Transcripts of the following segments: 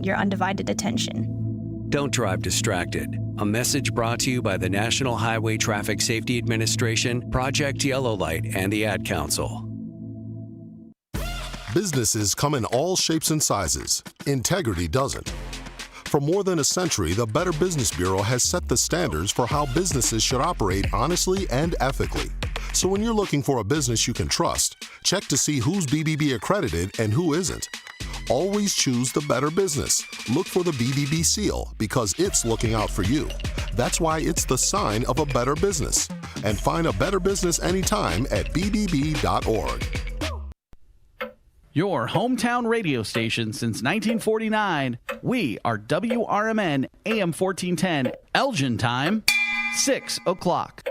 demanding your undivided attention. Don't drive distracted. A message brought to you by the National Highway Traffic Safety Administration, Project Yellow Light, and the Ad Council. Businesses come in all shapes and sizes. Integrity doesn't. For more than a century, the Better Business Bureau has set the standards for how businesses should operate honestly and ethically. So when you're looking for a business you can trust, check to see who's BBB accredited and who isn't. Always choose the better business. Look for the BBB seal because it's looking out for you. That's why it's the sign of a better business. And find a better business anytime at bbb.org. Your hometown radio station since 1949. We are WRMN AM 1410, Elgin time, 6 o'clock.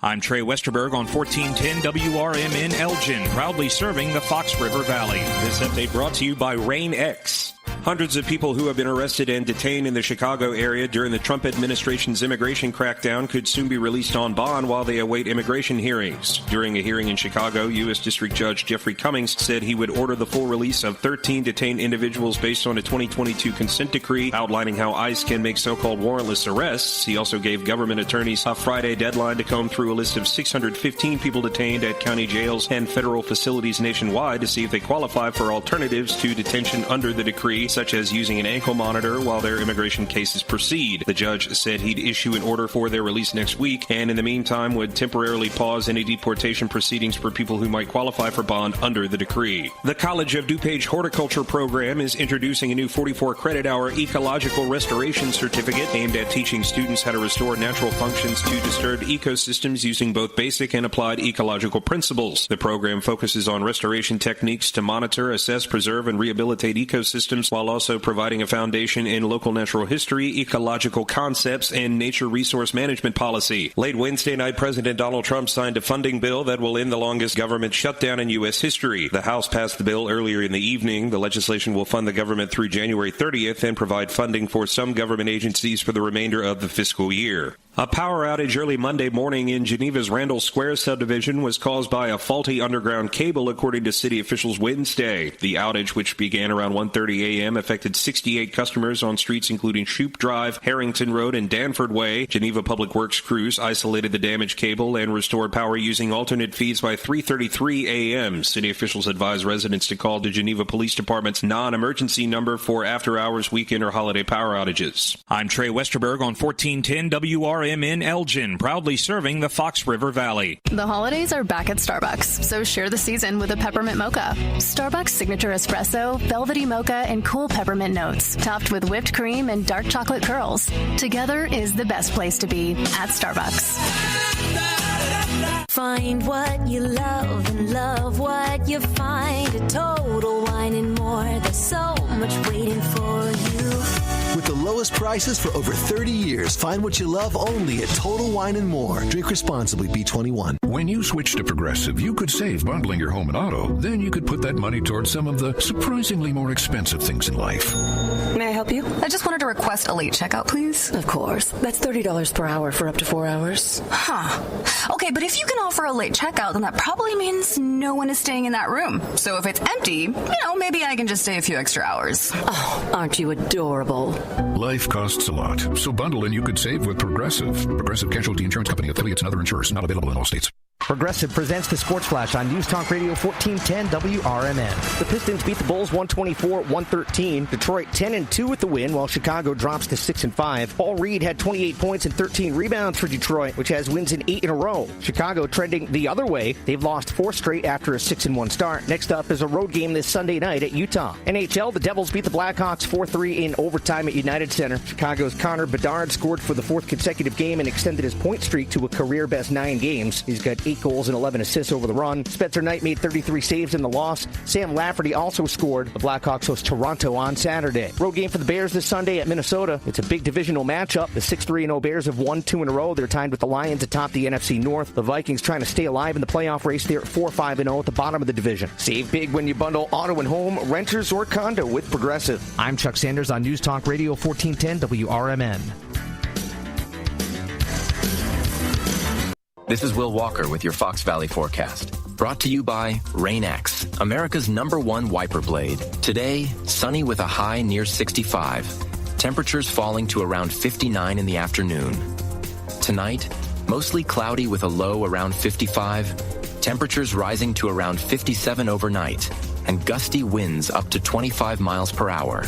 I'm Trey Westerberg on 1410 WRMN Elgin, proudly serving the Fox River Valley. This update brought to you by Rain X. Hundreds of people who have been arrested and detained in the Chicago area during the Trump administration's immigration crackdown could soon be released on bond while they await immigration hearings. During a hearing in Chicago, U.S. District Judge Jeffrey Cummings said he would order the full release of 13 detained individuals based on a 2022 consent decree outlining how ICE can make so-called warrantless arrests. He also gave government attorneys a Friday deadline to comb through a list of 615 people detained at county jails and federal facilities nationwide to see if they qualify for alternatives to detention under the decree, such as using an ankle monitor while their immigration cases proceed. The judge said he'd issue an order for their release next week, and in the meantime would temporarily pause any deportation proceedings for people who might qualify for bond under the decree. The College of DuPage Horticulture program is introducing a new 44-credit-hour ecological restoration certificate aimed at teaching students how to restore natural functions to disturbed ecosystems using both basic and applied ecological principles. The program focuses on restoration techniques to monitor, assess, preserve, and rehabilitate ecosystems while also providing a foundation in local natural history, ecological concepts, and nature resource management policy. Late Wednesday night, President Donald Trump signed a funding bill that will end the longest government shutdown in U.S. history. The House passed the bill earlier in the evening. The legislation will fund the government through January 30th and provide funding for some government agencies for the remainder of the fiscal year. A power outage early Monday morning in Geneva's Randall Square subdivision was caused by a faulty underground cable, according to city officials Wednesday. The outage, which began around 1:30 a.m., affected 68 customers on streets including Shoup Drive, Harrington Road, and Danford Way. Geneva Public Works crews isolated the damaged cable and restored power using alternate feeds by 3:33 a.m. City officials advised residents to call the Geneva Police Department's non-emergency number for after-hours, weekend, or holiday power outages. I'm Trey Westerberg on 1410 WRMN Elgin, proudly serving the Fox River Valley. The holidays are back at Starbucks, so share the season with a peppermint mocha. Starbucks signature espresso, velvety mocha, and cool peppermint notes, topped with whipped cream and dark chocolate curls. Together is the best place to be at Starbucks. Find what you love and love what you find at Total Wine and More. There's so much waiting for you. With the lowest prices for over 30 years, find what you love only at Total Wine and More. Drink responsibly, B21. When you switch to Progressive, you could save bundling your home and auto. Then you could put that money towards some of the surprisingly more expensive things in life. May I help you? I just wanted to request a late checkout, please. Of course. That's $30 per hour for up to 4 hours. Huh. Okay, but if you can offer a late checkout, then that probably means no one is staying in that room. So if it's empty, maybe I can just stay a few extra hours. Oh, aren't you adorable? Life costs a lot, so bundle and you could save with Progressive. Progressive Casualty Insurance Company, affiliates, and other insurers. Not available in all states. Progressive presents the Sports Flash on News Talk Radio 1410 WRMN. The Pistons beat the Bulls 124-113. Detroit 10-2 with the win, while Chicago drops to 6-5. Paul Reed had 28 points and 13 rebounds for Detroit, which has wins in 8 in a row. Chicago trending the other way. They've lost 4 straight after a 6-1 start. Next up is a road game this Sunday night at Utah. NHL, the Devils beat the Blackhawks 4-3 in overtime at United Center. Chicago's Connor Bedard scored for the 4th consecutive game and extended his point streak to a career-best 9 games. He's got 8 goals and 11 assists over the run. Spencer Knight made 33 saves in the loss. Sam Lafferty also scored. The Blackhawks host Toronto on Saturday. Road game for the Bears this Sunday at Minnesota. It's a big divisional matchup. The 6-3-0 Bears have won 2 in a row. They're tied with the Lions atop the NFC North. The Vikings trying to stay alive in the playoff race. They're at 4-5-0 at the bottom of the division. Save big when you bundle auto and home, renters, or condo with Progressive. I'm Chuck Sanders on News Talk Radio 1410 WRMN. This is Will Walker with your Fox Valley forecast. Brought to you by Rain-X, America's #1 wiper blade. Today, sunny with a high near 65. Temperatures falling to around 59 in the afternoon. Tonight, mostly cloudy with a low around 55. Temperatures rising to around 57 overnight. And gusty winds up to 25 miles per hour.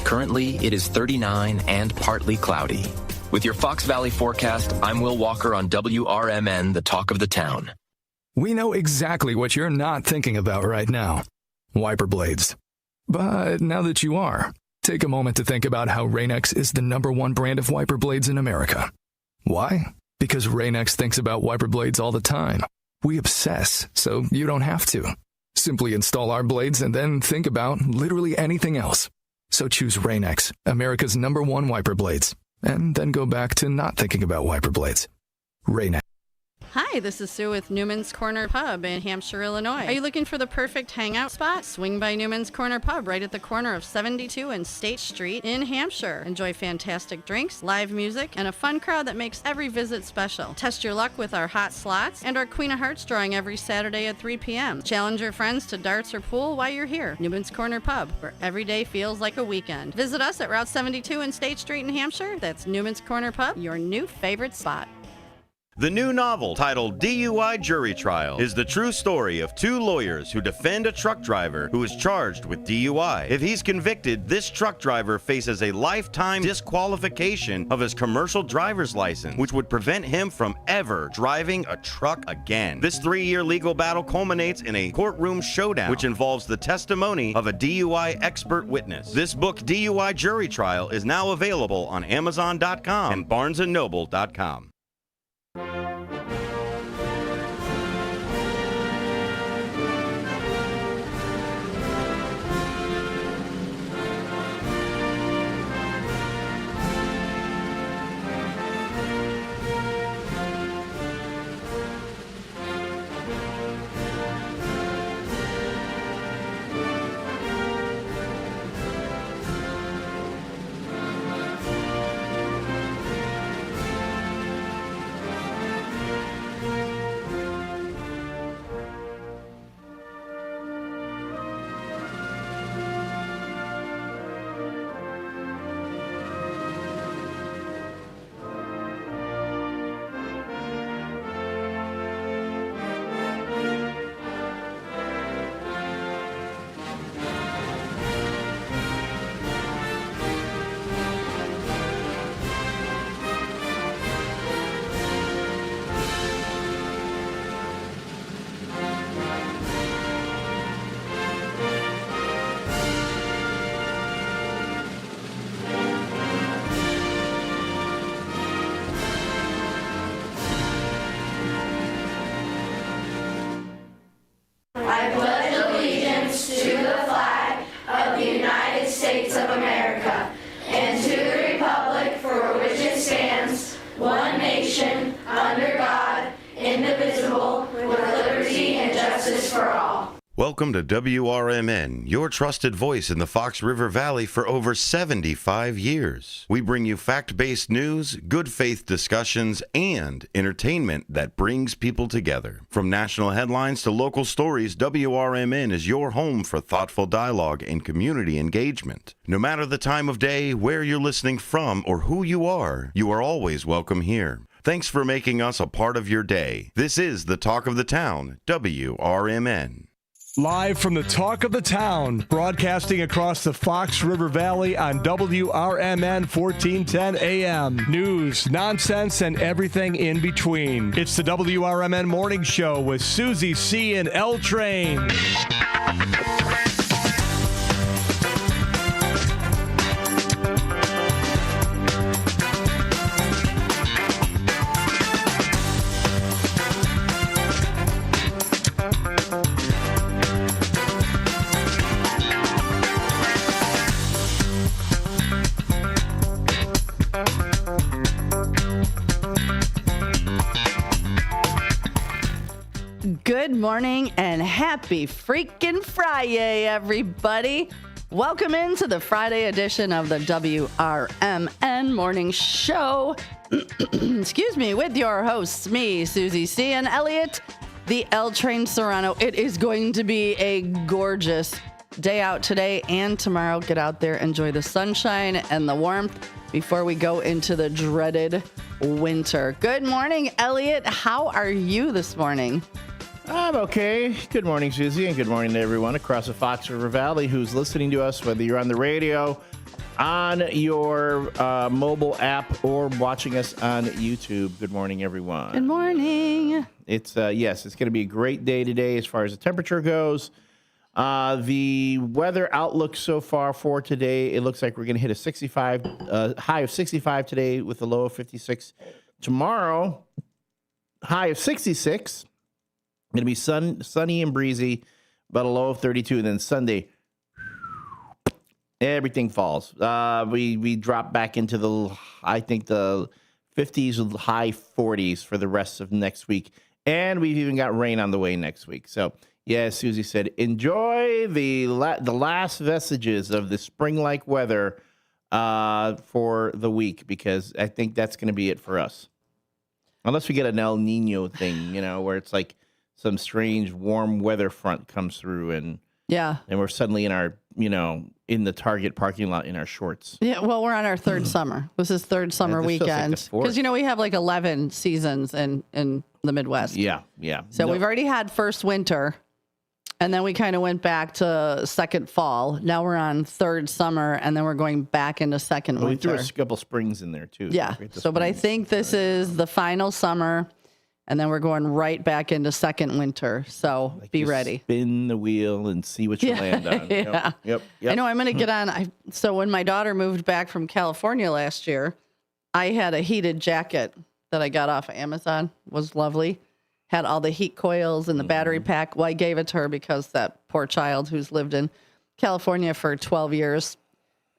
Currently, it is 39 and partly cloudy. With your Fox Valley forecast, I'm Will Walker on WRMN, the talk of the town. We know exactly what you're not thinking about right now. Wiper blades. But now that you are, take a moment to think about how Rain-X is the #1 brand of wiper blades in America. Why? Because Rain-X thinks about wiper blades all the time. We obsess, so you don't have to. Simply install our blades and then think about literally anything else. So choose Rain-X, America's #1 wiper blades. And then go back to not thinking about wiper blades. Rain-X. Hi, this is Sue with Newman's Corner Pub in Hampshire, Illinois. Are you looking for the perfect hangout spot? Swing by Newman's Corner Pub right at the corner of 72 and State Street in Hampshire. Enjoy fantastic drinks, live music, and a fun crowd that makes every visit special. Test your luck with our hot slots and our Queen of Hearts drawing every Saturday at 3 p.m. Challenge your friends to darts or pool while you're here. Newman's Corner Pub, where every day feels like a weekend. Visit us at Route 72 and State Street in Hampshire. That's Newman's Corner Pub, your new favorite spot. The new novel, titled DUI Jury Trial, is the true story of two lawyers who defend a truck driver who is charged with DUI. If he's convicted, this truck driver faces a lifetime disqualification of his commercial driver's license, which would prevent him from ever driving a truck again. This 3-year legal battle culminates in a courtroom showdown, which involves the testimony of a DUI expert witness. This book, DUI Jury Trial, is now available on Amazon.com and BarnesandNoble.com. Welcome to WRMN, your trusted voice in the Fox River Valley for over 75 years. We bring you fact-based news, good faith discussions, and entertainment that brings people together. From national headlines to local stories, WRMN is your home for thoughtful dialogue and community engagement. No matter the time of day, where you're listening from, or who you are always welcome here. Thanks for making us a part of your day. This is the Talk of the Town, WRMN. Live from the Talk of the Town, broadcasting across the Fox River Valley on WRMN 1410 AM. News, nonsense, and everything in between. It's the WRMN Morning Show with Susie C. and L Train. Good morning and happy freaking Friday, everybody. Welcome into the Friday edition of the WRMN Morning Show. Excuse me, with your hosts, me, Susie C, and Elliot, the L Train Serrano. It is going to be a gorgeous day out today and tomorrow. Get out there, enjoy the sunshine and the warmth before we go into the dreaded winter. Good morning, Elliot. How are you this morning? I'm okay. Good morning, Susie, and good morning to everyone across the Fox River Valley who's listening to us, whether you're on the radio, on your mobile app, or watching us on YouTube. Good morning, everyone. Good morning. It's it's going to be a great day today as far as the temperature goes. The weather outlook so far for today, it looks like we're going to hit a 65 high of 65 today with a low of 56. Tomorrow, high of 66. Going to be sunny and breezy, about a low of 32. And then Sunday, everything falls. We drop back into the 50s, high 40s for the rest of next week. And we've even got rain on the way next week. So, yeah, as Susie said, enjoy the last vestiges of the spring-like weather for the week, because I think that's going to be it for us. Unless we get an El Nino thing, where it's like some strange warm weather front comes through and we're suddenly in our, in the Target parking lot in our shorts. Yeah, well, we're on our third summer. This is third summer weekend. Because, we have like 11 seasons in the Midwest. Yeah. So we've already had first winter, and then we kind of went back to second fall. Now we're on third summer, and then we're going back into second winter. We threw a couple springs in there, too. Yeah. But I think this is the final summer. And then we're going right back into second winter. So be ready. Spin the wheel and see what you land on. Yeah. Yep. I know I'm going to get on. So when my daughter moved back from California last year, I had a heated jacket that I got off of Amazon. It was lovely. Had all the heat coils and the battery pack. Well, I gave it to her because that poor child who's lived in California for 12 years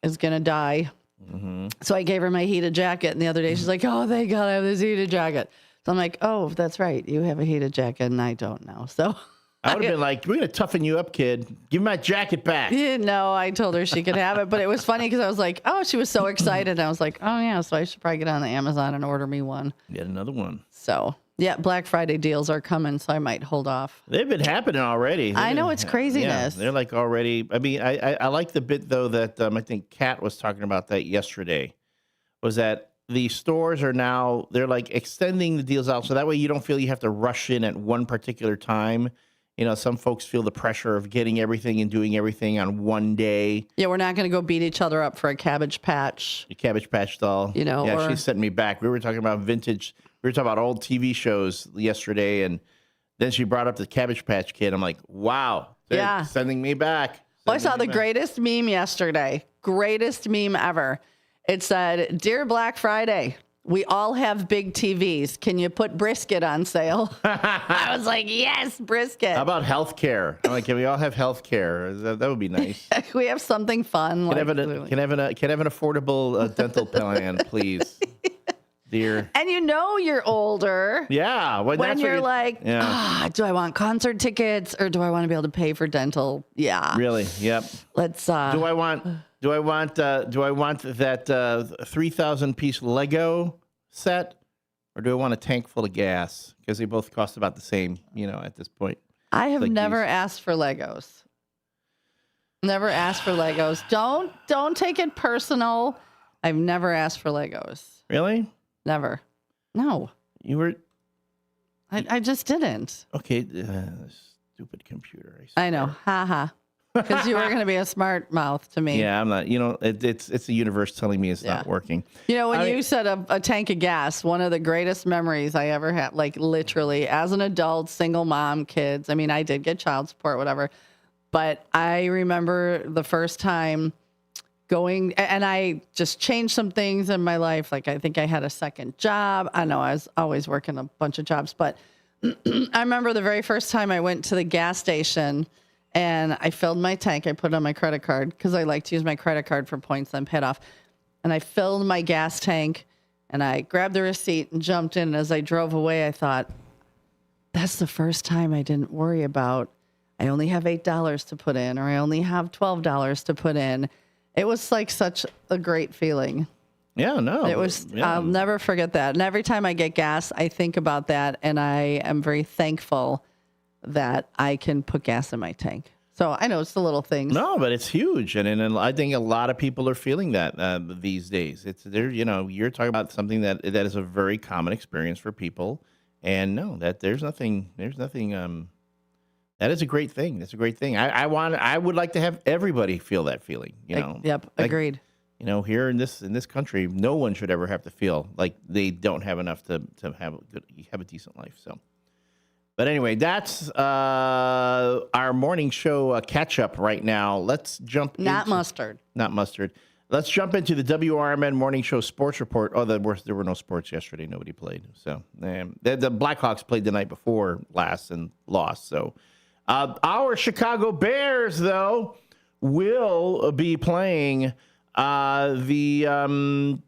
is going to die. Mm-hmm. So I gave her my heated jacket. And the other day she's like, oh, thank God I have this heated jacket. So I'm like, oh, that's right. You have a heated jacket and I don't know. So I would have been like, we're going to toughen you up, kid. Give me my jacket back. No, I told her she could have it. But it was funny because I was like, oh, she was so excited. And I was like, oh, yeah, so I should probably get on the Amazon and order me one. Get another one. So, yeah, Black Friday deals are coming, so I might hold off. They've been happening already. I know, it's craziness. Yeah, they're like already. I mean, I like the bit, though, that I think Kat was talking about that yesterday, was that the stores are now, they're like extending the deals out so that way you don't feel you have to rush in at one particular time. Some folks feel the pressure of getting everything and doing everything on one day. Yeah, we're not going to go beat each other up for a Cabbage Patch. A Cabbage Patch doll. Yeah, she sent me back. We were talking about vintage. We were talking about old TV shows yesterday, and then she brought up the Cabbage Patch Kid. I'm like, wow. They're sending me back. I saw the greatest meme yesterday. Greatest meme ever. It said, Dear Black Friday, we all have big TVs. Can you put brisket on sale? I was like, yes, brisket. How about health care? I'm like, can we all have health care? That would be nice. We have something fun. Can I have an affordable dental plan, please? Dear. And you're older. Yeah. When you're like, do I want concert tickets or do I want to be able to pay for dental? Yeah. Really? Yep. Let's. Do I want that 3,000 piece Lego set, or do I want a tank full of gas? Because they both cost about the same, at this point. I have never asked for Legos. Never asked for Legos. Don't take it personal. I've never asked for Legos. Really? Never. No. You were. I just didn't. Okay. Stupid computer. I know. Ha ha. Because you were going to be a smart mouth to me. Yeah, I'm not. It's the universe telling me it's not working. When you said a tank of gas, one of the greatest memories I ever had, like literally as an adult, single mom, kids. I mean, I did get child support, whatever. But I remember the first time going, and I just changed some things in my life. Like I think I had a second job. I know I was always working a bunch of jobs, but I remember the very first time I went to the gas station and I filled my tank. I put it on my credit card because I like to use my credit card for points and paid off. And I filled my gas tank and I grabbed the receipt and jumped in. And as I drove away, I thought, that's the first time I didn't worry about, I only have $8 to put in, or I only have $12 to put in. It was like such a great feeling. Yeah, no. It was, yeah. I'll never forget that. And every time I get gas, I think about that, and I am very thankful that I can put gas in my tank. So I know it's the little things. No, but it's huge, and I think a lot of people are feeling that these days. It's there, you're talking about something that is a very common experience for people, and no, that there's nothing. That is a great thing. That's a great thing. I would like to have everybody feel that feeling. Yep, agreed. Here in this country, no one should ever have to feel like they don't have enough to have a decent life. So. But anyway, that's our morning show catch up right now. Let's jump. Not mustard. Let's jump into the WRMN morning show sports report. Oh, there were no sports yesterday. Nobody played. So the Blackhawks played the night before last and lost. So our Chicago Bears, though, will be playing the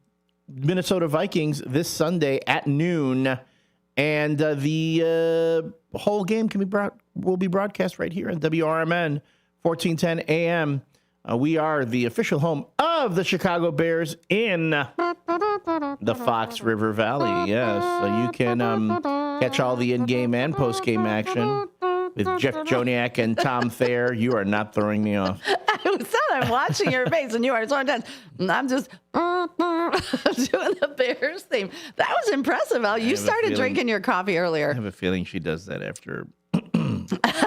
Minnesota Vikings this Sunday at noon. And the whole game will be broadcast right here on WRMN 1410 AM. We are the official home of the Chicago Bears in the Fox River Valley. Yes, so you can catch all the in-game and post-game action with Jeff Joniak and Tom Thayer. You are not throwing me off. I'm watching your face, and you are so intense. I'm just doing the Bears theme. That was impressive, Al. You started drinking your coffee earlier. I have a feeling she does that after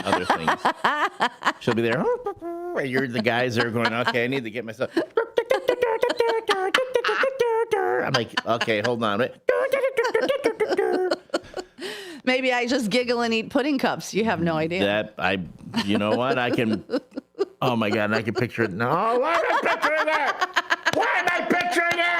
other things. She'll be there. The guys are going, okay, I need to get myself. I'm like, okay, hold on. Maybe I just giggle and eat pudding cups. You have no idea. You know what? I can. Oh my God! I can picture it. No, why am I picturing it? Why am I picturing it?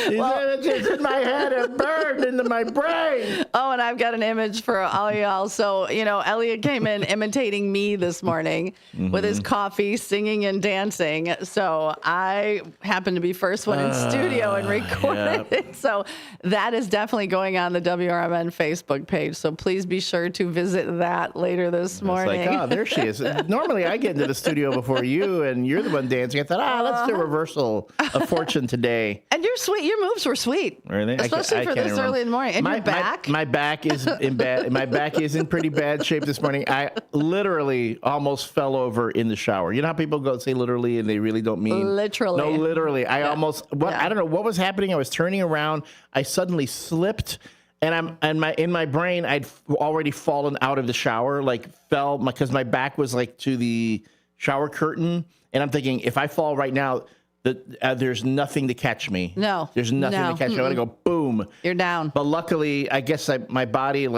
It's in my head. It burned into my brain. Oh, and I've got an image for all y'all. So, Elliot came in imitating me this morning with his coffee, singing and dancing. So I happened to be first one in studio and recorded it. So that is definitely going on the WRMN Facebook page. So please be sure to visit that later this morning. It's like, oh, there she is. Normally I get into the studio before you, and you're the one dancing. I thought, let's do a reversal of fortune today. And you're sweet. Your moves were sweet, really? Especially for this early in the morning. And your back? My back is in bad. My back is in pretty bad shape this morning. I literally almost fell over in the shower. You know how people say literally and they really don't mean literally. No, literally. I almost. I don't know what was happening. I was turning around. I suddenly slipped, and in my brain I'd already fallen out of the shower, because my back was to the shower curtain, and I'm thinking if I fall right now. There's nothing to catch me. No. There's nothing to catch me. I want to go boom. You're down. But luckily, I guess my body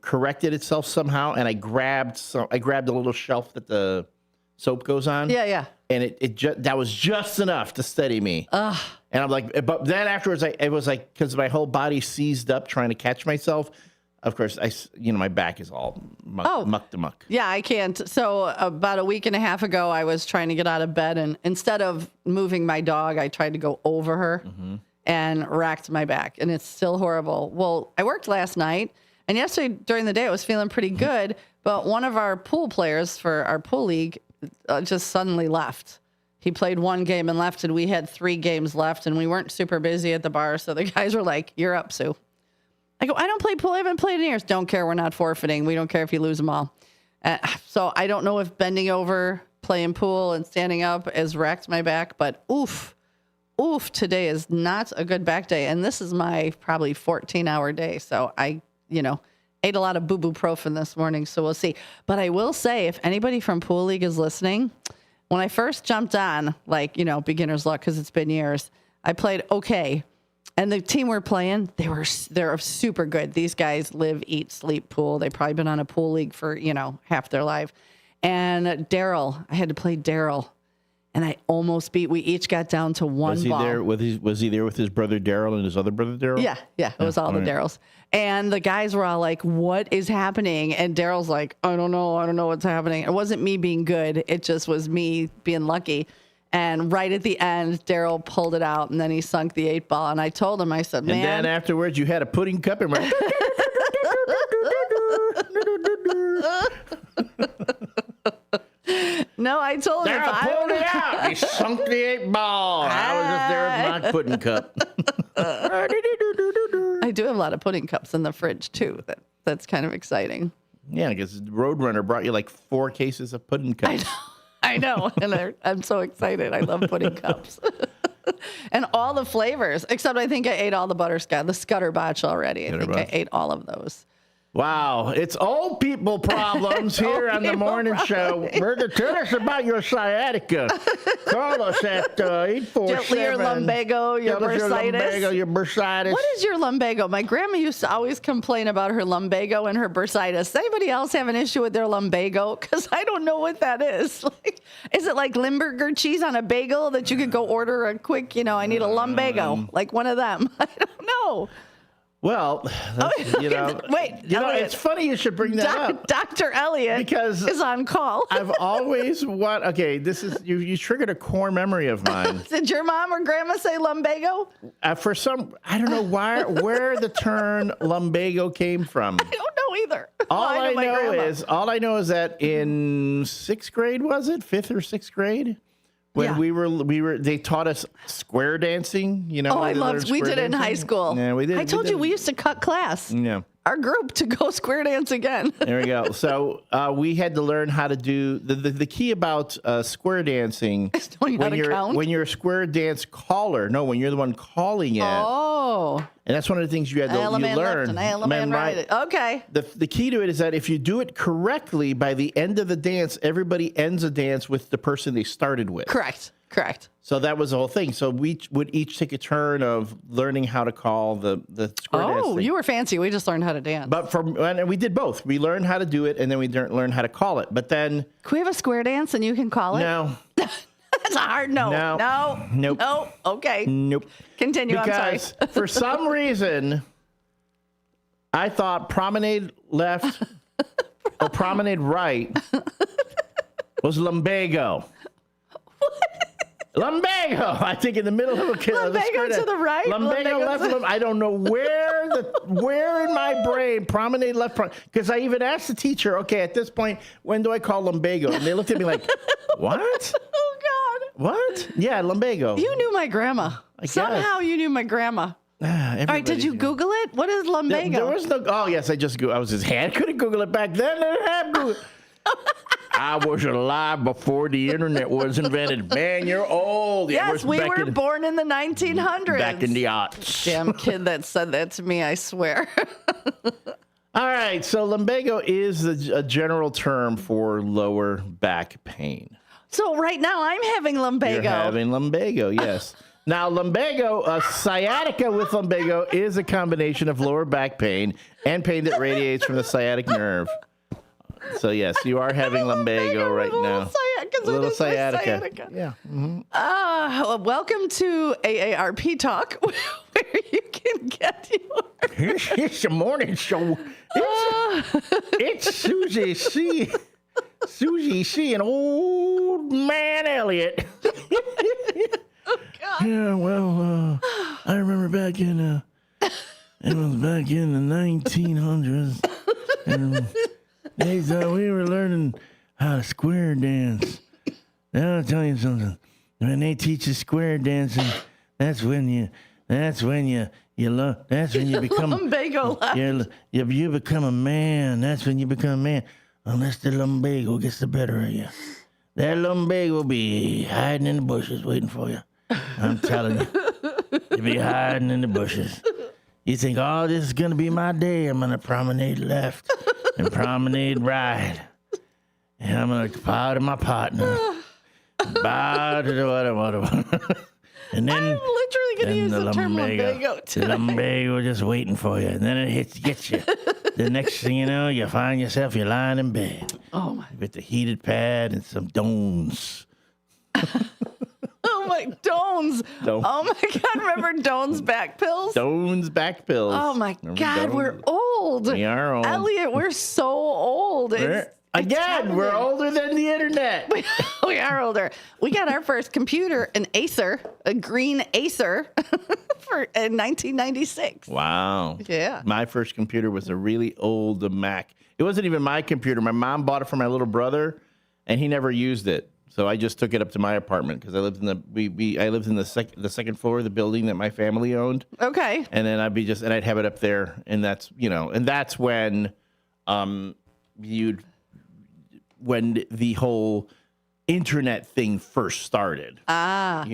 corrected itself somehow, and I grabbed a little shelf that the soap goes on. Yeah. And that was just enough to steady me. Ugh. And I'm like, but then afterwards, it was because my whole body seized up trying to catch myself. Of course, my back is all muck to muck. Yeah, I can't. So about a week and a half ago, I was trying to get out of bed, and instead of moving my dog, I tried to go over her and racked my back, and it's still horrible. Well, I worked last night, and yesterday during the day, I was feeling pretty good, but one of our pool players for our pool league just suddenly left. He played one game and left, and we had 3 games left, and we weren't super busy at the bar, so the guys were like, "You're up, Sue." I go, I don't play pool. I haven't played in years. Don't care. We're not forfeiting. We don't care if you lose them all. So I don't know if bending over, playing pool, and standing up has wrecked my back. But oof, today is not a good back day. And this is my probably 14-hour day. So I, ate a lot of boo-boo-profen this morning. So we'll see. But I will say, if anybody from Pool League is listening, when I first jumped on, beginner's luck because it's been years, I played okay. And the team we're playing, they're super good. These guys live, eat, sleep pool. They've probably been on a pool league for, half their life. And Daryl, I had to play Daryl. And I almost we each got down to one ball. Was he there with his brother Daryl and his other brother Daryl? Yeah. It was all the Daryls. And the guys were all like, what is happening? And Daryl's like, I don't know what's happening. It wasn't me being good. It just was me being lucky. And right at the end, Daryl pulled it out, and then he sunk the 8 ball. And I told him, I said, man. And then afterwards, you had a pudding cup and went. No, I told you. Now pull me out. You sunk the 8 ball. I was just there with my pudding cup. I do have a lot of pudding cups in the fridge, too. That's kind of exciting. Yeah, because Roadrunner brought you like 4 cases of pudding cups. I know. And I'm so excited. I love pudding cups. And all the flavors, except I think I ate all the butterscotch, the Scutterbotch already. I think I ate all of those. Wow, it's old people problems here on the morning show. Tell us about your sciatica. Call us at 847. Gently your lumbago, your bursitis. Your bursitis. What is your lumbago? My grandma used to always complain about her lumbago and her bursitis. Does anybody else have an issue with their lumbago? Because I don't know what that is. Like, is it like Limburger cheese on a bagel that you could go order a quick, I need a lumbago, like one of them? I don't know. Well, wait. Elliot, it's funny you should bring that up. Dr. Elliot is on call. I've always this is you triggered a core memory of mine. Did your mom or grandma say lumbago? I don't know where the term lumbago came from. I don't know either. All I know is that in 6th grade, was it 5th or 6th grade? When we were, they taught us square dancing. We did it in high school. Yeah, we did. I told you we used to cut class. Yeah. Our group to go square dance again. There we go. So we had to learn how to do the key about square dancing. When you're a square dance caller. No, when you're the one calling it. Oh. And that's one of the things you had to learn. Left and element right. Okay. The key to it is that if you do it correctly, by the end of the dance, everybody ends a dance with the person they started with. Correct. So that was the whole thing. So we would each take a turn of learning how to call the square dance. Oh, you were fancy. We just learned how to dance. And we did both. We learned how to do it, and then we learned how to call it. But then... Can we have a square dance and you can call it? No. That's a hard no. No. Nope. No. Okay. Nope. Continue. Because I'm sorry. For some reason, I thought promenade left or promenade right was lumbago. Lumbago. I think in the middle of a lumbago to the right. Lumbago left. I don't know where in my brain promenade left. Because I even asked the teacher, okay, at this point, when do I call lumbago? And they looked at me like, what? Oh God. What? Yeah, lumbago. You knew my grandma. Somehow you knew my grandma. All right, did you Google it? What is lumbago? There was no. Oh yes, I was his hand. I couldn't Google it back then. I didn't have Google. I was alive before the internet was invented. Man, you're old. Yes, we were born in the 1900s. Back in the aughts. Damn kid that said that to me, I swear. All right, so lumbago is a general term for lower back pain. So right now I'm having lumbago. You're having lumbago, yes. Now, lumbago, sciatica with lumbago is a combination of lower back pain and pain that radiates from the sciatic nerve. So, yes, you are having lumbago right now. A little sciatica. Yeah. Mm-hmm. Welcome to AARP Talk, where you can get your... It's a morning show. It's Susie C. Susie C. and old man Elliot. Oh, God. Yeah, well, I remember back in the 1900s. And they thought we were learning how to square dance. Now I'll tell you something. When they teach you square dancing, that's when you become lumbago left. You become a man. That's when you become a man. Unless the lumbago gets the better of you. That lumbago will be hiding in the bushes waiting for you. I'm telling you. You'll be hiding in the bushes. You think, oh, this is going to be my day. I'm going to promenade left and promenade right. And I'm going to bow to my partner. Bow to the whatever. And then I'm literally going to use the term lumbago today. The lumbago just waiting for you. And then it gets you. The next thing you know, you find yourself, you're lying in bed. Oh, my. With the heated pad and some Dones. Oh, my, Dones. Oh, my God. Remember Dones back pills? Dones back pills. Oh, my God. Dones? We're old. We are old. Elliot, we're so old. We're older than the internet. We are older. We got our first computer, an Acer, a green Acer, in 1996. Wow. Yeah. My first computer was a really old Mac. It wasn't even my computer. My mom bought it for my little brother, and he never used it. So I just took it up to my apartment because I lived in the second floor of the building that my family owned. Okay. And then I'd have it up there, and that's when when the whole internet thing first started. And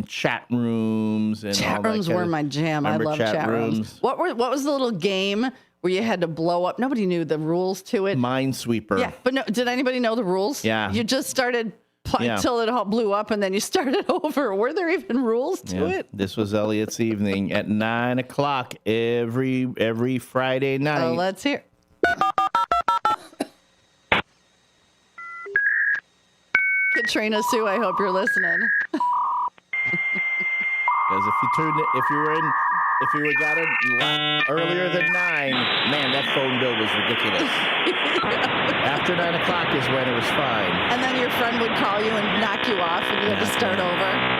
chat rooms and chat all that rooms were my jam. I love chat rooms. What was the little game where you had to blow up? Nobody knew the rules to it. Minesweeper. Yeah, but no, did anybody know the rules? Yeah. You just started until it all blew up, and then you started over. Were there even rules to it? This was Elliot's evening at 9:00 every Friday night. Oh, let's hear. Katrina Sue, I hope you're listening. Because if you got it earlier than 9, man, that phone bill was ridiculous. After 9:00 is when it was fine. And then your friend would call you and knock you off, and you had to start over.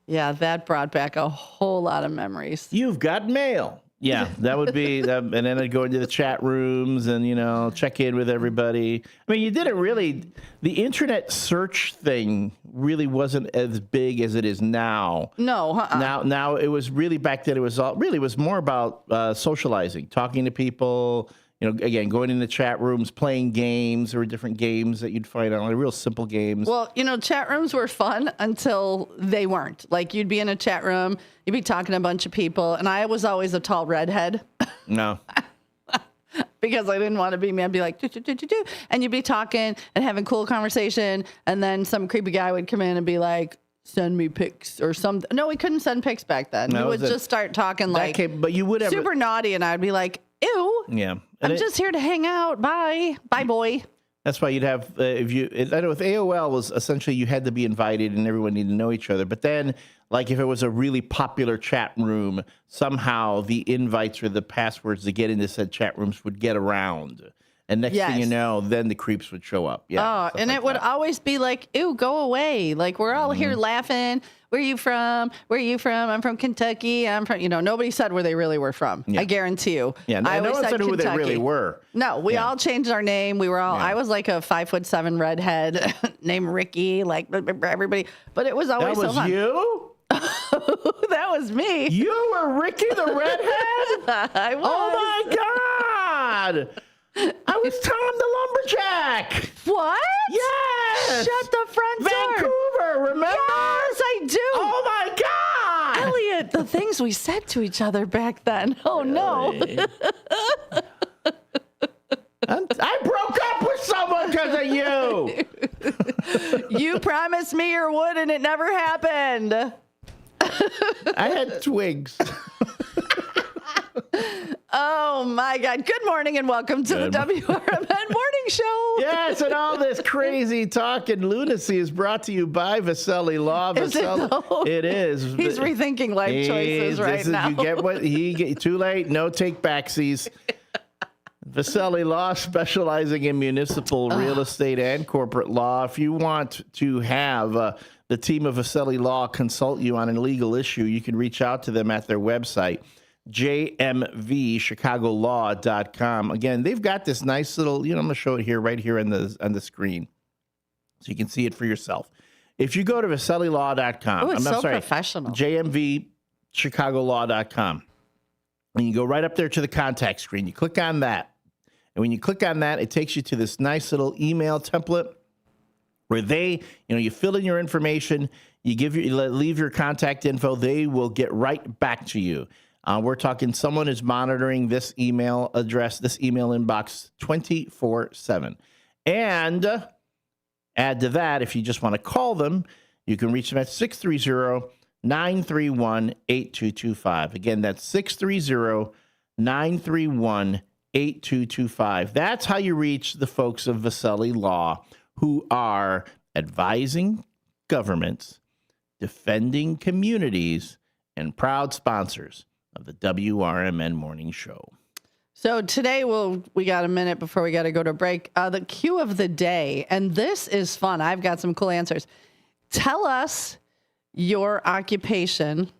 Yeah, that brought back a whole lot of memories. You've got mail. Yeah, that would be that. And then I'd go into the chat rooms and, check in with everybody. I mean, you didn't really, the internet search thing really wasn't as big as it is now. No. Now it was really, back then it was more about socializing, talking to people, again, going in the chat rooms, playing games. There were different games that you'd find on, real simple games. Well, chat rooms were fun until they weren't. Like, you'd be in a chat room, you'd be talking to a bunch of people, and I was always a tall redhead. No. Because I didn't want to be me. I'd be like, do. And you'd be talking and having cool conversation, and then some creepy guy would come in and be like, send me pics or something. No, we couldn't send pics back then. No, we would just start talking but you would have super naughty, and I'd be like, ew. Yeah. I'm just here to hang out. Bye, boy. That's why you'd have, I know with AOL was essentially you had to be invited and everyone needed to know each other. But then, like, if it was a really popular chat room, somehow the invites or the passwords to get into said chat rooms would get around. And next thing you know, then the creeps would show up. Yeah. And it would always be like, ew, go away. Like, we're all here laughing. Where are you from? Where are you from? I'm from Kentucky. I'm from, nobody said where they really were from. Yeah. I guarantee you. Yeah, no one said who they really were. No, we all changed our name. We were all, I was like a 5'7" redhead named Ricky, like everybody. But it was always so fun. That was you? That was me. You were Ricky the redhead? I was. Oh, my God. I was Tom the lumberjack. What? Yes. Shut the front door. Vancouver, remember? Yes, I do. Oh, my God. Elliot, the things we said to each other back then. Oh, really? No. I broke up with someone because of you. You promised me you would, and it never happened. I had twigs. Oh, my God. Good morning and welcome to the WRMN Morning Show. Yes, and all this crazy talk and lunacy is brought to you by Vasselli Law. It is. He's rethinking life choices right now. You get what too late, no take backsies. Vasselli Law, specializing in municipal real estate and corporate law. If you want to have the team of Vasselli Law consult you on a legal issue, you can reach out to them at their website, jmvchicagolaw.com. Again, they've got this nice little, I'm going to show it here, right here on the screen, so you can see it for yourself. If you go to VasselliLaw.com, I'm so professional. jmvchicagolaw.com, and you go right up there to the contact screen. You click on that, and when you click on that, it takes you to this nice little email template where they, you fill in your information, you leave your contact info, they will get right back to you. We're talking someone is monitoring this email address, this email inbox 24/7. And add to that, if you just want to call them, you can reach them at 630-931-8225. Again, that's 630-931-8225. That's how you reach the folks of Vasselli Law, who are advising governments, defending communities, and proud sponsors of the WRMN Morning Show. So today we got a minute before we got to go to break. The cue of the day, and this is fun. I've got some cool answers. Tell us your occupation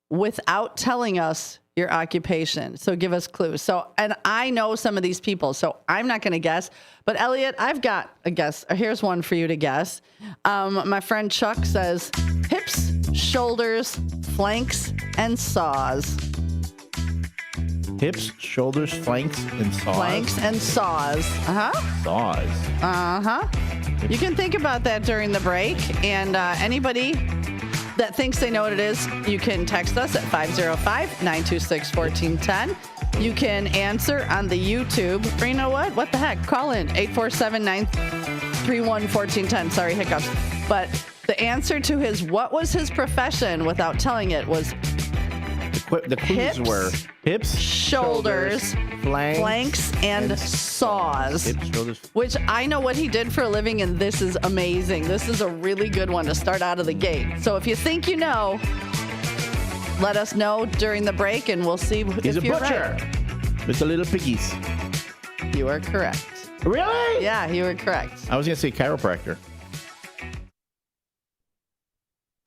without telling us your occupation. So give us clues. So, and I know some of these people, so I'm not going to guess. But Elliot, I've got a guess. Here's one for you to guess. My friend Chuck says hips, shoulders, flanks, and saws. Hips, shoulders, flanks, and saws. Flanks and saws. Saws. You can think about that during the break. And anybody that thinks they know what it is, you can text us at 505-926-1410. You can answer on the YouTube. Or you know what? What the heck? Call in 847-931-1410. Sorry, hiccups. But the answer to what was his profession without telling it was the clues were hips, shoulders, flanks, and saws. Hips, shoulders. Which I know what he did for a living, and this is amazing. This is a really good one to start out of the gate. So if you think you know, let us know during the break, and we'll see He's if a you're butcher right. with the little piggies. You are correct. Really? Yeah, you were correct. I was going to say chiropractor.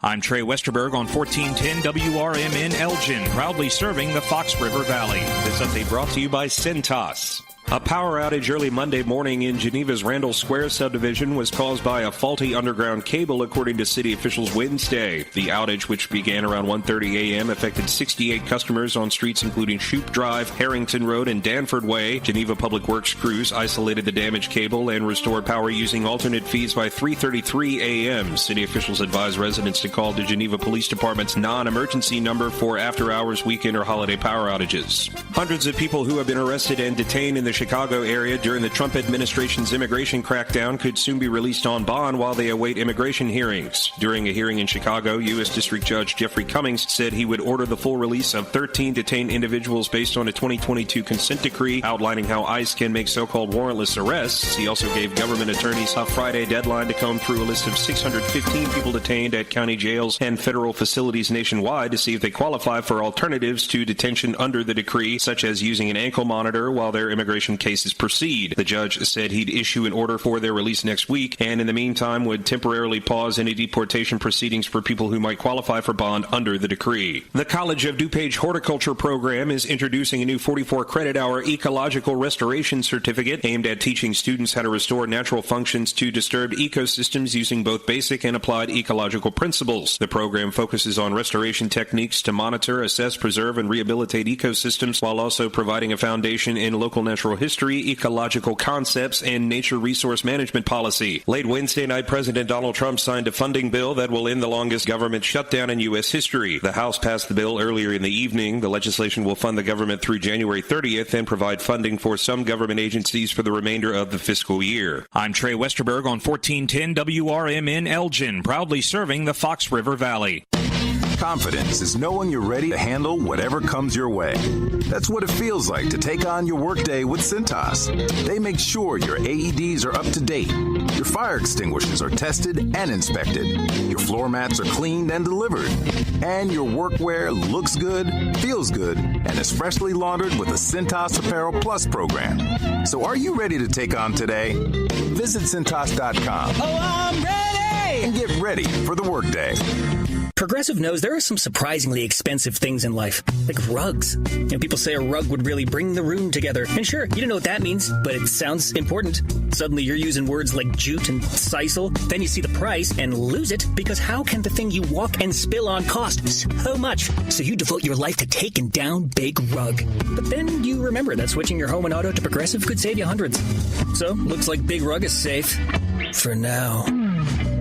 I'm Trey Westerberg on 1410 WRMN Elgin, proudly serving the Fox River Valley. This update brought to you by Cintas. A power outage early Monday morning in Geneva's Randall Square subdivision was caused by a faulty underground cable, according to city officials Wednesday. The outage, which began around 1:30 a.m., affected 68 customers on streets including Shoup Drive, Harrington Road, and Danford Way. Geneva Public Works crews isolated the damaged cable and restored power using alternate feeds by 3:33 a.m. City officials advised residents to call the Geneva Police Department's non-emergency number for after-hours, weekend, or holiday power outages. Hundreds of people who have been arrested and detained in the Chicago area during the Trump administration's immigration crackdown could soon be released on bond while they await immigration hearings. During a hearing in Chicago, U.S. District Judge Jeffrey Cummings said he would order the full release of 13 detained individuals based on a 2022 consent decree outlining how ICE can make so-called warrantless arrests. He also gave government attorneys a Friday deadline to comb through a list of 615 people detained at county jails and federal facilities nationwide to see if they qualify for alternatives to detention under the decree, such as using an ankle monitor while their immigration cases proceed. The judge said he'd issue an order for their release next week, and in the meantime would temporarily pause any deportation proceedings for people who might qualify for bond under the decree. The College of DuPage Horticulture program is introducing a new 44-credit-hour ecological restoration certificate aimed at teaching students how to restore natural functions to disturbed ecosystems using both basic and applied ecological principles. The program focuses on restoration techniques to monitor, assess, preserve, and rehabilitate ecosystems while also providing a foundation in local natural history, ecological concepts, and nature resource management policy. Late Wednesday night, President Donald Trump signed a funding bill that will end the longest government shutdown in U.S. history. The House passed the bill earlier in the evening. The legislation will fund the government through January 30th and provide funding for some government agencies for the remainder of the fiscal year. I'm Trey Westerberg on 1410 WRMN Elgin, proudly serving the Fox River Valley. Confidence is knowing you're ready to handle whatever comes your way. That's what it feels like to take on your workday with Cintas. They make sure your AEDs are up to date, your fire extinguishers are tested and inspected, your floor mats are cleaned and delivered, and your workwear looks good, feels good, and is freshly laundered with the Cintas Apparel Plus program. So are you ready to take on today? Visit Cintas.com. Oh, I'm ready! And get ready for the workday. Progressive knows there are some surprisingly expensive things in life, like rugs. People say a rug would really bring the room together. And sure, you don't know what that means, but it sounds important. Suddenly you're using words like jute and sisal. Then you see the price and lose it, because how can the thing you walk and spill on cost so much? So you devote your life to taking down Big Rug. But then you remember that switching your home and auto to Progressive could save you hundreds. So, looks like Big Rug is safe. For now.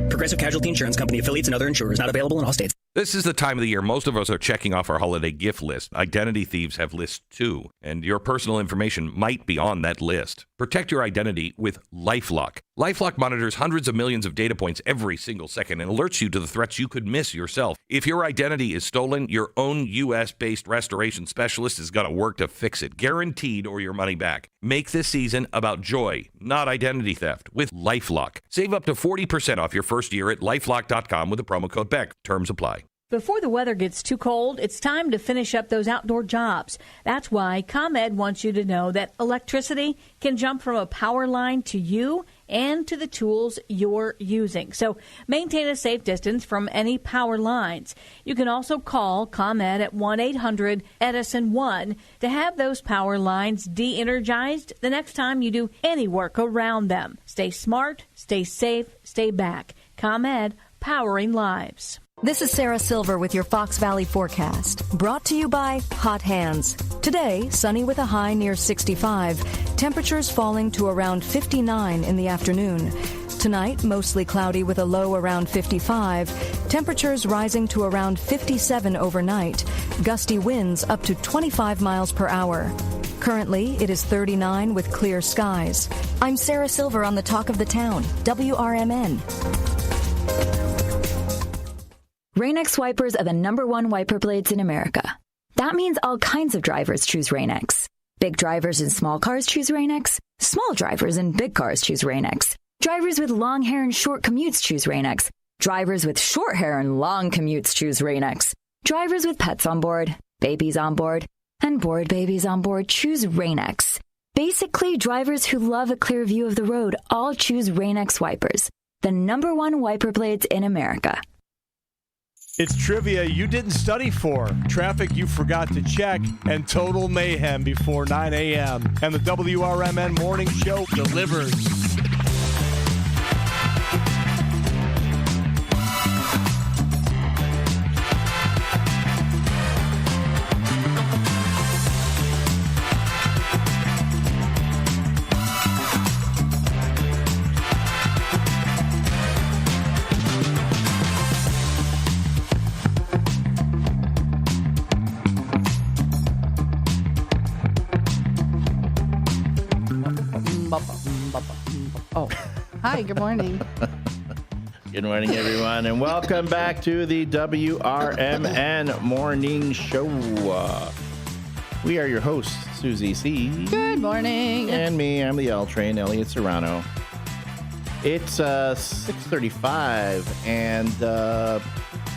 Progressive Casualty Insurance Company, affiliates, and other insurers. Not available in all states. This is the time of the year most of us are checking off our holiday gift list. Identity thieves have lists too, and your personal information might be on that list. Protect your identity with LifeLock. LifeLock monitors hundreds of millions of data points every single second and alerts you to the threats you could miss yourself. If your identity is stolen, your own U.S.-based restoration specialist is going to work to fix it, guaranteed, or your money back. Make this season about joy, not identity theft, with LifeLock. Save up to 40% off your first year at LifeLock.com with the promo code BECK. Terms apply. Before the weather gets too cold, it's time to finish up those outdoor jobs. That's why ComEd wants you to know that electricity can jump from a power line to you and to the tools you're using. So maintain a safe distance from any power lines. You can also call ComEd at 1-800-EDISON-1 to have those power lines de-energized the next time you do any work around them. Stay smart, stay safe, stay back. ComEd, powering lives. This is Sarah Silver with your Fox Valley forecast, brought to you by Hot Hands. Today, sunny with a high near 65, temperatures falling to around 59 in the afternoon. Tonight, mostly cloudy with a low around 55, temperatures rising to around 57 overnight, gusty winds up to 25 miles per hour. Currently, it is 39 with clear skies. I'm Sarah Silver on the Talk of the Town, WRMN. Rain-X wipers are the #1 wiper blades in America. That means all kinds of drivers choose Rain-X. Big drivers in small cars choose Rain-X. Small drivers in big cars choose Rain-X. Drivers with long hair and short commutes choose Rain-X. Drivers with short hair and long commutes choose Rain-X. Drivers with pets on board, babies on board, and bored babies on board choose Rain-X. Basically, drivers who love a clear view of the road all choose Rain-X wipers, the #1 wiper blades in America. It's trivia you didn't study for, traffic you forgot to check, and total mayhem before 9 a.m. And the WRMN Morning Show delivers. Oh, hi, good morning. Good morning, everyone, and welcome back to the WRMN Morning Show. We are your hosts, Susie C. Good morning. And me, I'm the L Train, Elliot Serrano. It's 6:35, and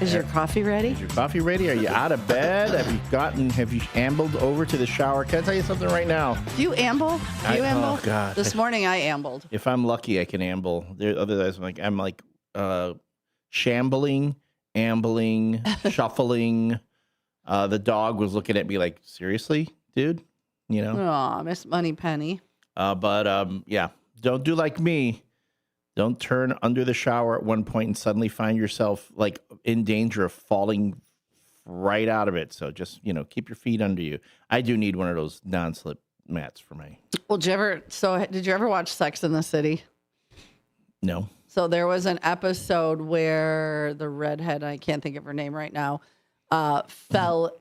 is your coffee ready? Is your coffee ready? Are you out of bed? Have you ambled over to the shower? Can I tell you something right now? Do you amble? Oh God! This morning I ambled. If I'm lucky, I can amble. Otherwise, I'm like shambling, ambling, shuffling. The dog was looking at me like, seriously, dude? You know? Aw, Miss Moneypenny. Yeah, don't do like me. Don't turn under the shower at one point and suddenly find yourself like in danger of falling right out of it. So just, keep your feet under you. I do need one of those non-slip mats for me. Well, did you ever watch Sex and the City? No. So there was an episode where the redhead, I can't think of her name right now, fell,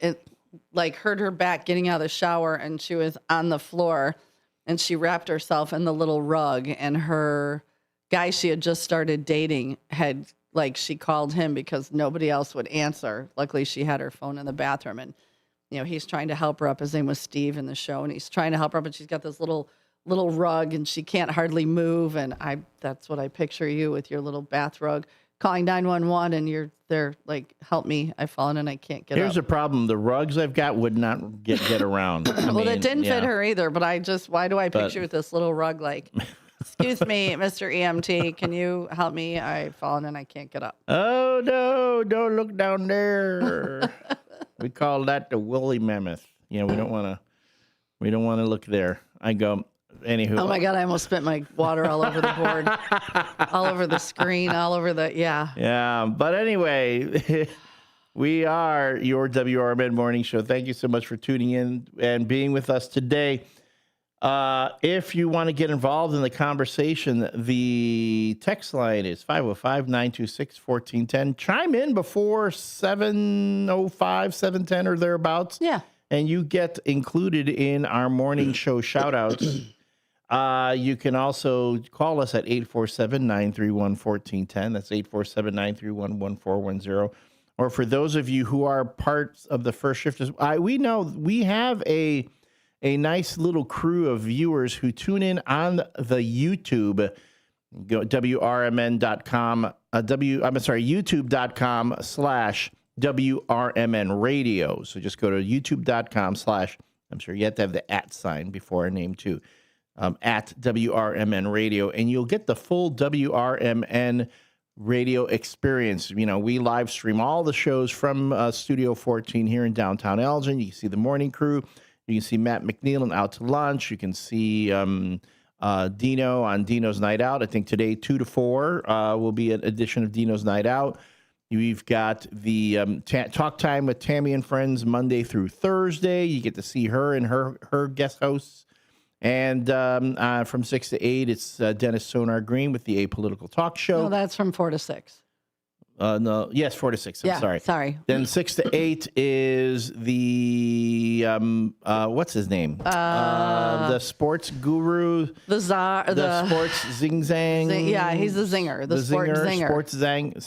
hurt her back getting out of the shower, and she was on the floor, and she wrapped herself in the little rug, and her guy she had just started dating she called him because nobody else would answer. Luckily, she had her phone in the bathroom, and he's trying to help her up. His name was Steve in the show, and he's trying to help her up, and she's got this little rug, and she can't hardly move. And that's what I picture you with your little bath rug, calling 911, and you're there like, help me, I've fallen and I can't get up. Here's the problem: the rugs I've got would not get around. It didn't fit her either. But why do I picture with this little rug like? Excuse me, Mr. EMT, can you help me? I've fallen and I can't get up. Oh, no, don't look down there. We call that the woolly mammoth. We don't want to look there. I go, anywho. Oh, my God, I almost spit my water all over the board, all over the screen, all over yeah. Yeah, but anyway, we are your WRMN Morning Show. Thank you so much for tuning in and being with us today. If you want to get involved in the conversation, the text line is 505-926-1410. Chime in before 7:05, 7:10 or thereabouts. Yeah. And you get included in our morning show shout-outs. You can also call us at 847-931-1410. That's 847-931-1410. Or for those of you who are parts of the first shift, we know we have a nice little crew of viewers who tune in on the YouTube. Go WRMN.com, YouTube.com/WRMN WRMN Radio. So just go to youtube.com/ I'm sure you have to have the @ sign before our name too. At WRMN Radio, and you'll get the full WRMN radio experience. You know, we live stream all the shows from Studio 14 here in downtown Elgin. You can see the morning crew. You can see Matt McNeil and Out to Lunch. You can see Dino on Dino's Night Out. I think today 2 to 4 will be an edition of Dino's Night Out. We've got the Talk Time with Tammy and Friends Monday through Thursday. You get to see her and her guest hosts. And from 6 to 8, it's Dennis Sonar Green with the Apolitical Talk Show. No, that's from 4 to 6. No, yes, 4 to 6. I'm sorry. Then 6 to 8 is the what's his name? The sports guru, the czar, the sports zing zang. He's the zinger, the sport zinger, the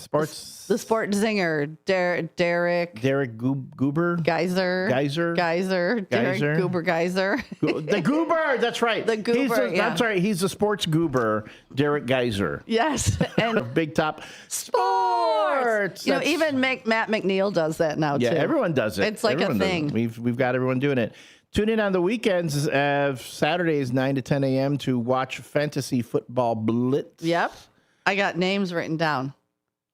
sport zinger. Derek Goober, Geyser, Derek Goober Geyser, the Goober. That's right. The Goober. I'm sorry. He's the sports goober, Derek Geyser. Yes, and Big Top Sports. You know, even Matt McNeil does that now, yeah, too. everyone does it. It's like everyone a thing. We've got everyone doing it. Tune in on the weekends, Saturdays, 9 to 10 a.m. to watch Fantasy Football Blitz. Yep. I got names written down.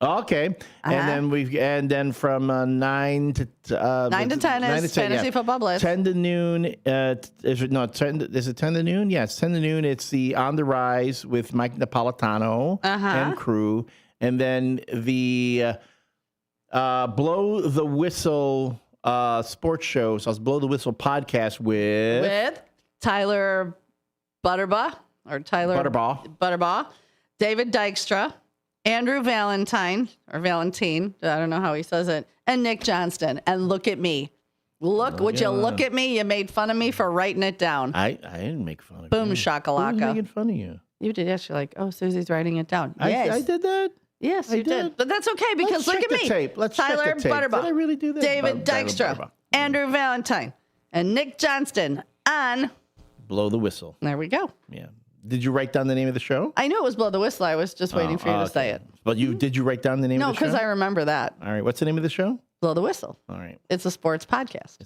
Okay. And then from 9 to 10 is Fantasy Football Blitz. 10 to noon. Is it 10 to noon? Yeah, it's 10 to noon. It's the On the Rise with Mike Napolitano and crew. And then the Blow the Whistle sports show. So it's Blow the Whistle podcast with Tyler Butterbaugh, David Dykstra, Andrew Valentine, I don't know how he says it, and Nick Johnston. And look at me. You look at me? You made fun of me for writing it down. I didn't make fun of you. Boom shakalaka. Who's making fun of you? You did. Yes, you're like, oh, Susie's writing it down. Yes. I did that? Yes, you did. But that's okay because look at me. Let's Tyler check the tape. Butterbaugh. Did I really do that? David Dykstra, Andrew Valentine, and Nick Johnston on Blow the Whistle. There we go. Yeah. Did you write down the name of the show? I knew it was Blow the Whistle. I was just waiting for you to say it. But did you write down the name of the show? No, because I remember that. All right. What's the name of the show? Blow the Whistle. All right. It's a sports podcast.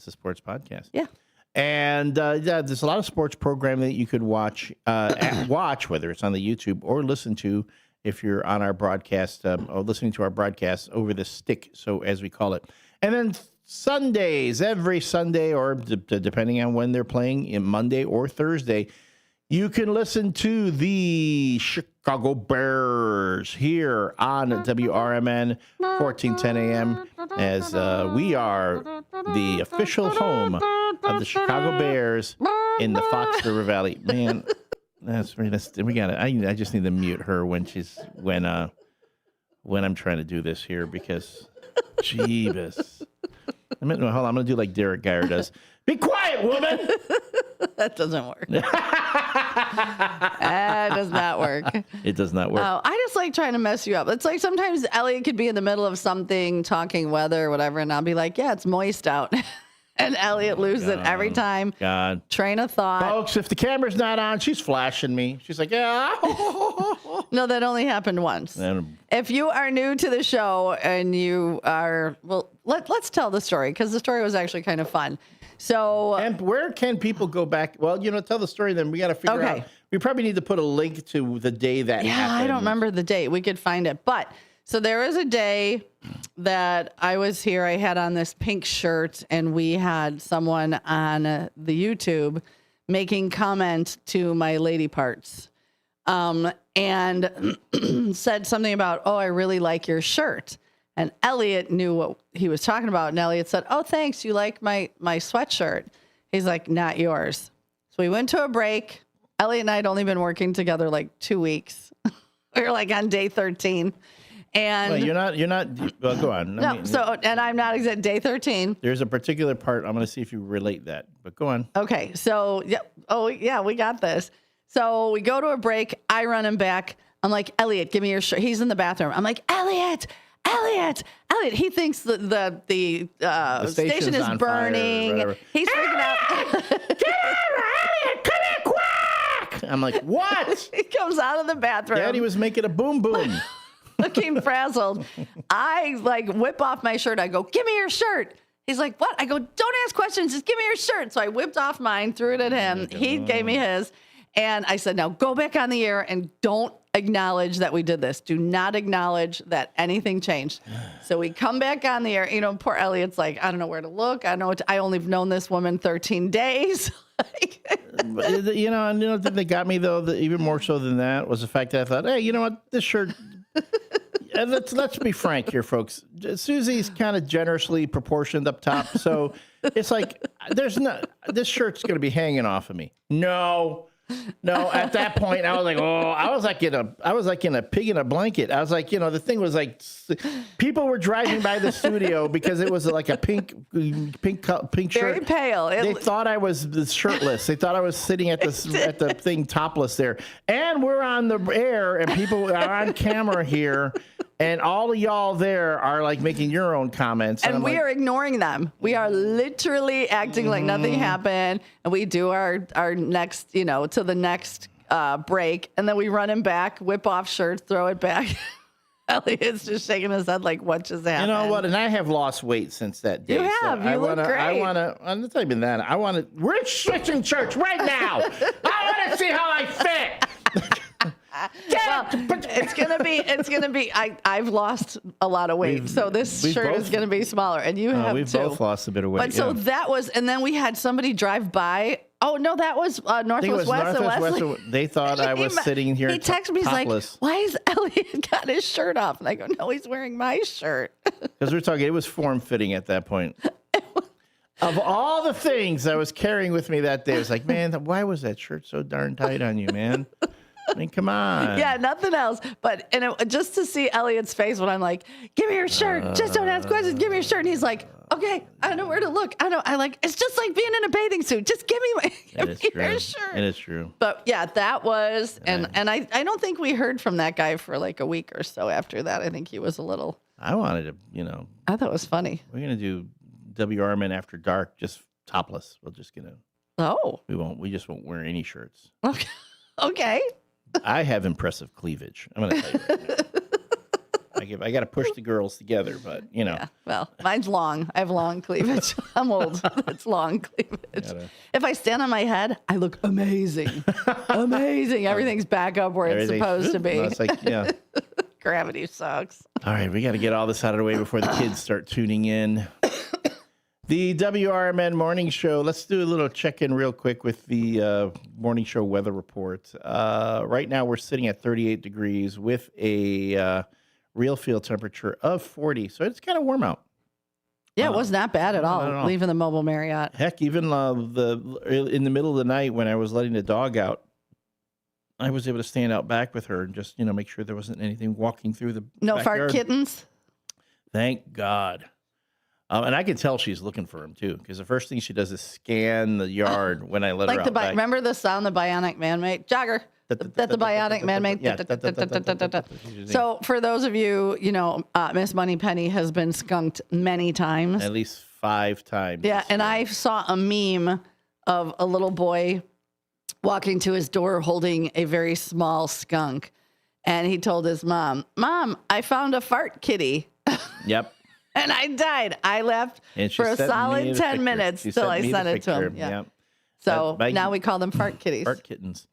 Yeah. And there's a lot of sports programming that you could watch, whether it's on the YouTube or listen to if you're on our broadcast or listening to our broadcast over the stick, so as we call it. And then Sundays, every Sunday, or depending on when they're playing, in Monday or Thursday, you can listen to the Chicago Bears here on WRMN 1410 AM as we are the official home of the Chicago Bears in the Fox River Valley. Man, we got it. I just need to mute her when I'm trying to do this here because, Jeebus. Hold on, I'm going to do like Derek Geyer does. Be quiet, woman! That doesn't work. That does not work. It does not work. Oh, I just like trying to mess you up. It's like sometimes Elliot could be in the middle of something, talking weather or whatever, and I'll be like, yeah, it's moist out. And Elliot loses it every time. God. Train of thought. Folks, if the camera's not on, she's flashing me. She's like, yeah. No, that only happened once. If you are new to the show and you are, well, let's tell the story because the story was actually kind of fun. So, and where can people go back? Well, tell the story. Then we got to figure out. We probably need to put a link to the day that happened. Yeah, I don't remember the date. We could find it. But so there was a day that I was here. I had on this pink shirt, and we had someone on the YouTube making comment to my lady parts, and said something about, "Oh, I really like your shirt." And Elliot knew what he was talking about. And Elliot said, "Oh, thanks. You like my sweatshirt." He's like, "Not yours." So we went to a break. Elliot and I had only been working together like 2 weeks. We were like on day 13. And well, you're not, well, go on. And I'm not exact day 13. There's a particular part. I'm going to see if you relate that, but go on. Okay. So, yeah. Oh, yeah, we got this. So we go to a break. I run him back. I'm like, "Elliot, give me your shirt." He's in the bathroom. I'm like, Elliot. He thinks the station is burning. He's freaking out. Get over, Elliot! Come here, quick! I'm like, what? He comes out of the bathroom. Daddy was making a boom boom. looking frazzled. I like whip off my shirt. I go, give me your shirt. He's like, what? I go, don't ask questions. Just give me your shirt. So I whipped off mine, threw it at him. He gave me his. And I said, now go back on the air and don't acknowledge that we did this. Do not acknowledge that anything changed. So we come back on the air. You know, poor Elliot's like, I don't know where to look. I only have known this woman 13 days. You know, and you know, they got me though. Even more so than that was the fact that I thought, hey, you know what, this shirt. Let's be frank here, folks. Susie's kind of generously proportioned up top, so it's like this shirt's going to be hanging off of me. No. At that point, I was like, I was like in a pig in a blanket. I was like, you know, the thing was like, people were driving by the studio because it was like a pink shirt. Very pale. They thought I was shirtless. They thought I was sitting at the thing topless there. And we're on the air, and people are on camera here. And all of y'all there are like making your own comments. And we are ignoring them. We are literally acting like nothing happened. And we do our next, you know, to the next break. And then we run him back, whip off shirts, throw it back. Elliot's just shaking his head like, what just happened? You know what? And I have lost weight since that day. You have. So you look great. I'm not even that. We're switching church right now. I want to see how I fit. Well, it's gonna be. I've lost a lot of weight, so this shirt is gonna be smaller, and you have we've too. both lost a bit of weight. But so that was, and then we had somebody drive by. Oh no, that was Northwest West. They thought I was sitting here. He texted me. He's like, "Why is Elliot got his shirt off?" And I go, "No, he's wearing my shirt." Because we're talking, it was form fitting at that point. Of all the things I was carrying with me that day, I was like, man, why was that shirt so darn tight on you, man? I mean, come on. Yeah, nothing else. But just to see Elliot's face when I'm like, give me your shirt. Just don't ask questions. Give me your shirt. And he's like, okay, I don't know where to look. It's just like being in a bathing suit. Just give me your shirt. It is true. But yeah, that was, and I don't think we heard from that guy for like a week or so after that. I think he was a little. I wanted to, you know. I thought it was funny. We're going to do WRMN After Dark, just topless. We're just going to. Oh. We just won't wear any shirts. Okay. Okay. I have impressive cleavage. I'm going to tell you. I got to push the girls together, but you know. Yeah, well, mine's long. I have long cleavage. I'm old. It's long cleavage. If I stand on my head, I look amazing. Amazing. Everything's back up where it's supposed to be. It's like, yeah. Gravity sucks. All right, we got to get all this out of the way before the kids start tuning in. The WRMN morning show. Let's do a little check-in real quick with the morning show weather report. Right now, we're sitting at 38 degrees with a real field temperature of 40. So it's kind of warm out. Yeah, it was not bad at all. Leaving the mobile Marriott. Heck, even in the middle of the night when I was letting the dog out, I was able to stand out back with her and just make sure there wasn't anything walking through the backyard. Fart kittens. Thank God. And I can tell she's looking for him, too, because the first thing she does is scan the yard when I let her out back. Remember the sound the Bionic Man made? Jogger. That the Bionic Man made. So for those of you, Miss Moneypenny has been skunked many times. At least 5 times. Yeah, and I saw a meme of a little boy walking to his door holding a very small skunk. And he told his mom, I found a fart kitty. Yep. And I died. I left for a solid 10 minutes till I sent it to him. Yeah. Yep. So now we call them fart kitties. Fart kittens.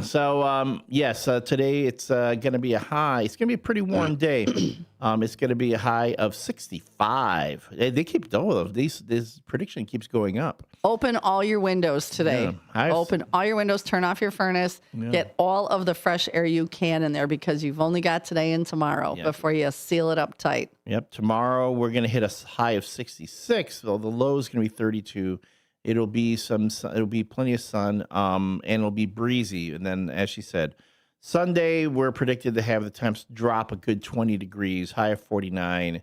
So, yes, today it's going to be a high. It's going to be a pretty warm day. It's going to be a high of 65. They keep, this prediction keeps going up. Open all your windows today. Yeah, open all your windows. Turn off your furnace. Yeah. Get all of the fresh air you can in there because you've only got today and tomorrow before you seal it up tight. Yep. Tomorrow we're going to hit a high of 66. So the low is going to be 32. It'll be it'll be plenty of sun, and it'll be breezy. And then, as she said, Sunday we're predicted to have the temps drop a good 20 degrees, high of 49,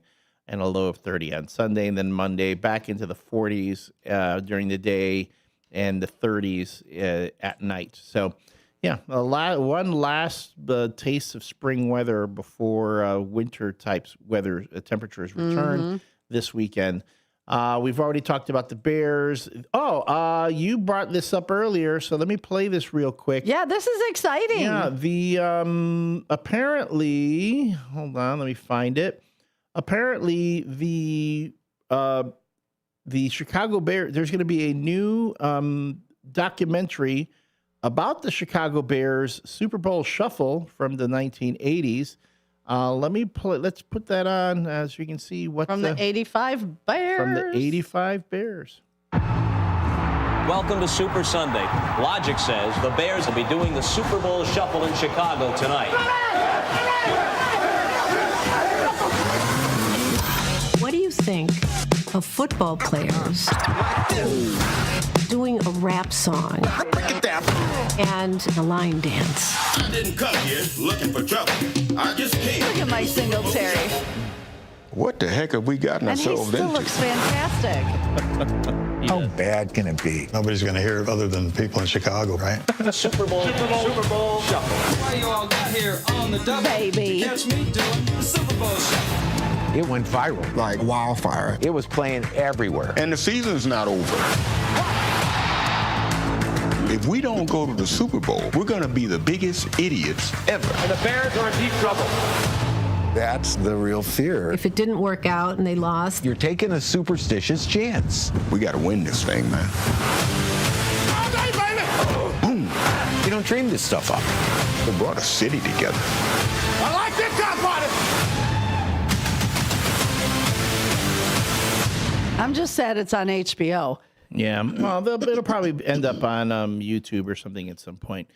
and a low of 30 on Sunday. And then Monday back into the 40s during the day, and the 30s at night. So, yeah, one last taste of spring weather before winter types weather temperatures return this weekend. We've already talked about the Bears. Oh, you brought this up earlier, so let me play this real quick. Yeah, this is exciting. Yeah, the apparently, hold on, let me find it. Apparently, the Chicago Bears. There's going to be a new documentary about the Chicago Bears Super Bowl Shuffle from the 1980s. Let's put that on, as you can see. From the 85 Bears. From the 85 Bears. Welcome to Super Sunday. Logic says the Bears will be doing the Super Bowl Shuffle in Chicago tonight. What do you think of football players doing a rap song and a line dance? I didn't come here looking for trouble. I just came. Look at Mike Singletary. What the heck have we gotten And he ourselves still into? looks fantastic. How bad can it be? Nobody's going to hear it other than people in Chicago, right? The Super Bowl Shuffle. Why you all got here on the double? Baby. Catch me doing the Super Bowl Shuffle. It went viral like wildfire. It was playing everywhere. And the season's not over. If we don't go to the Super Bowl, we're going to be the biggest idiots ever. And the Bears are in deep trouble. That's the real fear. If it didn't work out and they lost, You're taking a superstitious chance. We got to win this thing, man. Boom. You don't dream this stuff up. It brought a city together. I like this top party. I'm just sad it's on HBO. Yeah, well, it'll probably end up on YouTube or something at some point.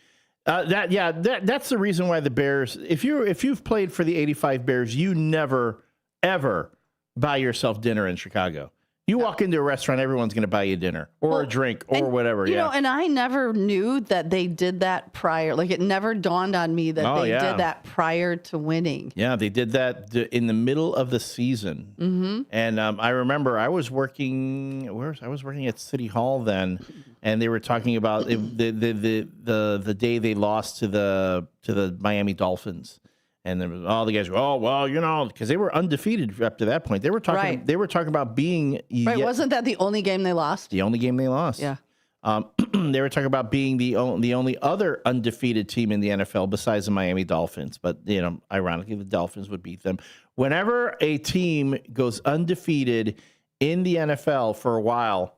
That's the reason why the Bears. If you've played for the 85 Bears, you never ever buy yourself dinner in Chicago. You walk into a restaurant, everyone's going to buy you dinner or a drink or whatever. You know, and I never knew that they did that prior. Like, it never dawned on me that they did that prior to winning. Yeah, they did that in the middle of the season. Mm-hmm. And I remember I was working at City Hall then, and they were talking about the day they lost to the Miami Dolphins. And then all the guys go, oh, well, you know, because they were undefeated up to that point. They were talking. Right. They were talking about being. Right? Wasn't that the only game they lost? The only game they lost. Yeah. They were talking about being the only other undefeated team in the NFL besides the Miami Dolphins. But you know, ironically, the Dolphins would beat them. Whenever a team goes undefeated in the NFL for a while,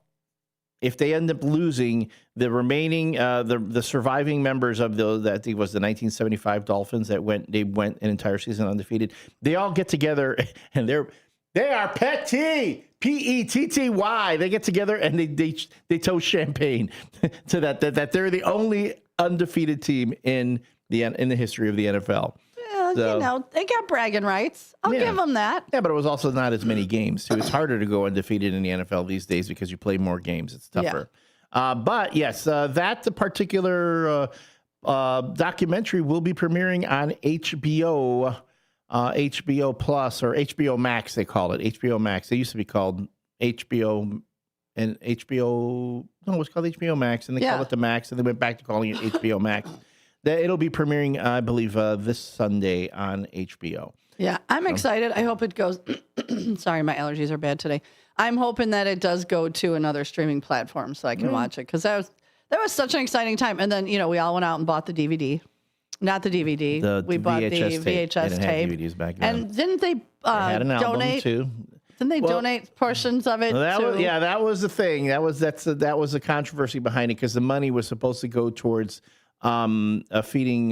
if they end up losing, the remaining the surviving members of that I think was the 1975 Dolphins that went an entire season undefeated. They all get together and they are petty, Petty. They get together and they toast champagne to that they're the only undefeated team in the history of the NFL. So, you know, they got bragging rights. I'll give them that. Yeah, but it was also not as many games, too. It's harder to go undefeated in the NFL these days because you play more games. It's tougher. Yeah. But, yes, that particular documentary will be premiering on HBO Plus, or HBO Max, they call it. HBO Max. They used to be called HBO and HBO. No, it was called HBO Max, and they called it the Max, and they went back to calling it HBO Max. It'll be premiering, I believe, this Sunday on HBO. Yeah, I'm excited. I hope it goes. Sorry, my allergies are bad today. I'm hoping that it does go to another streaming platform so I can watch it, because that was such an exciting time. And then, you know, we all went out and bought the DVD. Not the DVD. We bought VHS the tape. VHS tape. DVDs back then. And didn't they had an album donate? Too. Didn't they donate portions of it? That was the thing. That was the controversy behind it, because the money was supposed to go towards feeding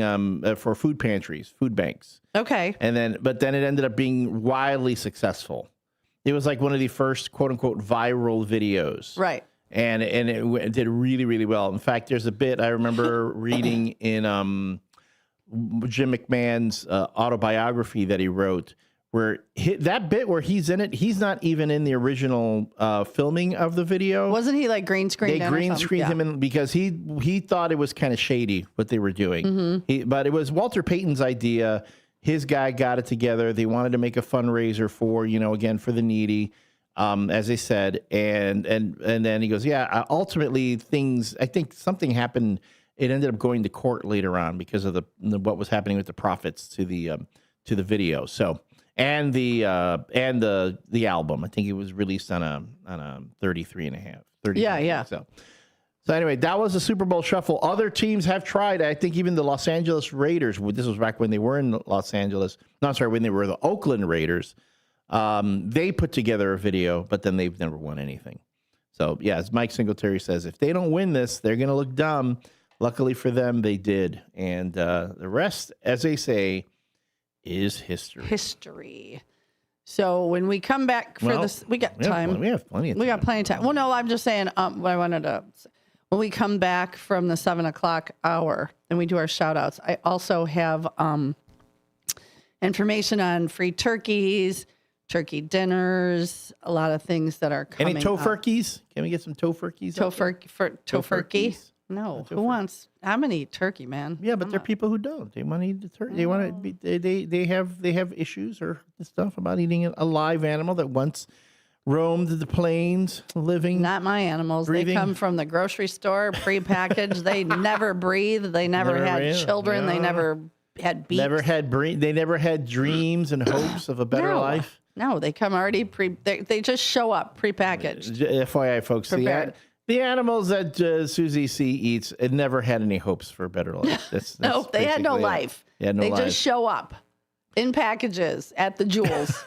for food pantries, food banks. Okay. But then it ended up being wildly successful. It was like one of the first quote unquote viral videos. Right. And it did really, really well. In fact, there's a bit I remember reading in Jim McMahon's autobiography that he wrote, where that bit where he's in it, he's not even in the original filming of the video. Wasn't he like green screened? They green screened him in because he thought it was kind of shady what they were doing. Mm-hmm. But it was Walter Payton's idea. His guy got it together. They wanted to make a fundraiser for, again, for the needy, as they said. And then he goes, ultimately I think something happened. It ended up going to court later on because of what was happening with the profits to the video. So and the album. I think it was released on a 33.5. Yeah. So anyway, that was the Super Bowl Shuffle. Other teams have tried. I think even the Los Angeles Raiders. This was back when they were in Los Angeles. No, sorry, when they were the Oakland Raiders. They put together a video, but then they've never won anything. So yeah, as Mike Singletary says, if they don't win this, they're going to look dumb. Luckily for them, they did, and the rest, as they say, is history. So when we come back for this, we got time. We have plenty of time. We got plenty of time. Well, no, I'm just saying what I wanted to say. When we come back from the 7 o'clock hour and we do our shout outs, I also have information on free turkeys, turkey dinners, a lot of things that are coming. Any tofurkeys? Can we get some tofurkeys? Tofurkey? No. Who wants? How many turkey, man? Yeah, but there are people who don't. They want to eat the turkey. They want to be. They have issues or stuff about eating a live animal that once roamed the plains, living. Not my animals. Breathing. They come from the grocery store, prepackaged. They never breathe. They never had children. They never had beaks. They never had dreams and hopes of a better life. No, they come already they just show up prepackaged. FYI, folks, the animals that Susie C eats, it never had any hopes for a better life. That's no, they had no life. They just show up in packages at the Jewels,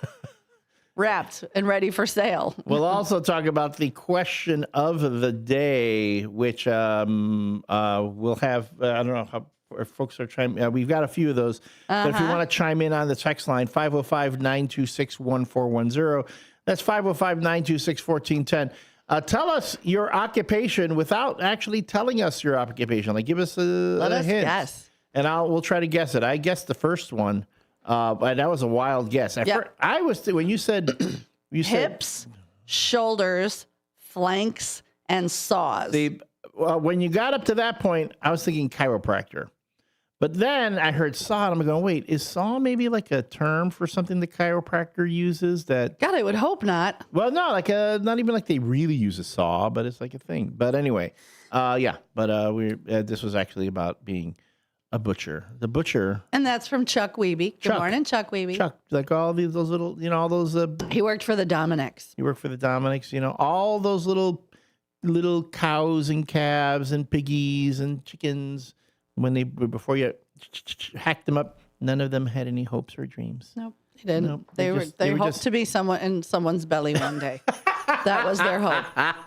wrapped and ready for sale. We'll also talk about the question of the day, which we'll have. I don't know how folks are chiming. We've got a few of those. But if you want to chime in on the text line, 505-926-1410. That's 505-926-1410. Tell us your occupation without actually telling us your occupation. Like, give us Let us hint. guess. And we'll try to guess it. I guessed the first one, but that was a wild guess. I was when you said hips, shoulders, flanks, and saws. When you got up to that point, I was thinking chiropractor. But then I heard saw, and I'm going, wait, is saw maybe like a term for something the chiropractor uses? That God, I would hope not. Well, no, like not even like they really use a saw, but it's like a thing. But anyway, this was actually about being a butcher. The butcher. And that's from Chuck Wiebe. Good morning, Chuck Wiebe. Chuck, like all those little, all those. He worked for the Dominics. All those little cows and calves and piggies and chickens. Before you hacked them up, none of them had any hopes or dreams. Nope, they didn't. Nope, they hoped to be in someone's belly one day. That was their hope.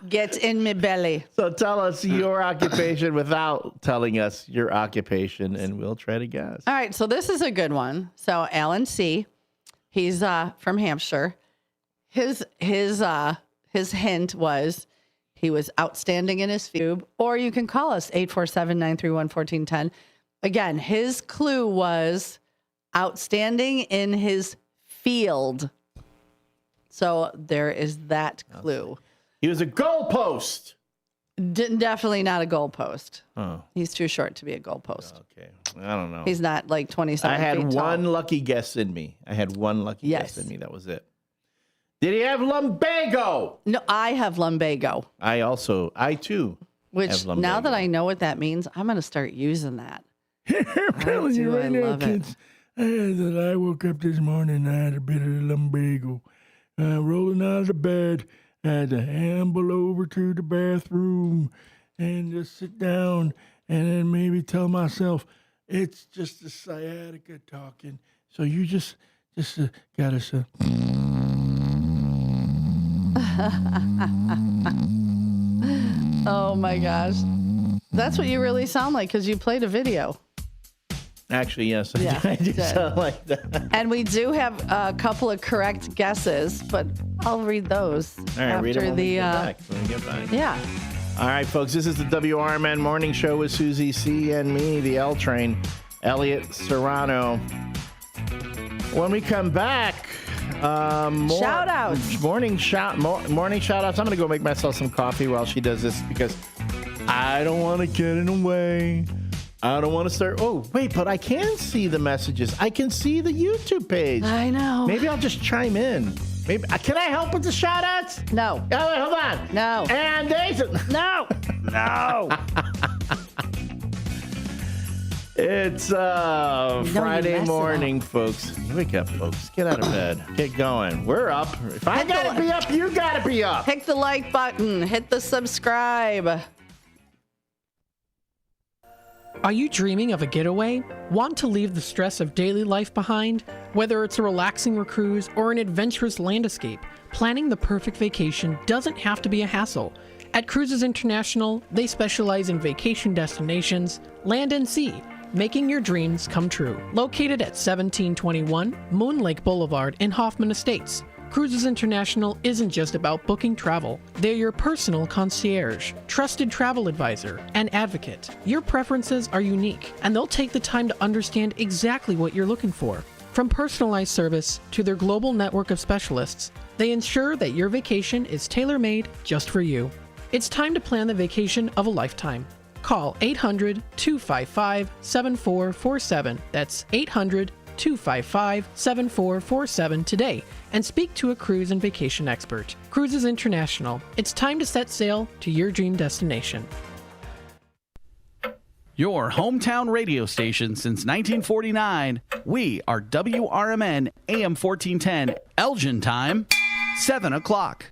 Get in me belly. So tell us your occupation without telling us your occupation, and we'll try to guess. All right, so this is a good one. So Alan C., he's from Hampshire. His hint was he was outstanding in his field, or you can call us 847-931-1410. Again, his clue was outstanding in his field. So there is that clue. He was a goalpost. Definitely not a goalpost. Oh. He's too short to be a goalpost. Okay. I don't know. He's not like 27 I had feet tall. one lucky guess in me. That was it. Did he have lumbago? No, I have lumbago. I too. Which, now that I know what that means, I'm going to start using that. I'm telling you right now, kids, I woke up this morning, I had a bit of lumbago. Rolling out of the bed, I had to amble over to the bathroom and just sit down and then maybe tell myself, it's just the sciatica talking. So you just got to say... Oh my gosh. That's what you really sound like because you played a video. Actually, yes. Yeah, I do sound like that. And we do have a couple of correct guesses, but I'll read those after read them when we get back. Yeah. All right, folks, this is the WRMN Morning Show with Susie C. and me, the L Train, Elliot Serrano. When we come back, shout outs. Morning shout outs. I'm going to go make myself some coffee while she does this because I don't want to get in the way. I don't want to start. Oh, wait, but I can see the messages. I can see the YouTube page. I know. Maybe I'll just chime in. Maybe can I help with the shout outs? No. Oh, wait, hold on. No. And Nathan. No. No. It's Friday morning, folks. Wake up, folks. Get out of bed. Get going. We're up. If I gotta be up, you gotta be up. Hit the like button. Hit the subscribe. Are you dreaming of a getaway? Want to leave the stress of daily life behind? Whether it's a relaxing cruise or an adventurous land escape, planning the perfect vacation doesn't have to be a hassle. At Cruises International, they specialize in vacation destinations, land and sea, making your dreams come true. Located at 1721 Moon Lake Boulevard in Hoffman Estates, Cruises International isn't just about booking travel. They're your personal concierge, trusted travel advisor, and advocate. Your preferences are unique, and they'll take the time to understand exactly what you're looking for. From personalized service to their global network of specialists, they ensure that your vacation is tailor-made just for you. It's time to plan the vacation of a lifetime. Call 800-255-7447. That's 800-255-7447 today and speak to a cruise and vacation expert. Cruises International. It's time to set sail to your dream destination. Your hometown radio station since 1949. We are WRMN AM 1410, Elgin time, 7 o'clock.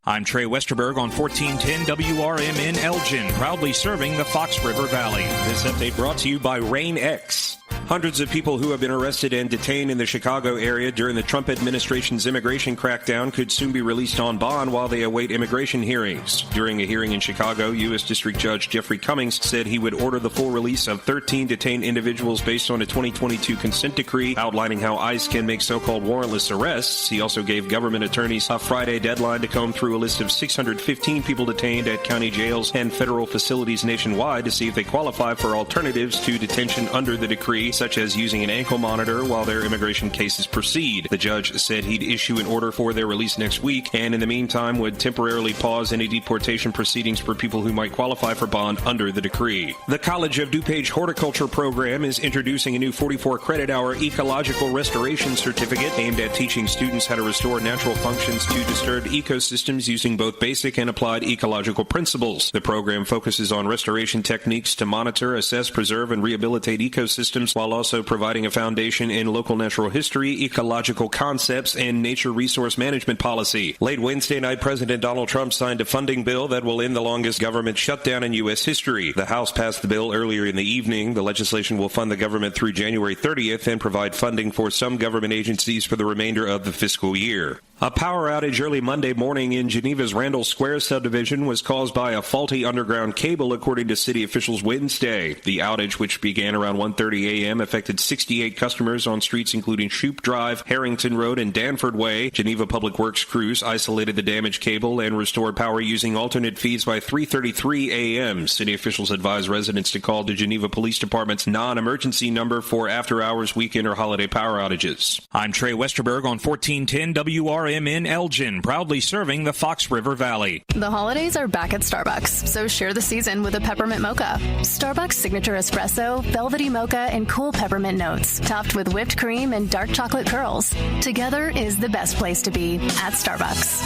I'm Trey Westerberg on 1410 WRMN Elgin, proudly serving the Fox River Valley. This update brought to you by Rain X. Hundreds of people who have been arrested and detained in the Chicago area during the Trump administration's immigration crackdown could soon be released on bond while they await immigration hearings. During a hearing in Chicago, U.S. District Judge Jeffrey Cummings said he would order the full release of 13 detained individuals based on a 2022 consent decree outlining how ICE can make so-called warrantless arrests. He also gave government attorneys a Friday deadline to comb through a list of 615 people detained at county jails and federal facilities nationwide to see if they qualify for alternatives to detention under the decree, such as using an ankle monitor while their immigration cases proceed. The judge said he'd issue an order for their release next week, and in the meantime would temporarily pause any deportation proceedings for people who might qualify for bond under the decree. The College of DuPage Horticulture program is introducing a new 44-credit-hour ecological restoration certificate aimed at teaching students how to restore natural functions to disturbed ecosystems using both basic and applied ecological principles. The program focuses on restoration techniques to monitor, assess, preserve, and rehabilitate ecosystems while also providing a foundation in local natural history, ecological concepts, and nature resource management policy. Late Wednesday night, President Donald Trump signed a funding bill that will end the longest government shutdown in U.S. history. The House passed the bill earlier in the evening. The legislation will fund the government through January 30th and provide funding for some government agencies for the remainder of the fiscal year. A power outage early Monday morning in Geneva's Randall Square subdivision was caused by a faulty underground cable, according to city officials Wednesday. The outage, which began around 1:30 a.m., affected 68 customers on streets including Shoup Drive, Harrington Road, and Danford Way. Geneva Public Works crews isolated the damaged cable and restored power using alternate feeds by 3:33 a.m. City officials advised residents to call the Geneva Police Department's non-emergency number for after-hours, weekend, or holiday power outages. I'm Trey Westerberg on 1410 WRMN Elgin, proudly serving the Fox River Valley. The holidays are back at Starbucks, so share the season with a peppermint mocha. Starbucks signature espresso, velvety mocha, and cool peppermint notes, topped with whipped cream and dark chocolate curls. Together is the best place to be at Starbucks.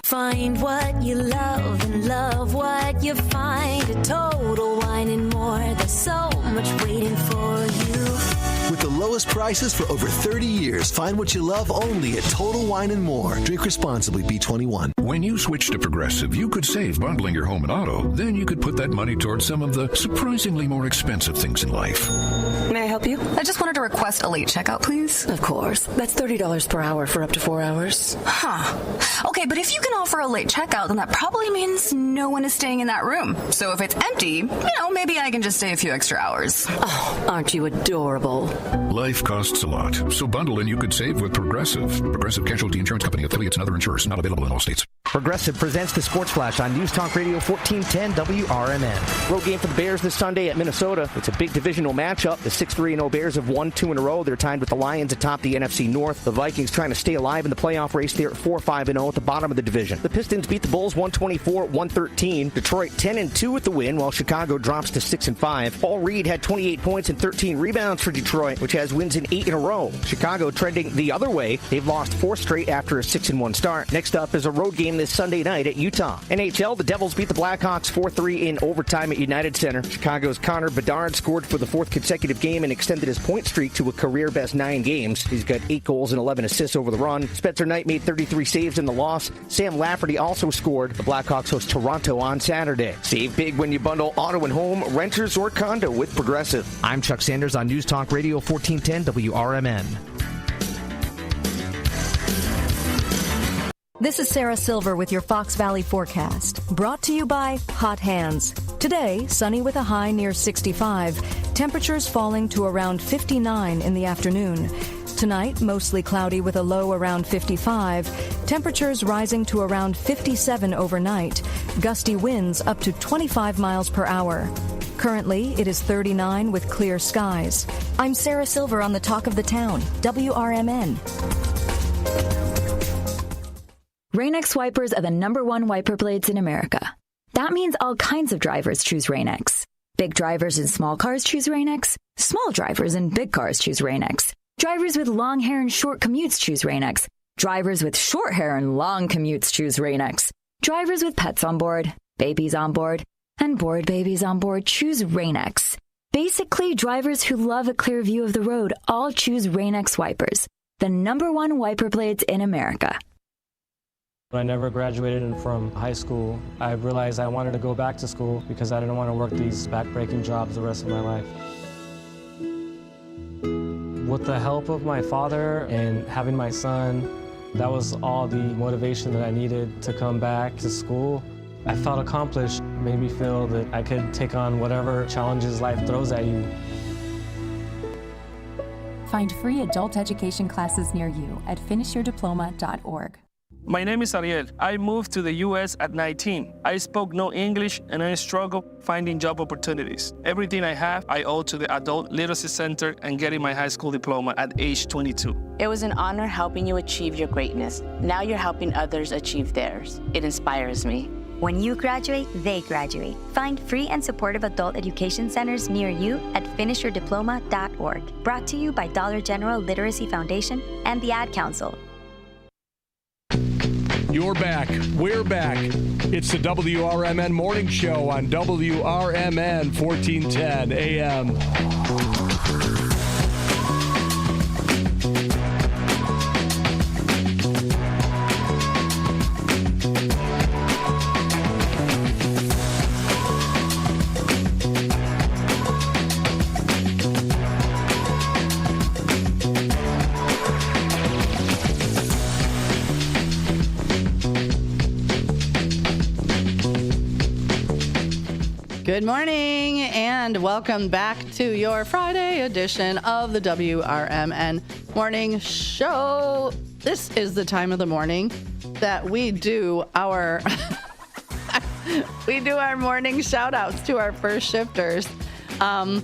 Find what you love and love what you find. A Total Wine and More. There's so much waiting for you. With the lowest prices for over 30 years, find what you love only at Total Wine and More. Drink responsibly, B21. When you switch to Progressive, you could save bundling your home and auto. Then you could put that money towards some of the surprisingly more expensive things in life. May I help you? I just wanted to request a late checkout, please. Of course. That's $30 per hour for up to 4 hours. Huh. Okay, but if you can offer a late checkout, then that probably means no one is staying in that room. So if it's empty, maybe I can just stay a few extra hours. Oh, aren't you adorable? Life costs a lot, so bundle and you could save with Progressive. Progressive Casualty Insurance Company, affiliates, and other insurers. Not available in all states. Progressive presents the Sports Flash on News Talk Radio 1410 WRMN. Road game for the Bears this Sunday at Minnesota. It's a big divisional matchup. The 6-3-0 Bears have won 2 in a row. They're tied with the Lions atop the NFC North. The Vikings trying to stay alive in the playoff race. They're at 4-5-0 at the bottom of the division. The Pistons beat the Bulls 124-113. Detroit 10-2 with the win, while Chicago drops to 6-5. Paul Reed had 28 points and 13 rebounds for Detroit, which has wins in 8 in a row. Chicago trending the other way. They've lost 4 straight after a 6-1 start. Next up is a road game this Sunday night at Utah. NHL, the Devils beat the Blackhawks 4-3 in overtime at United Center. Chicago's Connor Bedard scored for the fourth consecutive game and extended his point streak to a career-best 9 games. He's got 8 goals and 11 assists over the run. Spencer Knight made 33 saves in the loss. Sam Lafferty also scored. The Blackhawks host Toronto on Saturday. Save big when you bundle auto and home, renters, or condo with Progressive. I'm Chuck Sanders on News Talk Radio 1410 WRMN. This is Sarah Silver with your Fox Valley forecast, brought to you by Hot Hands. Today, sunny with a high near 65, temperatures falling to around 59 in the afternoon. Tonight, mostly cloudy with a low around 55, temperatures rising to around 57 overnight, gusty winds up to 25 miles per hour. Currently, it is 39 with clear skies. I'm Sarah Silver on the Talk of the Town, WRMN. Rain-X wipers are the #1 wiper blades in America. That means all kinds of drivers choose Rain-X. Big drivers in small cars choose Rain-X. Small drivers in big cars choose Rain-X. Drivers with long hair and short commutes choose Rain-X. Drivers with short hair and long commutes choose Rain-X. Drivers with pets on board, babies on board, and bored babies on board choose Rain-X. Basically, drivers who love a clear view of the road all choose Rain-X wipers, the #1 wiper blades in America. When I never graduated from high school, I realized I wanted to go back to school because I didn't want to work these back-breaking jobs the rest of my life. With the help of my father and having my son, that was all the motivation that I needed to come back to school. I felt accomplished, made me feel that I could take on whatever challenges life throws at you. Find free adult education classes near you at finishyourdiploma.org. My name is Ariel. I moved to the U.S. at 19. I spoke no English and I struggled finding job opportunities. Everything I have, I owe to the Adult Literacy Center and getting my high school diploma at age 22. It was an honor helping you achieve your greatness. Now you're helping others achieve theirs. It inspires me. When you graduate, they graduate. Find free and supportive adult education centers near you at finishyourdiploma.org. Brought to you by Dollar General Literacy Foundation and the Ad Council. You're back. We're back. It's the WRMN Morning Show on WRMN 1410 AM. Good morning and welcome back to your Friday edition of the WRMN Morning Show. This is the time of the morning that we do our morning shout outs to our first shifters. Yeah.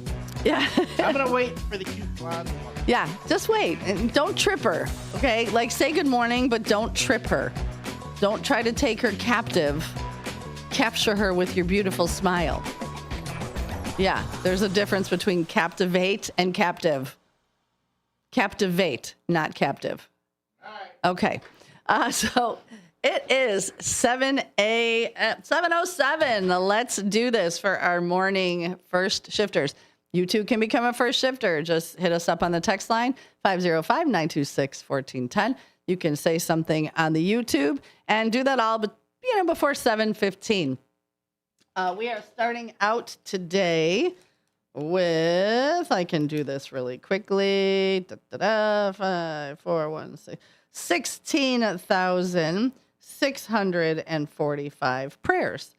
I'm going to wait for the cute blonde one. Yeah, just wait and don't trip her. Okay. Like say good morning, but don't trip her. Don't try to take her captive. Capture her with your beautiful smile. Yeah, there's a difference between captivate and captive. Captivate, not captive. All right. Okay. So it is 7:07. Let's do this for our morning first shifters. You too can become a first shifter. Just hit us up on the text line, 505-926-1410. You can say something on the YouTube and do that all before 7:15. We are starting out today with, I can do this really quickly. 5, 4, 1, 6, 16,645 prayers.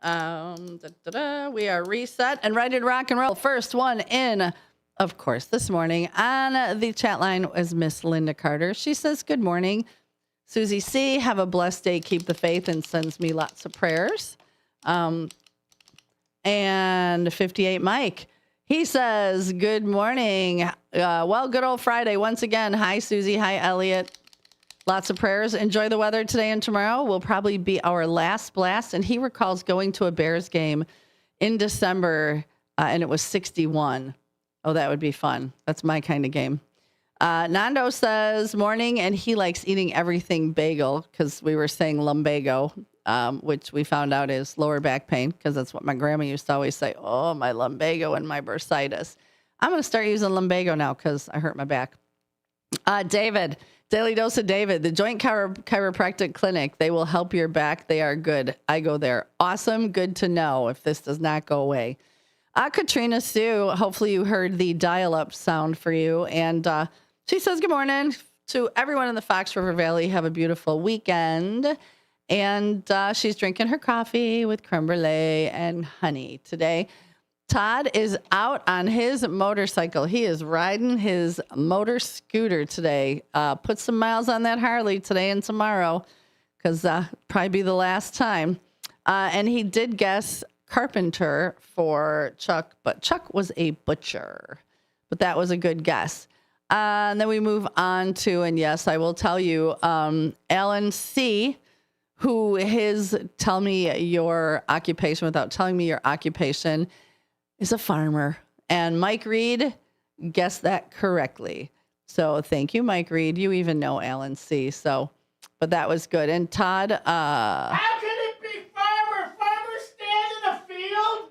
We are reset and ready to rock and roll. First one in, of course, this morning on the chat line is Miss Linda Carter. She says, good morning, Susie C. Have a blessed day. Keep the faith, and sends me lots of prayers. And 58 Mike, he says, good morning. Good old Friday. Once again, hi, Susie. Hi, Elliot. Lots of prayers. Enjoy the weather today and tomorrow. Will probably be our last blast. And he recalls going to a Bears game in December, and it was 61. Oh, that would be fun. That's my kind of game. Nando says morning, and he likes eating everything bagel because we were saying lumbago, which we found out is lower back pain because that's what my grandma used to always say. Oh, my lumbago and my bursitis. I'm going to start using lumbago now because I hurt my back. David, Daily Dose of David, the Joint Chiropractic Clinic. They will help your back. They are good. I go there. Awesome. Good to know if this does not go away. Katrina Sue, hopefully you heard the dial-up sound for you. And she says, good morning to everyone in the Fox River Valley. Have a beautiful weekend. And she's drinking her coffee with creme brulee and honey today. Todd is out on his motorcycle. He is riding his motor scooter today. Put some miles on that Harley today and tomorrow because probably be the last time. And he did guess carpenter for Chuck, but Chuck was a butcher. But that was a good guess. And then we move on to, and yes, I will tell you, Alan C., who his tell me your occupation without telling me your occupation, is a farmer. And Mike Reed guessed that correctly. So thank you, Mike Reed. You even know Alan C. So, but that was good. And Todd, how can it be farmer? Farmers stand in a field?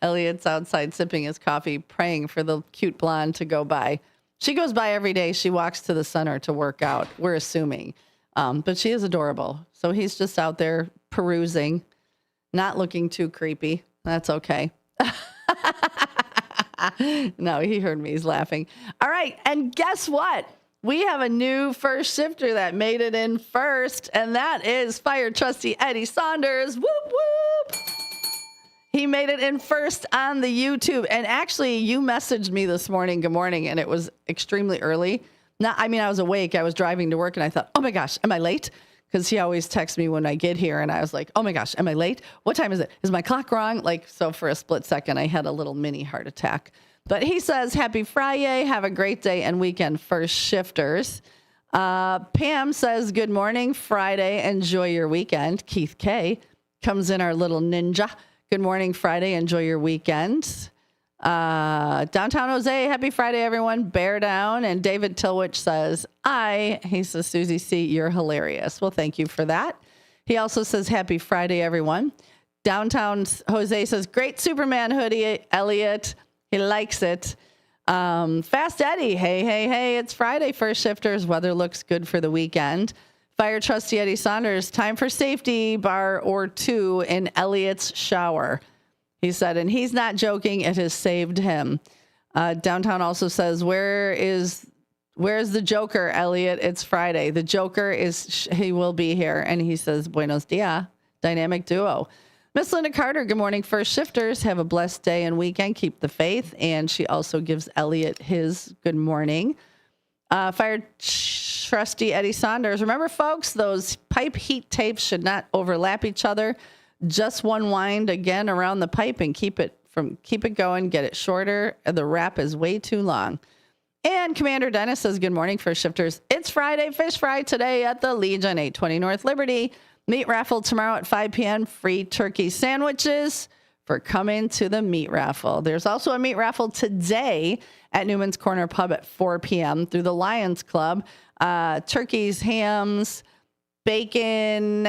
Elliot's outside sipping his coffee, praying for the cute blonde to go by. She goes by every day. She walks to the center to work out, we're assuming. But she is adorable. So he's just out there perusing, not looking too creepy. That's okay. No, he heard me. He's laughing. All right. And guess what? We have a new first shifter that made it in first, and that is Fire Trustee Eddie Saunders. Whoop, whoop. He made it in first on the YouTube. And actually, you messaged me this morning, good morning, and it was extremely early. I was awake. I was driving to work, and I thought, oh, my gosh, am I late? Because he always texts me when I get here, and I was like, oh, my gosh, am I late? What time is it? Is my clock wrong? So for a split second, I had a little mini heart attack. But he says, happy Friday. Have a great day and weekend, first shifters. Pam says, good morning, Friday. Enjoy your weekend. Keith K. comes in, our little ninja. Good morning, Friday. Enjoy your weekend. Downtown Jose, happy Friday, everyone. Bear down. And David Tilwich says, he says, Susie C., you're hilarious. Well, thank you for that. He also says, happy Friday, everyone. Downtown Jose says, great Superman hoodie, Elliot. He likes it. Fast Eddie, hey, it's Friday, first shifters. Weather looks good for the weekend. Fire Trustee Eddie Saunders, time for safety bar or two in Elliot's shower. He said, and he's not joking. It has saved him. Downtown also says, where's the Joker, Elliot? It's Friday. The Joker he will be here. And he says, buenos dias, dynamic duo. Miss Linda Carter, good morning, first shifters. Have a blessed day and weekend. Keep the faith. And she also gives Elliot his good morning. Fire Trustee Eddie Saunders. Remember, folks, those pipe heat tapes should not overlap each other. Just one wind again around the pipe and keep it going, get it shorter. The wrap is way too long. And Commander Dennis says, good morning, first shifters. It's Friday, fish fry today at the Legion, 820 North Liberty. Meat raffle tomorrow at 5 p.m. Free turkey sandwiches for coming to the meat raffle. There's also a meat raffle today at Newman's Corner Pub at 4 p.m. through the Lions Club. Turkeys, hams, bacon,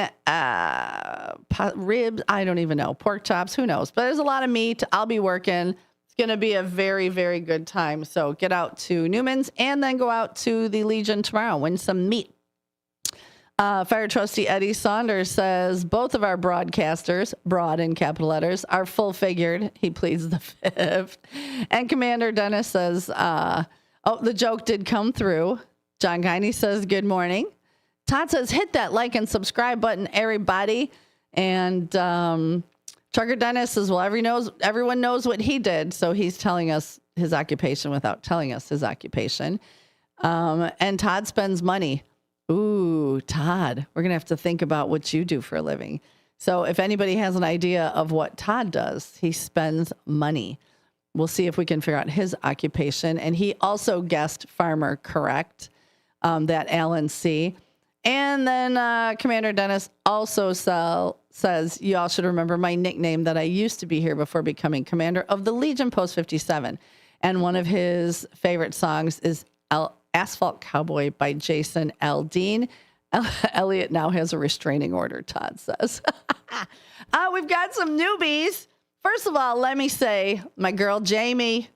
ribs, I don't even know, pork chops, who knows? But there's a lot of meat. I'll be working. It's going to be a very, very good time. So get out to Newman's and then go out to the Legion tomorrow, win some meat. Fire Trustee Eddie Saunders says, both of our broadcasters, broad in capital letters, are full figured. He pleads the fifth. And Commander Dennis says, the joke did come through. John Guiney says, good morning. Todd says, hit that like and subscribe button, everybody. And Trucker Dennis says, well, everyone knows what he did. So he's telling us his occupation without telling us his occupation. And Todd spends money. Ooh, Todd, we're going to have to think about what you do for a living. So if anybody has an idea of what Todd does, he spends money. We'll see if we can figure out his occupation. And he also guessed farmer correct, that Alan C. And then Commander Dennis also says, you all should remember my nickname that I used to be here before becoming commander of the Legion Post 57. And one of his favorite songs is Asphalt Cowboy by Jason Aldean. Elliot now has a restraining order, Todd says. We've got some newbies. First of all, let me say, my girl Jamie,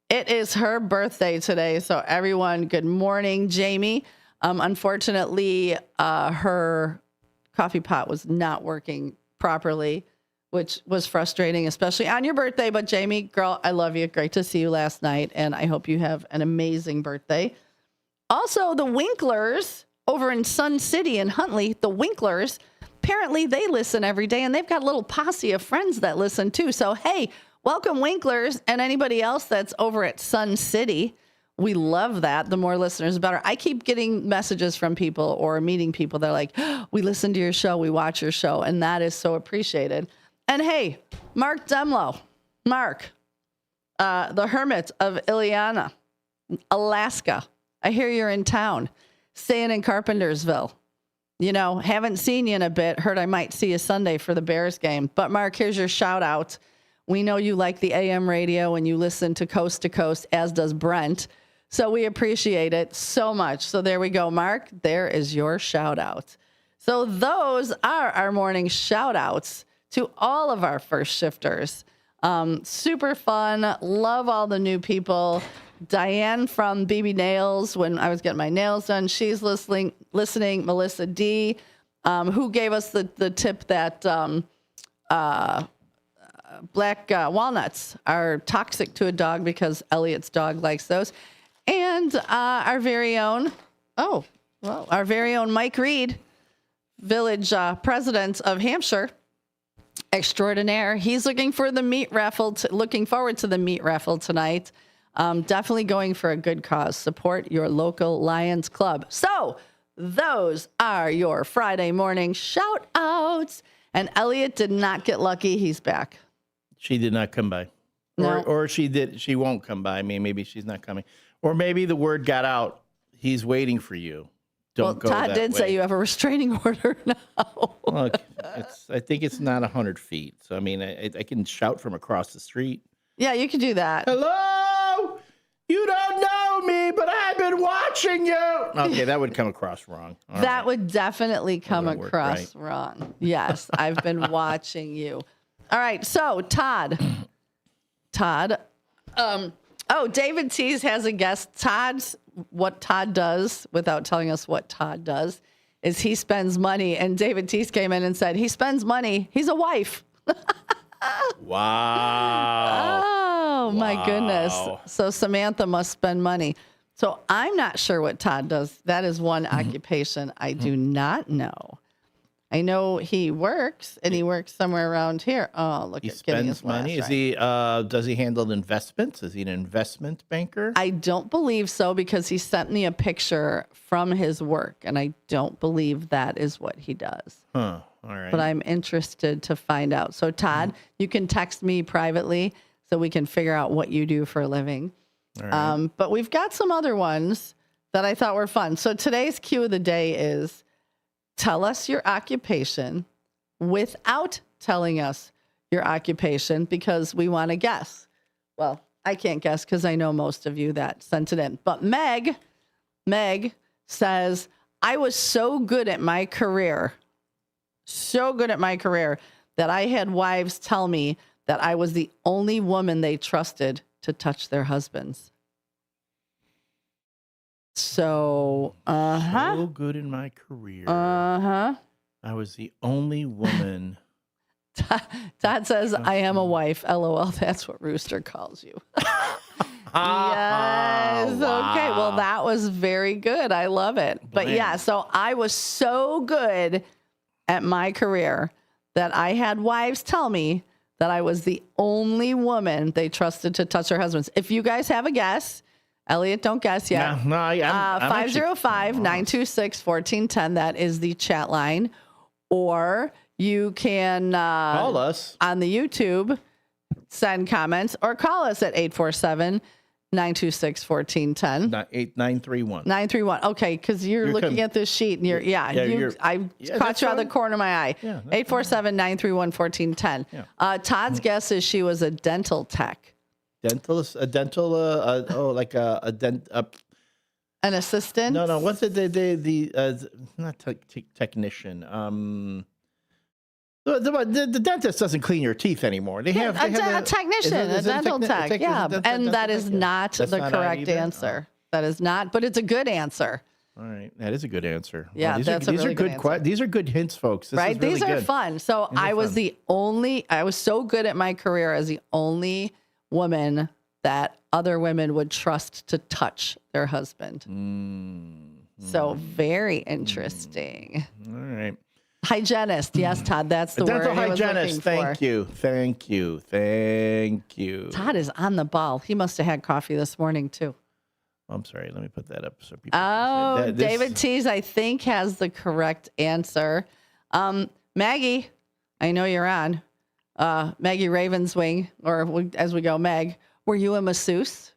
it is her birthday today. So everyone, good morning, Jamie. Unfortunately, her coffee pot was not working properly, which was frustrating, especially on your birthday. But Jamie, girl, I love you. Great to see you last night. And I hope you have an amazing birthday. Also, the Winklers over in Sun City in Huntley, the Winklers, apparently they listen every day, and they've got a little posse of friends that listen too. So, hey, welcome Winklers and anybody else that's over at Sun City. We love that. The more listeners, the better. I keep getting messages from people or meeting people that are like, oh, we listen to your show, we watch your show, and that is so appreciated. And hey, Mark Demlow, Mark, the hermit of Ileana, Alaska. I hear you're in town, staying in Carpentersville. You know, haven't seen you in a bit. Heard I might see you Sunday for the Bears game. But Mark, here's your shout out. We know you like the AM radio and you listen to Coast, as does Brent. So we appreciate it so much. So there we go, Mark. There is your shout out. So those are our morning shout outs to all of our first shifters. Super fun. Love all the new people. Diane from BB Nails, when I was getting my nails done, she's listening. Melissa D, who gave us the tip that black walnuts are toxic to a dog because Elliot's dog likes those. And our very own Mike Reed, village president of Hampshire extraordinaire. He's looking for the meat raffle. Looking forward to the meat raffle tonight. Definitely going for a good cause. Support your local Lions Club. So those are your Friday morning shout outs. And Elliot did not get lucky. He's back. She did not come by. No. Or she did. She won't come by. I mean, maybe she's not coming. Or maybe the word got out. He's waiting for you. Don't go Todd that did way. say you have a restraining order now. Look, I think it's not 100 feet. So, I mean, I can shout from across the street. Yeah, you can do that. Hello? You don't know me, but I've been watching you. Okay, that would come across wrong. All that right. would definitely come That would work, across right? wrong. Yes, I've been watching you. All right, so Todd. David Tease has a guest. What Todd does, without telling us what Todd does, is he spends money. And David Tease came in and said he spends money. He's a wife. Wow. Oh, my goodness. Wow. So Samantha must spend money. So I'm not sure what Todd does. That is one occupation I do not know. I know he works, and he works somewhere around here. Oh, look, He at getting his spends money. last Is he? Does he handle investments? Is he an investment banker? I don't believe so, because he sent me a picture from his work, and I don't believe that is what he does. Huh. All right. But I'm interested to find out. So Todd, you can text me privately so we can figure out what you do for a living. All right. But we've got some other ones that I thought were fun. So today's cue of the day is tell us your occupation without telling us your occupation, because we want to guess. Well, I can't guess because I know most of you that sent it in. But Meg says, I was so good at my career, that I had wives tell me that I was the only woman they trusted to touch their husbands. So, So good in my career. I was the only woman. Todd says, I am a wife. LOL. That's what Rooster calls you. Yes. Okay. Well, that was very good. I love it. But yeah, so I was so good at my career that I had wives tell me that I was the only woman they trusted to touch their husbands. If you guys have a guess, Elliot, don't guess yet. No, I'm 505-926-1410. That is the chat line. Or you can call us on the YouTube, send comments, or call us at 847-926-1410. 931. Okay, because you're looking at this sheet and I caught you out of the corner of my eye. 847-931-1410. Todd's guess is she was a dental tech. An assistant? No. What's it? Not technician. The dentist doesn't clean your teeth anymore. They have a technician, a dental tech. Yeah, and that is not the correct answer. That is not, but it's a good answer. All right, that is a good answer. Yeah, these are good answer. These are good hints, folks. This right? Is really these are good. fun. So I was I was so good at my career as the only woman that other women would trust to touch their husband. So very interesting. All right. Hygienist. Yes, Todd, that's the dental word. Hygienist. Thank you. Todd is on the ball. He must have had coffee this morning too. I'm sorry. Let me put that up so people. David Tees, I think, has the correct answer. Maggie, I know you're on. Maggie Ravenswing, or as we go, Meg, were you a masseuse?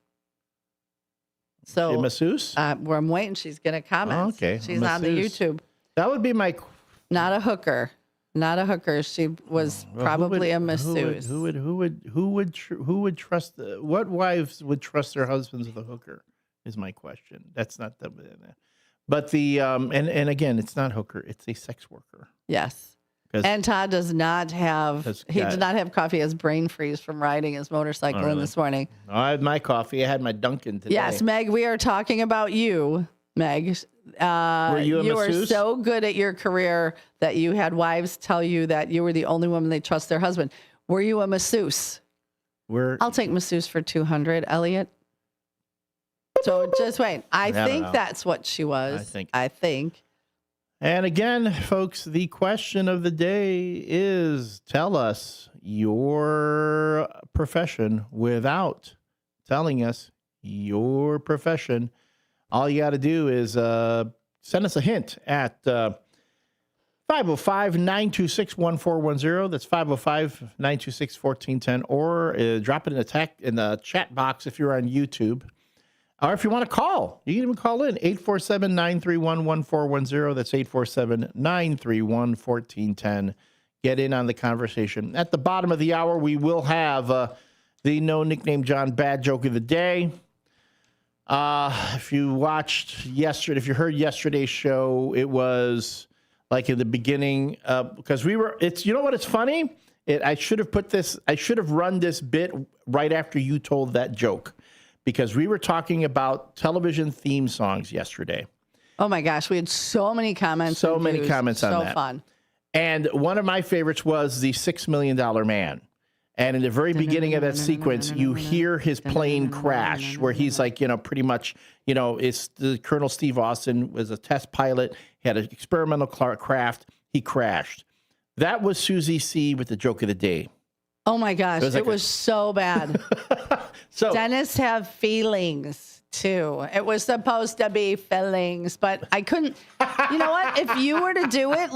So a masseuse? Where I'm waiting, she's gonna comment. Oh, okay, she's on the YouTube. That would be my. Not a hooker. Not a hooker. She was probably a masseuse. Who would trust? What wives would trust their husbands with a hooker? Is my question. That's not the. But the and again, it's not hooker. It's a sex worker. Yes. And Todd does not have. He did not have coffee. He has brain freeze from riding his motorcycle in this morning. I had my coffee. I had my Dunkin' today. Yes, Meg. We are talking about you, Meg. Were you a masseuse? Were so good at your career that you had wives tell you that you were the only woman they trust their husband. Were you a masseuse? I'll take masseuse for 200, Elliot. So just wait. I think that's what she was. I think. And again, folks, the question of the day is: tell us your profession without telling us your profession. All you got to do is send us a hint at 505-926-1410. That's 505-926-1410. Or drop it in the chat box if you're on YouTube. Or if you want to call, you can even call in 847-931-1410. That's 847-931-1410. Get in on the conversation. At the bottom of the hour, we will have the No Nickname John Bad Joke of the Day. If you watched yesterday, if you heard yesterday's show, it was like in the beginning, because you know what? It's funny. I should have run this bit right after you told that joke, because we were talking about television theme songs yesterday. Oh my gosh. We had so many comments. So many comments on that. So fun. And one of my favorites was the $6 Million Man. And in the very beginning of that sequence, you hear his plane crash, where he's like, pretty much, it's the Colonel Steve Austin was a test pilot. He had an experimental craft. He crashed. That was Susie C. with the joke of the day. Oh my gosh, it was so bad. So Dennis have feelings too. It was supposed to be feelings, but I couldn't. You know what? If you were to do it,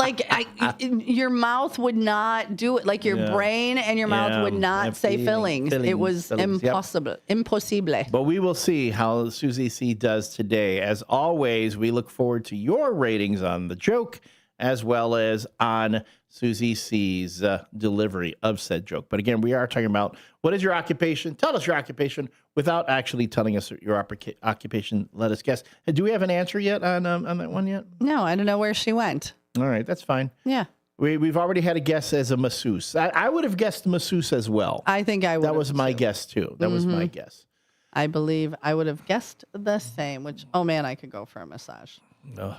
your mouth would not do it. Like your brain and your mouth would not say feelings. It was impossible. Yep. Impossible. But we will see how Susie C. does today. As always, we look forward to your ratings on the joke, as well as on Susie C.'s delivery of said joke. But again, we are talking about what is your occupation? Tell us your occupation without actually telling us your occupation. Let us guess. Do we have an answer yet on that one yet? No, I don't know where she went. All right, that's fine. Yeah. We've already had a guess as a masseuse. I would have guessed masseuse as well. I think I would. That was my guess too. That was my guess. I believe I would have guessed the same, which, oh man, I could go for a massage. No,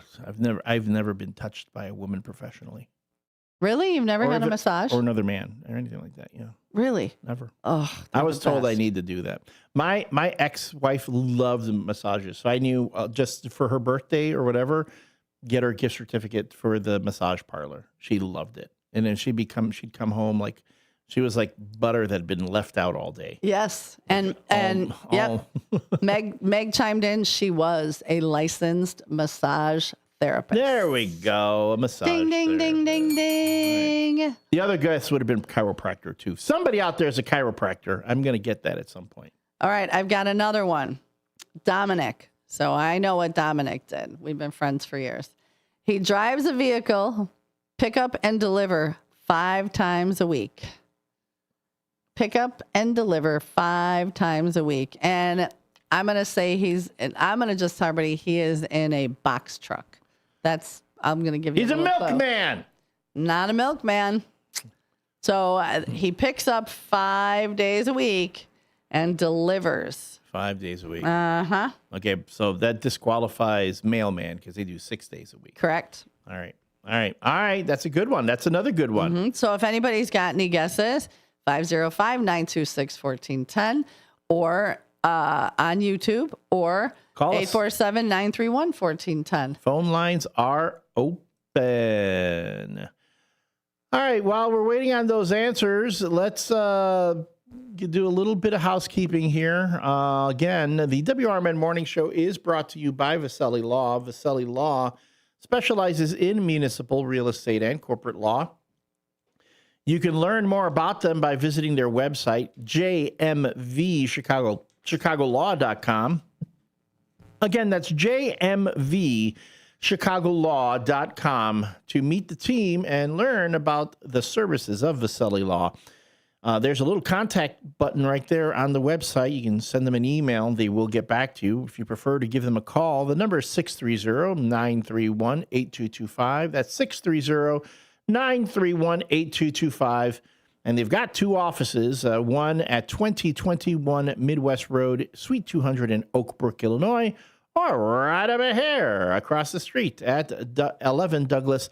I've never been touched by a woman professionally. Really? You've never had a massage? Or another man or anything like that, yeah. Really? Never. Oh, I was told I need to do that. My ex-wife loved massages, so I knew just for her birthday or whatever, get her a gift certificate for the massage parlor. She loved it. And then she'd come home like she was like butter that had been left out all day. Yes. And yep. Meg chimed in. She was a licensed massage therapist. There we go. A massage. Ding, ding, ding, ding, ding. Right. The other guest would have been chiropractor too. Somebody out there is a chiropractor. I'm going to get that at some point. All right. I've got another one. Dominic. So I know what Dominic did. We've been friends for years. He drives a vehicle, pick up and deliver 5 times a week. pick up and deliver 5 times a week. And I'm going to say I'm going to just tell everybody he is in a box truck. I'm going to give you He's a milkman. Not a milkman. So he picks up 5 days a week and delivers. 5 days a week. Uh-huh. Okay, so that disqualifies mailman because they do 6 days a week. Correct. All right. That's a good one. That's another good one. Mm-hmm. So if anybody's got any guesses, 505-926-1410 or on YouTube or Call us. 847-931-1410. Phone lines are open. All right, while we're waiting on those answers, let's do a little bit of housekeeping here. Again, the WRMN Morning Show is brought to you by Vasselli Law. Vasselli Law specializes in municipal real estate and corporate law. You can learn more about them by visiting their website, jmvchicagolaw.com. Again, that's jmvchicagolaw.com to meet the team and learn about the services of Vasselli Law. There's a little contact button right there on the website. You can send them an email. They will get back to you. If you prefer to give them a call, the number is 630-931-8225. That's 630-931-8225. And they've got 2 offices, one at 2021 Midwest Road, Suite 200 in Oak Brook, Illinois, or right over here across the street at 11 Douglas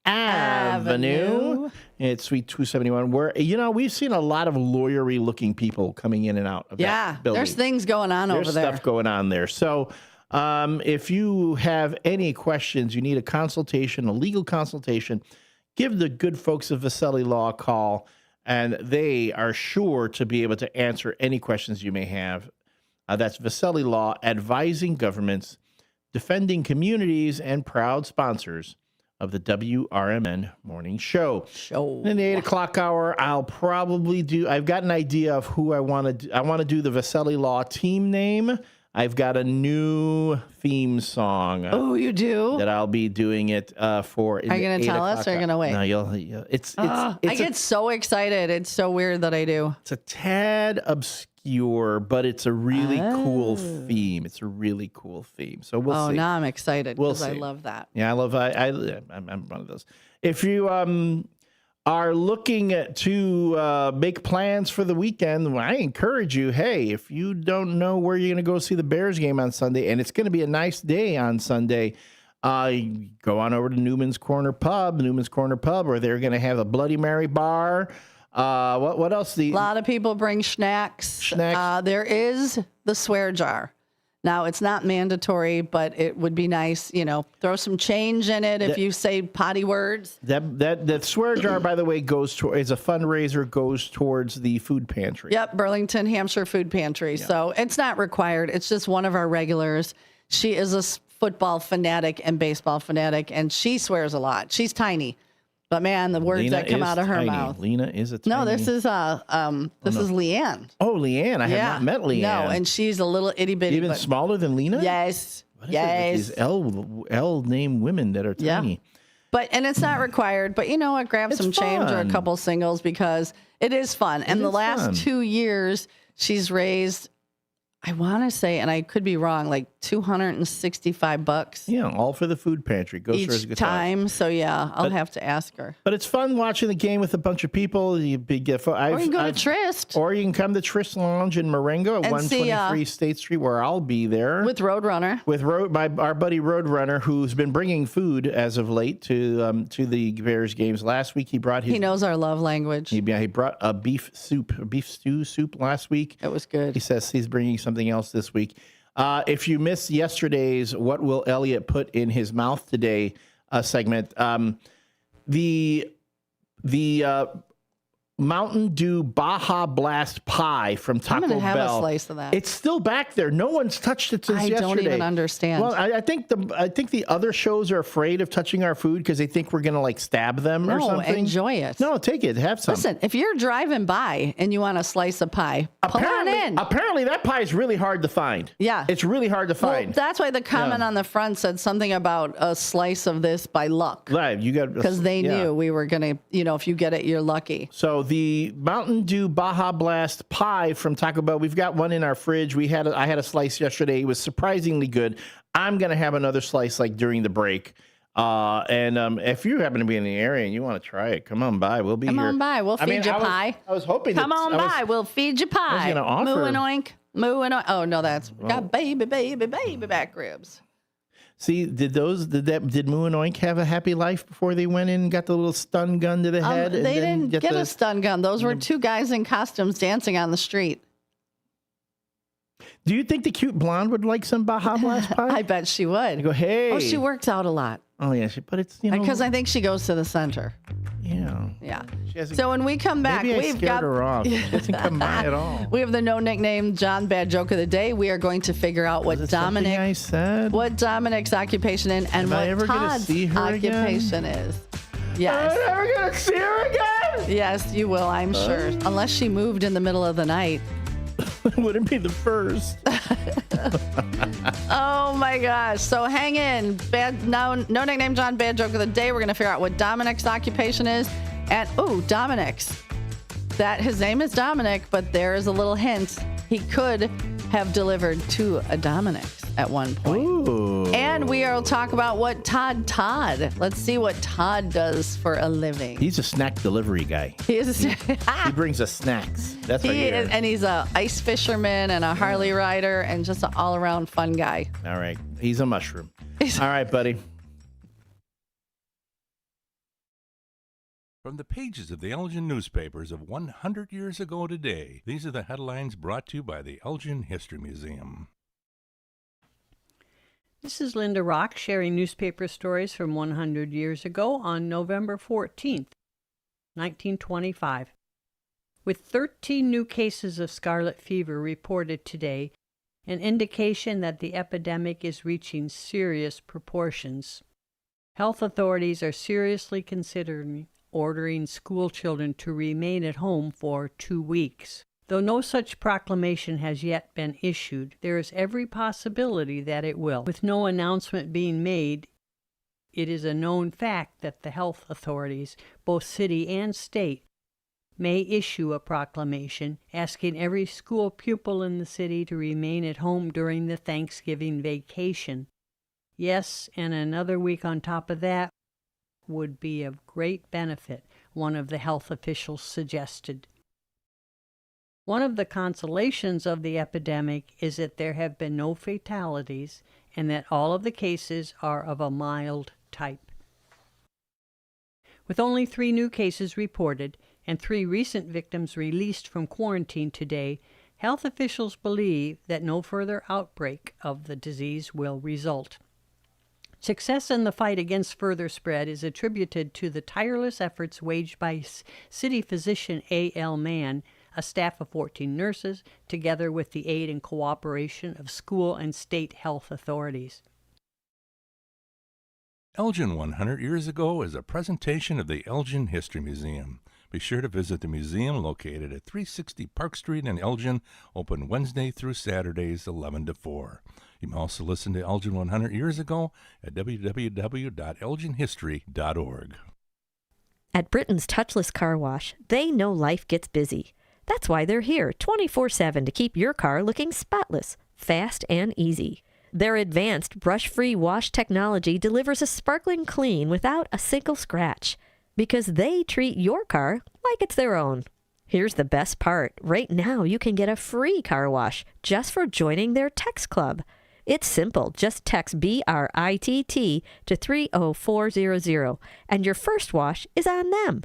Avenue. It's Suite 271, where, we've seen a lot of lawyery-looking people coming in and out of that building. There's things going on over there. There's stuff going on there. So if you have any questions, you need a consultation, a legal consultation, give the good folks of Vasselli Law a call, and they are sure to be able to answer any questions you may have. That's Vasselli Law, advising governments, defending communities, and proud sponsors of the WRMN Morning Show. In the 8 o'clock hour, I've got an idea of who I want to do. I want to do the Vasselli Law team name. I've got a new theme song. Oh, you do? That I'll be doing it for. Are you going to tell us or are you going to wait? No, I get so excited. It's so weird that I do. It's a tad obscure, but it's a really cool theme. It's a really cool theme. So we'll see. Oh, now I'm excited because I love that. Yeah, I'm one of those. If you are looking to make plans for the weekend, I encourage you, hey, if you don't know where you're going to go see the Bears game on Sunday, and it's going to be a nice day on Sunday, go on over to Newman's Corner Pub, where they're going to have a Bloody Mary bar. What else? A lot of people bring snacks. There is the swear jar. Now, it's not mandatory, but it would be nice, throw some change in it if you say potty words. That swear jar, by the way, is a fundraiser, goes towards the food pantry. Yep, Burlington, Hampshire Food Pantry. Yeah. So it's not required. It's just one of our regulars. She is a football fanatic and baseball fanatic, and she swears a lot. She's tiny. But man, the words that come out of her mouth. Lena is a tiny. No, this is Leanne. Oh, Leanne. I have not met Leanne. No, and she's a little itty bitty. Even smaller than Lena? Yes. What is it with these L name women that are tiny? Yeah. And it's not required, but you know what? Grab some change or a couple singles because it is fun. And the last 2 years, she's raised, I want to say, and I could be wrong, like $265. Yeah, all for the food pantry. Goes for each time. So yeah, I'll have to ask her. But it's fun watching the game with a bunch of people. Or you can go to Trist. Or you can come to Trist Lounge in Marengo at 123 State Street, where I'll be there with Roadrunner. With our buddy Roadrunner, who's been bringing food as of late to the Bears games. Last week he brought his. He knows our love language. He brought a beef stew soup last week. It was good. He says he's bringing something else this week. If you missed yesterday's "What Will Elliot Put in His Mouth Today" segment, the Mountain Dew Baja Blast pie from Taco Bell. I'm gonna have a slice of that. It's still back there. No one's touched it since yesterday. I don't even understand. Well, I think the other shows are afraid of touching our food because they think we're gonna stab them or something. Enjoy it. No, take it. Have some. Listen, if you're driving by and you want a slice of pie, pull on in. Apparently, that pie is really hard to find. Yeah, it's really hard to find. Well, that's why the comment on the front said something about a slice of this by luck. Right, you got because they knew we were gonna. If you get it, you're lucky. So the Mountain Dew Baja Blast pie from Taco Bell. We've got one in our fridge. I had a slice yesterday. It was surprisingly good. I'm going to have another slice like during the break. And if you happen to be in the area and you want to try it, come on by. We'll be here. Come on by. We'll feed you pie. I was hoping. Come on by. We'll feed you pie. I was going to offer. Moo and oink. Moo and oink. Oh, no, that's got baby back ribs. See, did Moo and Oink have a happy life before they went in and got the little stun gun to the head? They didn't get a stun gun. Those were two guys in costumes dancing on the street. Do you think the cute blonde would like some Baja Blast pie? I bet she would. You go, hey. Oh, she works out a lot. Oh, yeah. But it's, because I think she goes to the center. Yeah. Yeah. So when we come back, we've got her off. She doesn't come by at all. We have the no nickname John Bad Joke of the day. We are going to figure out what Dominic's occupation is and what Todd's occupation is. Yes. I'm never gonna see her again. Yes, you will, I'm sure. Unless she moved in the middle of the night. Wouldn't be the first. Oh my gosh. So hang in. No nickname John Bad Joke of the day. We're going to figure out what Dominic's occupation is. And Dominic's. That his name is Dominic, but there is a little hint. He could have delivered to a Dominic's at one point. Ooh. And we will talk about what Todd. Let's see what Todd does for a living. He's a snack delivery guy. He is. He brings us snacks. That's what he is. And he's a ice fisherman and a Harley rider and just an all-around fun guy. All right. He's a mushroom. All right, buddy. From the pages of the Elgin newspapers of 100 years ago today, these are the headlines brought to you by the Elgin History Museum. This is Linda Rock sharing newspaper stories from 100 years ago on November 14th, 1925. With 13 new cases of scarlet fever reported today, an indication that the epidemic is reaching serious proportions. Health authorities are seriously considering ordering school children to remain at home for 2 weeks. Though no such proclamation has yet been issued, there is every possibility that it will. With no announcement being made, it is a known fact that the health authorities, both city and state, may issue a proclamation asking every school pupil in the city to remain at home during the Thanksgiving vacation. Yes, and another week on top of that would be of great benefit, one of the health officials suggested. One of the consolations of the epidemic is that there have been no fatalities and that all of the cases are of a mild type. With only 3 new cases reported and 3 recent victims released from quarantine today, health officials believe that no further outbreak of the disease will result. Success in the fight against further spread is attributed to the tireless efforts waged by city physician A.L. Mann, a staff of 14 nurses, together with the aid and cooperation of school and state health authorities. Elgin 100 Years Ago is a presentation of the Elgin History Museum. Be sure to visit the museum located at 360 Park Street in Elgin, open Wednesday through Saturdays 11 to 4. You can also listen to Elgin 100 Years Ago at www.elginhistory.org. At Britain's Touchless Car Wash, they know life gets busy. That's why they're here 24/7 to keep your car looking spotless, fast, and easy. Their advanced brush-free wash technology delivers a sparkling clean without a single scratch, because they treat your car like it's their own. Here's the best part. Right now, you can get a free car wash just for joining their text club. It's simple. Just text BRITT to 30400, and your first wash is on them.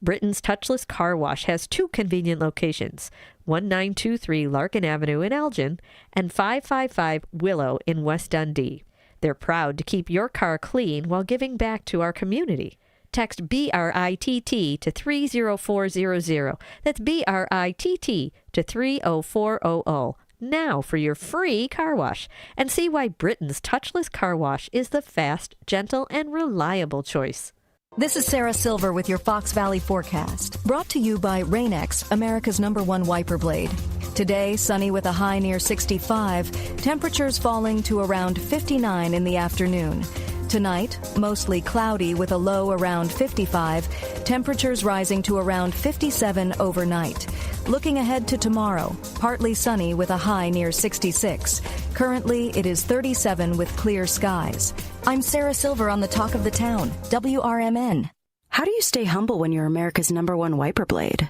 Britain's Touchless Car Wash has 2 convenient locations, 1923 Larkin Avenue in Elgin and 555 Willow in West Dundee. They're proud to keep your car clean while giving back to our community. Text BRITT to 30400. That's BRITT to 30400. Now for your free car wash, and see why Britain's Touchless Car Wash is the fast, gentle, and reliable choice. This is Sarah Silver with your Fox Valley forecast, brought to you by Rain-X, America's #1 wiper blade. Today, sunny with a high near 65, temperatures falling to around 59 in the afternoon. Tonight, mostly cloudy with a low around 55, temperatures rising to around 57 overnight. Looking ahead to tomorrow, partly sunny with a high near 66. Currently, it is 37 with clear skies. I'm Sarah Silver on the Talk of the Town, WRMN. How do you stay humble when you're America's #1 wiper blade?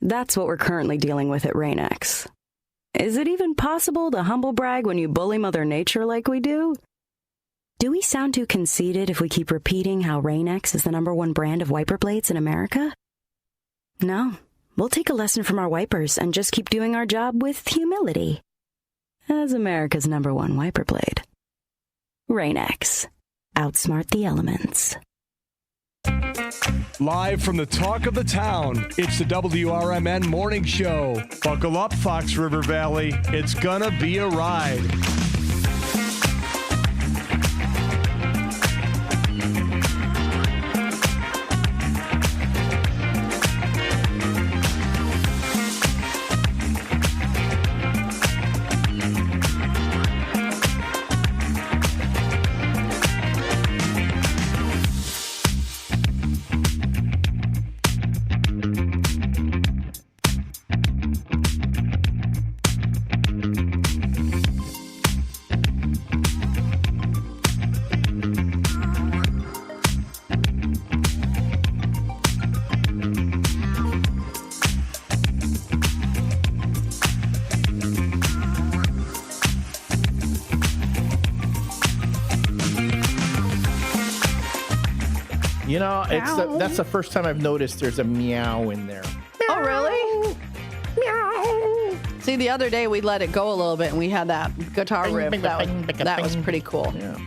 That's what we're currently dealing with at Rain-X. Is it even possible to humble brag when you bully Mother Nature like we do? Do we sound too conceited if we keep repeating how Rain-X is the #1 brand of wiper blades in America? No, we'll take a lesson from our wipers and just keep doing our job with humility. As America's #1 wiper blade. Rain-X. Outsmart the elements. Live from the Talk of the Town, it's the WRMN Morning Show. Buckle up, Fox River Valley. It's gonna be a ride. You know, that's the first time I've noticed there's a meow in there. Oh, really? Meow. See, the other day we let it go a little bit and we had that guitar riff. That was pretty cool. Yeah.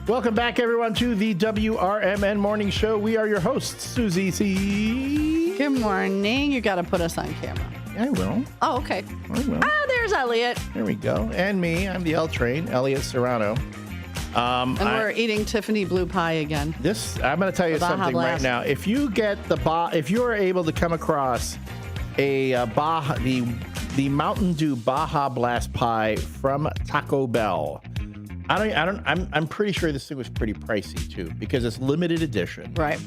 Welcome back, everyone, to the WRMN Morning Show. We are your hosts, Susie C. Good morning. You got to put us on camera. I will. Oh, okay. I will. Ah, there's Elliot. There we go. And me. I'm the L Train, Elliot Serrano. And we're eating Tiffany blue pie again. I'm going to tell you something right now. If you get if you are able to come across a the Mountain Dew Baja Blast pie from Taco Bell, I'm pretty sure this thing was pretty pricey too because it's limited edition. Right.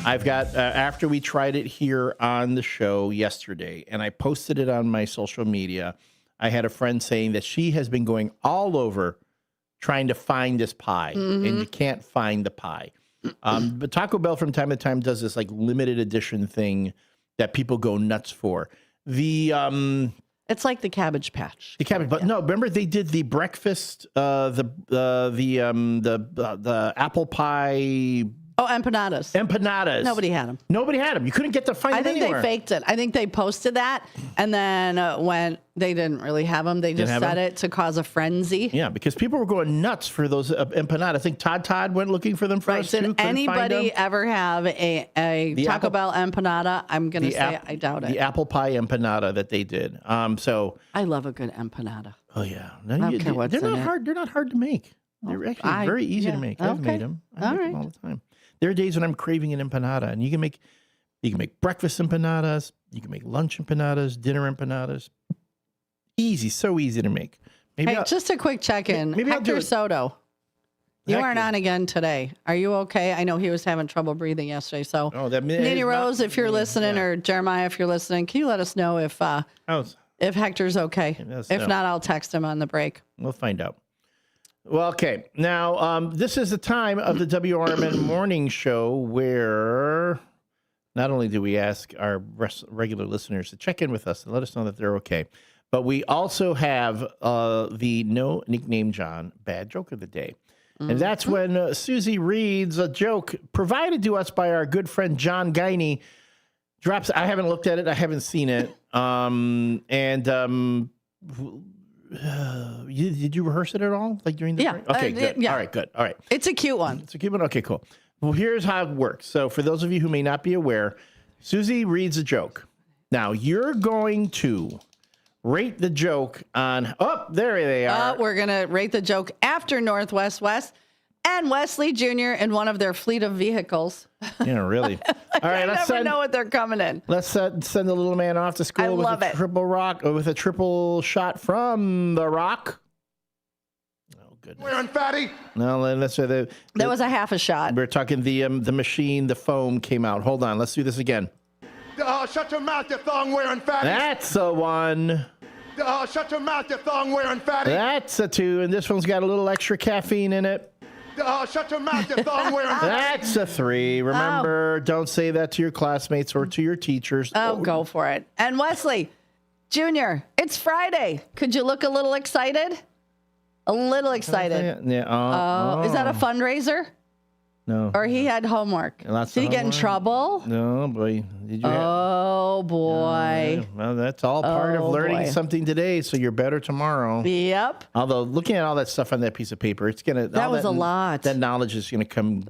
I've got after we tried it here on the show yesterday, and I posted it on my social media. I had a friend saying that she has been going all over trying to find this pie, and you can't find the pie. But Taco Bell from time to time does this like limited edition thing that people go nuts for. It's like the Cabbage Patch. The Cabbage, but no, remember they did the breakfast, the apple pie. Oh, empanadas. Empanadas. Nobody had them. Nobody had them. You couldn't get to find them anywhere. I think they faked it. I think they posted that, and then when they didn't really have them, they just said it to cause a frenzy. Yeah, because people were going nuts for those empanadas. I think Todd went looking for them for us too. Did anybody ever have a Taco Bell empanada? I'm going to say I doubt it. The apple pie empanada that they did. So I love a good empanada. Oh yeah, I don't care what's they're in not it. hard. They're not hard to make. They're actually very easy to make. I've made them. I make them all the time. There are days when I'm craving an empanada, and you can make breakfast empanadas, you can make lunch empanadas, dinner empanadas. Easy, so easy to make. Just a quick check-in. Hector Soto, you aren't on again today. Are you okay? I know he was having trouble breathing yesterday. So, Nini Rose, if you're listening, or Jeremiah, if you're listening, can you let us know if Hector's okay? If not, I'll text him on the break. We'll find out. Well, okay. Now, this is the time of the WRMN Morning Show where not only do we ask our regular listeners to check in with us and let us know that they're okay, but we also have the No Nickname John Bad Joke of the Day. And that's when Susie reads a joke provided to us by our good friend John Guiney. I haven't looked at it. I haven't seen it. Did you rehearse it at all? Like during the break? Okay, good. Yeah. All right, good. All right. It's a cute one. It's a cute one? Okay, cool. Well, here's how it works. So for those of you who may not be aware, Susie reads a joke. Now, you're going to rate the joke on... Oh, there they are. We're going to rate the joke after Northwest West and Wesley Jr. in one of their fleet of vehicles. Yeah, really. All right, I never know what they're coming in. Let's send the little man off to school with a triple shot from The Rock. Oh, goodness. Wearing fatty. No, let's say that was a half a shot. We're talking the machine, the foam came out. Hold on, let's do this again. Shut your mouth, you thong wearing fatty. That's a 1. Shut your mouth, you thong wearing fatty. That's a 2, and this one's got a little extra caffeine in it. Shut your mouth, you thong wearing fatty. That's a 3. Remember, don't say that to your classmates or to your teachers. Oh, go for it. And Wesley, Junior, it's Friday. Could you look a little excited? A little excited. Yeah. Is that a fundraiser? No. Or he had homework? Lots Did of he get in homework? trouble? No, boy. Did you? Oh, boy. Well, that's all part of learning boy. something today, so you're better tomorrow. Yep. Although, looking at all that stuff on that piece of paper, it's gonna. That was a lot. That knowledge is gonna come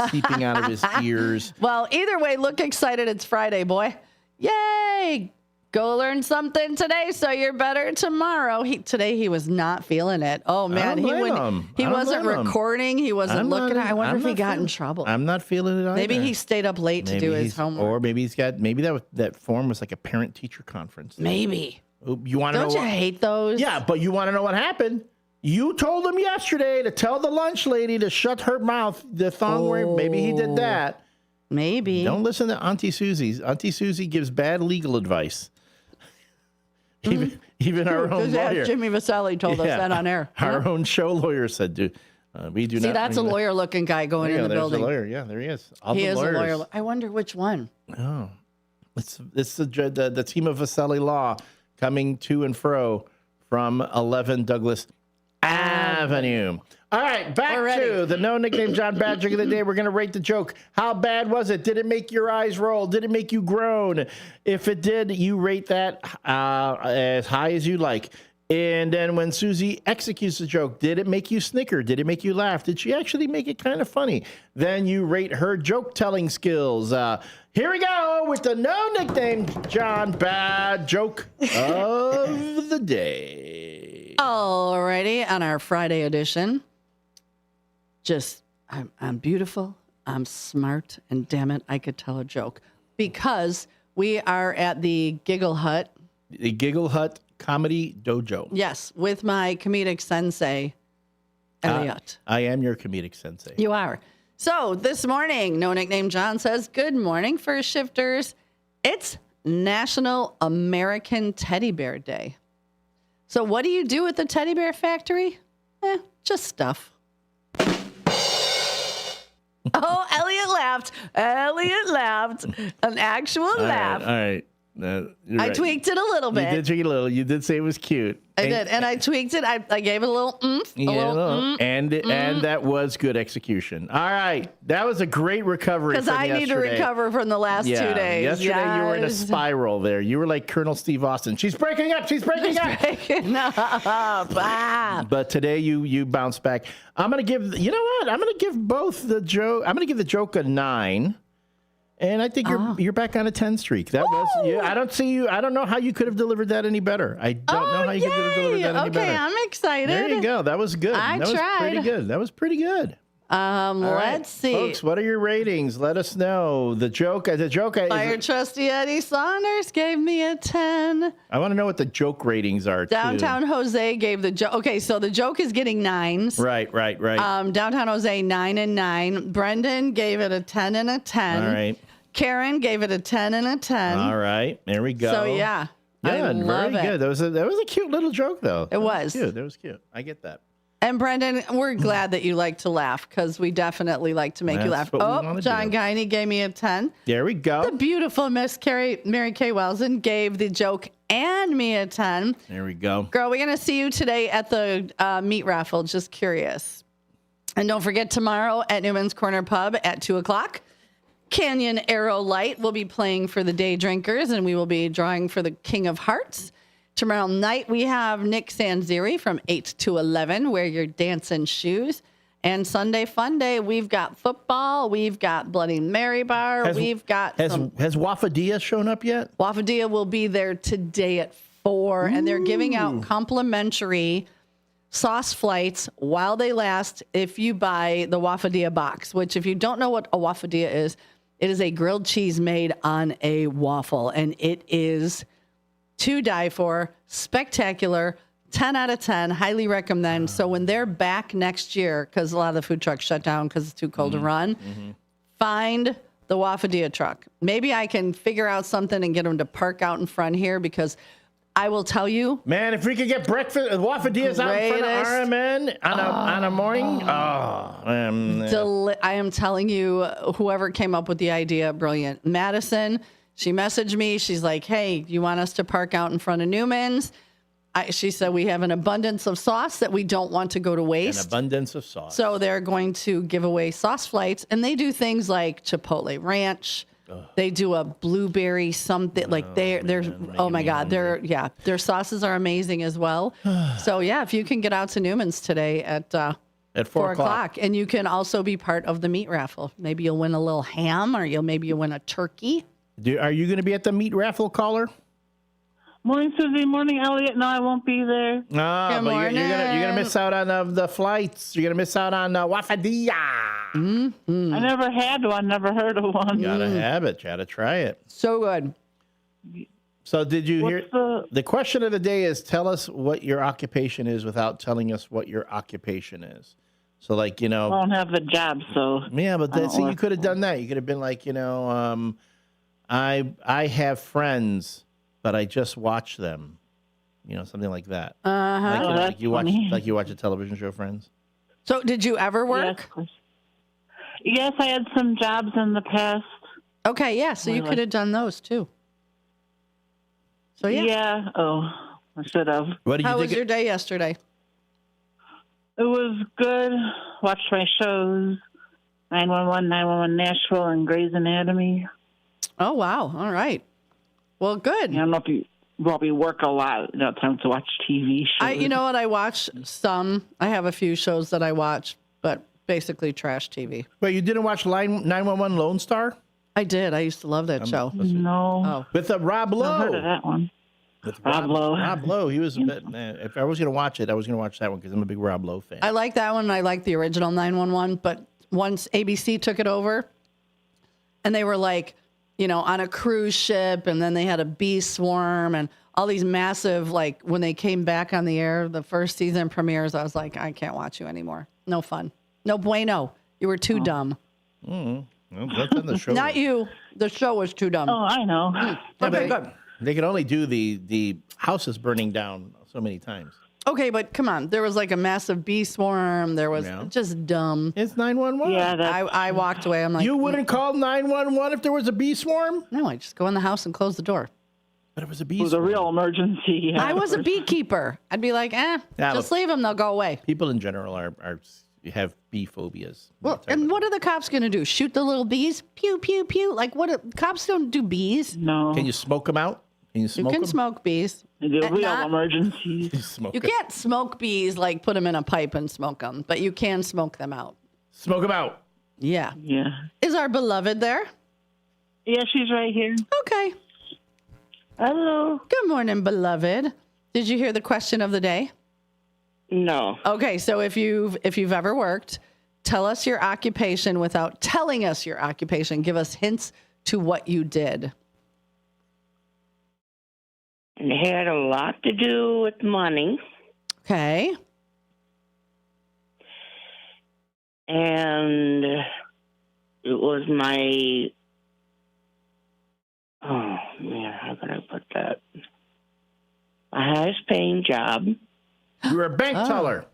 seeping out of his ears. Well, either way, look excited. It's Friday, boy. Yay! Go learn something today so you're better tomorrow. Today he was not feeling it. Oh, man. He wasn't recording. He wasn't looking at it. I wonder if he got in trouble. I'm not feeling it either. Maybe he stayed up late to do his homework. Or maybe that form was like a parent-teacher conference. Maybe. You want to know? Don't you hate those? Yeah, but you want to know what happened? You told him yesterday to tell the lunch lady to shut her mouth. The thong wearing. Maybe he did that. Maybe. Don't listen to Auntie Susie. Auntie Susie gives bad legal advice. Even our own lawyer. Jimmy Vasselli told us that on air. Our own show lawyer said, we do not. See, that's a lawyer-looking guy going in the building. There's a lawyer. Yeah, there he is. He is a lawyer. I wonder which one. Oh, it's the team of Vasselli Law coming to and fro from 11 Douglas Avenue. All right, back to the no nickname John bad joke of the day. We're going to rate the joke. How bad was it? Did it make your eyes roll? Did it make you groan? If it did, you rate that as high as you like. And then when Susie executes the joke, did it make you snicker? Did it make you laugh? Did she actually make it kind of funny? Then you rate her joke-telling skills. Here we go with the no nickname John bad joke of the day. Alrighty, on our Friday edition. I'm beautiful, I'm smart, and damn it, I could tell a joke. Because we are at the Giggle Hut. The Giggle Hut Comedy Dojo. Yes, with my comedic sensei, Elliot. I am your comedic sensei. You are. So this morning, no nickname John says, good morning, First Shifters. It's National American Teddy Bear Day. So what do you do at the Teddy Bear Factory? Just stuff. Oh, Elliot laughed. An actual laugh. All right. I tweaked it a little bit. You did tweak it a little. You did say it was cute. I did. And I tweaked it. I gave it a little oomph. And that was good execution. All right. That was a great recovery. Because I need to recover from the last 2 days. Yesterday you were in a spiral there. You were like Colonel Steve Austin. She's breaking up. But today you bounced back. I'm going to give, you know what? I'm going to give both the joke. I'm going to give the joke a 9. And I think you're back on a 10 streak. That was I don't see you. I don't know how you could have delivered that any better. I don't know how you could have delivered that any better. Okay, I'm excited. There you go. That was good. I tried. That was pretty good. Let's see. Folks, what are your ratings? Let us know. The joke. Fire Trusty Eddie Saunders gave me a 10. I want to know what the joke ratings are, Downtown too. Jose gave the joke. Okay, so the joke is getting 9s. Right. Downtown Jose, 9 and 9. Brendan gave it a 10 and a 10. All right. Karen gave it a 10 and a 10. All right. There we go. So, yeah. I love very good. That was a cute little joke, though. It was. That was cute. I get that. And Brendan, we're glad that you like to laugh because we definitely like to make you laugh. Oh, John Guiney gave me a 10. There we go. The beautiful Miss Mary Kay Welson gave the joke and me a 10. There we go. Girl, we're going to see you today at the meat raffle. Just curious. And don't forget tomorrow at Newman's Corner Pub at 2 o'clock. Canyon Arrow Light will be playing for the day drinkers, and we will be drawing for the King of Hearts. Tomorrow night, we have Nick Sanziri from 8 to 11. Wear your dancing shoes. And Sunday Fun Day, we've got football. We've got Bloody Mary Bar. Has Wafadia shown up yet? Wafadia will be there today at 4, and they're giving out complimentary sauce flights while they last if you buy the Wafadia box, which if you don't know what a Wafadia is, it is a grilled cheese made on a waffle, and it is to die for, spectacular, 10 out of 10. Highly recommend. So when they're back next year, because a lot of the food trucks shut down because it's too cold to run, find the Wafadilla truck. Maybe I can figure out something and get them to park out in front here, because I will tell you, man, if we could get breakfast Wafadillas out in front of RMN on a morning, I am telling you, whoever came up with the idea, brilliant. Madison, she messaged me. She's like, hey, you want us to park out in front of Newman's? She said, we have an abundance of sauce that we don't want to go to waste. An abundance of sauce. So they're going to give away sauce flights, and they do things like Chipotle Ranch. They do a blueberry something like they're oh my God, their sauces are amazing as well. So yeah, if you can get out to Newman's today at 4 o'clock, and you can also be part of the meat raffle. Maybe you'll win a little ham, or you'll win a turkey. Are you going to be at the meat raffle, caller? Morning, Susie. Morning, Elliot. No, I won't be there. Good morning. You're gonna miss out on the flights. You're gonna miss out on Wafadilla. I never had one. Never heard of one. You gotta have it. You gotta try it. So good. So did you hear? The question of the day is: tell us what your occupation is without telling us what your occupation is. So, like, I don't have the job, so yeah. But you could have done that. You could have been like, I have friends, but I just watch them. Something like that. Like you watch a television show, Friends. So, did you ever work? Yes, I had some jobs in the past. Okay, yeah. So you could have done those too. So yeah. Yeah. Oh, I should have. How was your day yesterday? It was good. Watched my shows, 911, 911 Nashville, and Grey's Anatomy. Oh wow! All right. Well, good. I don't know if you probably work a lot. Time to watch TV shows. You know what? I watch some. I have a few shows that I watch, but basically trash TV. Wait, you didn't watch 911 Lone Star? I did. I used to love that show. No. Oh. With Rob Lowe. I heard of that one. With Rob Lowe. Rob Lowe. He was a bit. If I was going to watch it, I was going to watch that one because I'm a big Rob Lowe fan. I like that one. I like the original 911. But once ABC took it over, and they were like, on a cruise ship, and then they had a bee swarm and all these massive, like, when they came back on the air, the first season premieres, I was like, I can't watch you anymore. No fun. No bueno. You were too dumb. Well, that's on the show. Not you. The show was too dumb. Oh, I know. Okay, good. They could only do the houses burning down so many times. Okay, but come on. There was like a massive bee swarm. There was just dumb. It's 911. Yeah, I walked away. I'm like, you wouldn't call 911 if there was a bee swarm? No, I just go in the house and close the door. But it was a bee swarm. It was a real emergency. Yeah, I was a beekeeper. I'd be like, just leave them. They'll go away. People in general have bee phobias. Well, and what are the cops going to do? Shoot the little bees? Pew, pew, pew. Like, cops don't do bees. No. Can you smoke them out? You can smoke bees. The real emergencies. You can't smoke bees, like put them in a pipe and smoke them, but you can smoke them out. Smoke them out. Yeah. Yeah. Is our beloved there? Yeah, she's right here. Okay. Hello. Good morning, beloved. Did you hear the question of the day? No. Okay, so if you've ever worked, tell us your occupation without telling us your occupation. Give us hints to what you did. It had a lot to do with money. Okay. And it was my, how can I put that? My highest paying job. You were a bank teller.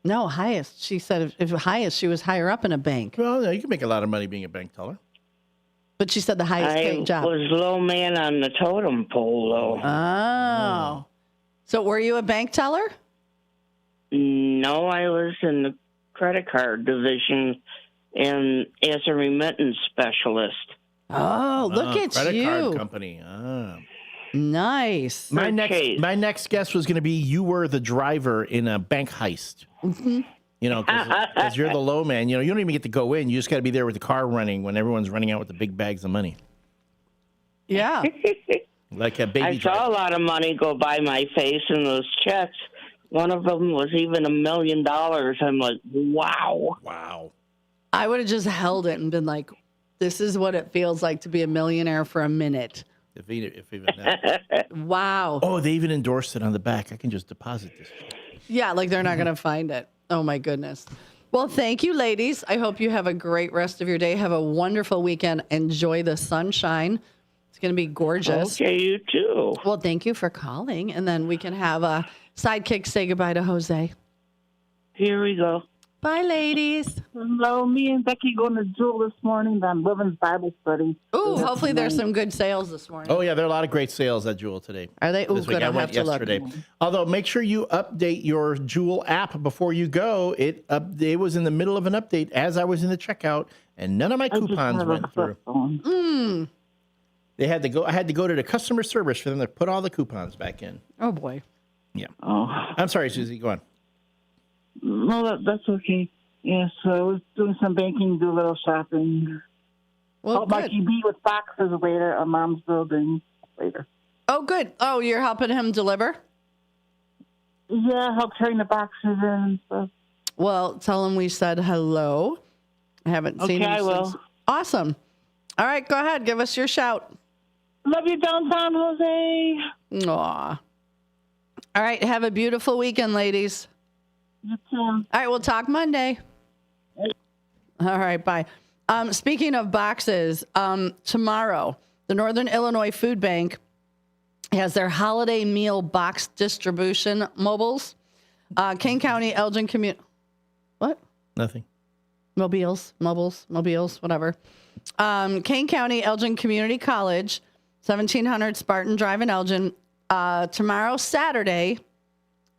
No, highest. She said if highest, she was higher up in a bank. Well, no, you can make a lot of money being a bank teller. But she said the highest paying job. I was low man on the totem pole, though. Oh. So were you a bank teller? No, I was in the credit card division and as a remittance specialist. Oh, look at credit you. Credit card company. Nice. My next guess was going to be you were the driver in a bank heist. Mm-hmm. Because you're the low man. You don't even get to go in. You just got to be there with the car running when everyone's running out with the big bags of money. Yeah. Like a baby I saw a lot of money go by my face in those checks. One of them was even $1 million. I'm like, wow. Wow. I would have just held it and been like, this is what it feels like to be a millionaire for a minute. If even that. Wow. Oh, they even endorsed it on the back. I can just deposit this. Yeah, like they're not going to find it. Oh, my goodness. Well, thank you, ladies. I hope you have a great rest of your day. Have a wonderful weekend. Enjoy the sunshine. It's going to be gorgeous. Okay, you too. Well, thank you for calling. And then we can have a sidekick say goodbye to Jose. Here we go. Bye, ladies. Hello, me and Becky going to Jewel this morning on Women's Bible Study. Ooh, hopefully there's some good sales this morning. Oh, yeah, there are a lot of great sales at Jewel today. Are they? Oh, good. I I'll went have to yesterday. look. Although, make sure you update your Jewel app before you go. It was in the middle of an update as I was in the checkout, and none of my coupons went through. I had to go to the customer service for them to put all the coupons back in. Oh, boy. Yeah. Oh. I'm sorry, Susie. Go on. No, that's okay. Yeah, so I was doing some banking, do a little shopping. Well, Help my QB with boxes later at Mom's building later. Oh, good. Oh, you're helping him deliver? Yeah, help carrying the boxes in and stuff. Well, tell him we said hello. I haven't seen him Okay, I will. since. Awesome. All right, go ahead. Give us your shout. Love you downtown, Jose. Aw. All right, have a beautiful weekend, ladies. You too. All right, we'll talk Monday. All right, bye. Speaking of boxes, tomorrow, the Northern Illinois Food Bank has their holiday meal box distribution mobiles. Kane County, Elgin Community. What? Nothing. Mobiles, whatever. Kane County, Elgin Community College, 1700 Spartan Drive in Elgin. Tomorrow, Saturday,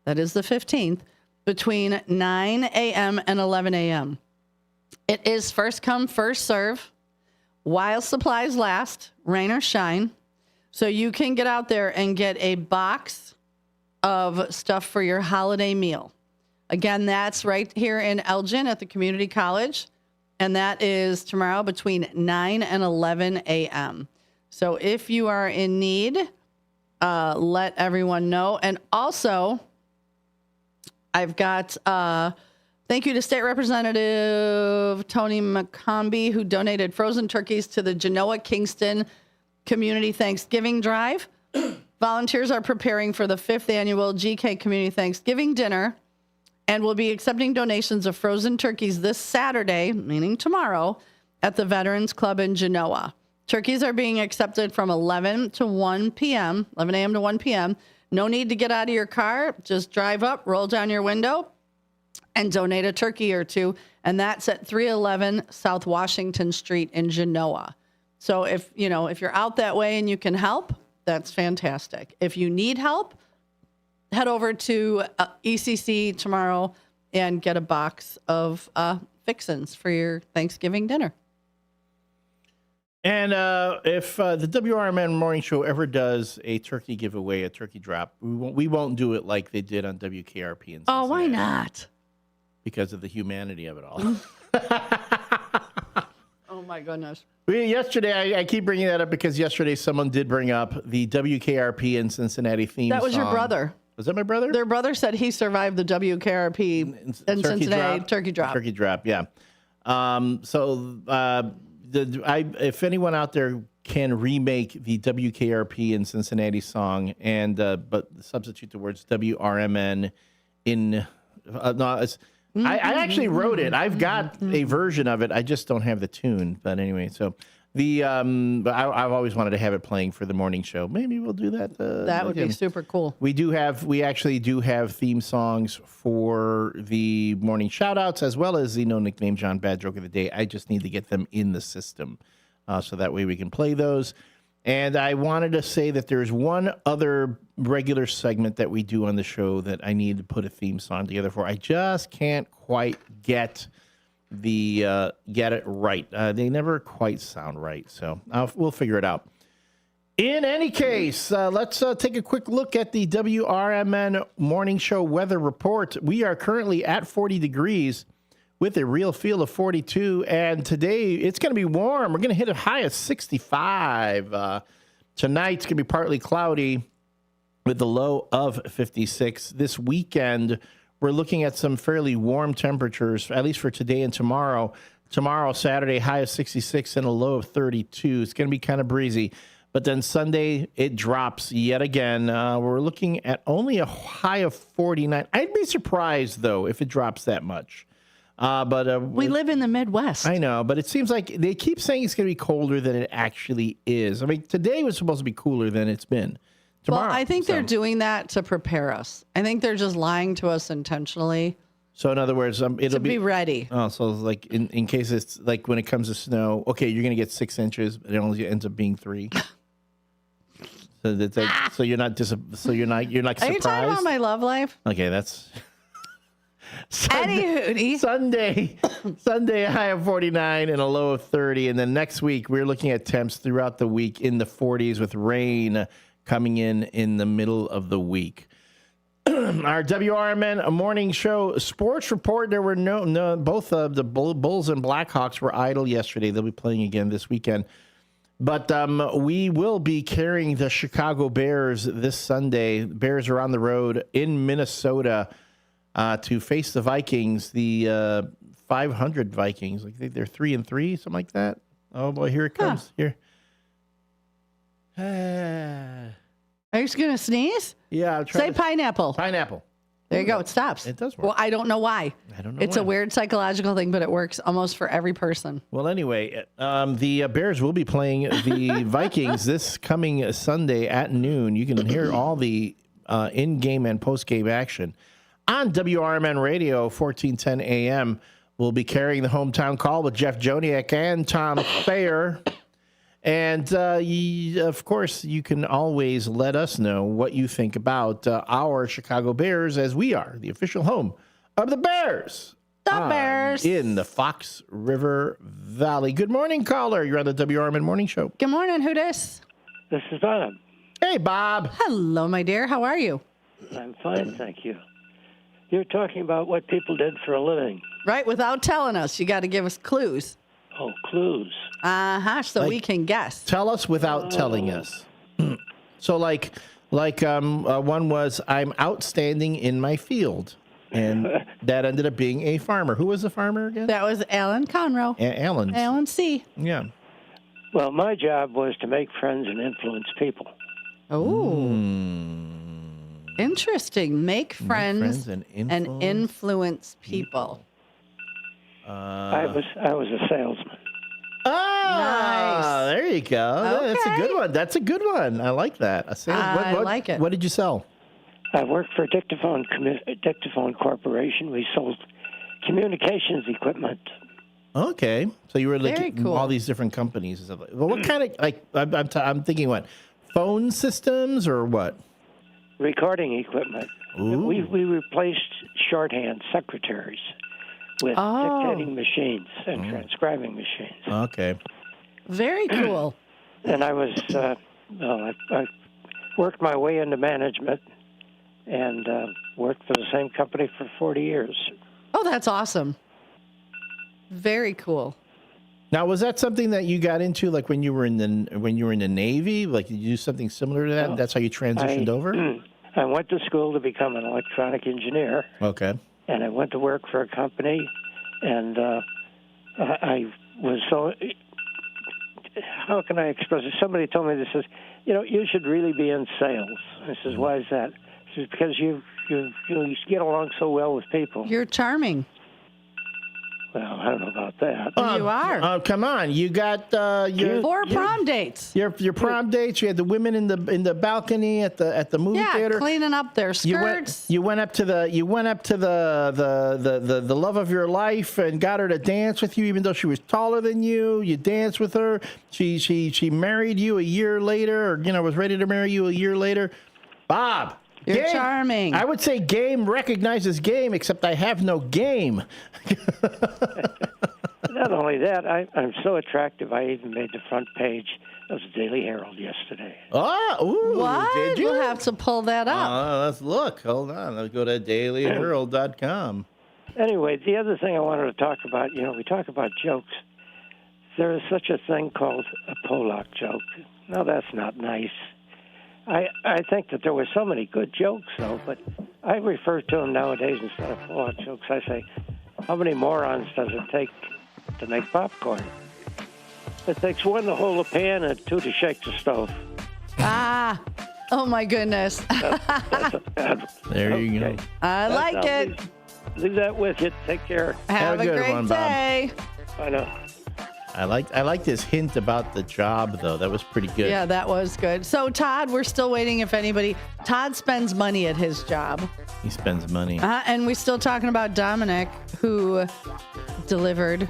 that is the 15th, between 9 a.m. and 11 a.m. It is first come, first serve, while supplies last, rain or shine. So you can get out there and get a box of stuff for your holiday meal. Again, that's right here in Elgin at the community college. And that is tomorrow between 9 and 11 a.m. So if you are in need, let everyone know. And also, I've got thank you to State Representative Tony McCombie, who donated frozen turkeys to the Genoa Kingston Community Thanksgiving Drive. Volunteers are preparing for the 5th annual GK Community Thanksgiving Dinner and will be accepting donations of frozen turkeys this Saturday, meaning tomorrow, at the Veterans Club in Genoa. Turkeys are being accepted from 11 to 1 p.m., 11 a.m. to 1 p.m. No need to get out of your car. Just drive up, roll down your window, and donate a turkey or two. And that's at 311 South Washington Street in Genoa. So if you're out that way and you can help, that's fantastic. If you need help, head over to ECC tomorrow and get a box of fixins for your Thanksgiving dinner. And if the WRMN morning show ever does a turkey giveaway, a turkey drop, we won't do it like they did on WKRP. In oh, why not? Because of the humanity of it all. Oh, my goodness. Yesterday, I keep bringing that up because yesterday someone did bring up the WKRP in Cincinnati theme song. That was your brother. Was that my brother? Their brother said he survived the WKRP in Cincinnati turkey drop. Turkey drop, yeah. If anyone out there can remake the WKRP in Cincinnati song and but substitute the words WRMN in I actually wrote it. I've got a version of it. I just don't have the tune. But anyway, so but I've always wanted to have it playing for the morning show. Maybe we'll do that. That would be super cool. We actually do have theme songs for the morning shout outs as well as the no nickname John bad joke of the day. I just need to get them in the system so that way we can play those. And I wanted to say that there's one other regular segment that we do on the show that I need to put a theme song together for. I just can't quite get it right. They never quite sound right, so we'll figure it out. In any case, let's take a quick look at the WRMN Morning Show weather report. We are currently at 40 degrees with a real feel of 42, and today it's going to be warm. We're going to hit a high of 65. Tonight's going to be partly cloudy with the low of 56. This weekend, we're looking at some fairly warm temperatures, at least for today and tomorrow. Tomorrow, Saturday, high of 66 and a low of 32. It's going to be kind of breezy. But then Sunday, it drops yet again. We're looking at only a high of 49. I'd be surprised, though, if it drops that much. But we live in the Midwest. I know, but it seems like they keep saying it's going to be colder than it actually is. I mean, today was supposed to be cooler than it's been. Tomorrow, well, I think they're doing that to prepare us. I think they're just lying to us intentionally. So in other words, it'll be ready. Oh, so like in case it's like when it comes to snow, okay, you're going to get 6 inches, but it only ends up being 3. So you're not surprised. Are you talking about my love life? Okay, that's. Anywho, Sunday, a high of 49 and a low of 30. And then next week, we're looking at temps throughout the week in the 40s with rain coming in the middle of the week. Our WRMN morning show sports report. There were both of the Bulls and Blackhawks were idle yesterday. They'll be playing again this weekend. But we will be carrying the Chicago Bears this Sunday. Bears are on the road in Minnesota to face the Vikings, the 500 Vikings. I think they're 3-3, something like that. Oh boy, here it comes. Here. Are you going to sneeze? Yeah. Say pineapple. Pineapple. There you go. It stops. It does work. Well, I don't know why. It's a weird psychological thing, but it works almost for every person. Well, anyway, the Bears will be playing the Vikings this coming Sunday at noon. You can hear all the in-game and post-game action on WRMN Radio, 1410 AM. We'll be carrying the hometown call with Jeff Joniak and Tom Thayer. And, of course, you can always let us know what you think about our Chicago Bears, as we are the official home of the Bears. The Bears. In the Fox River Valley. Good morning, caller. You're on the WRMN Morning Show. Good morning. Who dis? This is Bob. Hey, Bob. Hello, my dear. How are you? I'm fine, thank you. You're talking about what people did for a living. Right, without telling us. You got to give us clues. Oh, clues. So we can guess. Tell us without telling us. So like one was, I'm outstanding in my field. And that ended up being a farmer. Who was the farmer again? That was Alan Conroe. Alan C. Yeah. Well, my job was to make friends and influence people. Oh. Interesting. Make friends and influence people. I was a salesman. Nice. There you go. Okay. That's a good one. That's a good one. I like that. I like it. What did you sell? I worked for Dictaphone Corporation. We sold communications equipment. Okay, so you were Very looking cool. all these different companies and stuff. Well, what kind of I'm thinking what phone systems or what? Recording equipment. Ooh. We replaced shorthand secretaries with dictating machines and transcribing machines. Okay. Very cool. And I was, I worked my way into management and worked for the same company for 40 years. Oh, that's awesome. Very cool. Now, was that something that you got into, like when you were in the Navy? Like, did you do something similar to that? And that's how you transitioned over? I went to school to become an electronic engineer. Okay. And I went to work for a company, and I was so. How can I express it? Somebody told me this is, you should really be in sales. I says, why is that? He says, because you get along so well with people. You're charming. Well, I don't know about that. You are. Oh, come on! You got your 4 prom dates. Your prom dates. You had the women in the balcony at the movie theater. Yeah, cleaning up their skirts. You went up to the love of your life and got her to dance with you, even though she was taller than you. You danced with her. She married you a year later, or was ready to marry you a year later. Bob. You're charming. I would say game recognizes game, except I have no game. Not only that, I'm so attractive, I even made the front page of the Daily Herald yesterday. Oh, what? Did you? We'll have to pull that up. Let's look. Hold on. Let's go to dailyherald.com. Anyway, the other thing I wanted to talk about, we talk about jokes. There is such a thing called a Pollock joke. Now, that's not nice. I think that there were so many good jokes, though, but I refer to them nowadays instead of Pollock jokes. I say, how many morons does it take to make popcorn? It takes 1 to hold a pan and 2 to shake the stove. Ah, oh my goodness. There you go. I like it. Leave that with you. Take care. Have a good great one, Bob. day. I know. I like this hint about the job, though. That was pretty good. Yeah, that was good. So, Todd, we're still waiting if anybody... Todd spends money at his job. He spends money. And we're still talking about Dominic, who delivers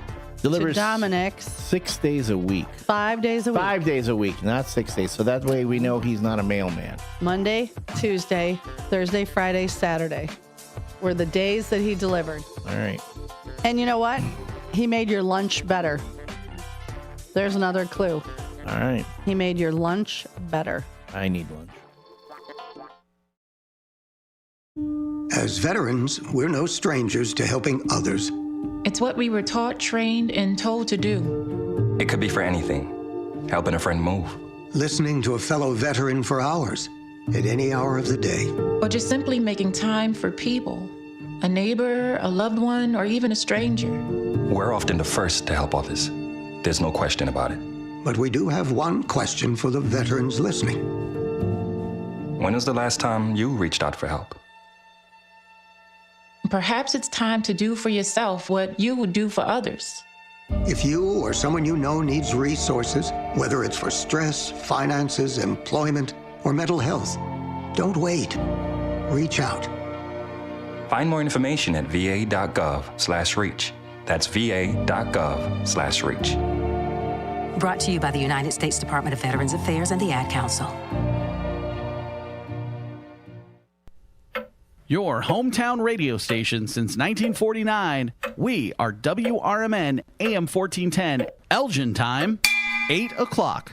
to Dominic's 6 days a week. 5 days a week. 5 days a week, not 6 days. So that way we know he's not a mailman. Monday, Tuesday, Thursday, Friday, Saturday were the days that he delivered. All right. And you know what? He made your lunch better. There's another clue. All right. He made your lunch better. I need lunch. As veterans, we're no strangers to helping others. It's what we were taught, trained, and told to do. It could be for anything. Helping a friend move. Listening to a fellow veteran for hours, at any hour of the day. Or just simply making time for people. A neighbor, a loved one, or even a stranger. We're often the first to help others. There's no question about it. But we do have one question for the veterans listening. When was the last time you reached out for help? Perhaps it's time to do for yourself what you would do for others. If you or someone you know needs resources, whether it's for stress, finances, employment, or mental health, don't wait. Reach out. Find more information at va.gov/reach. That's va.gov/reach. Brought to you by the United States Department of Veterans Affairs and the Ad Council. Your hometown radio station since 1949. We are WRMN AM 1410, Elgin time, 8 o'clock.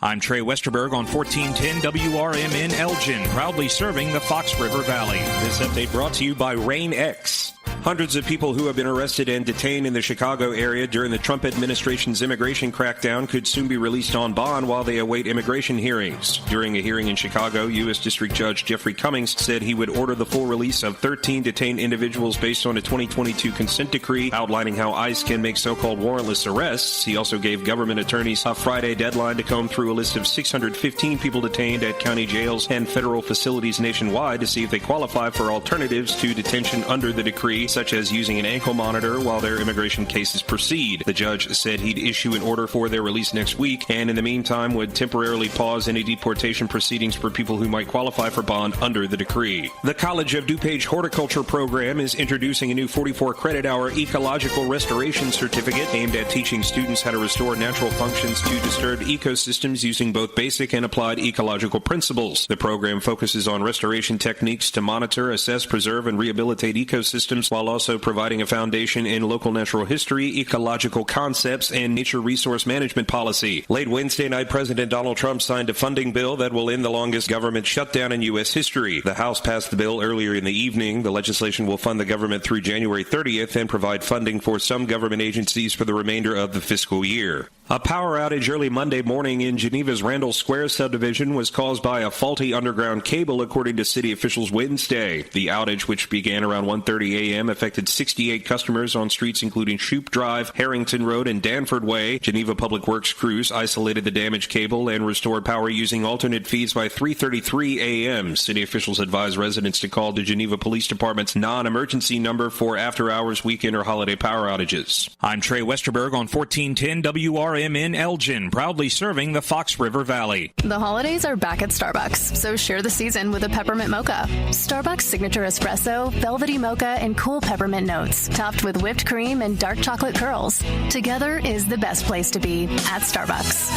I'm Trey Westerberg on 1410 WRMN Elgin, proudly serving the Fox River Valley. This update brought to you by Rain X. Hundreds of people who have been arrested and detained in the Chicago area during the Trump administration's immigration crackdown could soon be released on bond while they await immigration hearings. During a hearing in Chicago, U.S. District Judge Jeffrey Cummings said he would order the full release of 13 detained individuals based on a 2022 consent decree outlining how ICE can make so-called warrantless arrests. He also gave government attorneys a Friday deadline to comb through a list of 615 people detained at county jails and federal facilities nationwide to see if they qualify for alternatives to detention under the decree, such as using an ankle monitor while their immigration cases proceed. The judge said he'd issue an order for their release next week, and in the meantime would temporarily pause any deportation proceedings for people who might qualify for bond under the decree. The College of DuPage Horticulture program is introducing a new 44-credit-hour ecological restoration certificate aimed at teaching students how to restore natural functions to disturbed ecosystems using both basic and applied ecological principles. The program focuses on restoration techniques to monitor, assess, preserve, and rehabilitate ecosystems while also providing a foundation in local natural history, ecological concepts, and nature resource management policy. Late Wednesday night, President Donald Trump signed a funding bill that will end the longest government shutdown in U.S. history. The House passed the bill earlier in the evening. The legislation will fund the government through January 30th and provide funding for some government agencies for the remainder of the fiscal year. A power outage early Monday morning in Geneva's Randall Square subdivision was caused by a faulty underground cable, according to city officials Wednesday. The outage, which began around 1:30 a.m., affected 68 customers on streets including Shoup Drive, Harrington Road, and Danford Way. Geneva Public Works crews isolated the damaged cable and restored power using alternate feeds by 3:33 a.m. City officials advised residents to call the Geneva Police Department's non-emergency number for after-hours, weekend, or holiday power outages. I'm Trey Westerberg on 1410 WRMN Elgin, proudly serving the Fox River Valley. The holidays are back at Starbucks, so share the season with a peppermint mocha. Starbucks signature espresso, velvety mocha, and cool peppermint notes, topped with whipped cream and dark chocolate curls. Together is the best place to be at Starbucks.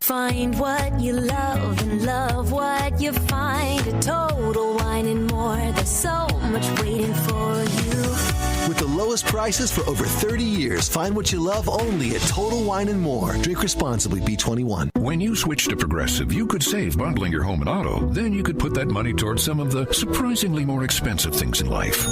Find what you love and love what you find. A Total Wine and More. There's so much waiting for you. With the lowest prices for over 30 years, find what you love only at Total Wine and More. Drink responsibly, B21. When you switch to Progressive, you could save bundling your home and auto. Then you could put that money towards some of the surprisingly more expensive things in life.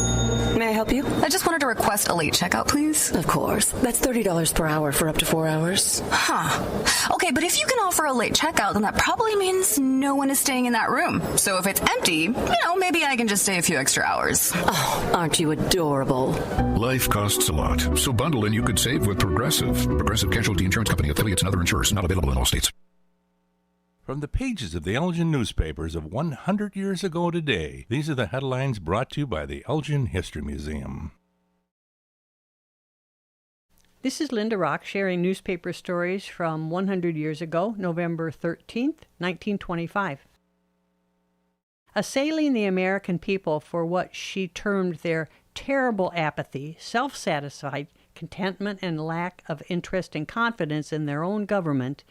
May I help you? I just wanted to request a late checkout, please. Of course. That's $30 per hour for up to 4 hours. Huh. Okay, but if you can offer a late checkout, then that probably means no one is staying in that room. So if it's empty, maybe I can just stay a few extra hours. Oh, aren't you adorable? Life costs a lot, so bundle and you could save with Progressive. Progressive Casualty Insurance Company, affiliates, and other insurers. Not available in all states. From the pages of the Elgin newspapers of 100 years ago today, these are the headlines brought to you by the Elgin History Museum. This is Linda Rock sharing newspaper stories from 100 years ago, November 13th, 1925. Assailing the American people for what she termed their terrible apathy, self-satisfied contentment, and lack of interest and confidence in their own government,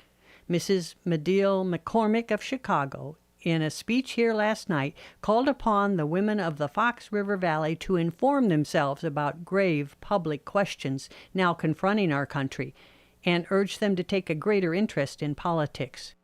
Mrs. Medill McCormick of Chicago, in a speech here last night, called upon the women of the Fox River Valley to inform themselves about grave public questions now confronting our country, and urged them to take a greater interest in politics.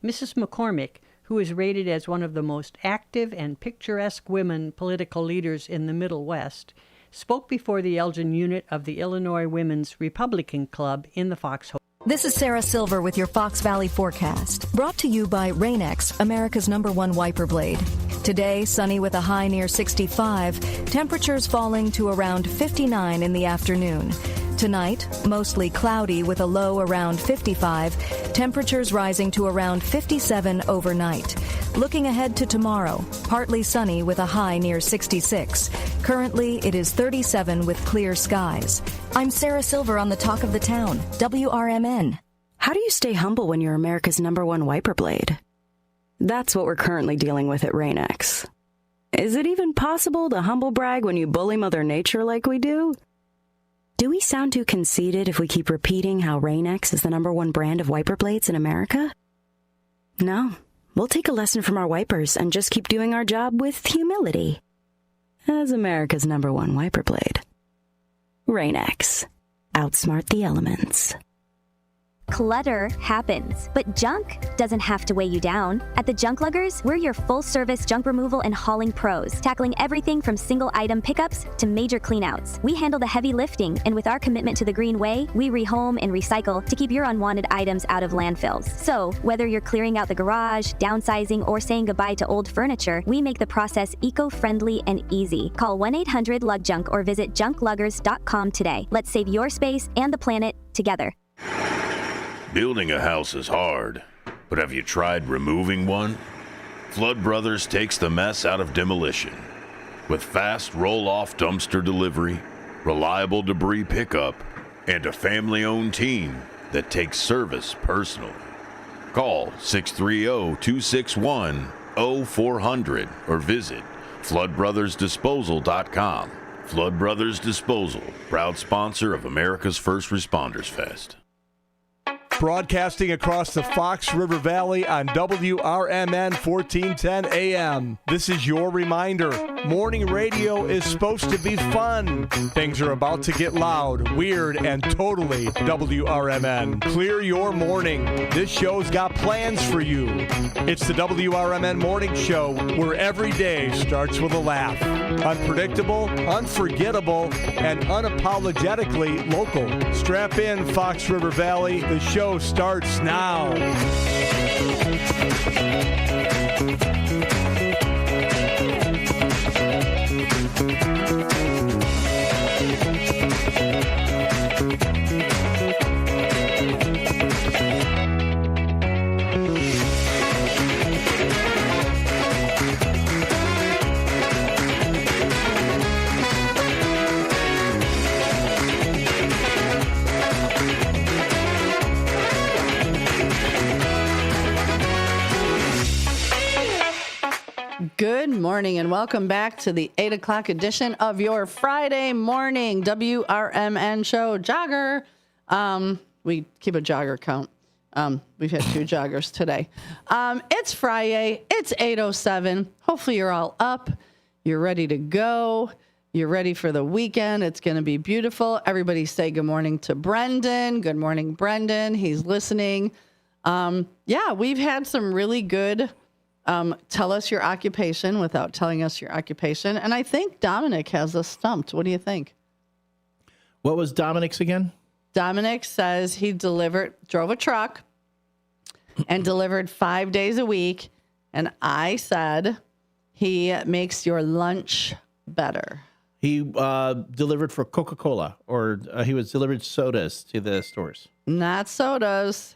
Mrs. McCormick, who is rated as one of the most active and picturesque women political leaders in the Middle West, spoke before the Elgin unit of the Illinois Women's Republican Club in the Foxhole. This is Sarah Silver with your Fox Valley forecast, brought to you by Rain-X, America's #1 wiper blade. Today, sunny with a high near 65, temperatures falling to around 59 in the afternoon. Tonight, mostly cloudy with a low around 55, temperatures rising to around 57 overnight. Looking ahead to tomorrow, partly sunny with a high near 66. Currently, it is 37 with clear skies. I'm Sarah Silver on the Talk of the Town, WRMN. How do you stay humble when you're America's #1 wiper blade? That's what we're currently dealing with at Rain-X. Is it even possible to humble brag when you bully Mother Nature like we do? Do we sound too conceited if we keep repeating how Rain-X is the #1 brand of wiper blades in America? No, we'll take a lesson from our wipers and just keep doing our job with humility. As America's #1 wiper blade. Rain-X. Outsmart the elements. Clutter happens, but junk doesn't have to weigh you down. At the Junk Luggers, we're your full-service junk removal and hauling pros, tackling everything from single-item pickups to major cleanouts. We handle the heavy lifting, and with our commitment to the green way, we rehome and recycle to keep your unwanted items out of landfills. So, whether you're clearing out the garage, downsizing, or saying goodbye to old furniture, we make the process eco-friendly and easy. Call 1-800-LUG-JUNK or visit junkluggers.com today. Let's save your space and the planet together. Building a house is hard, but have you tried removing one? Flood Brothers takes the mess out of demolition. With fast roll-off dumpster delivery, reliable debris pickup, and a family-owned team that takes service personally. Call 630-261-0400 or visit floodbrothersdisposal.com. Flood Brothers Disposal, proud sponsor of America's First Responders Fest. Broadcasting across the Fox River Valley on WRMN 1410 AM. This is your reminder. Morning radio is supposed to be fun. Things are about to get loud, weird, and totally WRMN. Clear your morning. This show's got plans for you. It's the WRMN Morning Show, where every day starts with a laugh. Unpredictable, unforgettable, and unapologetically local. Strap in, Fox River Valley. The show starts now. Good morning and welcome back to the 8 o'clock edition of your Friday morning WRMN show. Jogger. We keep a jogger count. We've had 2 joggers today. It's Friday. It's 8:07. Hopefully you're all up. You're ready to go. You're ready for the weekend. It's going to be beautiful. Everybody say good morning to Brendan. Good morning, Brendan. He's listening. We've had some really good tell us your occupation without telling us your occupation. And I think Dominic has us stumped. What do you think? What was Dominic's again? Dominic says he drove a truck and delivered 5 days a week. And I said he makes your lunch better. He delivered for Coca-Cola, or he was delivered sodas to the stores. Not sodas.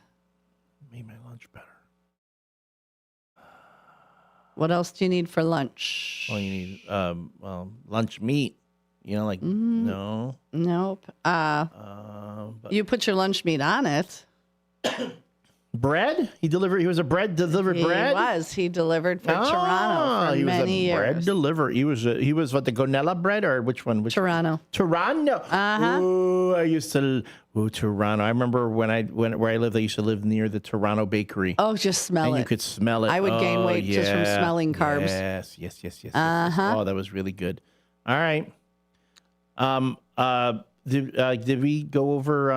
Made my lunch better. What else do you need for lunch? Well, you need lunch meat. You know, like no. Nope. You put your lunch meat on it. Bread? He was a bread delivered bread? He delivered for Toronto for many years. Bread deliverer. He was what, the Gonella bread, or which one? Toronto. Uh-huh. Ooh, I used to Toronto. I remember where I lived, I used to live near the Toronto bakery. Oh, just smell it. You could smell it. I would gain weight just from smelling carbs. Yes. Uh-huh. Oh, that was really good. All right. Did we go over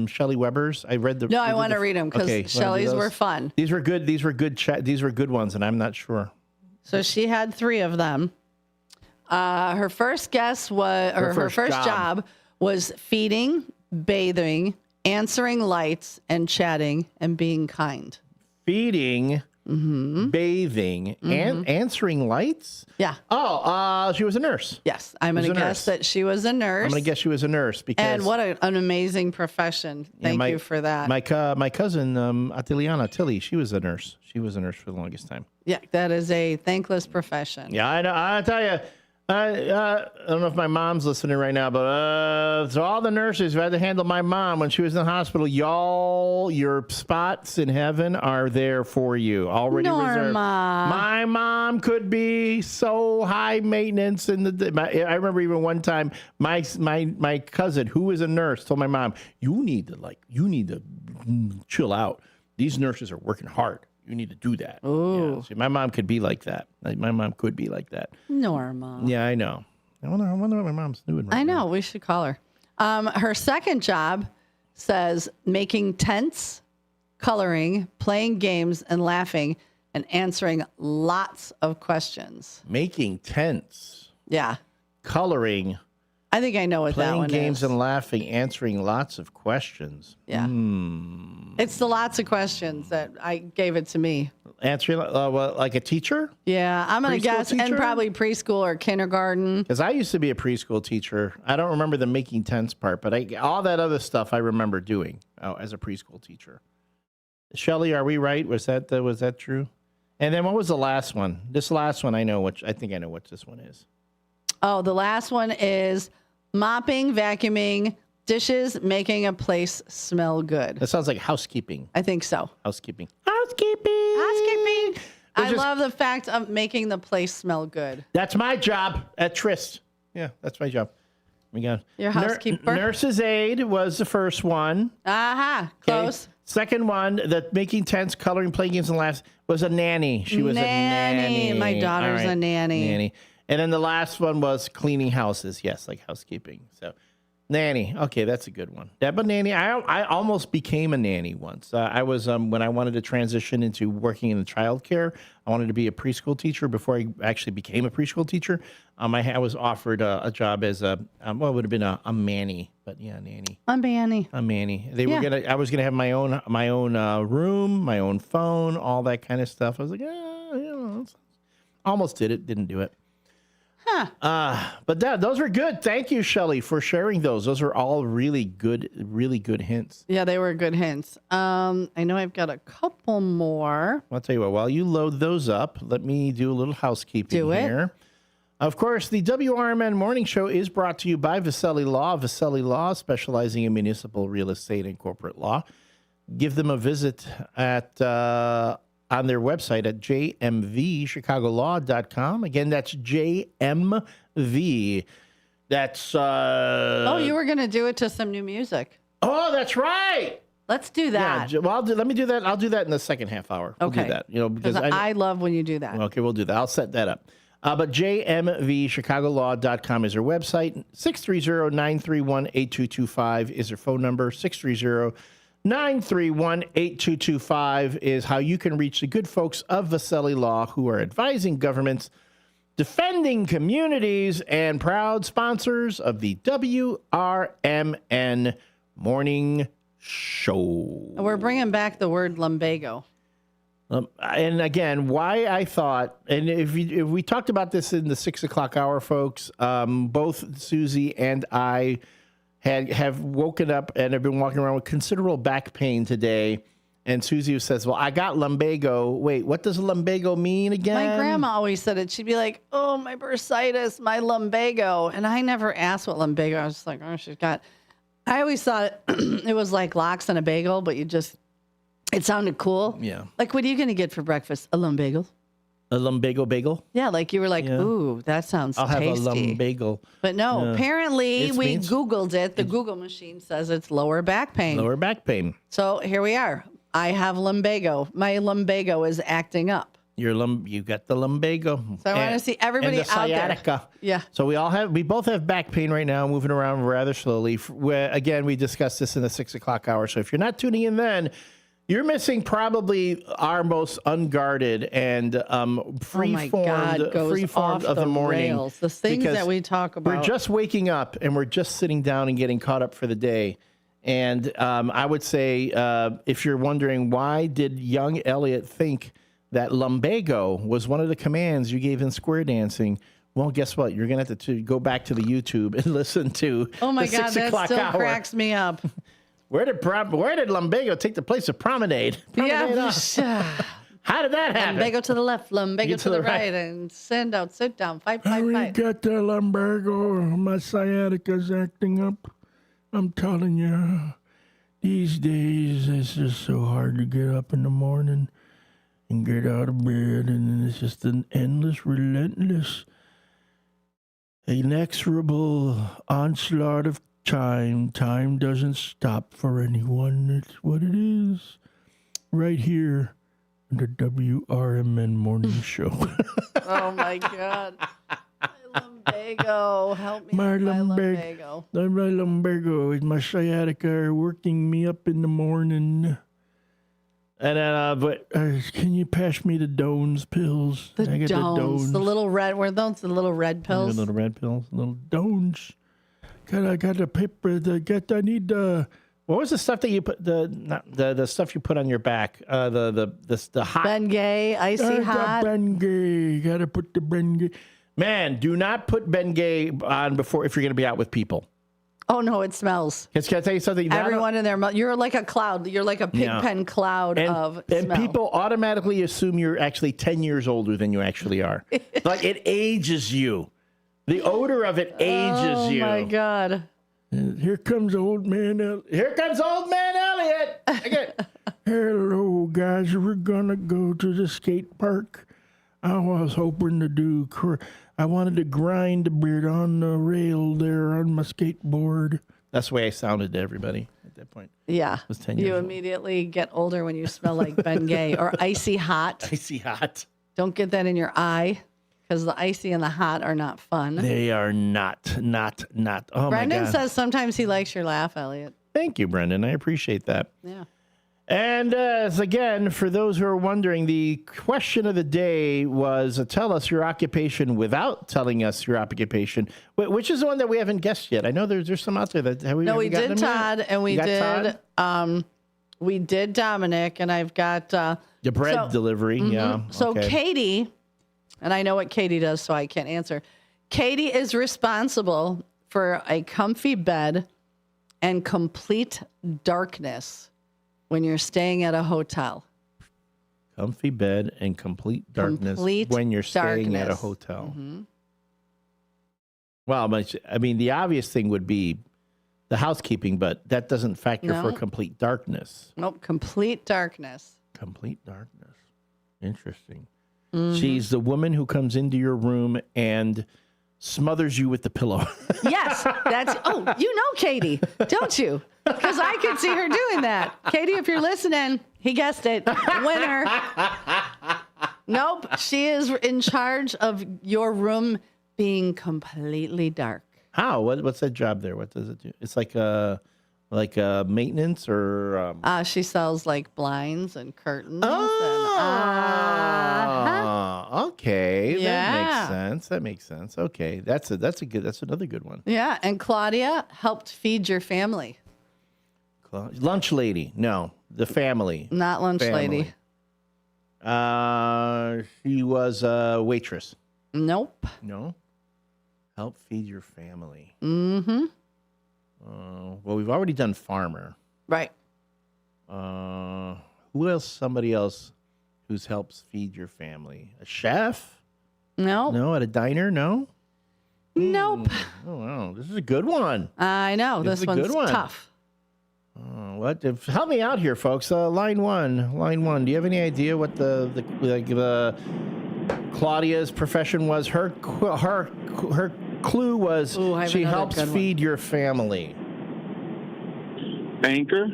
Shelley Weber's? I read the. No, I want to read them because Shelley's were fun. These were good. These were good ones, and I'm not sure. So she had 3 of them. Her first job was feeding, bathing, answering lights, and chatting, and being kind. Feeding. Bathing and answering lights. Yeah. Oh, she was a nurse. Yes, I'm going to guess that she was a nurse. I'm going to guess she was a nurse because. And what an amazing profession! Thank you for that. My cousin Atiliana Tilly, she was a nurse. She was a nurse for the longest time. Yeah, that is a thankless profession. Yeah, I know. I tell you. I don't know if my mom's listening right now, but to all the nurses who had to handle my mom when she was in the hospital, y'all, your spots in heaven are there for you. Already reserved. My mom could be so high maintenance. I remember even one time, my cousin, who was a nurse, told my mom, you need to chill out. These nurses are working hard. You need to do that. Oh, yeah, see, my mom could be like that. My mom could be like that. Norma. Yeah, I know. I wonder what my mom's doing. I know. We should call her. Her second job says making tents, coloring, playing games, and laughing, and answering lots of questions. Making tents. Yeah. Coloring. I think I know what that one is. Playing games and laughing, answering lots of questions. Yeah. It's the lots of questions that I gave it to me. Answering like a teacher? Yeah, I'm going to guess, teacher? and probably preschool or kindergarten. Because I used to be a preschool teacher. I don't remember the making tents part, but all that other stuff I remember doing as a preschool teacher. Shelley, are we right? Was that true? And then what was the last one? This last one I think I know what this one is. Oh, the last one is mopping, vacuuming, dishes, making a place smell good. That sounds like housekeeping. I think so. Housekeeping. I love the fact of making the place smell good. That's my job at Trist. Yeah, that's my job. We got your housekeeper. Nurse's aide was the first one. Aha, close. Okay. Second one, the making tents, coloring, playing games, and laughs was a nanny. She was a nanny. My daughter's a nanny. And then the last one was cleaning houses. Yes, like housekeeping. So, nanny. Okay, that's a good one. But nanny, I almost became a nanny once. I was when I wanted to transition into working in the childcare. I wanted to be a preschool teacher before I actually became a preschool teacher. I was offered a job as it would have been a manny, but yeah, nanny. A manny. A manny. I was gonna have my own room, my own phone, all that kind of stuff. I was like, almost did it, didn't do it. But those were good. Thank you, Shelley, for sharing those. Those are all really good hints. Yeah, they were good hints. I know I've got a couple more. I'll tell you what, while you load those up, let me do a little housekeeping here. Of course, the WRMN Morning Show is brought to you by Viselli Law. Viselli Law, specializing in municipal real estate and corporate law. Give them a visit on their website at jmvchicagolaw.com. Again, that's JMV. That's... you were going to do it to some new music. Oh, that's right. Let's do that. Yeah, well, let me do that. I'll do that in the second half hour. We'll do that. Because I love when you do that. Okay, we'll do that. I'll set that up. But jmvchicagolaw.com is their website. 630-931-8225 is their phone number. 630-931-8225 is how you can reach the good folks of Viselli Law, who are advising governments, defending communities, and proud sponsors of the WRMN Morning Show. We're bringing back the word lumbago. And again, why I thought, and if we talked about this in the 6 o'clock hour, folks, both Susie and I have woken up and have been walking around with considerable back pain today. And Susie says, well, I got lumbago. Wait, what does lumbago mean again? My grandma always said it. She'd be like, oh, my bursitis, my lumbago. And I never asked what lumbago. I was just like, oh, she's got. I always thought it was like lox and a bagel, but it sounded cool. Yeah. Like, what are you going to get for breakfast? A lumbago? A lumbago bagel? Yeah, like you were like, ooh, that sounds tasty. I'll have a lumbago. But no, apparently we means- Googled it. The Google machine says it's lower back pain. Lower back pain. So here we are. I have lumbago. My lumbago is acting up. You got the lumbago. So I want to see everybody and the out sciatica. there. Yeah. So we both have back pain right now, moving around rather slowly. Again, we discussed this in the 6 o'clock hour. So if you're not tuning in then, you're missing probably our most unguarded and free-formed of the morning. Rails. The things that we talk about. We're just waking up and we're just sitting down and getting caught up for the day. And I would say, if you're wondering why did young Elliot think that lumbago was one of the commands you gave in square dancing, well, guess what? You're going to have to go back to the YouTube and listen to oh my the God, 6 that o'clock still hour. cracks me up. Where did lumbago take the place of promenade? Yeah. How did that happen? Lumbago to the left, lumbago to the right, and sit down, fight. I got the lumbago. My sciatica's acting up. I'm telling you, these days it's just so hard to get up in the morning and get out of bed, and it's just an endless, relentless, inexorable onslaught of time. Time doesn't stop for anyone. It's what it is. Right here on the WRMN morning show. Oh my God. Lumbago, help me. My lumbago. My lumbago is my sciatica working me up in the morning. And then, can you pass me the Dones pills? The I get Dones, the little red. Were those the little red pills? The little red pills, little Dones. I got the paper. I need the. What was the stuff that you put the stuff you put on your back? The hot Bengay, icy hot. Bengay. Gotta put the Bengay. Man, do not put Bengay on before if you're going to be out with people. Oh no, it smells. Can I tell you something? Everyone in there, you're like a cloud. You're like a pigpen cloud of smell. And people automatically assume you're actually 10 years older than you actually are. Like it ages you. The odor of it ages you. Oh my God. And here comes old man Elliot. Here comes old man Elliot. Okay. Hello, guys. We're gonna go to the skate park. I was hoping to do. I wanted to grind a bit on the rail there on my skateboard. That's the way I sounded to everybody at that point. Yeah. I was 10 years you old. immediately get older when you smell like Bengay or icy hot. Icy hot. Don't get that in your eye because the icy and the hot are not fun. They are not. Oh Brendan my God. says sometimes he likes your laugh, Elliot. Thank you, Brendan. I appreciate that. Yeah. And again, for those who are wondering, the question of the day was tell us your occupation without telling us your occupation, which is the one that we haven't guessed yet. I know there's some out there that have we. No, have we did Todd, and we did we did Dominic, and I've got the bread delivery. Mm-hmm. Yeah. So okay. Katie, and I know what Katie does, so I can't answer. Katie is responsible for a comfy bed and complete darkness when you're staying at a hotel. Comfy bed and complete darkness when you're staying at a hotel. Mm-hmm. Well, I mean, the obvious thing would be the housekeeping, but that doesn't factor for complete darkness. Nope, complete darkness. Complete darkness. Interesting. Mm-hmm. She's the woman who comes into your room and smothers you with the pillow. Yes, you know Katie, don't you? Because I could see her doing that. Katie, if you're listening, he guessed it. Winner. Nope, she is in charge of your room being completely dark. How? What's that job there? What does it do? It's like a maintenance or. She sells like blinds and curtains. Okay, yeah. That makes sense. Okay, that's another good one. Yeah, and Claudia helped feed your family. Lunch lady, no, the family. Not lunch lady. She was a waitress. Nope. No. Help feed your family. Mm-hmm. Well, we've already done farmer. Right. Who else? Somebody else who helps feed your family? A chef? No. No, at a diner? No. Nope. Oh, wow. This is a good one. I know. This is a one's good one. tough. What? Help me out here, folks. Line one. Do you have any idea what the Claudia's profession was? Her clue was she helps feed your family. Banker?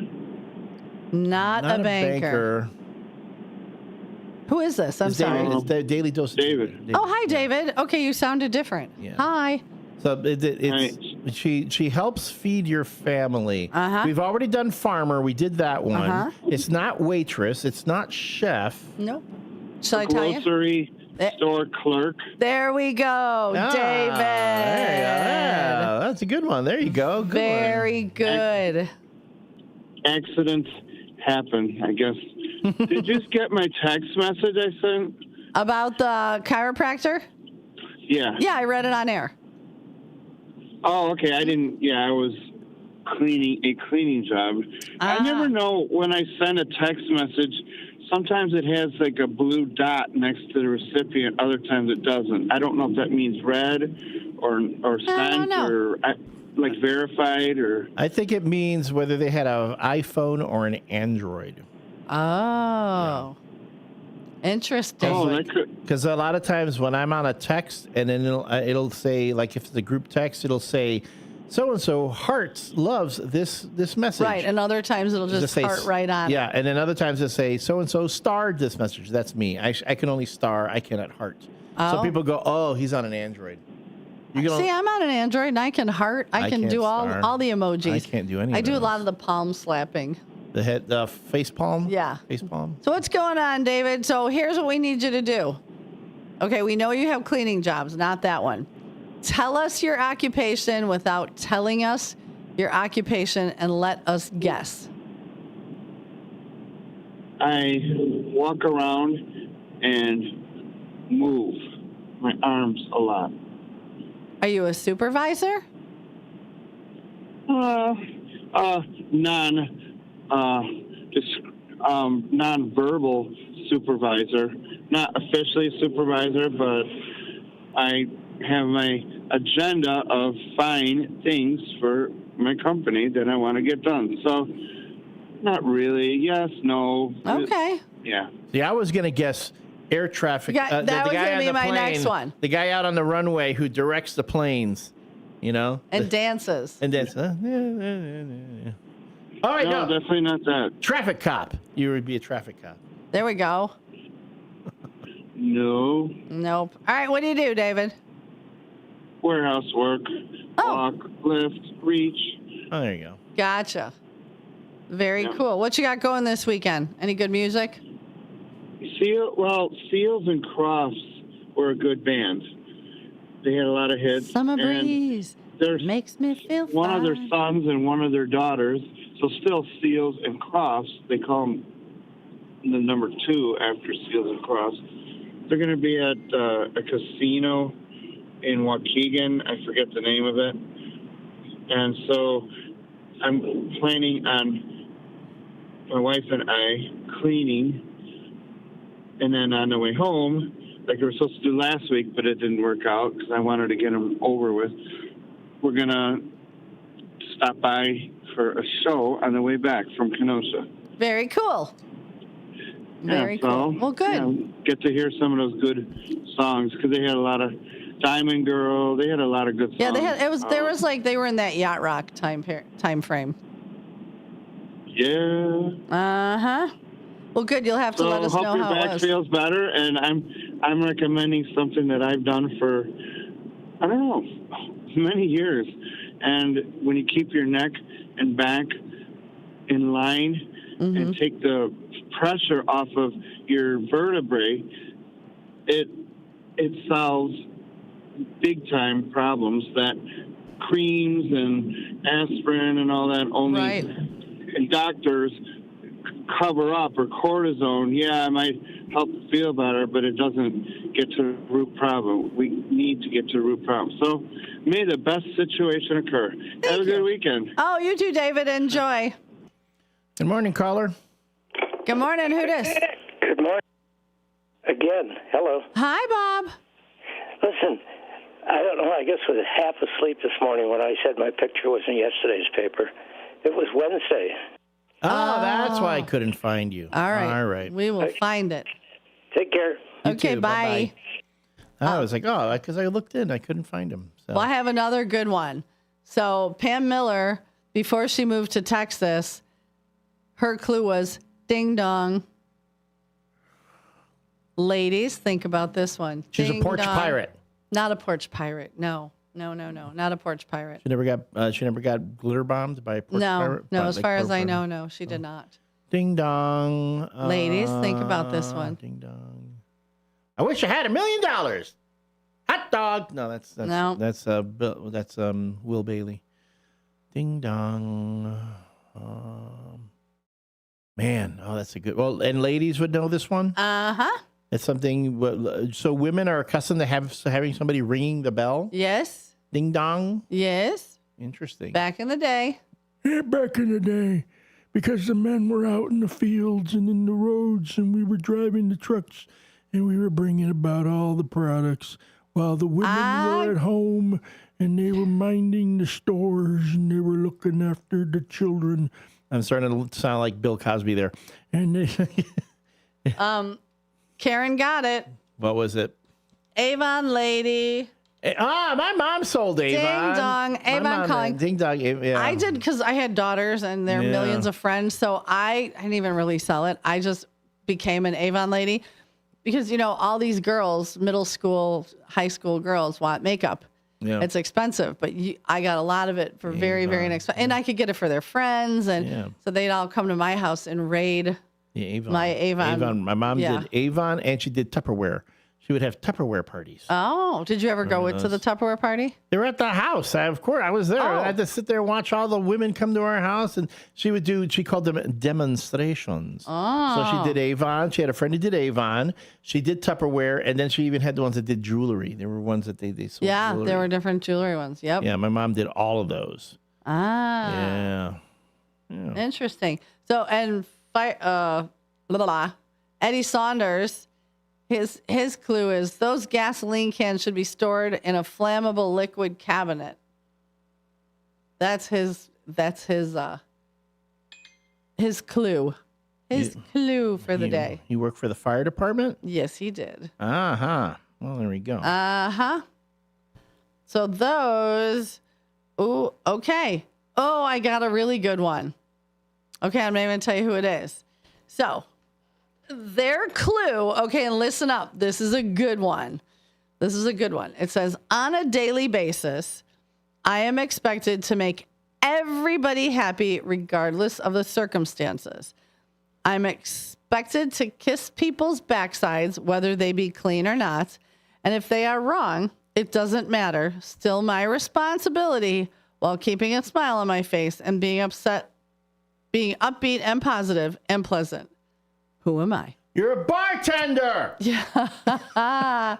Not a banker. Who is this? I'm sorry. David. It's the Daily Dose. David. Oh, hi, David. Okay, you sounded different. Yeah. Hi. So she helps feed your family. Uh-huh. We've already done farmer. We did that one. Uh-huh. It's not waitress. It's not chef. Nope. Shall I tell you? Grocery store clerk. There we go, David. Yeah, that's a good one. There you go. Good Very good. Accidents happen, I guess. Did you get my text message I sent? About the chiropractor? Yeah. Yeah, I read it on air. Oh, okay. I didn't. Yeah, I was cleaning a cleaning job. I never know when I send a text message. Sometimes it has like a blue dot next to the recipient. Other times it doesn't. I don't know if that means read or sent or like verified or. I think it means whether they had an iPhone or an Android. Oh. Interesting. Because a lot of times when I'm on a text and then it'll say, like if it's a group text, it'll say, so-and-so hearts loves this message. Right, and other times it'll just say, heart right on. Yeah, and then other times it'll say, so-and-so starred this message. That's me. I can only star. I cannot heart. So people go, oh, he's on an Android. See, I'm on an Android and I can heart. I can do all the emojis. I can't do any I of do a those. lot of the palm slapping. The face palm? Yeah. Face palm. So what's going on, David? So here's what we need you to do. Okay, we know you have cleaning jobs, not that one. Tell us your occupation without telling us your occupation and let us guess. I walk around and move my arms a lot. Are you a supervisor? Non-verbal supervisor, not officially a supervisor, but I have my agenda of fine things for my company that I want to get done. So, not really. Yes, no. Okay. Yeah. See, I was going to guess air traffic. That was going to be my next one. The guy out on the runway who directs the planes, you know? And dances. And dances. All right, no, definitely not that. Traffic cop. You would be a traffic cop. There we go. No. Nope. All right, what do you do, David? Warehouse work. Walk, lift, reach. Oh, there you go. Gotcha. Very cool. What you got going this weekend? Any good music? Seals and Crofts were a good band. They had a lot of hits. Summer breeze makes me feel one of their sons and one of their daughters. So still Seals and Crofts. They call them the number 2 after Seals and Crofts. They're going to be at a casino in Waukegan. I forget the name of it. And so I'm planning on my wife and I cleaning. And then on the way home, like we were supposed to do last week, but it didn't work out because I wanted to get them over with. We're going to stop by for a show on the way back from Kenosha. Very cool. Very cool. Well, good. Get to hear some of those good songs because they had a lot of Diamond Girl. They had a lot of good songs. Yeah, they had. There was like they were in that yacht rock time frame. Yeah. Uh-huh. Well, good. You'll have to let us know how it was. Hope your back feels better, and I'm recommending something that I've done for, I don't know, many years. And when you keep your neck and back in line and take the pressure off of your vertebrae, it solves big time problems that creams and aspirin and all that only and doctors cover up, or cortisone. Yeah, my help feel better, but it doesn't get to the root problem. We need to get to the root problem. So may the best situation occur. Have a good weekend. Oh, you too, David. Enjoy. Good morning, caller. Good morning. Who dis? Good morning. Again, hello. Hi, Bob. Listen, I don't know, I guess I was half asleep this morning when I said my picture was in yesterday's paper. It was Wednesday. Oh, that's why I couldn't find you. All right. All right. We will find it. Take care. You Okay, too. bye. Bye-bye. I was like, oh, because I looked in, I couldn't find him. So. Well, I have another good one. So Pam Miller, before she moved to Texas, her clue was ding dong. Ladies, think about this one. She's Ding a porch dong. pirate. Not a porch pirate. No. Not a porch pirate. She never got glitter bombed by a porch pirate. No. But As like far as porch I pirate. know, no, she did not. Ding dong. Ladies, think about this one. Ding dong. I wish I had $1 million. Hot dog. No, that's Will Bailey. Ding dong. Man, that's a good. Well, and ladies would know this one. Uh-huh. It's something. So women are accustomed to having somebody ringing the bell. Yes. Ding dong. Yes. Interesting. Back in the day. Yeah, back in the day, because the men were out in the fields and in the roads, and we were driving the trucks, and we were bringing about all the products, while the women were at home, and they were minding the stores, and they were looking after the children. I'm starting to sound like Bill Cosby there. And they, Karen got it. What was it? Avon lady. My mom sold Avon. Ding dong. Avon calling. Ding dong. Yeah. I did because I had daughters and there are millions of friends. So I didn't even really sell it. I just became an Avon lady because, all these girls, middle school, high school girls want makeup. Yeah. It's expensive, but I got a lot of it for very, very inexpensive. And I could get it for their friends. And so they'd all come to my house and raid my Avon. My mom did Avon and she did Tupperware. She would have Tupperware parties. Oh, did you ever go to the Tupperware party? They were at the house. Of course, I was there. Oh. I had to sit there and watch all the women come to our house, and she called them demonstrations. Oh. So she did Avon. She had a friend who did Avon. She did Tupperware, and then she even had the ones that did jewelry. There were ones that they sold jewelry. There were different jewelry ones. Yep. Yeah, my mom did all of those. Ah. Yeah. Interesting. So, and Eddie Saunders, his clue is those gasoline cans should be stored in a flammable liquid cabinet. That's his clue. His clue for the day. He worked for the fire department? Yes, he did. Uh-huh. Well, there we go. Uh-huh. So those, okay. Oh, I got a really good one. Okay, I'm not even going to tell you who it is. So, their clue, okay, and listen up. This is a good one. It says, on a daily basis, I am expected to make everybody happy regardless of the circumstances. I'm expected to kiss people's backsides, whether they be clean or not. And if they are wrong, it doesn't matter. Still my responsibility while keeping a smile on my face and being upbeat and positive and pleasant. Who am I? You're a bartender. Yeah.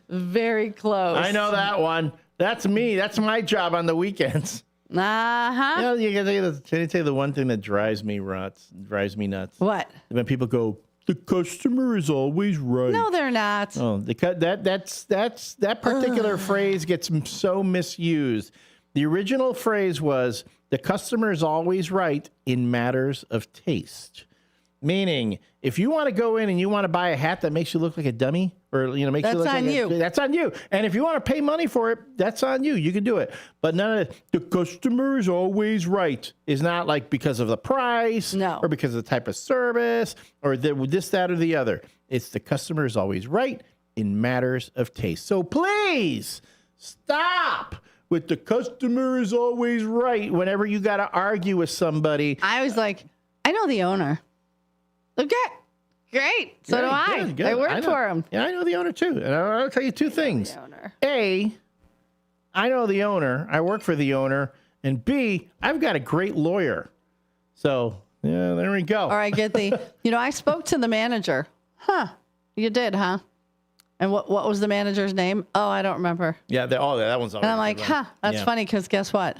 Very close. I know that one. That's me. That's my job on the weekends. Uh-huh. Can I tell you the one thing that drives me nuts? What? When people go, the customer is always right. No, they're not. Oh, that particular phrase gets so misused. The original phrase was, the customer is always right in matters of taste. Meaning, if you want to go in and you want to buy a hat that makes you look like a dummy, or makes you look like that's on you. And if you want to pay money for it, that's on you. You can do it. But none of the customer is always right is not like because of the price, or because of the type of service, or this, that, or the other. It's the customer is always right in matters of taste. So please stop with the customer is always right whenever you got to argue with somebody. I was like, I know the owner. Okay, great. So do I. Good. I work for him. Yeah, I know the owner too. And I'll tell you two things. A, I know the owner. I work for the owner. And B, I've got a great lawyer. So, yeah, there we go. Or I get I spoke to the manager. You did, huh? And what was the manager's name? Oh, I don't remember. Yeah, that one's already. And I'm like, that's funny because guess what?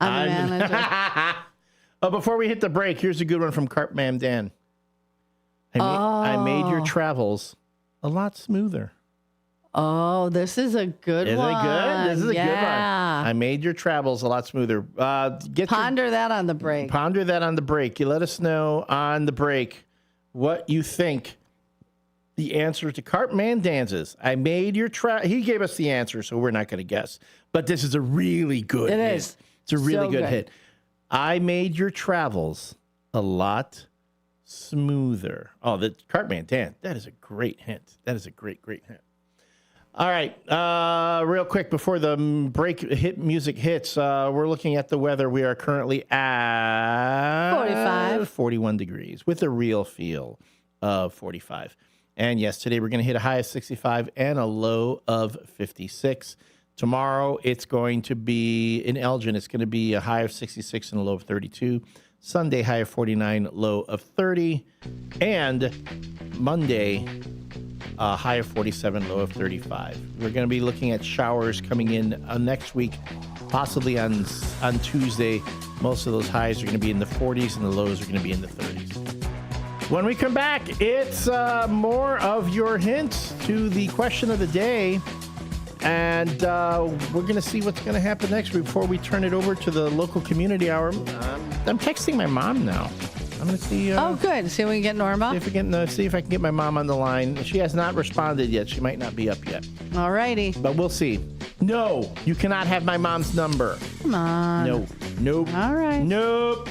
I'm the manager. Oh, before we hit the break, here's a good one from Cartman Dan. I made your travels a lot smoother. Oh, this is a good one. Isn't it good? This is a good one. Yeah. I made your travels a lot smoother. Ponder that on the break. Ponder that on the break. You let us know on the break what you think the answer to Cartman Dan's. I made your He gave us the answer, so we're not going to guess. But this is a really good hit. It is. It's a really good hit. I made your travels a lot smoother. Oh, the Cartman Dan. That is a great hint. That is a great hint. All right. Real quick before the break music hits, we're looking at the weather. We are currently at 41 degrees with a real feel of 45. And yes, today we're going to hit a high of 65 and a low of 56. Tomorrow it's going to be in Elgin. It's going to be a high of 66 and a low of 32. Sunday, high of 49, low of 30. And Monday, high of 47, low of 35. We're going to be looking at showers coming in next week, possibly on Tuesday. Most of those highs are going to be in the 40s and the lows are going to be in the 30s. When we come back, it's more of your hints to the question of the day. And we're going to see what's going to happen next week before we turn it over to the local community hour. I'm texting my mom now. I'm going to see. Good. See if we can get Norma. See if I can get my mom on the line. She has not responded yet. She might not be up yet. All righty. But we'll see. No, you cannot have my mom's number. Come on. No. Nope. All right. Nope.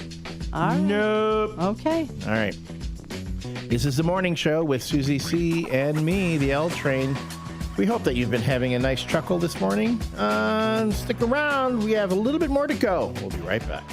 All right. Nope. Okay. All right. This is the morning show with Susie C. and me, the L Train. We hope that you've been having a nice chuckle this morning. Stick around. We have a little bit more to go. We'll be right back.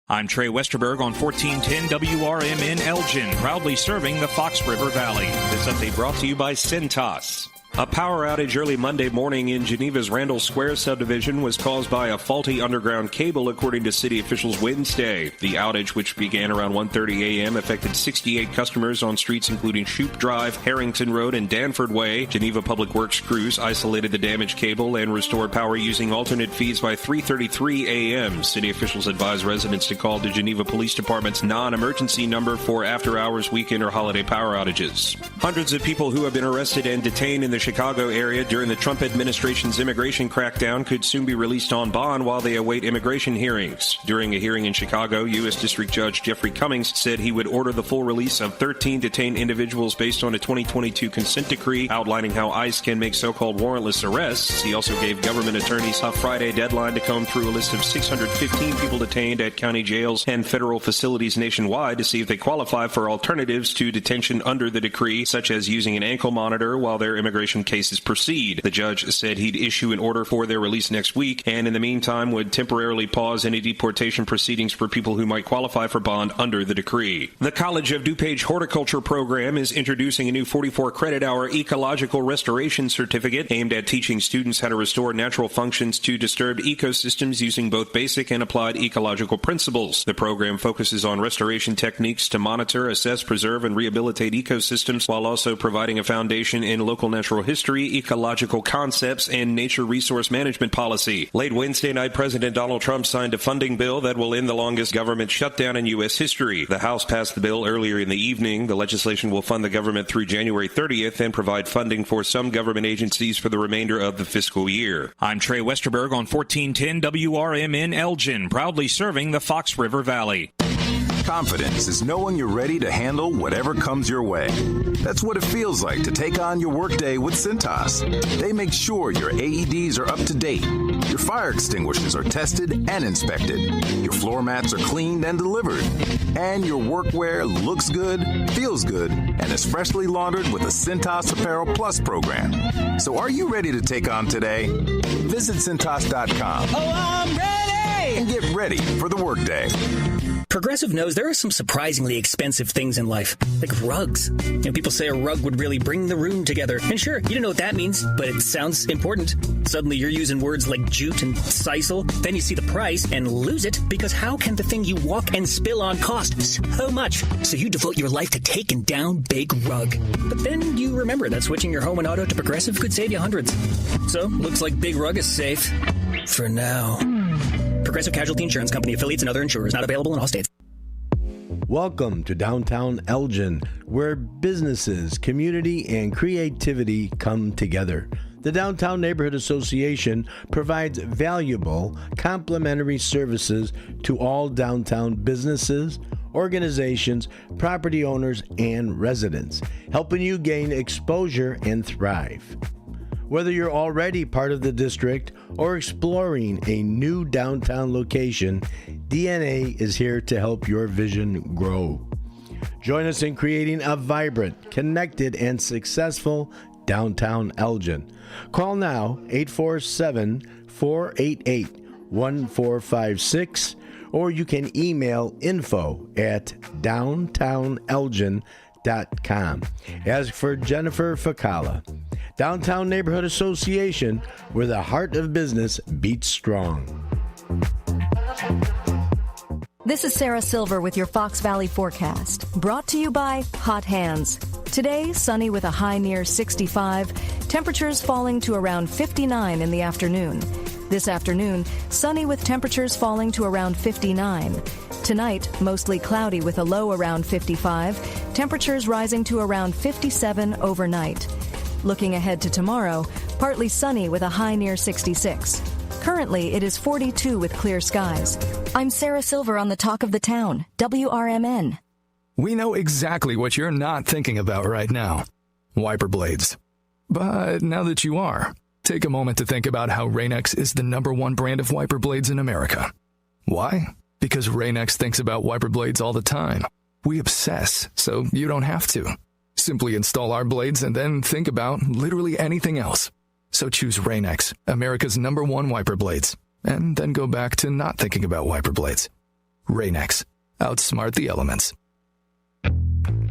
I'm Trey Westerberg on 1410 WRMN Elgin, proudly serving the Fox River Valley. This update brought to you by Cintas. A power outage early Monday morning in Geneva's Randall Square subdivision was caused by a faulty underground cable, according to city officials Wednesday. The outage, which began around 1:30 a.m., affected 68 customers on streets including Shoup Drive, Harrington Road, and Danford Way. Geneva Public Works crews isolated the damaged cable and restored power using alternate feeds by 3:33 a.m. City officials advised residents to call the Geneva Police Department's non-emergency number for after-hours, weekend, or holiday power outages. Hundreds of people who have been arrested and detained in the Chicago area during the Trump administration's immigration crackdown could soon be released on bond while they await immigration hearings. During a hearing in Chicago, U.S. District Judge Jeffrey Cummings said he would order the full release of 13 detained individuals based on a 2022 consent decree outlining how ICE can make so-called warrantless arrests. He also gave government attorneys a Friday deadline to comb through a list of 615 people detained at county jails and federal facilities nationwide to see if they qualify for alternatives to detention under the decree, such as using an ankle monitor while their immigration cases proceed. The judge said he'd issue an order for their release next week, and in the meantime would temporarily pause any deportation proceedings for people who might qualify for bond under the decree. The College of DuPage Horticulture program is introducing a new 44-credit-hour ecological restoration certificate aimed at teaching students how to restore natural functions to disturbed ecosystems using both basic and applied ecological principles. The program focuses on restoration techniques to monitor, assess, preserve, and rehabilitate ecosystems while also providing a foundation in local natural history, ecological concepts, and nature resource management policy. Late Wednesday night, President Donald Trump signed a funding bill that will end the longest government shutdown in U.S. history. The House passed the bill earlier in the evening. The legislation will fund the government through January 30th and provide funding for some government agencies for the remainder of the fiscal year. I'm Trey Westerberg on 1410 WRMN Elgin, proudly serving the Fox River Valley. Confidence is knowing you're ready to handle whatever comes your way. That's what it feels like to take on your workday with Cintas. They make sure your AEDs are up to date, your fire extinguishers are tested and inspected, your floor mats are cleaned and delivered, and your workwear looks good, feels good, and is freshly laundered with a Cintas Apparel Plus program. So are you ready to take on today? Visit Cintas.com. Oh, I'm ready! And get ready for the workday. Progressive knows there are some surprisingly expensive things in life, like rugs. People say a rug would really bring the room together. And sure, you don't know what that means, but it sounds important. Suddenly you're using words like jute and sisal. Then you see the price and lose it, because how can the thing you walk and spill on cost so much? So you devote your life to taking down Big Rug. But then you remember that switching your home and auto to Progressive could save you hundreds. So, looks like Big Rug is safe. For now. Progressive Casualty Insurance Company, affiliates, and other insurers. Not available in all states. Welcome to downtown Elgin, where businesses, community, and creativity come together. The Downtown Neighborhood Association provides valuable, complimentary services to all downtown businesses, organizations, property owners, and residents, helping you gain exposure and thrive. Whether you're already part of the district or exploring a new downtown location, DNA is here to help your vision grow. Join us in creating a vibrant, connected, and successful downtown Elgin. Call now 847-488-1456, or you can email info@downtownelgin.com. As for Jennifer Facala, Downtown Neighborhood Association, where the heart of business beats strong. This is Sarah Silver with your Fox Valley forecast, brought to you by Hot Hands. Today, sunny with a high near 65, temperatures falling to around 59 in the afternoon. This afternoon, sunny with temperatures falling to around 59. Tonight, mostly cloudy with a low around 55, temperatures rising to around 57 overnight. Looking ahead to tomorrow, partly sunny with a high near 66. Currently, it is 42 with clear skies. I'm Sarah Silver on the Talk of the Town, WRMN. We know exactly what you're not thinking about right now. Wiper blades. But now that you are, take a moment to think about how Rain-X is the #1 brand of wiper blades in America. Why? Because Rain-X thinks about wiper blades all the time. We obsess, so you don't have to. Simply install our blades and then think about literally anything else. So choose Rain-X, America's #1 wiper blades, and then go back to not thinking about wiper blades. Rain-X. Outsmart the elements.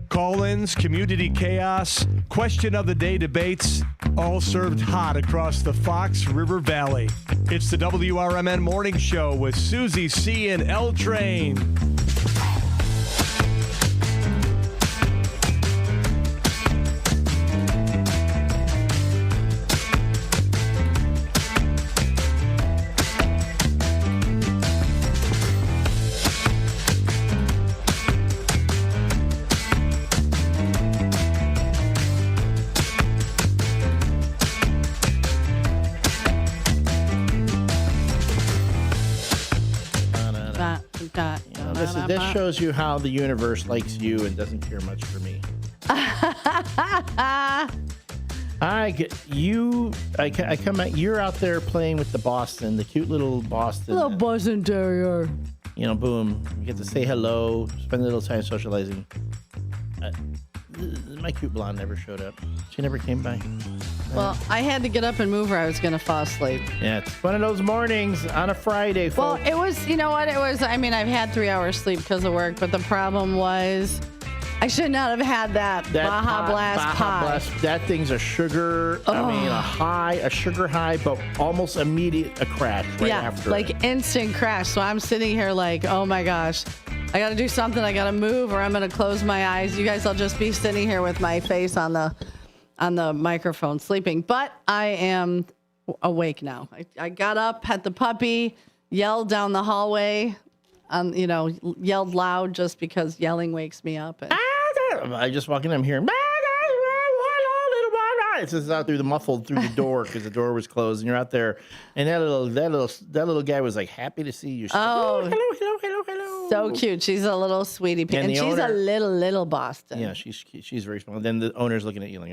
Call-ins, community chaos, question of the day debates, all served hot across the Fox River Valley. It's the WRMN Morning Show with Susie C. and L Train. This shows you how the universe likes you and doesn't care much for me. I come out. You're out there playing with the cute little Boston. Little Boston Terrier. Boom. You get to say hello, spend a little time socializing. My cute blonde never showed up. She never came by. Well, I had to get up and move or I was going to fall asleep. Yeah, it's one of those mornings on a Friday, folks. Well, it was, you know what? It was, I've had 3 hours sleep because of work, but the problem was I should not have had that Baja Blast pie. That thing's a sugar, a sugar high, but almost immediate a crash after. Like instant crash. So I'm sitting here like, oh my gosh, I got to do something. I got to move or I'm going to close my eyes. You guys will just be sitting here with my face on the microphone sleeping. But I am awake now. I got up, pet the puppy, yelled down the hallway, yelled loud just because yelling wakes me up. I just walk in, I'm hearing, it's just out through the door because the door was closed, and you're out there, and that little guy was like happy to see you. She's like, hello. So cute. She's a little sweetie, and she's a little Boston. Yeah, she's very small. Then the owner's looking at you like,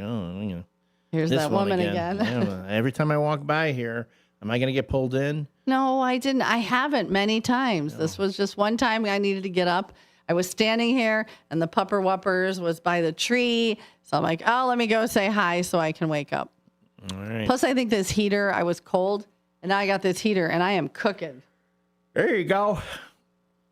here's that woman again. Every time I walk by here, am I going to get pulled in? No, I didn't. I haven't many times. No. This was just one time I needed to get up. I was standing here, and the pupper whuppers was by the tree. So I'm like, let me go say hi so I can wake up. All right. Plus, I think this heater, I was cold, and now I got this heater, and I am cooking. There you go.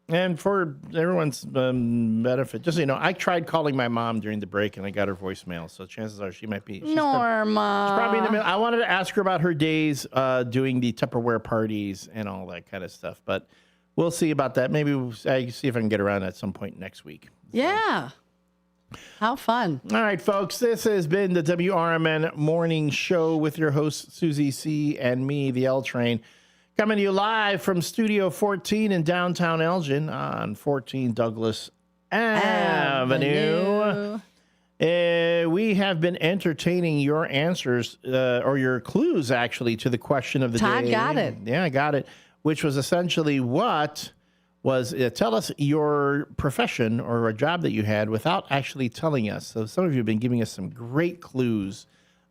And for everyone's benefit, just so you know, I tried calling my mom during the break and I got her voicemail. So chances are she might be. Norma. She's probably in the middle. I wanted to ask her about her days doing the Tupperware parties and all that kind of stuff. But we'll see about that. Maybe I see if I can get around at some point next week. Yeah. How fun. All right, folks. This has been the WRMN Morning Show with your host, Susie C. and me, the L Train. Coming to you live from Studio 14 in downtown Elgin on 14 Douglas Avenue. We have been entertaining your answers or your clues, actually, to the question of the day. Todd got it. Yeah, I got it, which was essentially what was tell us your profession or a job that you had without actually telling us. So some of you have been giving us some great clues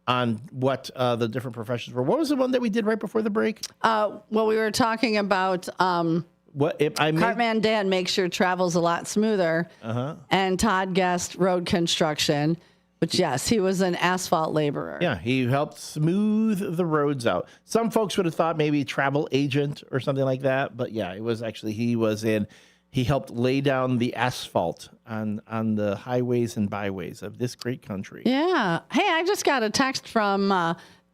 on what the different professions were. What was the one that we did right before the break? Well, we were talking about Cartman Dan makes your travels a lot smoother. And Todd guessed road construction. But yes, he was an asphalt laborer. Yeah, he helped smooth the roads out. Some folks would have thought maybe travel agent or something like that. But yeah, it was actually, he helped lay down the asphalt on the highways and byways of this great country. Yeah. Hey, I just got a text from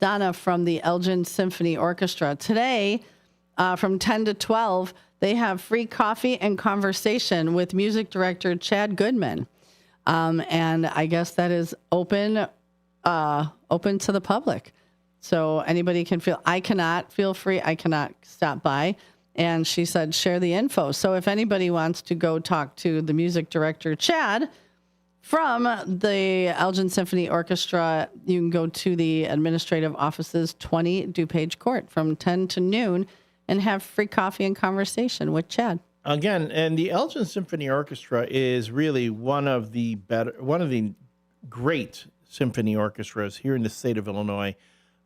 Donna from the Elgin Symphony Orchestra. Today, from 10 to 12, they have free coffee and conversation with music director Chad Goodman. And I guess that is open to the public. So anybody can I cannot stop by. And she said, share the info. So if anybody wants to go talk to the music director, Chad, from the Elgin Symphony Orchestra, you can go to the administrative offices, 20 DuPage Court, from 10 to noon and have free coffee and conversation with Chad. Again, and the Elgin Symphony Orchestra is really one of the great symphony orchestras here in the state of Illinois.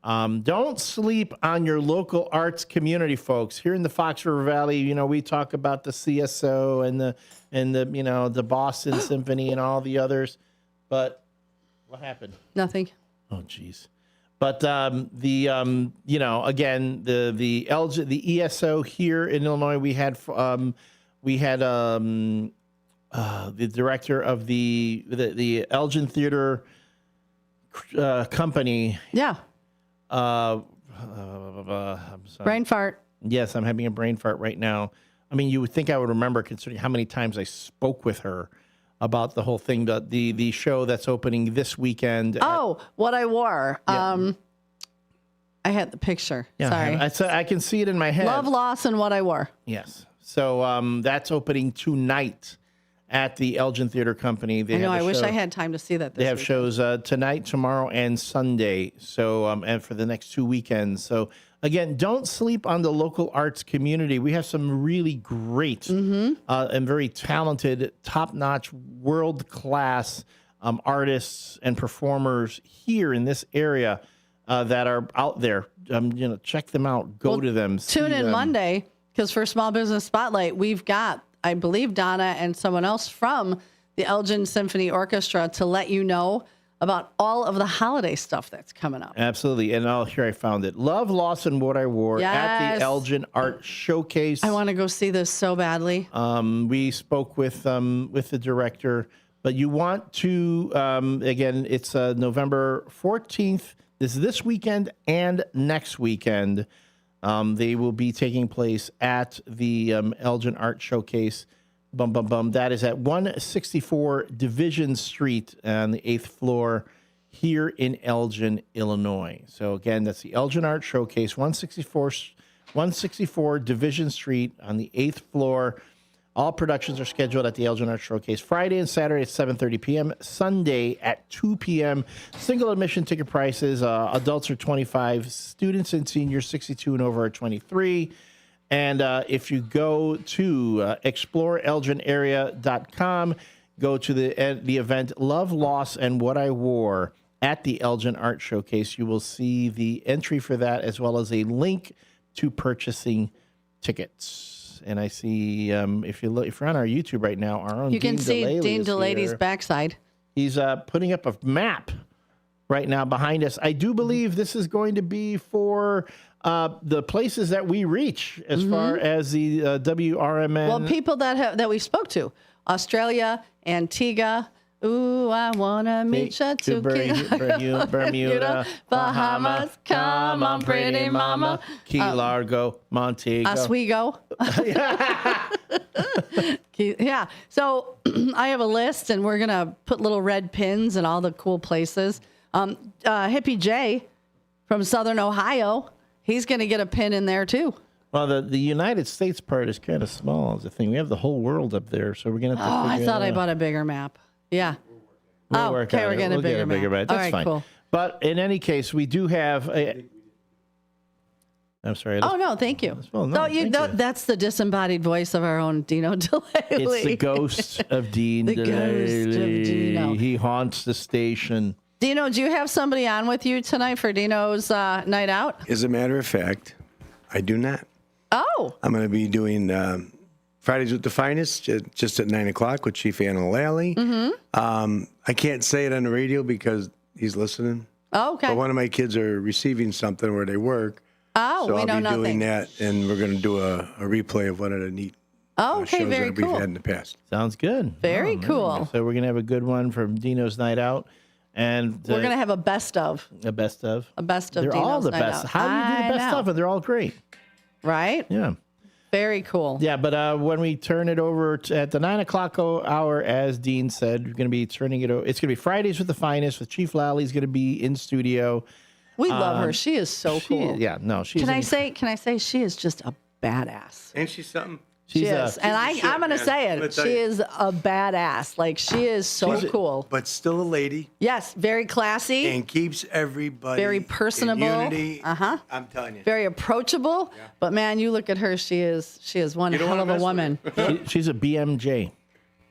Don't sleep on your local arts community, folks. Here in the Fox River Valley, we talk about the CSO and the Boston Symphony and all the others. But what happened? Nothing. Oh, geez. But again, the ESO here in Illinois, we had the director of the Elgin Theater Company. Yeah. I'm sorry. Brain fart. Yes, I'm having a brain fart right now. I mean, you would think I would remember, considering how many times I spoke with her about the whole thing, the show that's opening this weekend. What I wore. Yeah. I had the picture. Yeah, Sorry. I can see it in my head. Love, Loss, and What I Wore. Yes. So that's opening tonight at the Elgin Theater Company. I wish I had time to see that. They have shows tonight, tomorrow, and Sunday. So and for the next 2 weekends. So again, don't sleep on the local arts community. We have some really great and very talented, top-notch, world-class artists and performers here in this area that are out there. Check them out. Go to them. Tune in Monday, because for Small Business Spotlight, we've got, I believe, Donna and someone else from the Elgin Symphony Orchestra to let you know about all of the holiday stuff that's coming up. Absolutely. And here I found it. Love, Loss, and What I Wore at the Elgin Art Showcase. I want to go see this so badly. We spoke with the director, but you want to, again, it's November 14th. This weekend and next weekend. They will be taking place at the Elgin Art Showcase. That is at 164 Division Street on the 8th floor here in Elgin, Illinois. So again, that's the Elgin Art Showcase, 164 Division Street on the 8th floor. All productions are scheduled at the Elgin Art Showcase Friday and Saturday at 7:30 p.m., Sunday at 2 p.m. Single admission ticket prices, adults are $25, students and seniors 62 and over are $23. And if you go to exploreelginarea.com, go to the event Love, Loss, and What I Wore at the Elgin Art Showcase. You will see the entry for that as well as a link to purchasing tickets. And I see if you're on our YouTube right now, our own you can Dean see DeLaley Dean is DeLady's here. backside. He's putting up a map right now behind us. I do believe this is going to be for the places that we reach as far as the WRMN. Well, people that we spoke to, Australia, Antigua. Ooh, I wanna meet you to Bermuda, Bahamas. Come on, pretty mama. Key Largo, Montego. Oswego. Yeah. So I have a list, and we're gonna put little red pins in all the cool places. Hippie J from Southern Ohio, he's gonna get a pin in there too. Well, the United States part is kind of small as a thing. We have the whole world up there, so we're gonna have to figure I thought I bought a bigger map. Yeah. We're getting a bigger map. That's All right, fine. cool. But in any case, we do have a. I'm sorry. Oh no, thank you. Well, no, That's the disembodied voice of our own Dino DeLay. It's the ghost of Dean The ghost of Dino. He haunts the station. Dino, do you have somebody on with you tonight for Dino's night out? As a matter of fact, I do not. Oh. I'm going to be doing Fridays with the Finest just at 9 o'clock with Chief Anna Lally. I can't say it on the radio because he's listening. Oh, okay. But one of my kids are receiving something where they work. Oh, so we know I'll be nothing. doing that, and we're going to do a replay of one of the neat okay, shows very that we've cool. had in the past. Sounds good. Very cool. So we're gonna have a good one from Dino's Night Out, and We're going to have a best of. a best of. A best of They're Dino's all the night best. out. How do you do the best know. of? And they're all great. Right? Yeah. Very cool. Yeah, but when we turn it over at the 9 o'clock hour, as Dean said, we're going to be turning it over. It's going to be Fridays with the Finest with Chief Lally's going to be in studio. We love her. She is so cool. She's Can I say she is just a badass. Ain't she something? She is. And I'm going to say it. She is a badass. Like, she is so cool. But still a lady. Yes, very classy. And keeps everybody Very personable. in unity. Uh-huh. I'm telling you. Very approachable. Yeah. But, man, you look at her. She is one hell of a woman. She's a BMJ.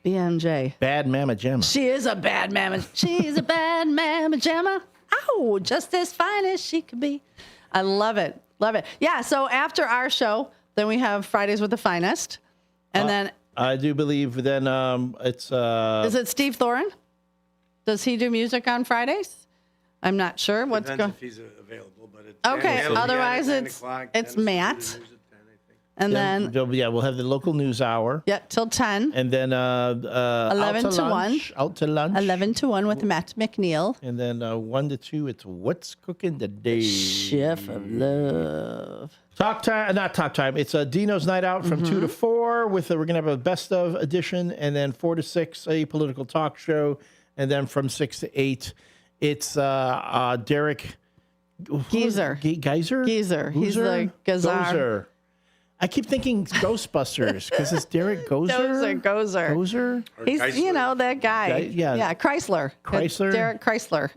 BMJ. Bad Mama Jamma. She is a bad mama. She's a bad mama jamma. Ow, just as fine as she could be. I love it. Love it. Yeah, so after our show, then we have Fridays with the Finest. And then... I do believe then it's... is it Steve Thoren? Does he do music on Fridays? I'm not sure. What's going on? If he's available, but it's Okay, otherwise it's Matt. And then... we'll have the local news hour. Yeah, till 10. And then 11 to 1. Out to lunch. 11 to 1 with Matt McNeil. And then 1 to 2, it's What's Cooking Today? Chef of Love. Talk time, not talk time. It's a Dino's Night Out from 2 to 4 with we're gonna have a best of edition, and then 4 to 6 a political talk show, and then from 6 to 8 it's Derek Geyser. Geyser. He's the Gazar. I keep thinking Ghostbusters because it's Derek Gozer. Gozer. He's that guy. Yeah, Chrysler. Derek Chrysler.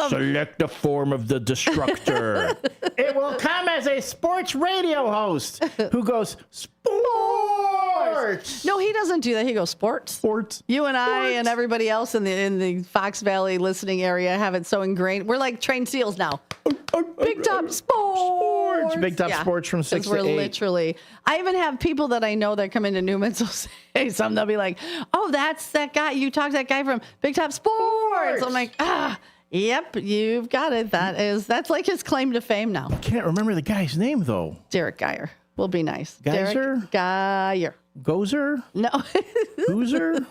Select the form of the destructor. It will come as a sports radio host who goes sports. No, he doesn't do that. He goes sports. Sports. You and I and everybody else in the Fox Valley listening area have it so ingrained. We're like trained seals now. Big Top Sports. Big Top Sports from 6 to 8. We're literally. I even have people that I know that come into Newman's will say something. They'll be like, "Oh, that's that guy. You talked to that guy from Big Top Sports." I'm like, yep, you've got it. That's like his claim to fame now. I can't remember the guy's name though. Derek Geyer. We'll be nice. Geyser? Derek Geyer. Gozer? No. Goozer?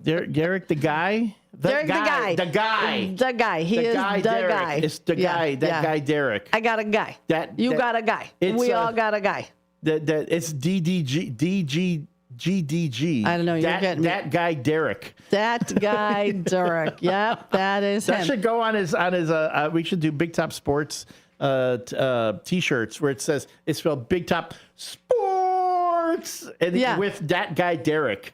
Derek the guy? Derek the guy. The guy. The guy. He is the guy. It's the guy. That guy, Derek. I got a guy. You got a guy. We all got a guy. It's DGDG. I don't know. You're getting that guy, Derek. That guy, Derek. Yep, that is him. That should go on his. We should do Big Top Sports T-shirts where it says it's spelled Big Top Sports and with that guy, Derek.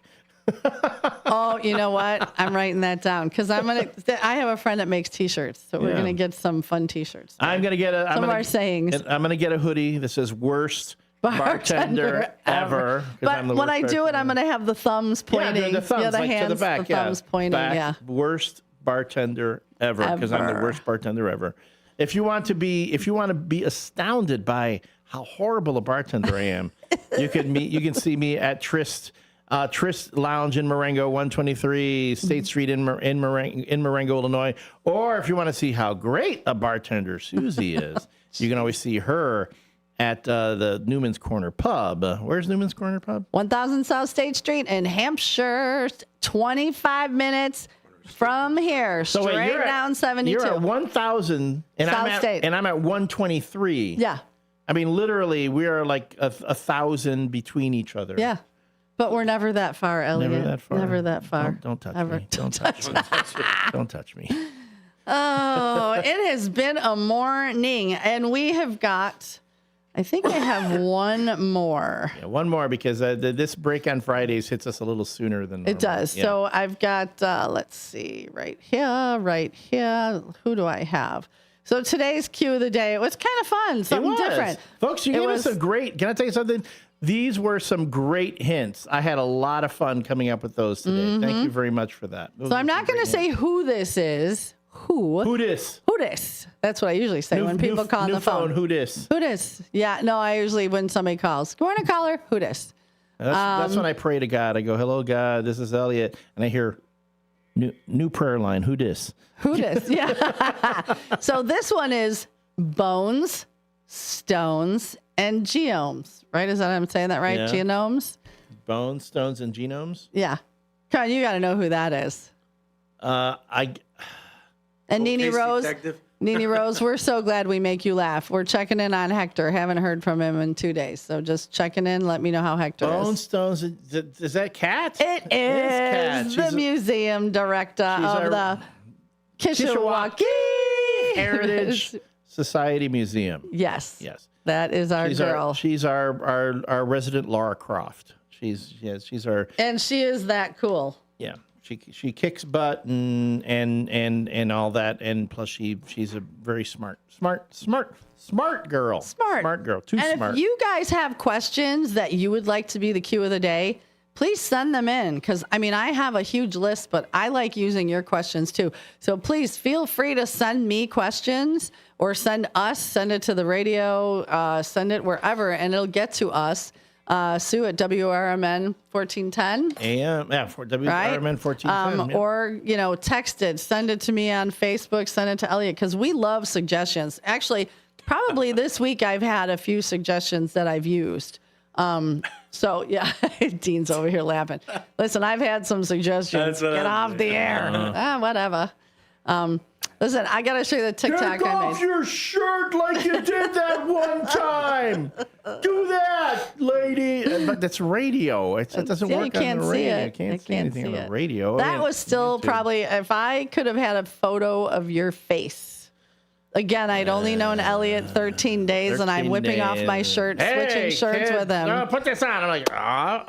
Oh, you know what? I'm writing that down because I have a friend that makes T-shirts, so we're gonna get some fun T-shirts. I'm gonna get some of our sayings. I'm gonna get a hoodie that says "Worst bartender ever." But when I do it, I'm gonna have the thumbs pointing. The thumbs, the like hands, to the back. the thumbs pointing. Back, worst bartender ever because I'm the worst bartender ever. If you want to be astounded by how horrible a bartender I am, you can see me at Tryst Tryst Lounge in Marengo, 123 State Street in Marengo, Illinois. Or if you want to see how great a bartender Susie is, you can always see her at the Newman's Corner Pub. Where's Newman's Corner Pub? 1000 South State Street in Hampshire, 25 minutes from here, So straight wait, down 72. You're at 1000 and South State. I'm at 123. Yeah. I mean, literally, we are like a 1,000 between each other. Yeah. But we're never that far, Elliot. Never that far. Never that far. Don't touch Ever. me. Don't touch me. Don't touch me. Oh, it has been a morning, and we have got, I think I have one more. Yeah, one more because this break on Fridays hits us a little sooner than normal. It does. Yeah. So I've got, let's see, right here. Who do I have? So today's cue of the day, it was kind of fun, something different. Folks, you gave us a great, can I tell you something? These were some great hints. I had a lot of fun coming up with those today. Thank you very much for that. So I'm not going to say who this is. Who dis? Who dis? That's what I usually say when people call on the phone. Who dis? Who dis? Yeah, no, I usually, when somebody calls, good morning, caller, who dis? That's when I pray to God. I go, hello, God, this is Elliot. And I hear new prayer line, who dis? Who dis? Yeah. So this one is bones, stones, and genomes, right? Is that I'm saying that right? Yeah. Genomes? Bones, stones, and genomes? Yeah. Come on, you got to know who that is. And Nene Rose. Nene Rose, we're so glad we make you laugh. We're checking in on Hector. Haven't heard from him in 2 days. So just checking in. Let me know how Hector Bones, is. stones, is that Kat? It is the museum director of the Kishwaukee Heritage Society Museum. Yes. Yes. That is our girl. She's our resident Lara Croft. She's our. And she is that cool. Yeah. She kicks butt and all that, and plus she's a very smart girl. Smart girl. Too and smart. If you guys have questions that you would like to be the cue of the day, please send them in, because I mean I have a huge list, but I like using your questions too. So please feel free to send me questions or send it to the radio, send it wherever, and it'll get to us. Sue at WRMN 1410 AM, yeah, for WRMN 1410. Or, text it, send it to me on Facebook, send it to Elliot, because we love suggestions. Actually, probably this week I've had a few suggestions that I've used. So, yeah, Dean's over here laughing. Listen, I've had some suggestions. Get off the air. Whatever. Listen, I got to show you the TikTok Take I off made. your shirt like you did that one time. Do that, lady. But that's radio. It doesn't work on the radio. You can't see anything on the radio. That was still probably, if I could have had a photo of your face. Again, I'd only known Elliot 13 days, and I'm whipping off my shirt, switching shirts with him. Put this on. I'm like,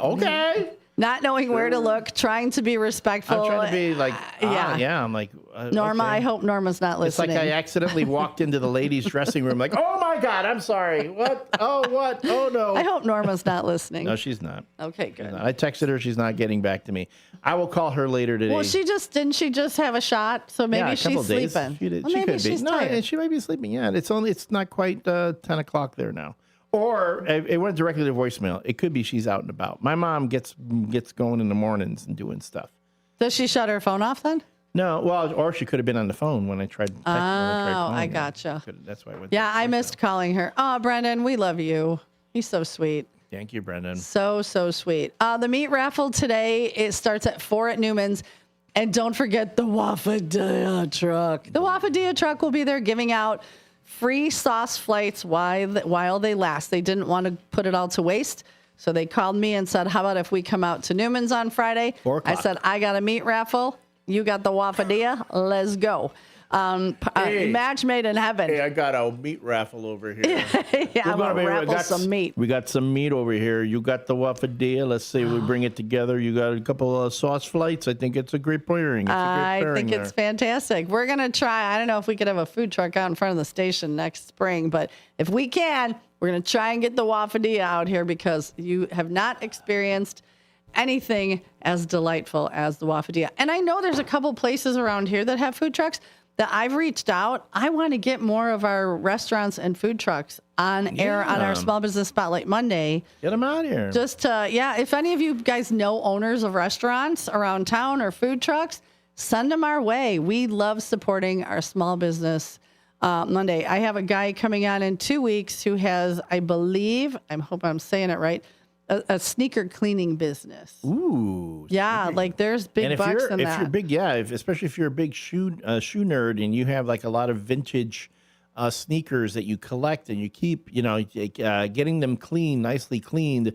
okay. Not knowing where to look, trying to be respectful. I'm trying to be like, yeah. I'm like, Norma, okay. I hope Norma's not listening. It's like I accidentally walked into the ladies' dressing room, like, oh my God, I'm sorry. What? Oh, what? Oh, no. I hope Norma's not listening. No, she's not. Okay, good. I texted her. She's not getting back to me. I will call her later today. Well, didn't she just have a shot? So maybe she's sleeping. She did. Well, She maybe could she's be. tired. No, she might be sleeping. Yeah, it's not quite 10 o'clock there now. Or it went directly to voicemail. It could be she's out and about. My mom gets going in the mornings and doing stuff. Does she shut her phone off then? No, well, or she could have been on the phone when I tried. I gotcha. That's why I went. Yeah, I missed calling her. Oh, Brendan, we love you. He's so sweet. Thank you, Brendan. So sweet. The meat raffle today, it starts at 4 at Newman's. And don't forget the Wafadilla truck. The Wafadilla truck will be there giving out free sauce flights while they last. They didn't want to put it all to waste. So they called me and said, how about if we come out to Newman's on Friday? 4 o'clock. I said, I got a meat raffle. You got the Wafadilla. Let's go. Match made in heaven. Hey, I got a meat raffle over here. Yeah, I'm going to raffle some meat. We got some meat over here. You got the Wafadilla. Let's see, we bring it together. You got a couple of sauce flights. I think it's a great pairing. I think it's fantastic. We're going to try. I don't know if we could have a food truck out in front of the station next spring, but if we can, we're going to try and get the Wafadilla out here, because you have not experienced anything as delightful as the Wafadilla. And I know there's a couple places around here that have food trucks. that I've reached out. I want to get more of our restaurants and food trucks on air on our Small Business Spotlight Monday. Get them out here. Just if any of you guys know owners of restaurants around town or food trucks, send them our way. We love supporting our Small Business Monday. I have a guy coming on in 2 weeks who has, I believe, I hope I'm saying it right, a sneaker cleaning business. Ooh. Yeah, like there's big bucks in that. If you're big, especially if you're a big shoe nerd and you have like a lot of vintage sneakers that you collect and you keep, getting them clean, nicely cleaned,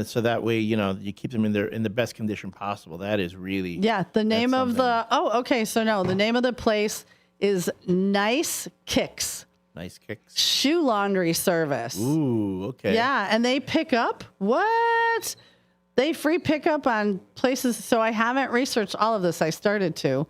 so that way, you keep them in the best condition possible. That is really the name of the name of the place is Nice Kicks. Nice Kicks. Shoe laundry service. Ooh, okay. Yeah, and they pick up. What? They free pickup on places. So I haven't researched all of this. I started to.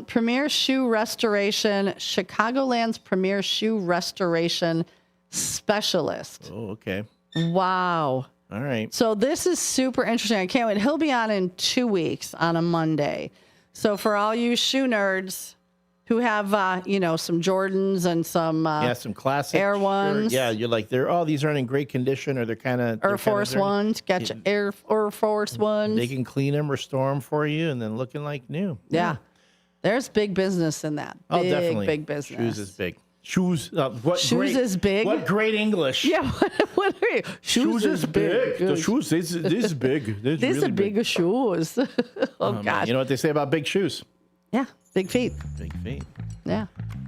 Premier Shoe Restoration, Chicagoland's Premier Shoe Restoration Specialist. Oh, okay. Wow. All right. So this is super interesting. I can't wait. He'll be on in 2 weeks on a Monday. So for all you shoe nerds who have, some Jordans and some classic Air Ones. Yeah, you're like, these aren't in great condition, or they're kind of Air Force Ones. Got your Air Force Ones. They can clean them, restore them for you, and then looking like new. Yeah. There's big business in that. Oh, definitely. Big business. Shoes is big. Shoes. Shoes is big. What great English. Yeah. What are you? Shoes is big. The shoes. This is big. These really are big shoes. Oh God. Man. You know what they say about big shoes? Yeah. Big feet. Big feet. Yeah.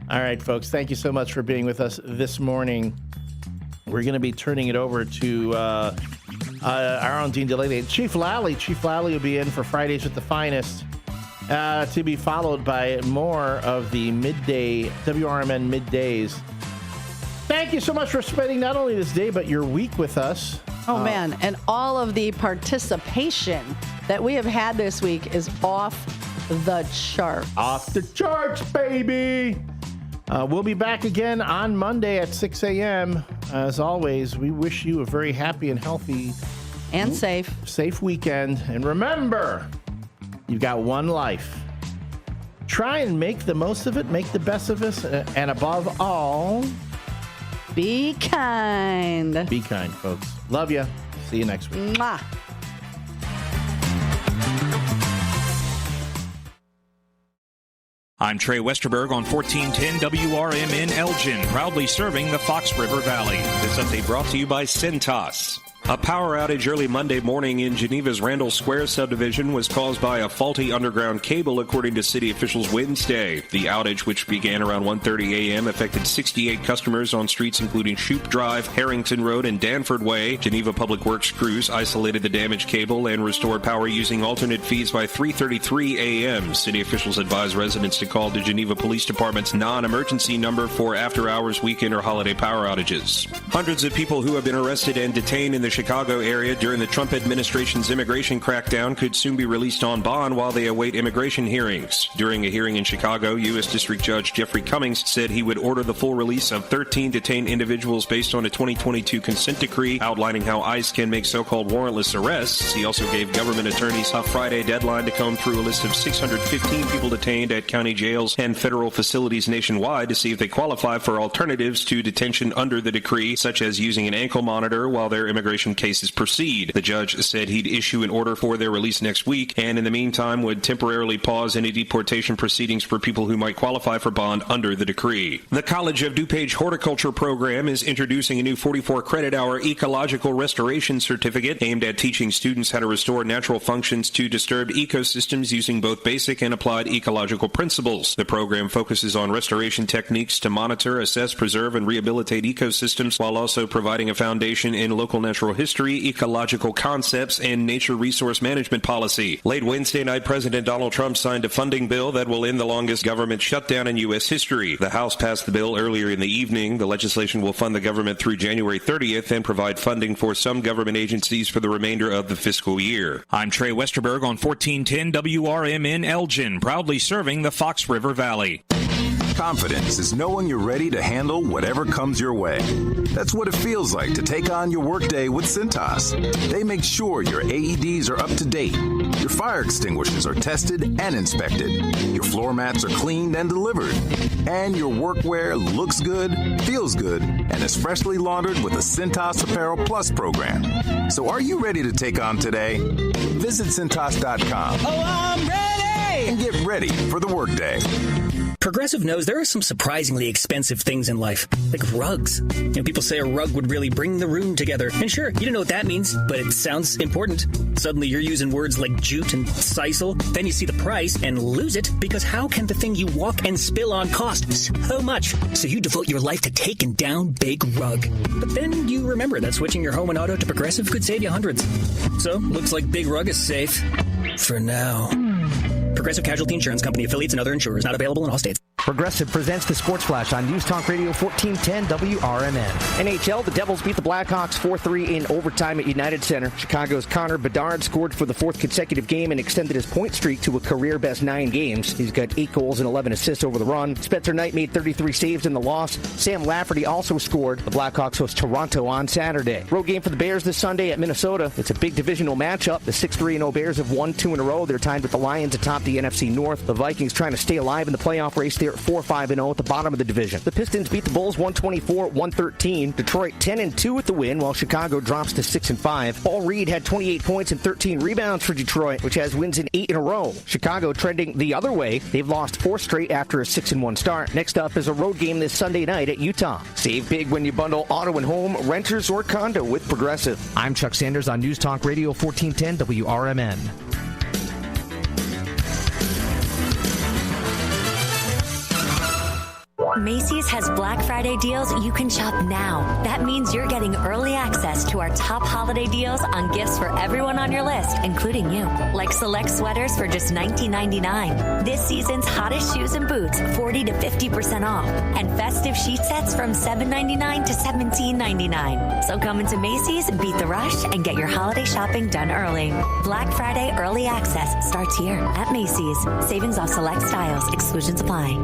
All right, folks. Thank you so much for being with us this morning. We're going to be turning it over to our own Dean DeLay. Chief Lally. Chief Lally will be in for Fridays with the Finest. To be followed by more of the midday WRMN middays. Thank you so much for spending not only this day but your week with us. Oh man, and all of the participation that we have had this week is off the charts. Off the charts, baby. We'll be back again on Monday at 6 a.m. As always, we wish you a very happy and healthy and safe weekend. And remember, you've got one life. Try and make the most of it, make the best of it, and above all, be kind. Be kind, folks. Love you. See you next week. Mwah. I'm Trey Westerberg on 1410 WRMN Elgin, proudly serving the Fox River Valley. This update brought to you by Cintas. A power outage early Monday morning in Geneva's Randall Square subdivision was caused by a faulty underground cable, according to city officials Wednesday. The outage, which began around 1:30 a.m., affected 68 customers on streets including Shoup Drive, Harrington Road, and Danford Way. Geneva Public Works crews isolated the damaged cable and restored power using alternate feeds by 3:33 a.m. City officials advised residents to call the Geneva Police Department's non-emergency number for after-hours, weekend, or holiday power outages. Hundreds of people who have been arrested and detained in the Chicago area during the Trump administration's immigration crackdown could soon be released on bond while they await immigration hearings. During a hearing in Chicago, U.S. District Judge Jeffrey Cummings said he would order the full release of 13 detained individuals based on a 2022 consent decree outlining how ICE can make so-called warrantless arrests. He also gave government attorneys a Friday deadline to comb through a list of 615 people detained at county jails and federal facilities nationwide to see if they qualify for alternatives to detention under the decree, such as using an ankle monitor while their immigration cases proceed. The judge said he'd issue an order for their release next week, and in the meantime would temporarily pause any deportation proceedings for people who might qualify for bond under the decree. The College of DuPage Horticulture program is introducing a new 44-credit-hour ecological restoration certificate aimed at teaching students how to restore natural functions to disturbed ecosystems using both basic and applied ecological principles. The program focuses on restoration techniques to monitor, assess, preserve, and rehabilitate ecosystems while also providing a foundation in local natural history, ecological concepts, and nature resource management policy. Late Wednesday night, President Donald Trump signed a funding bill that will end the longest government shutdown in U.S. history. The House passed the bill earlier in the evening. The legislation will fund the government through January 30th and provide funding for some government agencies for the remainder of the fiscal year. I'm Trey Westerberg on 1410 WRMN Elgin, proudly serving the Fox River Valley. Confidence is knowing you're ready to handle whatever comes your way. That's what it feels like to take on your workday with Cintas. They make sure your AEDs are up to date, your fire extinguishers are tested and inspected, your floor mats are cleaned and delivered, and your workwear looks good, feels good, and is freshly laundered with the Cintas Apparel Plus program. So are you ready to take on today? Visit Cintas.com. Oh, I'm ready! And get ready for the workday. Progressive knows there are some surprisingly expensive things in life, like rugs. People say a rug would really bring the room together. And sure, you don't know what that means, but it sounds important. Suddenly you're using words like jute and sisal. Then you see the price and lose it, because how can the thing you walk and spill on cost so much? So you devote your life to taking down Big Rug. But then you remember that switching your home and auto to Progressive could save you hundreds. So looks like Big Rug is safe. For now. Progressive Casualty Insurance Company, affiliates, and other insurers. Not available in all states. Progressive presents the Sports Flash on News Talk Radio 1410 WRMN. NHL, the Devils beat the Blackhawks 4-3 in overtime at United Center. Chicago's Connor Bedard scored for the fourth consecutive game and extended his point streak to a career-best 9 games. He's got 8 goals and 11 assists over the run. Spencer Knight made 33 saves in the loss. Sam Lafferty also scored. The Blackhawks host Toronto on Saturday. Road game for the Bears this Sunday at Minnesota. It's a big divisional matchup. The 6-3-0 Bears have won 2 in a row. They're tied with the Lions atop the NFC North. The Vikings trying to stay alive in the playoff race. They're 4-5-0 at the bottom of the division. The Pistons beat the Bulls 124-113. Detroit 10-2 at the win, while Chicago drops to 6-5. Paul Reed had 28 points and 13 rebounds for Detroit, which has wins in 8 in a row. Chicago trending the other way. They've lost 4 straight after a 6-1 start. Next up is a road game this Sunday night at Utah. Save big when you bundle auto and home, renters, or condo with Progressive. I'm Chuck Sanders on News Talk Radio 1410 WRMN. Macy's has Black Friday deals you can shop now. That means you're getting early access to our top holiday deals on gifts for everyone on your list, including you. Like select sweaters for just $19.99. This season's hottest shoes and boots, 40 to 50% off. And festive sheet sets from $7.99 to $17.99. So come into Macy's, beat the rush, and get your holiday shopping done early. Black Friday early access starts here at Macy's. Savings off select styles. Exclusions apply.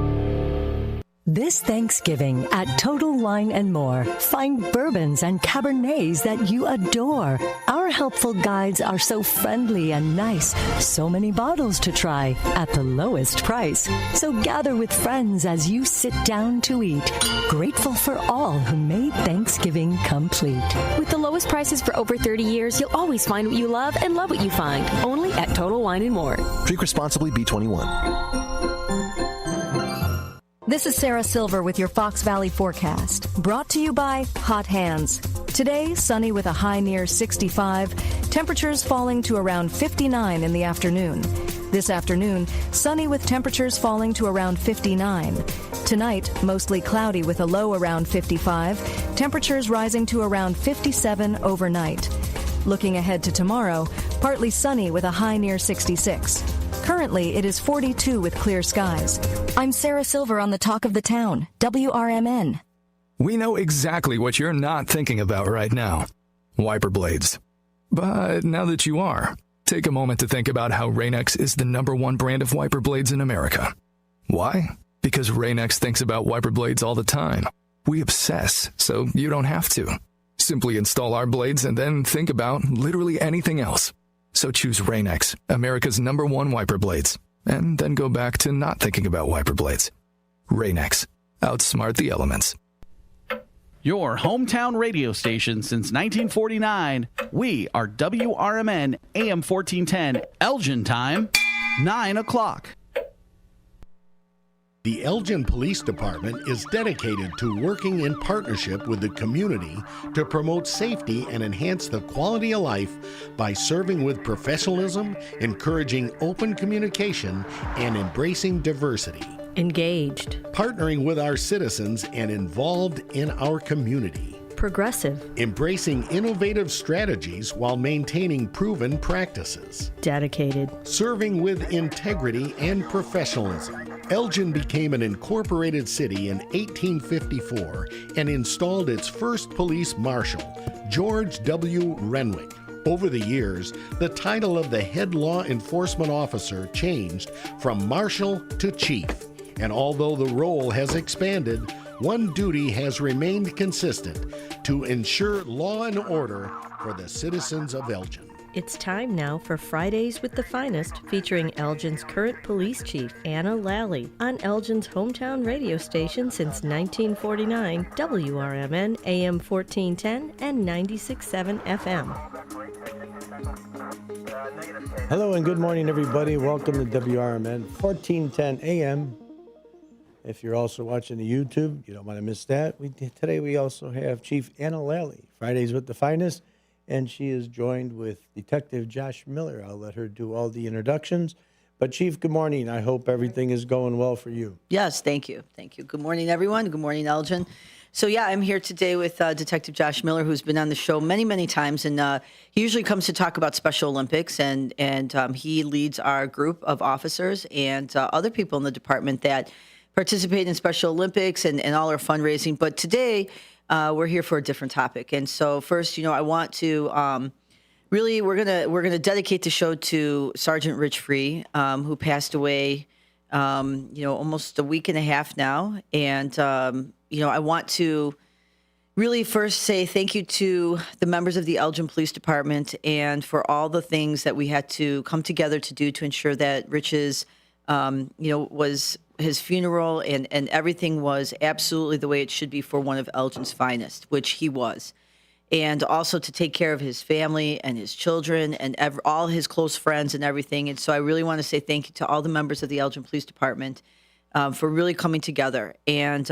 This Thanksgiving at Total Wine & More, find bourbons and Cabernets that you adore. Our helpful guides are so friendly and nice. So many bottles to try at the lowest price. So gather with friends as you sit down to eat. Grateful for all who made Thanksgiving complete. With the lowest prices for over 30 years, you'll always find what you love and love what you find. Only at Total Wine & More. Drink responsibly, B21. This is Sarah Silver with your Fox Valley forecast, brought to you by Hot Hands. Today, sunny with a high near 65, temperatures falling to around 59 in the afternoon. This afternoon, sunny with temperatures falling to around 59. Tonight, mostly cloudy with a low around 55, temperatures rising to around 57 overnight. Looking ahead to tomorrow, partly sunny with a high near 66. Currently, it is 42 with clear skies. I'm Sarah Silver on the Talk of the Town, WRMN. We know exactly what you're not thinking about right now. Wiper blades. But now that you are, take a moment to think about how Rain-X is the #1 brand of wiper blades in America. Why? Because Rain-X thinks about wiper blades all the time. We obsess, so you don't have to. Simply install our blades and then think about literally anything else. So choose Rain-X, America's #1 wiper blades, and then go back to not thinking about wiper blades. Rain-X. Outsmart the elements. Your hometown radio station since 1949. We are WRMN AM 1410, Elgin time, 9 o'clock. The Elgin Police Department is dedicated to working in partnership with the community to promote safety and enhance the quality of life by serving with professionalism, encouraging open communication, and embracing diversity. Engaged. Partnering with our citizens and involved in our community. Progressive. Embracing innovative strategies while maintaining proven practices. Dedicated. Serving with integrity and professionalism. Elgin became an incorporated city in 1854 and installed its first police marshal, George W. Renwick. Over the years, the title of the head law enforcement officer changed from marshal to chief, And although the role has expanded, one duty has remained consistent: to ensure law and order for the citizens of Elgin. It's time now for Fridays with the Finest, featuring Elgin's current police chief, Anna Lally, on Elgin's hometown radio station since 1949, WRMN AM 1410 and 96.7 FM. Hello and good morning, everybody. Welcome to WRMN 1410 AM. If you're also watching the YouTube, you don't want to miss that. Today we also have Chief Anna Lally, Fridays with the Finest, and she is joined with Detective Josh Miller. I'll let her do all the introductions. But Chief, good morning. I hope everything is going well for you. Yes, thank you. Thank you. Good morning, everyone. Good morning, Elgin. So, yeah, I'm here today with Detective Josh Miller, who's been on the show many, many times. And he usually comes to talk about Special Olympics. And he leads our group of officers and other people in the department that participate in Special Olympics and all our fundraising. But today, we're here for a different topic. And so first, I want to really, we're gonna dedicate the show to Sergeant Rich Free, who passed away, almost a week and a half now. And, I want to really first say thank you to the members of the Elgin Police Department and for all the things that we had to come together to do to ensure that Rich's, was his funeral and everything was absolutely the way it should be for one of Elgin's finest, which he was. And also to take care of his family and his children and all his close friends and everything. And so I really want to say thank you to all the members of the Elgin Police Department for really coming together. And,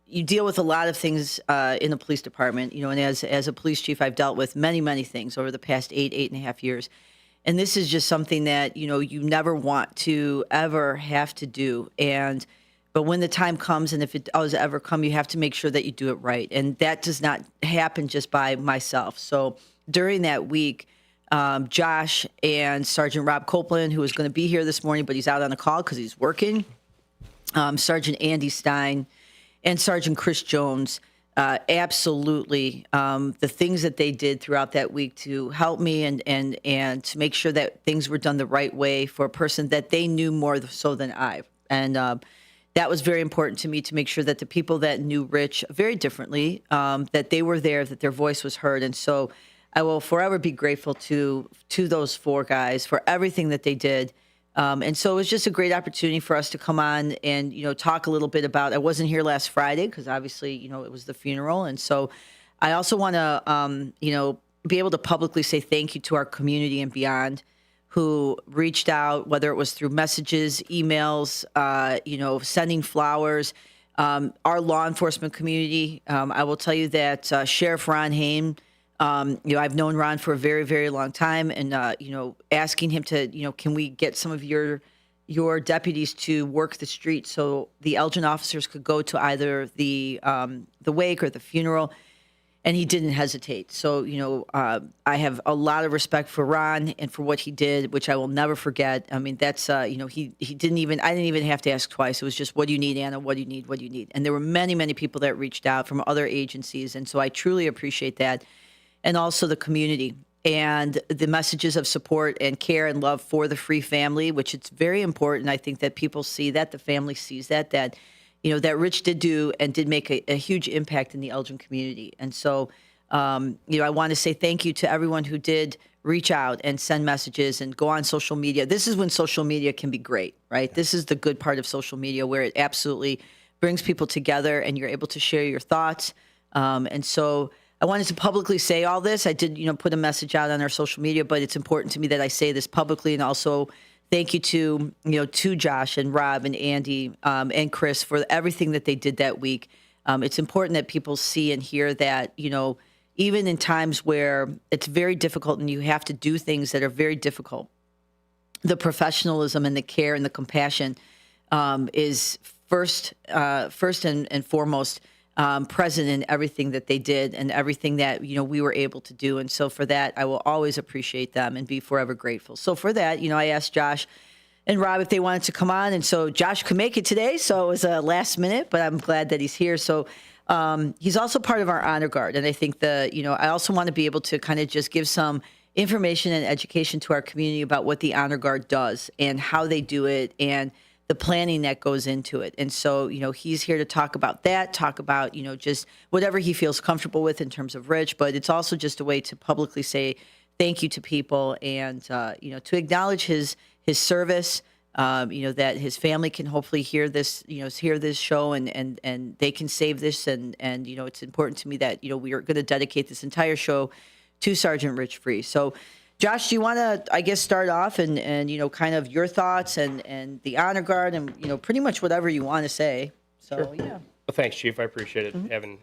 you deal with a lot of things in the police department, and as a police chief, I've dealt with many, many things over the past 8.5 years. And this is just something that, you never want to ever have to do. But when the time comes, and if it does ever come, you have to make sure that you do it right. And that does not happen just by myself. So during that week, Josh and Sergeant Rob Copeland, who is going to be here this morning, but he's out on a call because he's working, Sergeant Andy Stein, and Sergeant Chris Jones, absolutely the things that they did throughout that week to help me and to make sure that things were done the right way for a person that they knew more so than I. And that was very important to me, to make sure that the people that knew Rich very differently, that they were there, that their voice was heard. And so I will forever be grateful to those four guys for everything that they did. And so it was just a great opportunity for us to come on and, talk a little bit about, I wasn't here last Friday because obviously, it was the funeral. And so I also want to, be able to publicly say thank you to our community and beyond who reached out, whether it was through messages, emails, sending flowers, our law enforcement community. I will tell you that Sheriff Ron Hain, I've known Ron for a very, very long time, and asking him to, can we get some of your deputies to work the street so the Elgin officers could go to either the wake or the funeral, and he didn't hesitate. So I have a lot of respect for Ron and for what he did, which I will never forget. I mean, that's he didn't even, I didn't even have to ask twice. It was just, what do you need, Anna? What do you need? What do you need? And there were many, many people that reached out from other agencies, and so I truly appreciate that. And also the community and the messages of support and care and love for the Free family, which it's very important. I think that people see that, the family sees that that Rich did do and did make a huge impact in the Elgin community. And so, I want to say thank you to everyone who did reach out and send messages and go on social media. This is when social media can be great, right? Yeah. This is the good part of social media, where it absolutely brings people together and you're able to share your thoughts. And so I wanted to publicly say all this. I did, put a message out on our social media, but it's important to me that I say this publicly. And also thank you to, to Josh and Rob and Andy and Chris for everything that they did that week. It's important that people see and hear that, even in times where it's very difficult and you have to do things that are very difficult, the professionalism and the care and the compassion is first and foremost present in everything that they did and everything that, we were able to do. And so for that, I will always appreciate them and be forever grateful. So for that, I asked Josh and Rob if they wanted to come on. And so Josh could make it today. So it was a last minute, but I'm glad that he's here. So he's also part of our honor guard. And I think I also want to be able to kind of just give some information and education to our community about what the Honor Guard does and how they do it and the planning that goes into it. And so, he's here to talk about that, talk about, just whatever he feels comfortable with in terms of Rich, but it's also just a way to publicly say thank you to people and, to acknowledge his service, that his family can hopefully hear this, hear this show and they can save this. And, it's important to me that, we are going to dedicate this entire show to Sergeant Rich Free. So, Josh, do you want to, I guess, start off and kind of your thoughts and the Honor Guard and, pretty much whatever you want to say. So, Sure. yeah. Well, thanks, Chief. I appreciate it having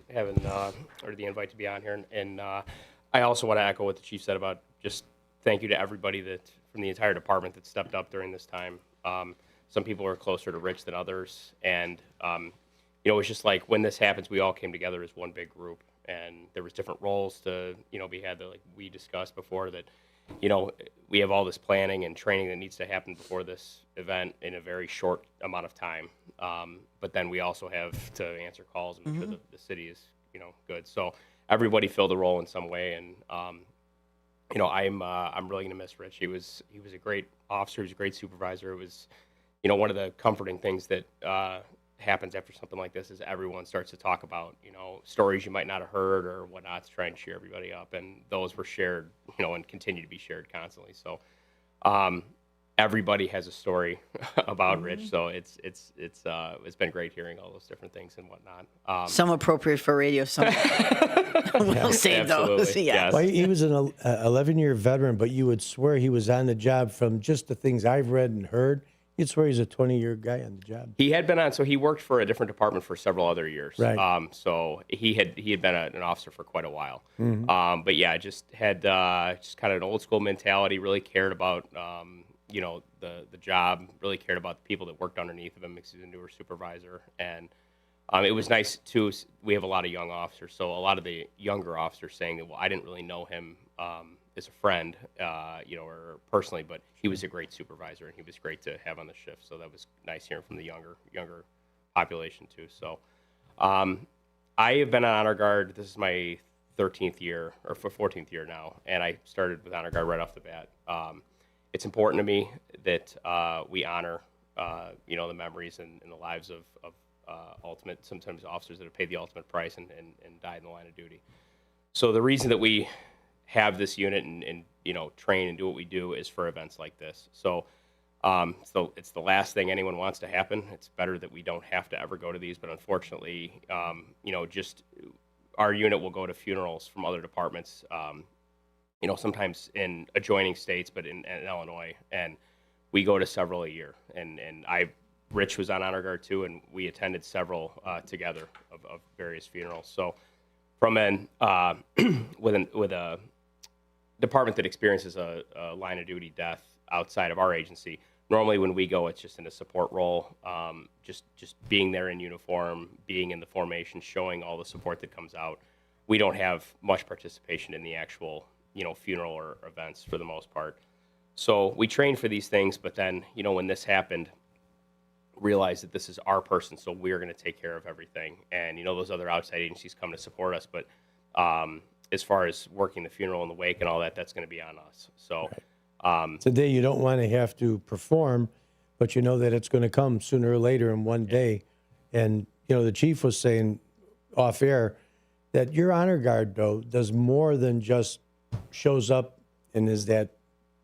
or the invite to be on here. And I also want to echo what the Chief said about just thank you to everybody from the entire department that stepped up during this time. Some people are closer to Rich than others. And, it's just like when this happens, we all came together as one big group. And there was different roles to, be had that, like we discussed before, that we have all this planning and training that needs to happen before this event in a very short amount of time. But then we also have to answer calls and make sure the city is, good. So everybody filled a role in some way. And, I'm really going to miss Rich. He was a great officer. He was a great supervisor. It was, one of the comforting things that happens after something like this is everyone starts to talk about, stories you might not have heard or whatnot to try and cheer everybody up. And those were shared, and continue to be shared constantly. So everybody has a story about Rich. So it's been great hearing all those different things and whatnot. Some appropriate for radio, some we'll save those. Yeah. Well, he was an 11-year veteran, but you would swear he was on the job from just the things I've read and heard. You'd swear he's a 20-year guy on the job. He had been on, so he worked for a different department for several other years. Right. So he had been an officer for quite a while. Mhm. But yeah, just had just kind of an old school mentality. Really cared about the job. Really cared about the people that worked underneath of him because he's a newer supervisor. And it was nice too. We have a lot of young officers, so a lot of the younger officers saying that, well, I didn't really know him as a friend, or personally, but he was a great supervisor and he was great to have on the shift. So that was nice hearing from the younger population too. So I have been on Honor Guard. This is my 13th year or 14th year now, and I started with Honor Guard right off the bat. It's important to me that we honor, the memories and the lives of sometimes officers that have paid the ultimate price and died in the line of duty. So the reason that we have this unit and train and do what we do is for events like this. So it's the last thing anyone wants to happen. It's better that we don't have to ever go to these, but unfortunately, just our unit will go to funerals from other departments, sometimes in adjoining states, but in Illinois, and we go to several a year. And Rich was on Honor Guard too, and we attended several together of various funerals. So from with a department that experiences a line of duty death outside of our agency, normally when we go, it's just in a support role, just being there in uniform, being in the formation, showing all the support that comes out. We don't have much participation in the actual, funeral or events for the most part. So we train for these things, but then, when this happened, realize that this is our person, so we're going to take care of everything. And, those other outside agencies come to support us, but as far as working the funeral and the wake and all that, that's going to be on us. So today you don't want to have to perform, but you know that it's going to come sooner or later in one day. And, the chief was saying off air that your Honor Guard, though, does more than just shows up and is that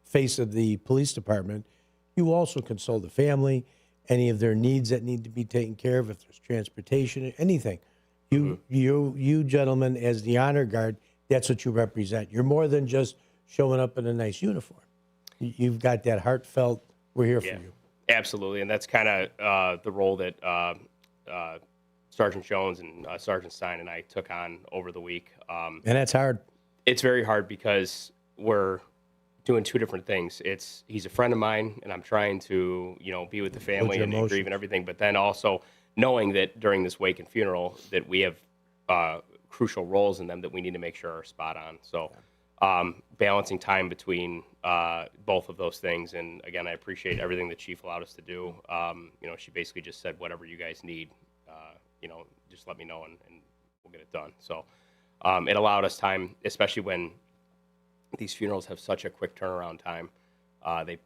face of the police department. You also console the family, any of their needs that need to be taken care of, if there's transportation, anything. You gentlemen, as the Honor Guard, that's what you represent. You're more than just showing up in a nice uniform. You've got that heartfelt, we're here for you. Absolutely, and that's kind of the role that Sergeant Jones and Sergeant Stein and I took on over the week. And that's hard. It's very hard because we're doing two different things. He's a friend of mine, and I'm trying to be with the family and grieve and everything, but then also knowing that during this wake and funeral that we have crucial roles in them that we need to make sure are spot on. So balancing time between both of those things. And again, I appreciate everything the chief allowed us to do. She basically just said, whatever you guys need, just let me know and we'll get it done. So it allowed us time, especially when, these funerals have such a quick turnaround time. They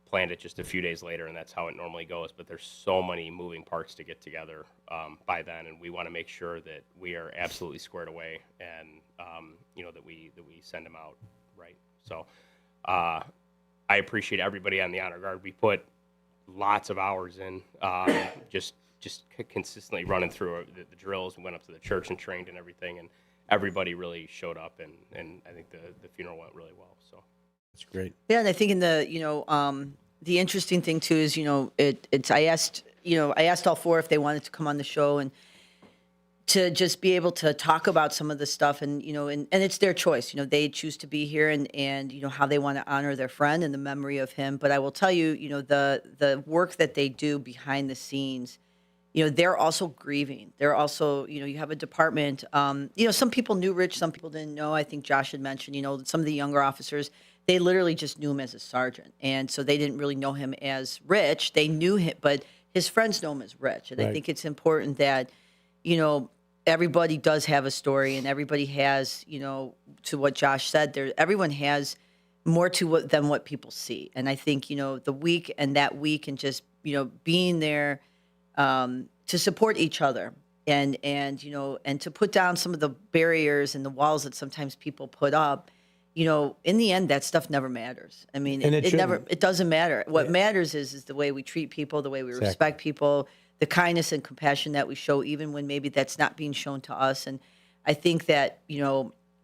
planned it just a few days later, and that's how it normally goes. But there's so many moving parts to get together by then, and we want to make sure that we are absolutely squared away, and that we send them out right. So I appreciate everybody on the honor guard. We put lots of hours in, just consistently running through the drills. We went up to the church and trained and everything, and everybody really showed up, and I think the funeral went really well. So that's great. Yeah, and I think in the interesting thing too is I asked all four if they wanted to come on the show and to just be able to talk about some of the stuff, and it's their choice. They choose to be here, and how they want to honor their friend and the memory of him. But I will tell you, the work that they do behind the scenes, they're also grieving. They're also, you have a department. Some people knew Rich, some people didn't know. I think Josh had mentioned, some of the younger officers, they literally just knew him as a sergeant, and so they didn't really know him as Rich. They knew him, but his friends know him as Rich, and Right. I think it's important that everybody does have a story, and everybody has, to what Josh said, everyone has more to than what people see. And I think, the week and that week and just, being there to support each other and to put down some of the barriers and the walls that sometimes people put up, in the end, that stuff never matters. I mean, And it doesn't matter. What matters is the way we treat people, the way we respect people, the kindness and compassion that we show, even when maybe that's not being shown to us. And I think that,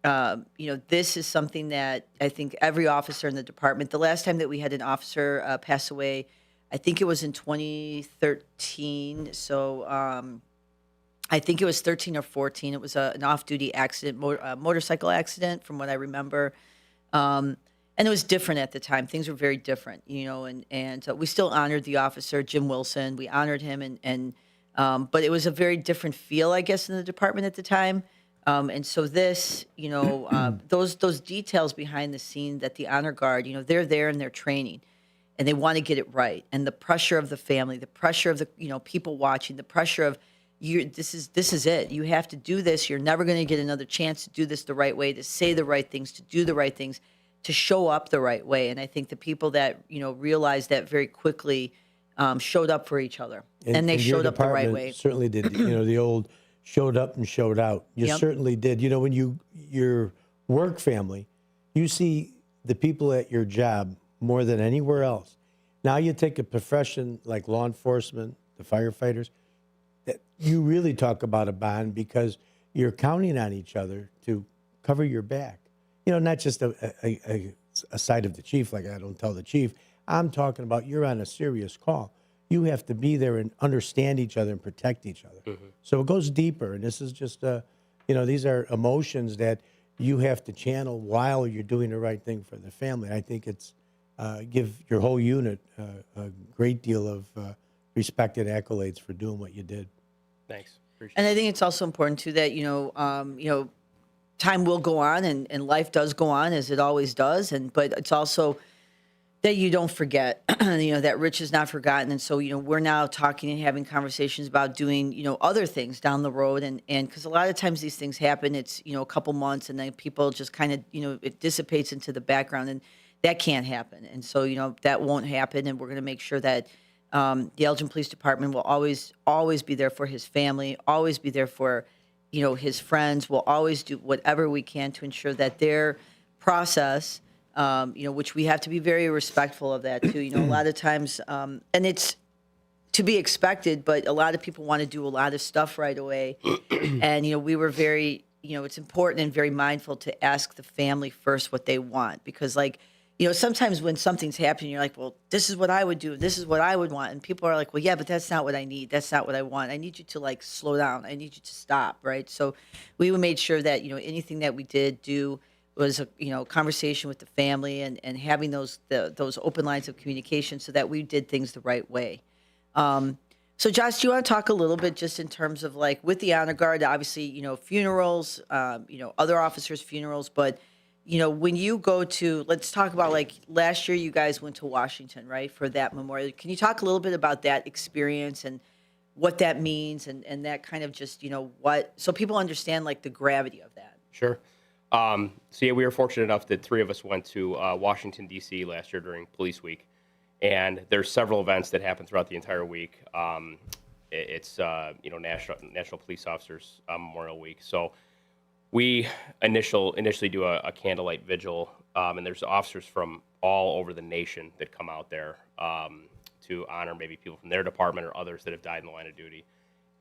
this is something that I think every officer in the department, the last time that we had an officer pass away, I think it was in 2013. So I think it was 13 or 14. It was an off-duty accident, motorcycle accident, from what I remember. And it was different at the time. Things were very different, and we still honored the officer, Jim Wilson. We honored him, but it was a very different feel, I guess, in the department at the time. And so this, those details behind the scene that the honor guard, they're there and they're training, and they want to get it right. And the pressure of the family, the pressure of the, people watching, the pressure of this is it. You have to do this. You're never going to get another chance to do this the right way, to say the right things, to do the right things, to show up the right way. And I think the people that, realized that very quickly showed up for each other, and they showed up the right way. Certainly did. The old showed up and showed out. You certainly did. When your work family, you see the people at your job more than anywhere else. Now you take a profession like law enforcement, the firefighters, that you really talk about a bond because you're counting on each other to cover your back. Not just a side of the chief, like I don't tell the chief. I'm talking about you're on a serious call. You have to be there and understand each other and protect each other. Mm-hmm. So it goes deeper, and this is just, these are emotions that you have to channel while you're doing the right thing for the family. I think it's give your whole unit a great deal of respect and accolades for doing what you did. Thanks. Appreciate and I think it's also important too that time will go on, and life does go on as it always does. But it's also that you don't forget, that Rich is not forgotten. And so, we're now talking and having conversations about doing, other things down the road. And because a lot of times these things happen, it's, a couple months, and then people just kind of, it dissipates into the background, and that can't happen. And so, that won't happen. And we're going to make sure that the Elgin Police Department will always be there for his family, always be there for, his friends. Will always do whatever we can to ensure that their process, which we have to be very respectful of that too. A lot of times, and it's to be expected, but a lot of people want to do a lot of stuff right away. And, we were very, it's important and very mindful to ask the family first what they want, because sometimes when something's happening, you're like, well, this is what I would do. This is what I would want. And people are like, well, yeah, but that's not what I need. That's not what I want. I need you to slow down. I need you to stop. Right. So we made sure that, anything that we did do was a conversation with the family and having those open lines of communication so that we did things the right way. So Josh, do you want to talk a little bit just in terms of with the honor guard, obviously, funerals, other officers' funerals, but when you go to, let's talk about last year you guys went to Washington, right, for that memorial. Can you talk a little bit about that experience and what that means and that kind of just, so people understand the gravity of that? Sure. So yeah, we were fortunate enough that 3 of us went to Washington, D.C. last year during Police Week. And there's several events that happen throughout the entire week. It's National Police Officers Memorial Week. So we initially do a candlelight vigil, and there's officers from all over the nation that come out there to honor maybe people from their department or others that have died in the line of duty.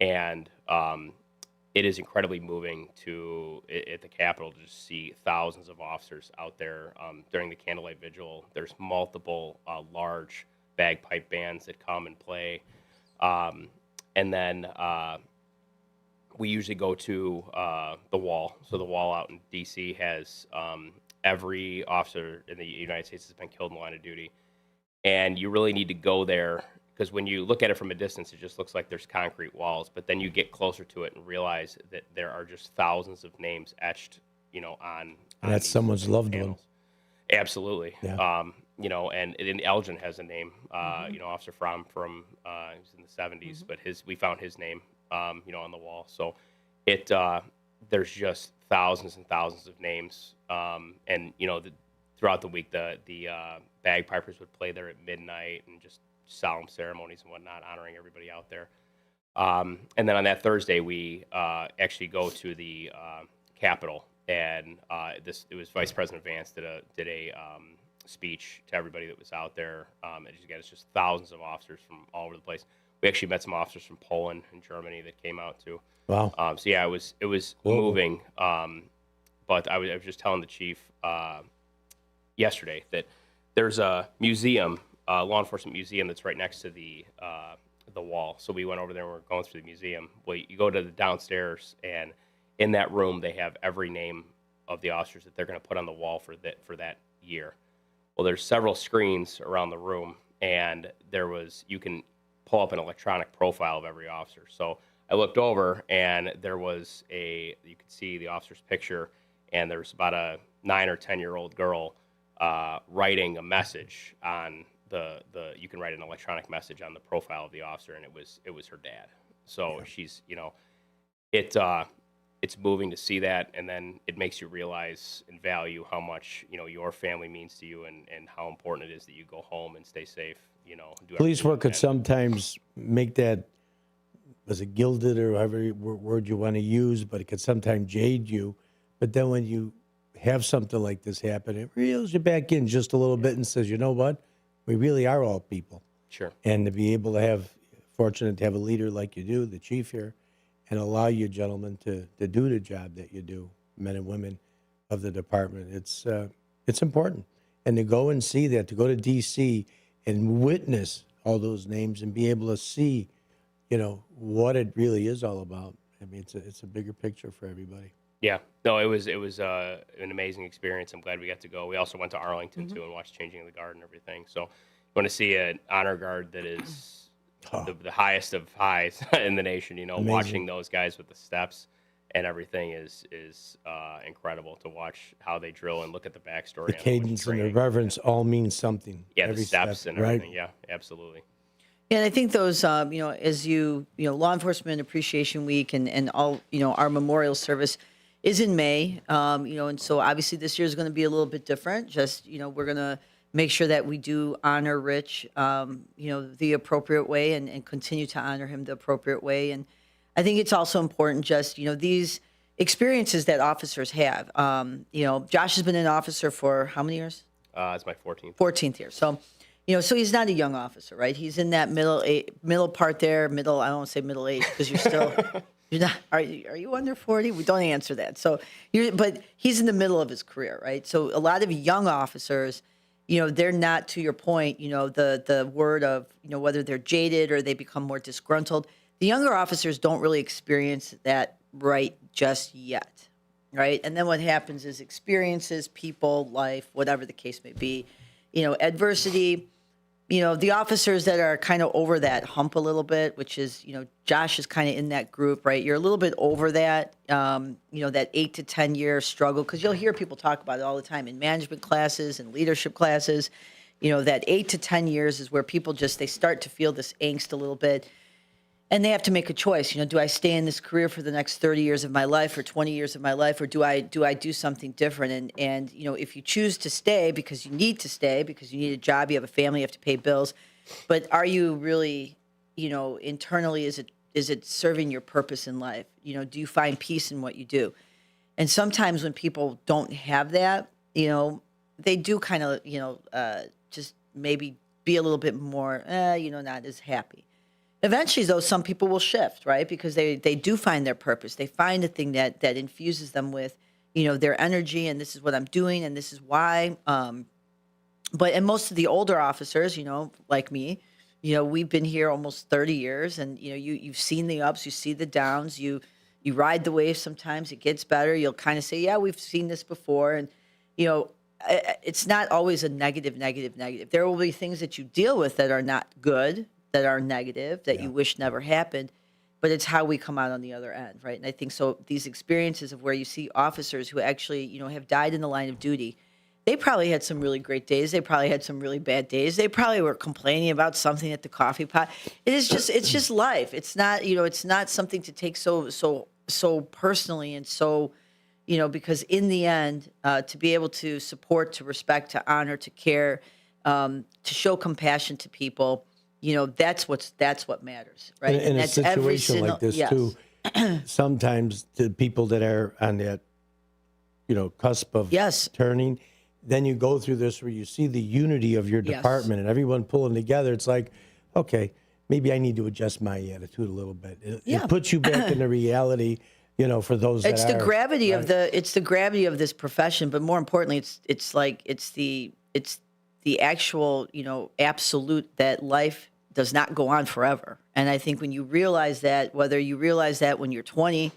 And it is incredibly moving at the Capitol to just see thousands of officers out there during the candlelight vigil. There's multiple large bagpipe bands that come and play. And then we usually go to the wall. So the wall out in D.C. has every officer in the United States has been killed in the line of duty. And you really need to go there because when you look at it from a distance, it just looks like there's concrete walls. But then you get closer to it and realize that there are just thousands of names etched, on that's someone's loved one. Absolutely. Yeah. And Elgin has a name. Officer from he was in the 70s, but we found his name, on the wall. So there's just thousands and thousands of names. Throughout the week, the bagpipers would play there at midnight and just solemn ceremonies and whatnot, honoring everybody out there. And then on that Thursday, we actually go to the Capitol, and it was Vice President Vance did a speech to everybody that was out there. And again, it's just thousands of officers from all over the place. We actually met some officers from Poland and Germany that came out too. Wow. So yeah, it was moving. But I was just telling the chief yesterday that there's a museum, law enforcement museum that's right next to the wall. So we went over there and we're going through the museum. Well, you go to the downstairs, and in that room they have every name of the officers that they're going to put on the wall for that year. Well, there's several screens around the room, and you can pull up an electronic profile of every officer. So I looked over, and you could see the officer's picture, and there's about a 9 or 10-year-old girl writing a message on you can write an electronic message on the profile of the officer, and it was her dad. So she's, it's moving to see that, and then it makes you realize and value how much, your family means to you, and how important it is that you go home and stay safe, Police work could sometimes make that, was it gilded or however word you want to use, but it could sometimes jade you. But then when you have something like this happen, it reels you back in just a little bit and says, you know what? We really are all people. Sure. And to be able to fortunate to have a leader like you do, the chief here, and allow you gentlemen to do the job that you do, men and women of the department. It's important. And to go and see that, to go to D.C. and witness all those names and be able to see, what it really is all about. I mean, it's a bigger picture for everybody. Yeah, no, it was an amazing experience. I'm glad we got to go. We also went to Arlington too and watched changing of the guard and everything. So you want to see an honor guard that is the highest of highs in the nation. Amazing. Watching those guys with the steps and everything is incredible to watch how they drill and look at the backstory. The cadence and the reverence all mean something. Yeah, every the steps step, and everything. Right? Yeah, absolutely. And I think those, as Law Enforcement Appreciation Week and all, our memorial service is in May, and so obviously this year is going to be a little bit different. Just, we're going to make sure that we do honor Rich, the appropriate way and continue to honor him the appropriate way. And I think it's also important just, these experiences that officers have. Josh has been an officer for how many years? It's my 14th. 14th year. So, so he's not a young officer, right? He's in that middle part there, I don't want to say middle age because you're still... You're not. Are you under 40? We don't answer that. So, but he's in the middle of his career, right? So, a lot of young officers, they're not, to your point, the word of, whether they're jaded or they become more disgruntled. The younger officers don't really experience that right just yet, right? And then what happens is experiences, people, life, whatever the case may be, adversity. The officers that are kind of over that hump a little bit, which is, Josh is kind of in that group, right? You're a little bit over that, that 8 to 10 year struggle, because you'll hear people talk about it all the time in management classes and leadership classes. That 8 to 10 years is where people they start to feel this angst a little bit. And they have to make a choice. Do I stay in this career for the next 30 years of my life or 20 years of my life, or do I do something different? And if you choose to stay because you need to stay, because you need a job, you have a family, you have to pay bills, but are you really, internally, is it serving your purpose in life? Do you find peace in what you do? And sometimes when people don't have that, they do kind of, just maybe be a little bit more, not as happy. Eventually, though, some people will shift, right? Because they do find their purpose. They find a thing that infuses them with, their energy, and this is what I'm doing, and this is why. And most of the older officers, like me, we've been here almost 30 years, and you've seen the ups, you see the downs, you ride the wave. Sometimes it gets better. You'll kind of say, yeah, we've seen this before, and it's not always a negative. There will be things that you deal with that are not good, that are negative, that you wish never happened, but it's how we come out on the other end, right? And I think so these experiences of where you see officers who actually, have died in the line of duty, they probably had some really great days. They probably had some really bad days. They probably were complaining about something at the coffee pot. It's just life. It's not, it's not something to take so personally, and so, because in the end, to be able to support, to respect, to honor, to care, to show compassion to people, that's what matters, right? In a that's situation like this too, sometimes the people that are on that, cusp of turning, then you go through this where you see the unity of your department and everyone pulling together. It's like, okay, maybe I need to adjust my attitude a little bit. It puts you back into reality, for those that it's are. The gravity right? it's the gravity of this profession, but more importantly, it's the actual, absolute that life does not go on forever. And I think when you realize that, whether you realize that when you're 20,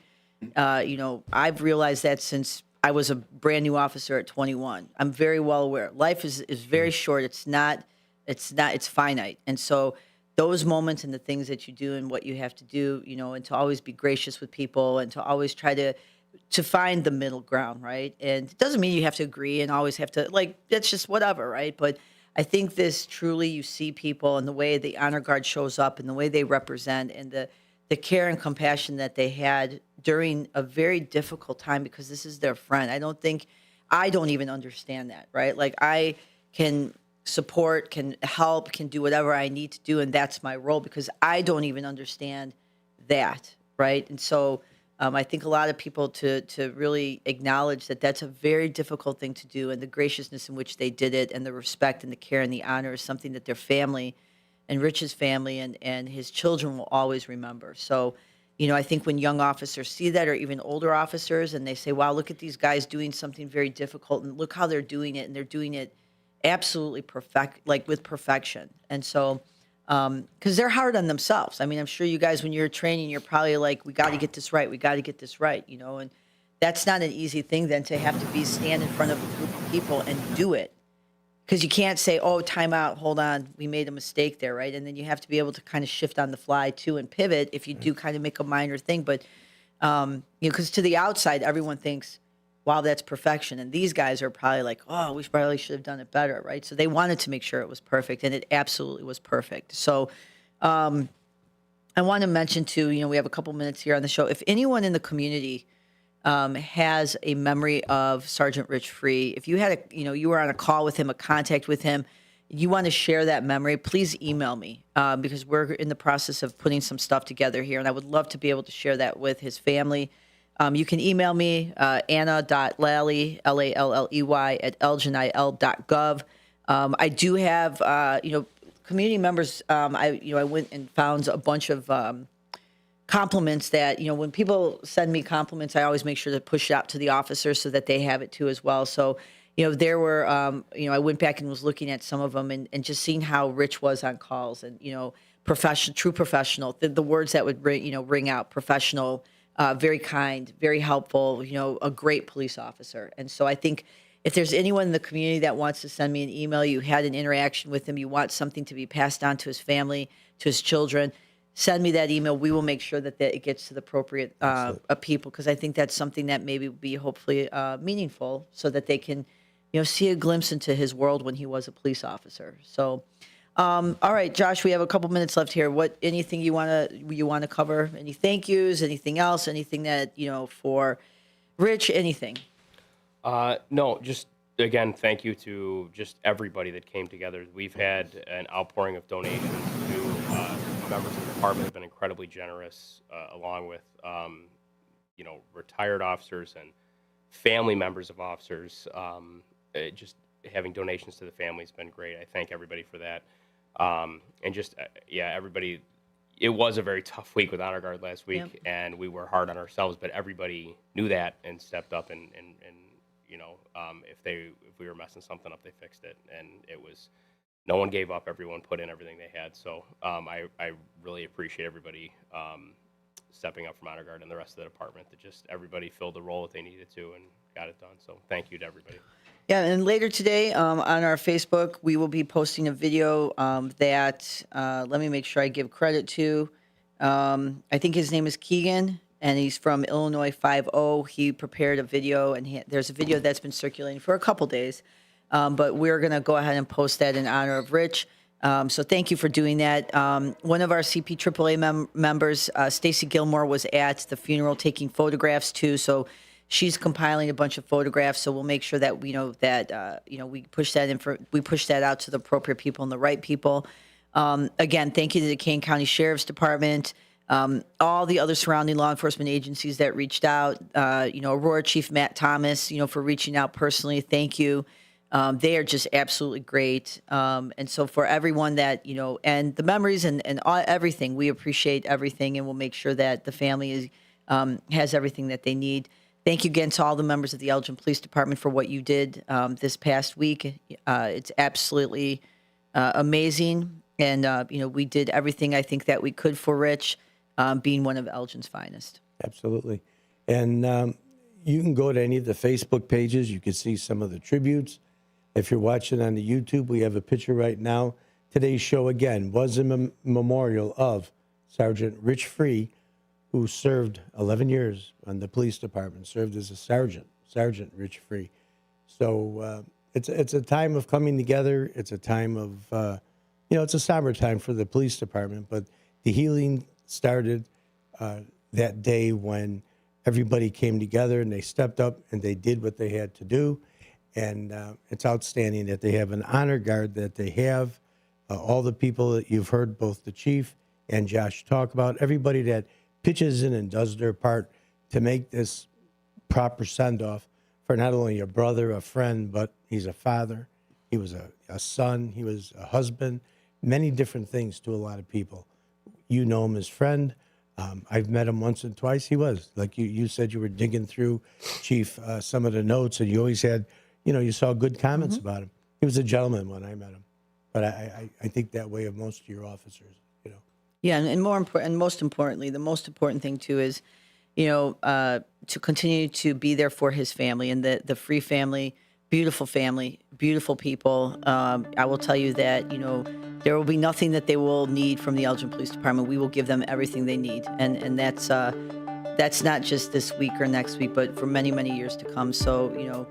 I've realized that since I was a brand new officer at 21. I'm very well aware. Life is very short. It's finite. And so those moments and the things that you do and what you have to do, and to always be gracious with people and to always try to find the middle ground, right? And it doesn't mean you have to agree and always have to, that's just whatever, right? But I think this truly, you see people and the way the honor guard shows up and the way they represent and the care and compassion that they had during a very difficult time, because this is their friend. I don't even understand that, right? I can support, can help, can do whatever I need to do, and that's my role, because I don't even understand that, right? And so I think a lot of people to really acknowledge that that's a very difficult thing to do, and the graciousness in which they did it and the respect and the care and the honor is something that their family and Rich's family and his children will always remember. So, I think when young officers see that, or even older officers, and they say, wow, look at these guys doing something very difficult, and look how they're doing it, and they're doing it absolutely with perfection. And so, because they're hard on themselves. I mean, I'm sure you guys, when you're training, you're probably like, we got to get this right. We got to get this right, and that's not an easy thing then, to have to stand in front of a group of people and do it. Because you can't say, oh, time out, hold on, we made a mistake there, right? And then you have to be able to kind of shift on the fly, too, and pivot if you do kind of make a minor thing. But, because to the outside, everyone thinks, wow, that's perfection. And these guys are probably like, oh, we probably should have done it better, right? So they wanted to make sure it was perfect, and it absolutely was perfect. So I want to mention, too, we have a couple minutes here on the show. If anyone in the community has a memory of Sergeant Rich Free, if you had you were on a call with him, a contact with him, you want to share that memory, please email me, because we're in the process of putting some stuff together here, and I would love to be able to share that with his family. You can email me, anna.lally, Lalley, at elginil.gov. I do have, community members. I went and found a bunch of compliments that, when people send me compliments, I always make sure to push it out to the officers so that they have it too as well. So, there were, I went back and was looking at some of them and just seeing how Rich was on calls and, true professional, the words that would ring out: professional, very kind, very helpful, a great police officer. And so I think if there's anyone in the community that wants to send me an email, you had an interaction with him, you want something to be passed on to his family, to his children, send me that email. We will make sure that it gets to the appropriate people, because I think that's something that maybe will be hopefully meaningful, so that they can, see a glimpse into his world when he was a police officer. So All right, Josh, we have a couple minutes left here. Anything you want to cover? Any thank yous? Anything else? Anything that for Rich? Anything? No, just again, thank you to just everybody that came together. We've had an outpouring of donations to members of the department have been incredibly generous, along with retired officers and family members of officers. Just having donations to the family has been great. I thank everybody for that. And just everybody. It was a very tough week with Honor Guard last week, and we were hard on ourselves. But everybody knew that and stepped up, and if we were messing something up, they fixed it, and it was. No one gave up. Everyone put in everything they had. So I really appreciate everybody stepping up from Honor Guard and the rest of the department. That just everybody filled the role that they needed to and got it done. So thank you to everybody. Yeah, and later today on our Facebook, we will be posting a video that, let me make sure I give credit to. I think his name is Keegan, and he's from Illinois 5-0. He prepared a video, and there's a video that's been circulating for a couple days. But we're going to go ahead and post that in honor of Rich. So thank you for doing that. One of our CP AAA members, Stacy Gilmore, was at the funeral taking photographs too. So she's compiling a bunch of photographs. So we'll make sure that we know that we push that out to the appropriate people and the right people. Again, thank you to the Kane County Sheriff's Department, all the other surrounding law enforcement agencies that reached out. Aurora Chief Matt Thomas, for reaching out personally. Thank you. They are just absolutely great. And so for everyone that, and the memories and everything, we appreciate everything, and we'll make sure that the family has everything that they need. Thank you again to all the members of the Elgin Police Department for what you did this past week. It's absolutely amazing. And, we did everything I think that we could for Rich, being one of Elgin's finest. Absolutely. And you can go to any of the Facebook pages. You can see some of the tributes. If you're watching on the YouTube, we have a picture right now. Today's show, again, was a memorial of Sergeant Rich Free, who served 11 years on the police department, served as a Sergeant Rich Free. So it's a time of coming together. It's a time of, it's a somber time for the police department, but the healing started that day when everybody came together and they stepped up and they did what they had to do. And it's outstanding that they have an honor guard, that they have all the people that you've heard both the chief and Josh talk about, everybody that pitches in and does their part to make this proper send-off for not only a brother, a friend, but he's a father, he was a son, he was a husband, many different things to a lot of people. You know him as friend. I've met him once and twice. He was, like you said, you were digging through, Chief, some of the notes, and you always had, you saw good comments about him. He was a gentleman when I met him. But I think that way of most of your officers, Yeah, and most importantly, the most important thing too is, to continue to be there for his family and the Free family, beautiful people. I will tell you that, there will be nothing that they will need from the Elgin Police Department. We will give them everything they need, and that's not just this week or next week, but for many, many years to come. So,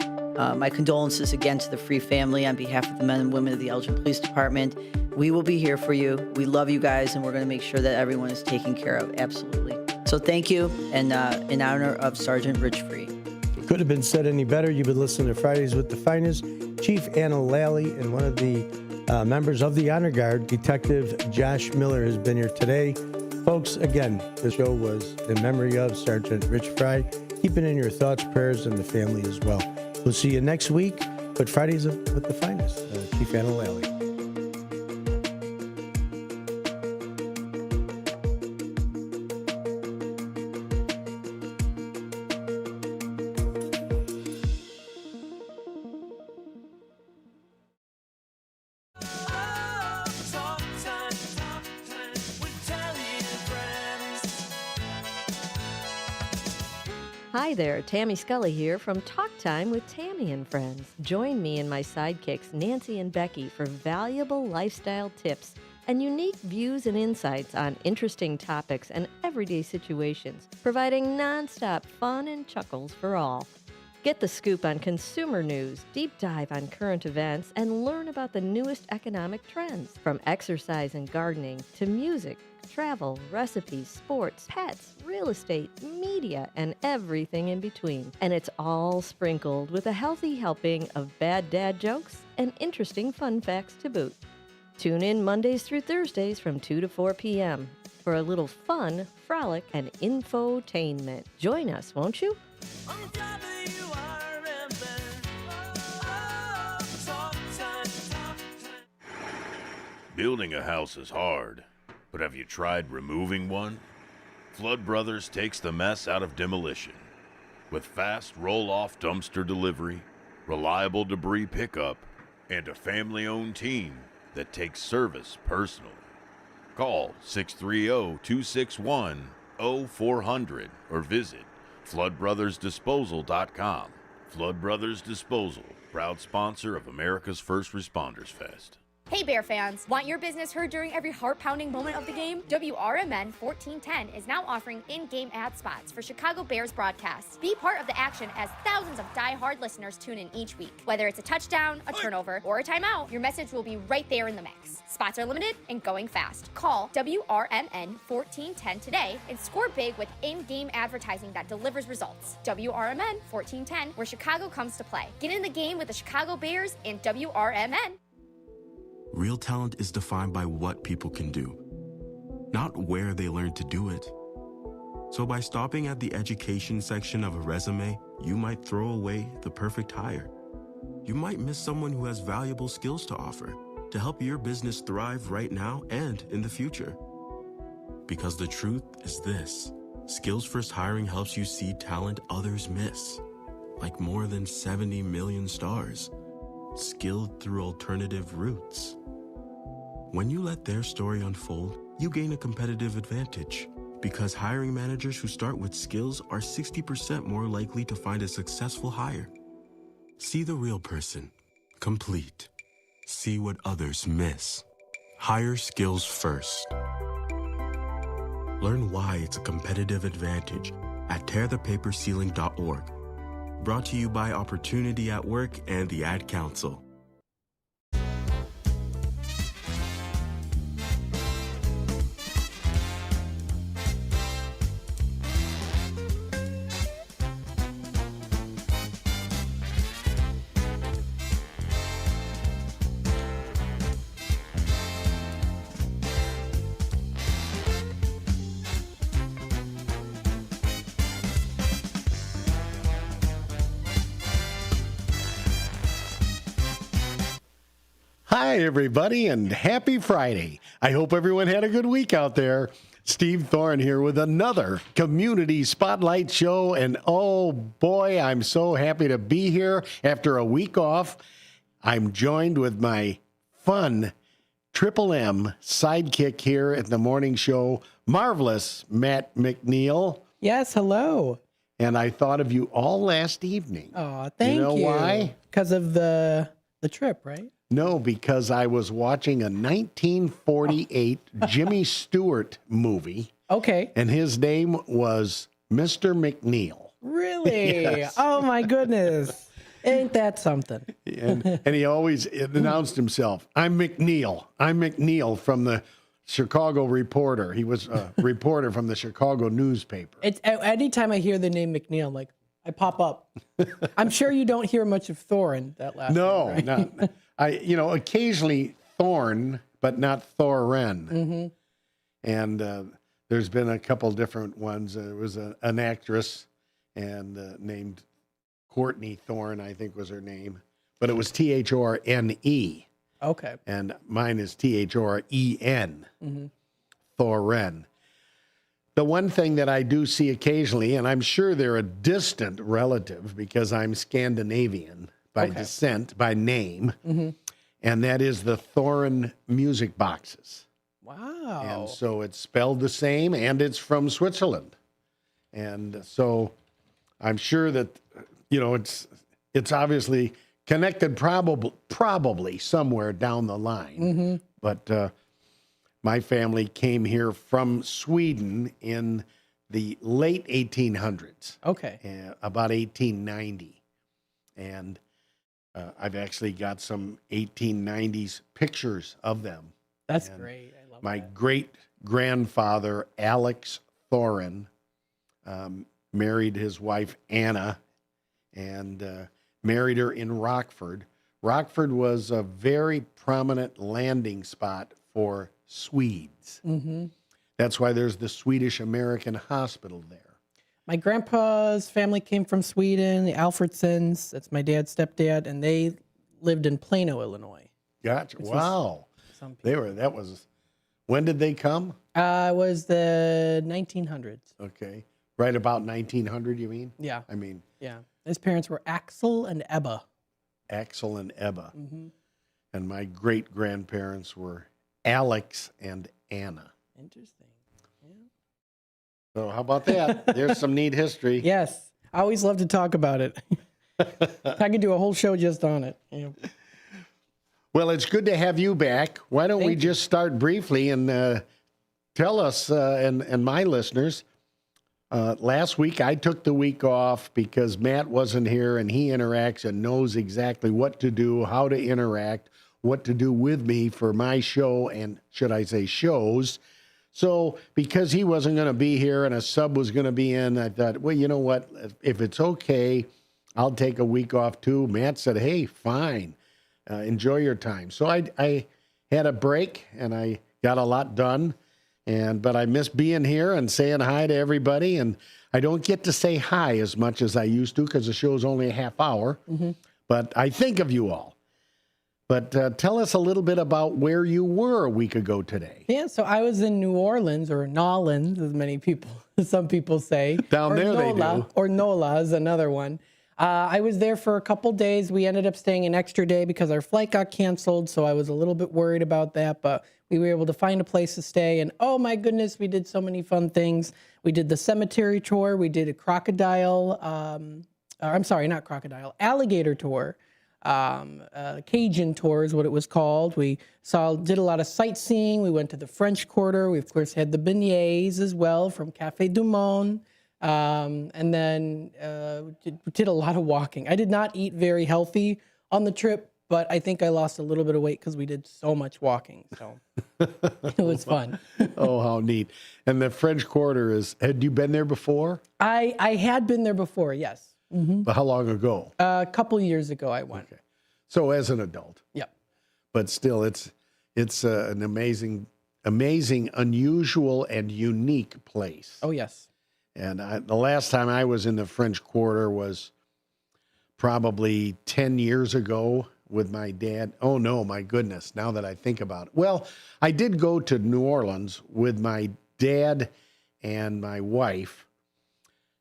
my condolences again to the Free family on behalf of the men and women of the Elgin Police Department. We will be here for you. We love you guys, and we're going to make sure that everyone is taken care of. Absolutely. So thank you, and in honor of Sergeant Rich Free. It could have been said any better. You've been listening to Fridays with the Finest. Chief Anna Lally and one of the members of the Honor Guard, Detective Josh Miller, has been here today. Folks, again, the show was in memory of Sergeant Rich Fry. Keep it in your thoughts, prayers, and the family as well. We'll see you next week with Fridays with the Finest. Chief Anna Lally. Hi there, Tammy Scully here from Talk Time with Tammy and Friends. Join me and my sidekicks Nancy and Becky for valuable lifestyle tips and unique views and insights on interesting topics and everyday situations, providing nonstop fun and chuckles for all. Get the scoop on consumer news, deep dive on current events, and learn about the newest economic trends. From exercise and gardening to music, travel, recipes, sports, pets, real estate, media, and everything in between. And it's all sprinkled with a healthy helping of bad dad jokes and interesting fun facts to boot. Tune in Mondays through Thursdays from 2 to 4 p.m. for a little fun, frolic, and infotainment. Join us, won't you? Building a house is hard, but have you tried removing one? Flood Brothers takes the mess out of demolition. With fast roll-off dumpster delivery, reliable debris pickup, and a family-owned team that takes service personally. Call 630-261-0400 or visit floodbrothersdisposal.com. Flood Brothers Disposal, proud sponsor of America's First Responders Fest. Hey Bear fans, want your business heard during every heart-pounding moment of the game? WRMN 1410 is now offering in-game ad spots for Chicago Bears broadcasts. Be part of the action as thousands of die-hard listeners tune in each week. Whether it's a touchdown, a turnover, or a timeout, your message will be right there in the mix. Spots are limited and going fast. Call WRMN 1410 today and score big with in-game advertising that delivers results. WRMN 1410, where Chicago comes to play. Get in the game with the Chicago Bears and WRMN. Real talent is defined by what people can do, not where they learn to do it. So by stopping at the education section of a resume, you might throw away the perfect hire. You might miss someone who has valuable skills to offer to help your business thrive right now and in the future. Because the truth is this: Skills First Hiring helps you see talent others miss, like more than 70 million stars, skilled through alternative routes. When you let their story unfold, you gain a competitive advantage, because hiring managers who start with skills are 60% more likely to find a successful hire. See the real person, complete. See what others miss. Hire skills first. Learn why it's a competitive advantage at tearthepaperceiling.org. Brought to you by Opportunity at Work and the Ad Council. Hi, everybody, and happy Friday. I hope everyone had a good week out there. Steve Thorne here with another Community Spotlight show, and oh boy, I'm so happy to be here after a week off. I'm joined with my fun Triple M sidekick here at the morning show, marvelous Matt McNeil. Yes, hello. And I thought of you all last evening. Oh, thank you. You know why? Because of the trip, right? No, because I was watching a 1948 Jimmy Stewart movie. Okay. And his name was Mr. McNeil. Really? Yes. Oh, my goodness. Ain't that something? And he always announced himself, I'm McNeil. I'm McNeil from the Chicago Reporter. He was a reporter from the Chicago newspaper. It's anytime I hear the name McNeil, I'm like, I pop up. I'm sure you don't hear much of Thorin that last No, name, right? not. Occasionally Thorn, but not Thorin. Mm-hmm. And there's been a couple different ones. There was an actress and named Courtney Thorne, I think was her name. But it was Thorne. Okay. And mine is Thoren. Mm-hmm. Thorin. The one thing that I do see occasionally, and I'm sure they're a distant relative because I'm Scandinavian by descent, by name, and that is the Thorin music boxes. Wow. And so it's spelled the same, and it's from Switzerland. And so I'm sure that, it's obviously connected probably somewhere down the line. Mm-hmm. But my family came here from Sweden in the late 1800s. Okay. About 1890. And I've actually got some 1890s pictures of them. That's And great. I love my that. great-grandfather, Alex Thorin, married his wife, Anna, and married her in Rockford. Rockford was a very prominent landing spot for Swedes. Mm-hmm. That's why there's the Swedish-American hospital there. My grandpa's family came from Sweden, the Alfredsons. That's my dad's stepdad, and they lived in Plano, Illinois. Gotcha. Which is Wow. When did they come? It was the 1900s. Okay. Right about 1900, you mean? Yeah. I mean, Yeah. His parents were Axel and Ebba. Axel and Ebba. Mm-hmm. And my great-grandparents were Alex and Anna. Interesting. So how about that? There's some neat history. Yes. I always love to talk about it. I could do a whole show just on it. Yeah. Well, it's good to have you back. Why don't we just start briefly and tell us and my listeners, last week I took the week off because Matt wasn't here, and he interacts and knows exactly what to do, how to interact, what to do with me for my show, and should I say shows. So because he wasn't going to be here and a sub was going to be in, I thought, well, you know what? If it's okay, I'll take a week off too. Matt said, hey, fine. Enjoy your time. So I had a break and I got a lot done. But I miss being here and saying hi to everybody. And I don't get to say hi as much as I used to because the show's only a half hour. Mm-hmm. But I think of you all. But tell us a little bit about where you were a week ago today. Yeah, so I was in New Orleans, or Nolans, as some people say. Down there they do. Or NOLA is another one. I was there for a couple days. We ended up staying an extra day because our flight got canceled, so I was a little bit worried about that, but we were able to find a place to stay, and oh my goodness, we did so many fun things. We did the cemetery tour. We did a alligator tour. Cajun tour is what it was called. We did a lot of sightseeing. We went to the French Quarter. We, of course, had the beignets as well from Café du Monde. And then did a lot of walking. I did not eat very healthy on the trip, but I think I lost a little bit of weight because we did so much walking. So it was fun. Oh, how neat. And the French Quarter had you been there before? I had been there before, yes. Mm-hmm. But how long ago? A couple years ago I went. Okay. So as an adult. Yep. But still, it's an amazing, unusual, and unique place. Oh, yes. And the last time I was in the French Quarter was probably 10 years ago with my dad. Oh, no, my goodness, now that I think about it. Well, I did go to New Orleans with my dad and my wife.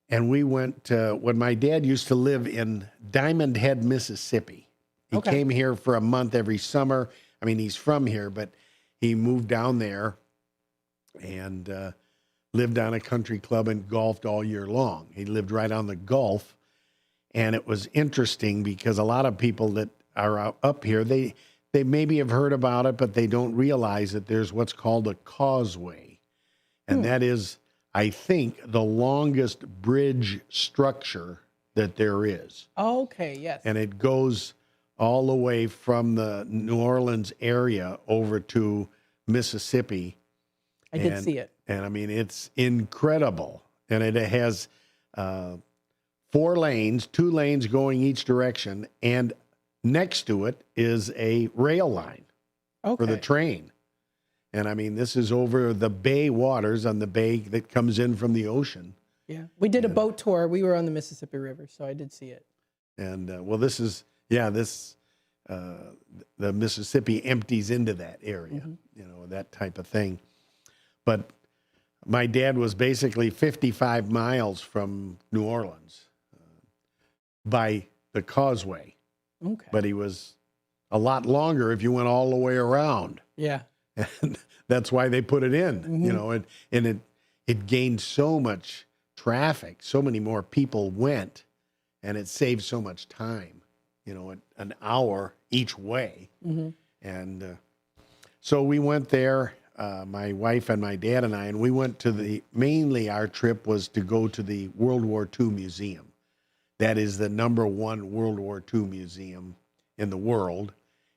And we went when my dad used to live in Diamond Head, Mississippi. He came here for a month every summer. I mean, he's from here, but he moved down there and lived on a country club and golfed all year long. He lived right on the Gulf. And it was interesting because a lot of people that are up here, they maybe have heard about it, but they don't realize that there's what's called a causeway. And that is, I think, the longest bridge structure that there is. Okay, yes. And it goes all the way from the New Orleans area over to Mississippi. I did see it. And I mean, it's incredible. And it has 4 lanes, 2 lanes going each direction. And next to it is a rail line for the train. And I mean, this is over the bay waters on the bay that comes in from the ocean. Yeah. We did a boat tour. We were on the Mississippi River, so I did see it. And well, this is, the Mississippi empties into that area, that type of thing. But my dad was basically 55 miles from New Orleans by the causeway. Okay. But he was a lot longer if you went all the way around. Yeah. And that's why they put it in, and it gained so much traffic. So many more people went, and it saved so much time, an hour each way. Mm-hmm. And so we went there, my wife and my dad and I, and we went to mainly our trip was to go to the World War II Museum. that is the #1 World War II museum in the world.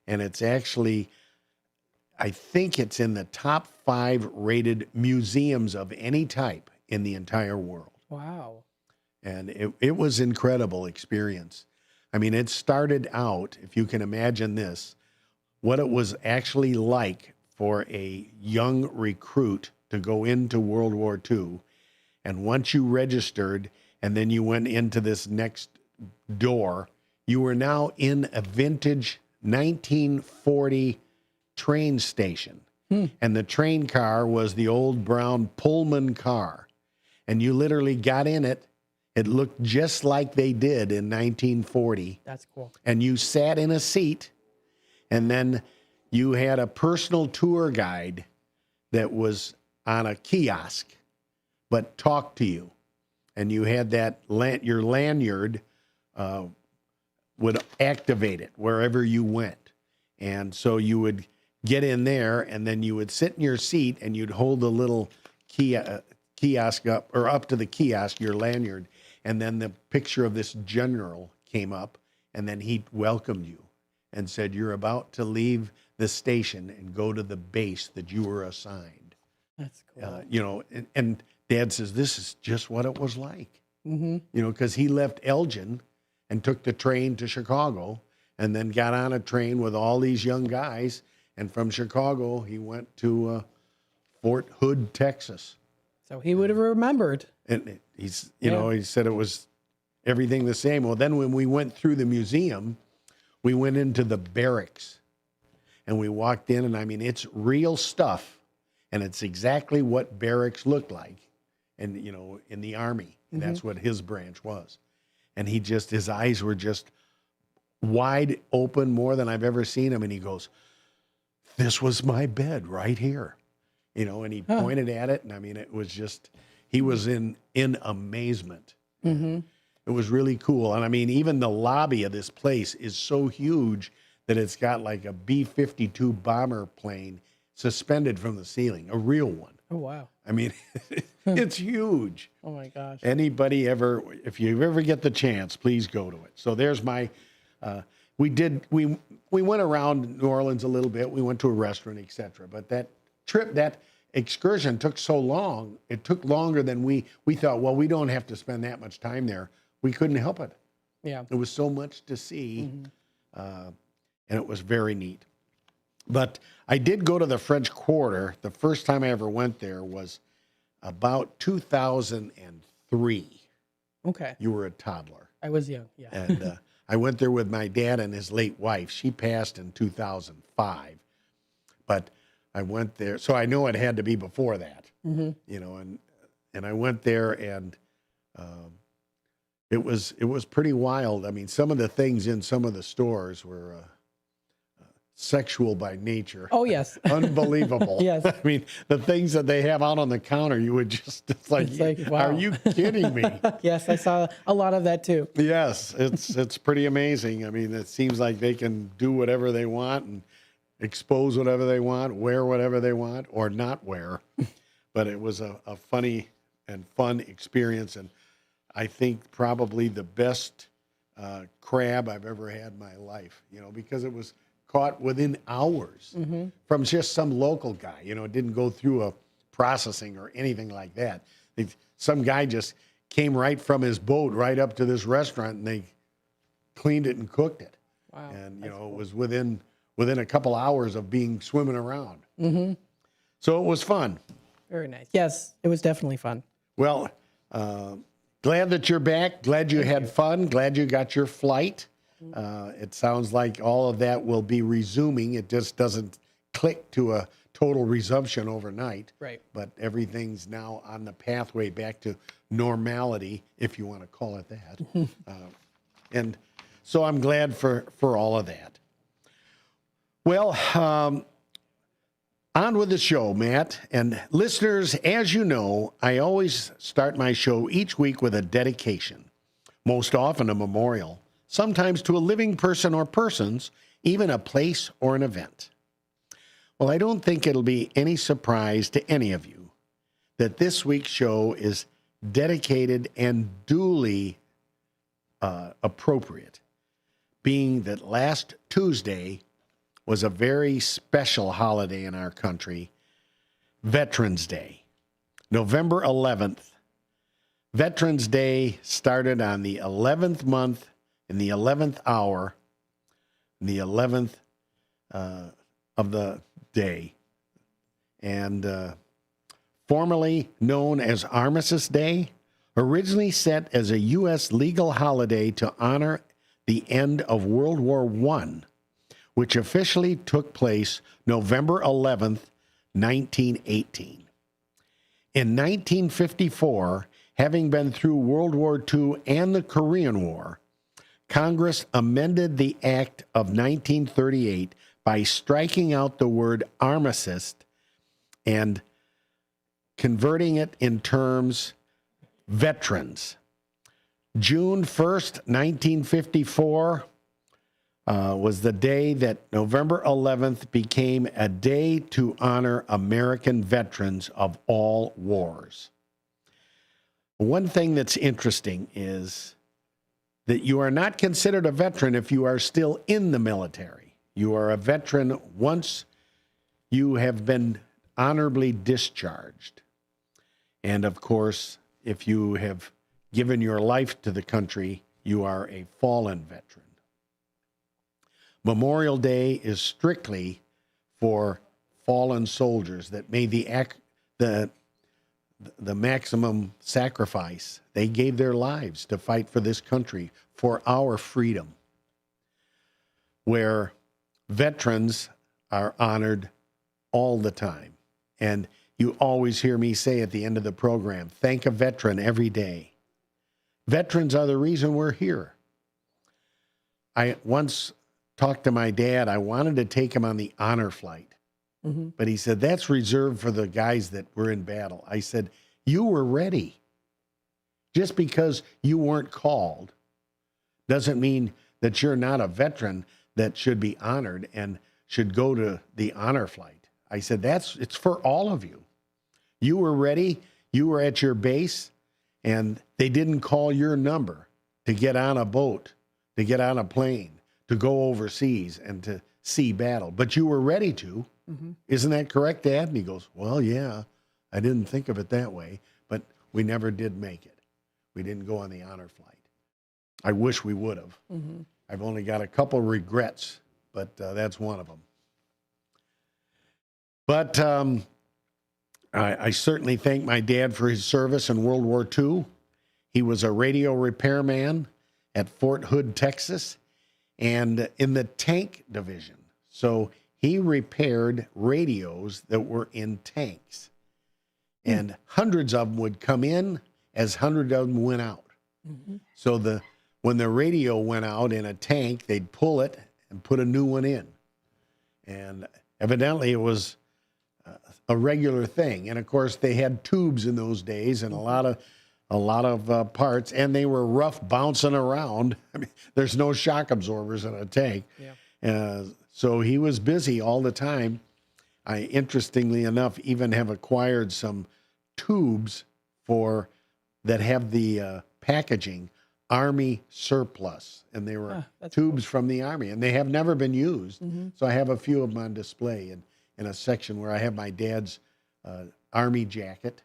And it's actually, I think it's in the top 5 rated museums of any type in the entire world. Wow. And it was incredible experience. I mean, it started out, if you can imagine this, what it was actually like for a young recruit to go into World War II. And once you registered and then you went into this next door, you were now in a vintage 1940 train station. And the train car was the old brown Pullman car. And you literally got in it. It looked just like they did in 1940. That's cool. And you sat in a seat, and then you had a personal tour guide that was on a kiosk, but talked to you. And you had that, your lanyard would activate it wherever you went. And so you would get in there, and then you would sit in your seat, and you'd hold the little kiosk up, or up to the kiosk, your lanyard, and then the picture of this general came up, and then he welcomed you and said, "You're about to leave the station and go to the base that you were assigned." That's cool. You know, and Dad says, this is just what it was like. Mm-hmm. You know, because he left Elgin and took the train to Chicago, and then got on a train with all these young guys, and from Chicago, he went to Fort Hood, Texas. So he would have remembered. And he's, you know, he said it was everything the same. Well, then when we went through the museum, we went into the barracks, and we walked in, and I mean, it's real stuff, and it's exactly what barracks looked like, and you know, in the Army, and that's what his branch was. And he just, his eyes were just wide open, more than I've ever seen him, and he goes, "This was my bed right here," you know, and he pointed at it, and I mean, it was just. He was in amazement. Mm-hmm. It was really cool. And I mean, even the lobby of this place is so huge that it's got like a B-52 bomber plane suspended from the ceiling, a real one. Oh, wow. I mean, it's huge. Oh, my gosh. Anybody ever, if you ever get the chance, please go to it. So there's my, we went around New Orleans a little bit. We went to a restaurant, etc. But that trip, that excursion took so long. It took longer than we thought. Well, we don't have to spend that much time there. We couldn't help it. Yeah, it was so much to see, and it was very neat. But I did go to the French Quarter. The first time I ever went there was about 2003. Okay, you were a toddler. I was young. Yeah, and I went there with my dad and his late wife. She passed in 2005, but I went there, so I know it had to be before that, you know, and I went there, and it was pretty wild. I mean, some of the things in some of the stores were sexual by nature. Oh, yes. Unbelievable. Yes. I mean, the things that they have out on the counter, you would just, it's like wow. Are you kidding me? Yes, I saw a lot of that too. Yes, it's pretty amazing. I mean, it seems like they can do whatever they want and expose whatever they want, wear whatever they want, or not wear. But it was a funny and fun experience, and I think probably the best crab I've ever had in my life, you know, because it was caught within hours from just some local guy. You know, it didn't go through a processing or anything like that. Some guy just came right from his boat right up to this restaurant, and they cleaned it and cooked it. Wow. And, you know, it was within a couple hours of being swimming around. So it was fun. Very nice. Yes, it was definitely fun. Well, glad that you're back. Glad you had fun. Glad you got your flight. It sounds like all of that will be resuming. It just doesn't click to a total resumption overnight. Right. But everything's now on the pathway back to normality, if you want to call it that. And so I'm glad for all of that. Well, on with the show, Matt. And listeners, as you know, I always start my show each week with a dedication, most often a memorial, sometimes to a living person or persons, even a place or an event. Well, I don't think it'll be any surprise to any of you that this week's show is dedicated and duly appropriate, being that last Tuesday was a very special holiday in our country, Veterans Day. November 11th. Veterans Day started on the 11th month, in the 11th hour, the 11th of the day, and formerly known as Armistice Day, originally set as a U.S. legal holiday to honor the end of World War I, which officially took place November 11th, 1918. In 1954, having been through World War II and the Korean War, Congress amended the Act of 1938 by striking out the word armistice and converting it in terms veterans. June 1st, 1954 was the day that November 11th became a day to honor American veterans of all wars. One thing that's interesting is that you are not considered a veteran if you are still in the military. You are a veteran once you have been honorably discharged. And of course, if you have given your life to the country, you are a fallen veteran. Memorial Day is strictly for fallen soldiers that made the maximum sacrifice. They gave their lives to fight for this country, for our freedom, where veterans are honored all the time. And you always hear me say at the end of the program, thank a veteran every day. Veterans are the reason we're here. I once talked to my dad. I wanted to take him on the honor flight. But he said, that's reserved for the guys that were in battle. I said, you were ready. Just because you weren't called doesn't mean that you're not a veteran that should be honored and should go to the honor flight. I said, it's for all of you. You were ready. You were at your base, and they didn't call your number to get on a boat, to get on a plane, to go overseas and to see battle. But you were ready to. Isn't that correct, Dad? And he goes, well, yeah, I didn't think of it that way, but we never did make it. We didn't go on the honor flight. I wish we would have. I've only got a couple regrets, but that's one of them. But I certainly thank my dad for his service in World War II. He was a radio repairman at Fort Hood, Texas, and in the tank division. So he repaired radios that were in tanks. And hundreds of them would come in as hundreds of them went out. So when the radio went out in a tank, they'd pull it and put a new one in. And evidently it was a regular thing. And of course they had tubes in those days and a lot of parts, and they were rough bouncing around. I mean, there's no shock absorbers in a tank. So he was busy all the time. I, interestingly enough, even have acquired some tubes that have the packaging Army surplus, and they were tubes from the Army, and they have never been used. So I have a few of them on display in a section where I have my dad's Army jacket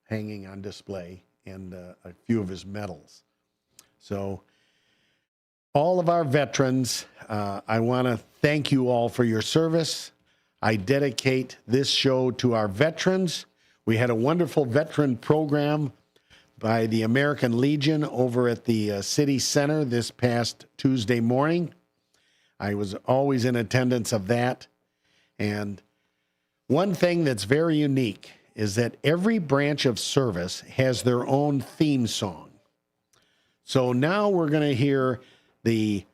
hanging on display and a few of his medals. So all of our veterans, I want to thank you all for your service. I dedicate this show to our veterans. We had a wonderful veteran program by the American Legion over at the City Center this past Tuesday morning. I was always in attendance of that. And one thing that's very unique is that every branch of service has their own theme song. So now we're going to hear the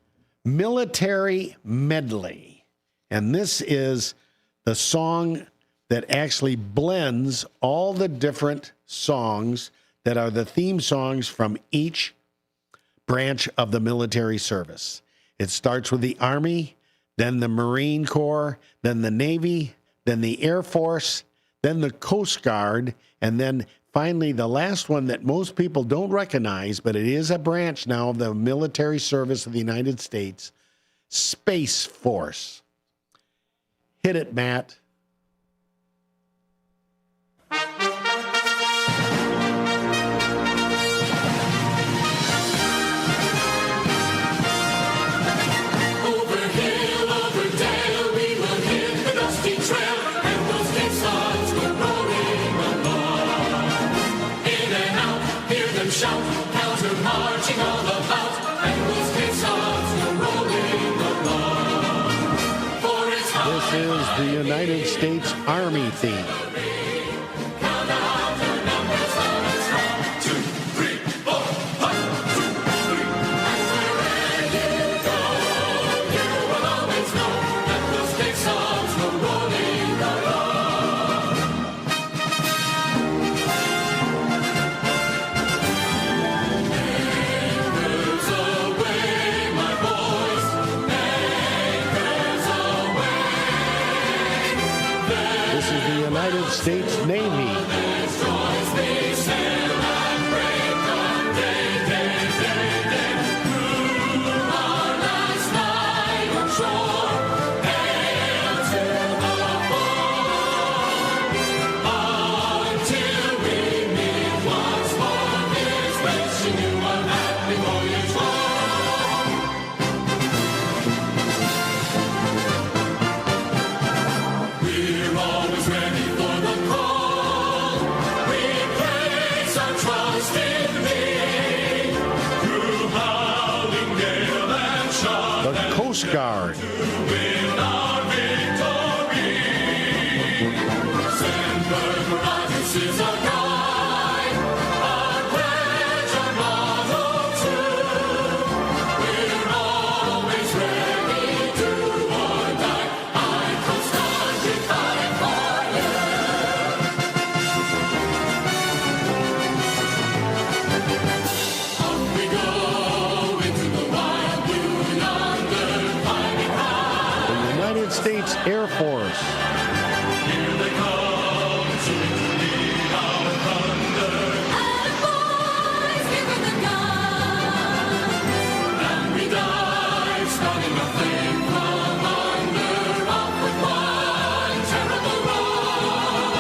military medley. And this is the song that actually blends all the different songs that are the theme songs from each branch of the military service. It starts with the Army, then the Marine Corps, then the Navy, then the Air Force, then the Coast Guard, and then finally, the last one that most people don't recognize, but it is a branch now of the military service of the United States, Space Force. Hit it, Matt. Shout, counter marching all about, and those caissons go rolling along. For it's This is the United States Army theme. count out the numbers on its 1, 2, 3, 4, 1, 2, 3. And wherever you go, you will always know that those caissons go rolling along. This is the United States Navy. We're always ready for the call. We place our trust in Thee. Through howling gale and shock, The Coast Guard. win our victory. Sandberg Rogers is our guide, our pledge, our motto true. We're always ready, do or die. I Coast Guard, we fight for you. Off we go into the wild blue yonder, climbing high. The United States Air Force. Here they come to lead our thunder. And boys, give her the gun. And we dive, starting a flame from under, off with one terrible run.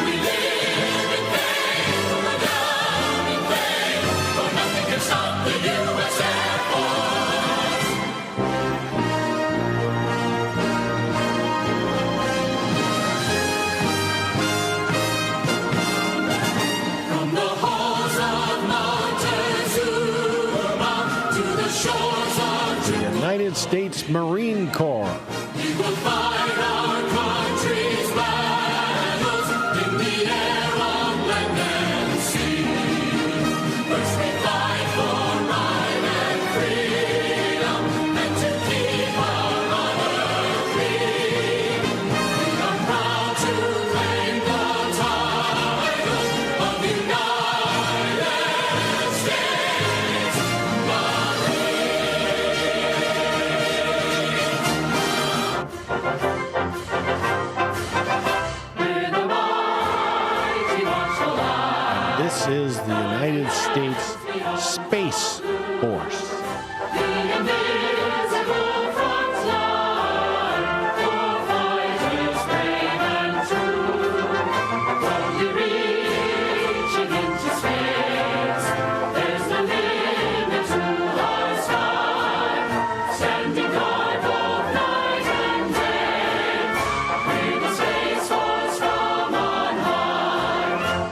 We live in vain, we're down in vain, for nothing can stop the U.S. Air Force. From the halls of Montezuma to the shores of The United States Marine Corps. we will fight our country's battles in the air, on land and sea. First we fight for right and freedom, and to keep our honor free. We are proud to claim the title of United States We're the mighty martial line. This is the United States Space Force. The invisible front line for fighters brave and true. Boldly reaching into space, there's no limit to our sky. Standing guard both night and day, we're the Space Force from on high.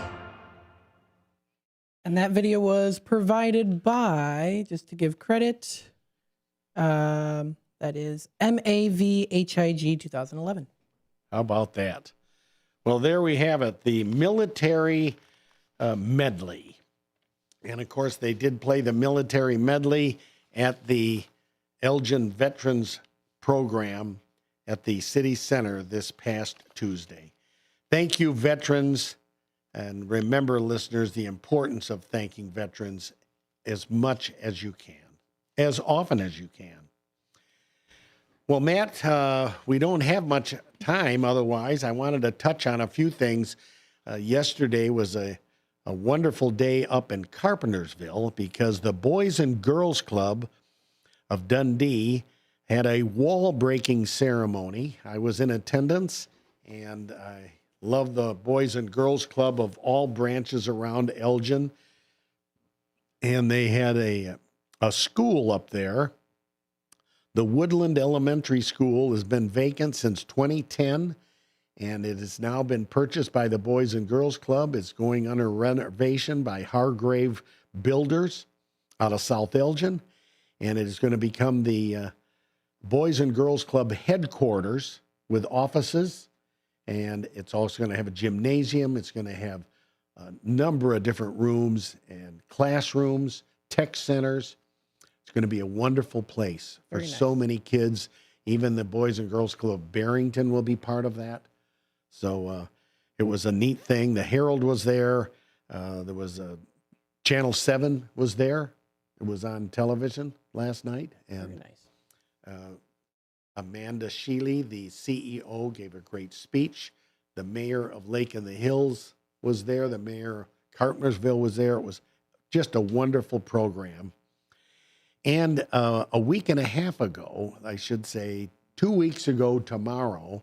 And that video was provided by, just to give credit, that is MAVHIG 2011. How about that? Well, there we have it, the military medley. And of course, they did play the military medley at the Elgin Veterans Program at the City Center this past Tuesday. Thank you, veterans. And remember, listeners, the importance of thanking veterans as much as you can, as often as you can. Well, Matt, we don't have much time. Otherwise, I wanted to touch on a few things. Yesterday was a a wonderful day up in Carpentersville because the Boys and Girls Club of Dundee had a wall-breaking ceremony. I was in attendance, and I love the Boys and Girls Club of all branches around Elgin. And they had a school up there. The Woodland Elementary School has been vacant since 2010, and it has now been purchased by the Boys and Girls Club. It's going under renovation by Hargrave Builders out of South Elgin, and it is going to become the Boys and Girls Club headquarters with offices, and it's also going to have a gymnasium. It's going to have a number of different rooms and classrooms, tech centers. It's going to be a wonderful place for so many kids. Even the Boys and Girls Club of Barrington will be part of that. So it was a neat thing. The Herald was there. There was Channel 7 was there. It was on television last night. And Amanda Sheely, the CEO, gave a great speech. The mayor of Lake in the Hills was there. The mayor of Carpentersville was there. It was just a wonderful program. And a week and a half ago, I should say 2 weeks ago tomorrow,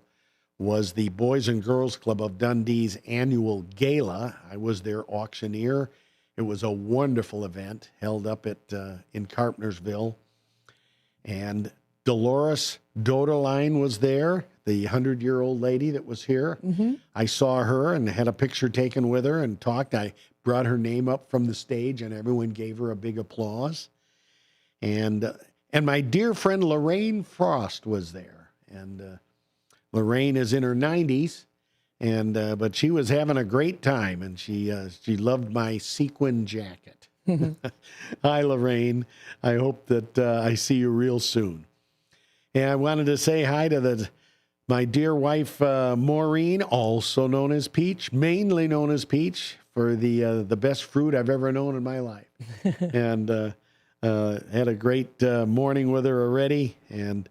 was the Boys and Girls Club of Dundee's annual gala. I was their auctioneer. It was a wonderful event held up at in Carpentersville. And Dolores Doderlein was there, the 100-year-old lady that was here. Mm-hmm. I saw her and had a picture taken with her and talked. I brought her name up from the stage, and everyone gave her a big applause. And my dear friend Lorraine Frost was there. And Lorraine is in her 90s, and but she was having a great time, and she loved my sequin jacket. Hi, Lorraine. I hope that I see you real soon. And I wanted to say hi to my dear wife, Maureen, also known as Peach, mainly known as Peach, for the best fruit I've ever known in my life. And had a great morning with her already, and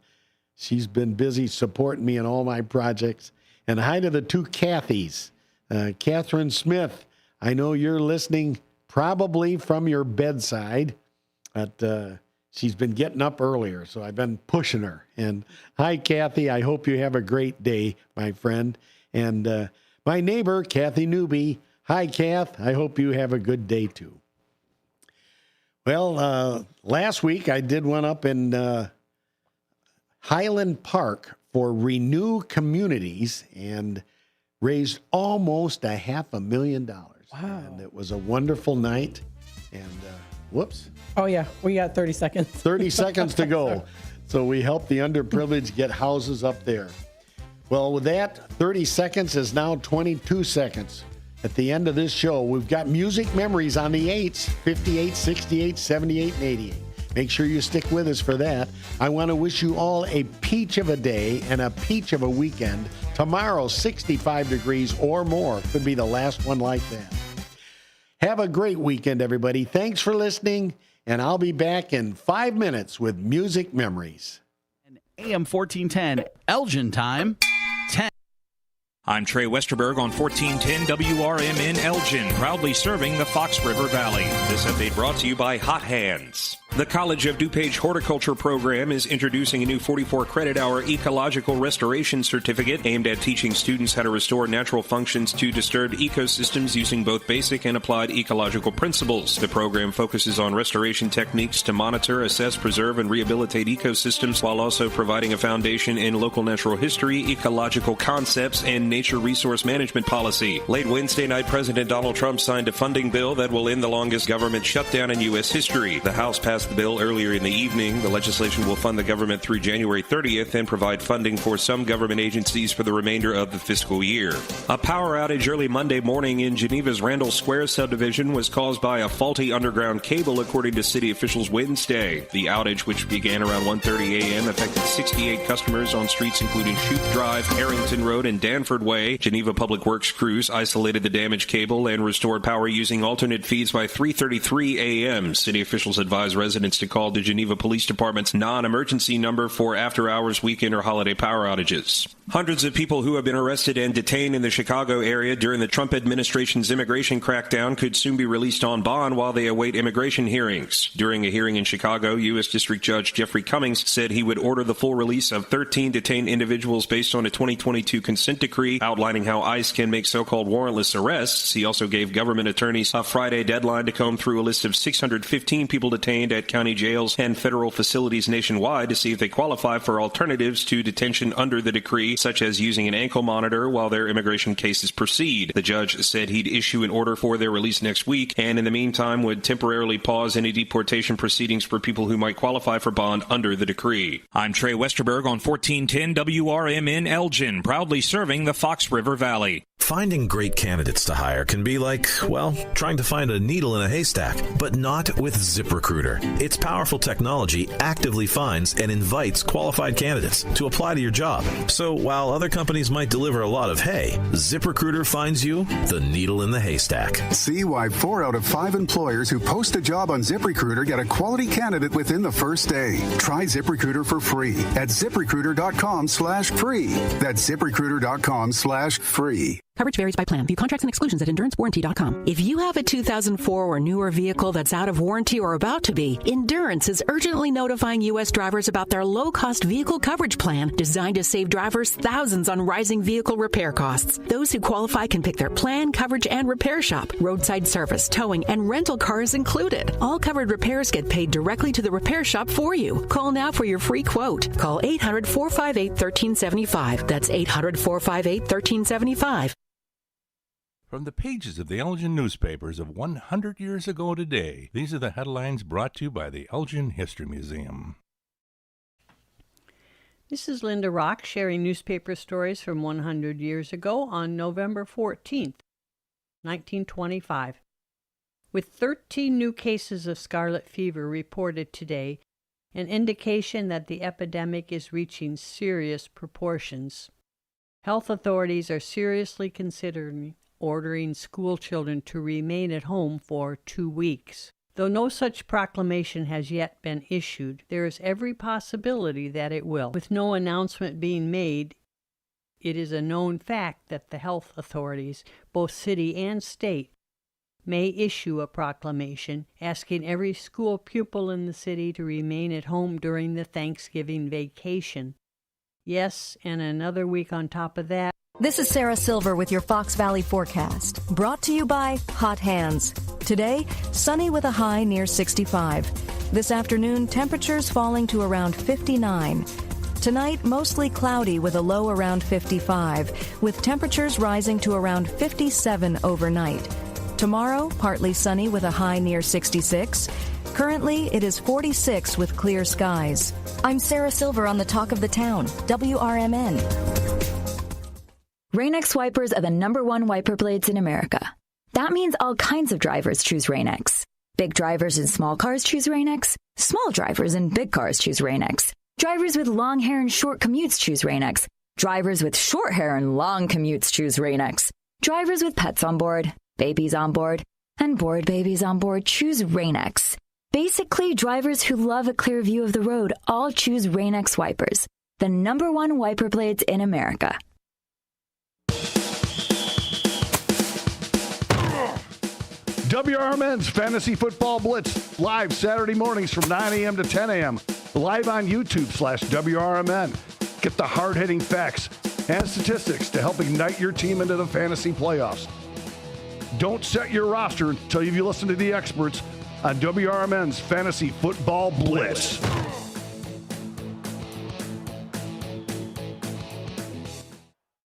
she's been busy supporting me in all my projects. And hi to the two Kathys. Catherine Smith, I know you're listening probably from your bedside, but she's been getting up earlier, so I've been pushing her. And hi, Kathy. I hope you have a great day, my friend. And my neighbor, Kathy Newby. Hi, Kath. I hope you have a good day, too. Well, last week I did one up in Highland Park for Renew Communities and raised almost $500,000. Wow. And it was a wonderful night. And whoops. Oh, yeah. We got 30 seconds. 30 seconds to go. So we helped the underprivileged get houses up there. Well, with that, 30 seconds is now 22 seconds. At the end of this show, we've got music memories on the 8s, 58, 68, 78, and 88. Make sure you stick with us for that. I want to wish you all a peach of a day and a peach of a weekend. Tomorrow, 65 degrees or more. Could be the last one like that. Have a great weekend, everybody. Thanks for listening, and I'll be back in 5 minutes with Music Memories. AM 1410, Elgin time, 10. I'm Trey Westerberg on 1410 WRMN Elgin, proudly serving the Fox River Valley. This update brought to you by Hot Hands. The College of DuPage Horticulture program is introducing a new 44-credit-hour ecological restoration certificate aimed at teaching students how to restore natural functions to disturbed ecosystems using both basic and applied ecological principles. The program focuses on restoration techniques to monitor, assess, preserve, and rehabilitate ecosystems while also providing a foundation in local natural history, ecological concepts, and nature resource management policy. Late Wednesday night, President Donald Trump signed a funding bill that will end the longest government shutdown in U.S. history. The House passed the bill earlier in the evening. The legislation will fund the government through January 30th and provide funding for some government agencies for the remainder of the fiscal year. A power outage early Monday morning in Geneva's Randall Square subdivision was caused by a faulty underground cable, according to city officials Wednesday. The outage, which began around 1:30 a.m., affected 68 customers on streets including Shoup Drive, Harrington Road, and Danford Way. Geneva Public Works crews isolated the damaged cable and restored power using alternate feeds by 3:33 a.m. City officials advised residents residents to call the Geneva Police Department's non-emergency number for after-hours, weekend, or holiday power outages. Hundreds of people who have been arrested and detained in the Chicago area during the Trump administration's immigration crackdown could soon be released on bond while they await immigration hearings. During a hearing in Chicago, U.S. District Judge Jeffrey Cummings said he would order the full release of 13 detained individuals based on a 2022 consent decree outlining how ICE can make so-called warrantless arrests. He also gave government attorneys a Friday deadline to comb through a list of 615 people detained at county jails and federal facilities nationwide to see if they qualify for alternatives to detention under the decree, such as using an ankle monitor while their immigration cases proceed. The judge said he'd issue an order for their release next week, and in the meantime would temporarily pause any deportation proceedings for people who might qualify for bond under the decree. I'm Trey Westerberg on 1410 WRMN Elgin, proudly serving the Fox River Valley. Finding great candidates to hire can be like, well, trying to find a needle in a haystack, but not with ZipRecruiter. Its powerful technology actively finds and invites qualified candidates to apply to your job. So while other companies might deliver a lot of hay, ZipRecruiter finds you the needle in the haystack. See why 4 out of 5 employers who post a job on ZipRecruiter get a quality candidate within the first day. Try ZipRecruiter for free at ZipRecruiter.com/free. That's ZipRecruiter.com/free. Coverage varies by plan. View contracts and exclusions at EnduranceWarranty.com. If you have a 2004 or newer vehicle that's out of warranty or about to be, Endurance is urgently notifying U.S. drivers about their low-cost vehicle coverage plan designed to save drivers thousands on rising vehicle repair costs. Those who qualify can pick their plan, coverage, and repair shop. Roadside service, towing, and rental cars included. All covered repairs get paid directly to the repair shop for you. Call now for your free quote. Call 800-458-1375. That's 800-458-1375. From the pages of the Elgin newspapers of 100 years ago today, these are the headlines brought to you by the Elgin History Museum. This is Linda Rock sharing newspaper stories from 100 years ago on November 14th, 1925. With 13 new cases of scarlet fever reported today, an indication that the epidemic is reaching serious proportions. Health authorities are seriously considering ordering school children to remain at home for 2 weeks. Though no such proclamation has yet been issued, there is every possibility that it will. With no announcement being made, it is a known fact that the health authorities, both city and state, may issue a proclamation asking every school pupil in the city to remain at home during the Thanksgiving vacation. Yes, and another week on top of that. This is Sarah Silver with your Fox Valley forecast, brought to you by Hot Hands. Today, sunny with a high near 65. This afternoon, temperatures falling to around 59. Tonight, mostly cloudy with a low around 55, with temperatures rising to around 57 overnight. Tomorrow, partly sunny with a high near 66. Currently, it is 46 with clear skies. I'm Sarah Silver on the Talk of the Town, WRMN. Rain-X wipers are the #1 wiper blades in America. That means all kinds of drivers choose Rain-X. Big drivers in small cars choose Rain-X. Small drivers in big cars choose Rain-X. Drivers with long hair and short commutes choose Rain-X. Drivers with short hair and long commutes choose Rain-X. Drivers with pets on board, babies on board, and bored babies on board choose Rain-X. Basically, drivers who love a clear view of the road all choose Rain-X wipers, the #1 wiper blades in America. WRMN's Fantasy Football Blitz, live Saturday mornings from 9 a.m. to 10 a.m. Live on YouTube/WRMN. Get the hard-hitting facts and statistics to help ignite your team into the fantasy playoffs. Don't set your roster until you've listened to the experts on WRMN's Fantasy Football Blitz.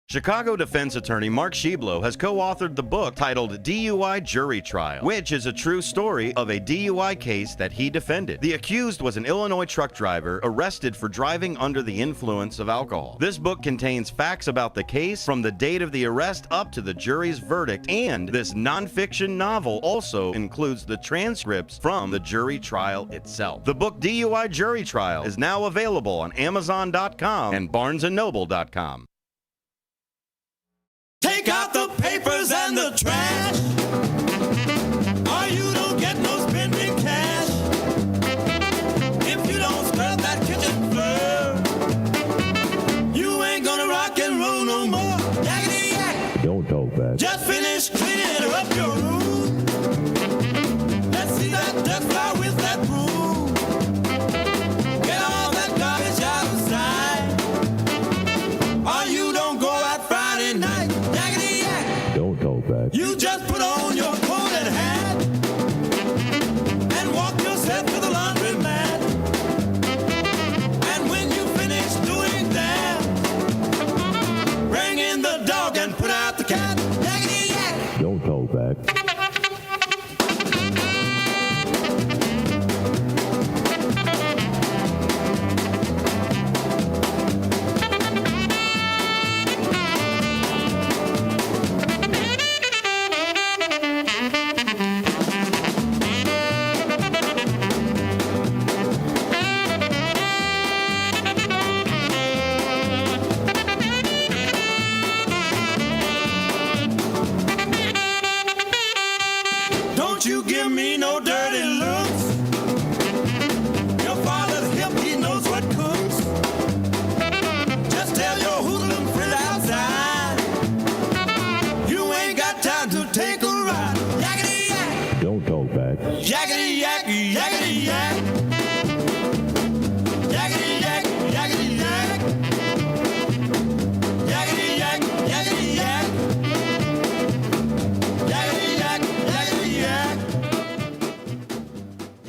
Chicago defense attorney Mark Schieblo has co-authored the book titled DUI Jury Trial, which is a true story of a DUI case that he defended. The accused was an Illinois truck driver arrested for driving under the influence of alcohol. This book contains facts about the case from the date of the arrest up to the jury's verdict, and this nonfiction novel also includes the transcripts from the jury trial itself. The book DUI Jury Trial is now available on Amazon.com and BarnesandNoble.com. Take out the papers and the trash, or you don't get no spending cash.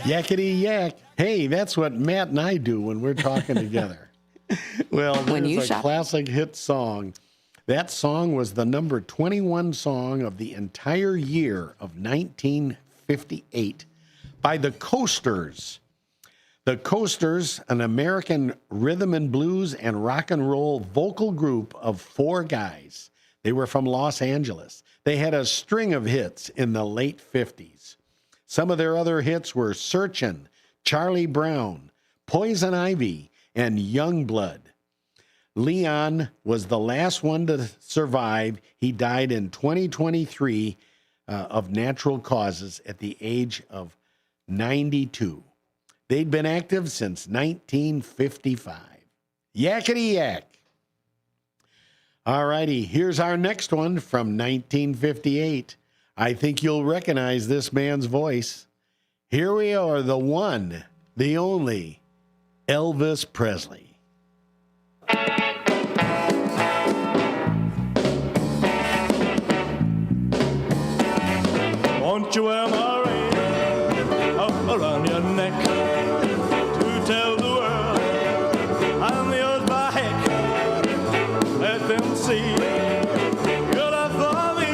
Yakety yak. Hey, that's what Matt and I do when we're talking together. Well, there's a classic hit song. That song was the number 21 song of the entire year of 1958 by the Coasters. The Coasters, an American rhythm and blues and rock and roll vocal group of 4 guys. They were from Los Angeles. They had a string of hits in the late 50s. Some of their other hits were Searchin', Charlie Brown, Poison Ivy, and Youngblood. Leon was the last one to survive. He died in 2023 of natural causes at the age of 92. They'd been active since 1955. Yakety yak. All righty, here's our next one from 1958. I think you'll recognize this man's voice. Here we are, the one, the only, Elvis Presley. Won't you wear my ring up around your neck to tell the world I'm yours by heck? Let them see your love for me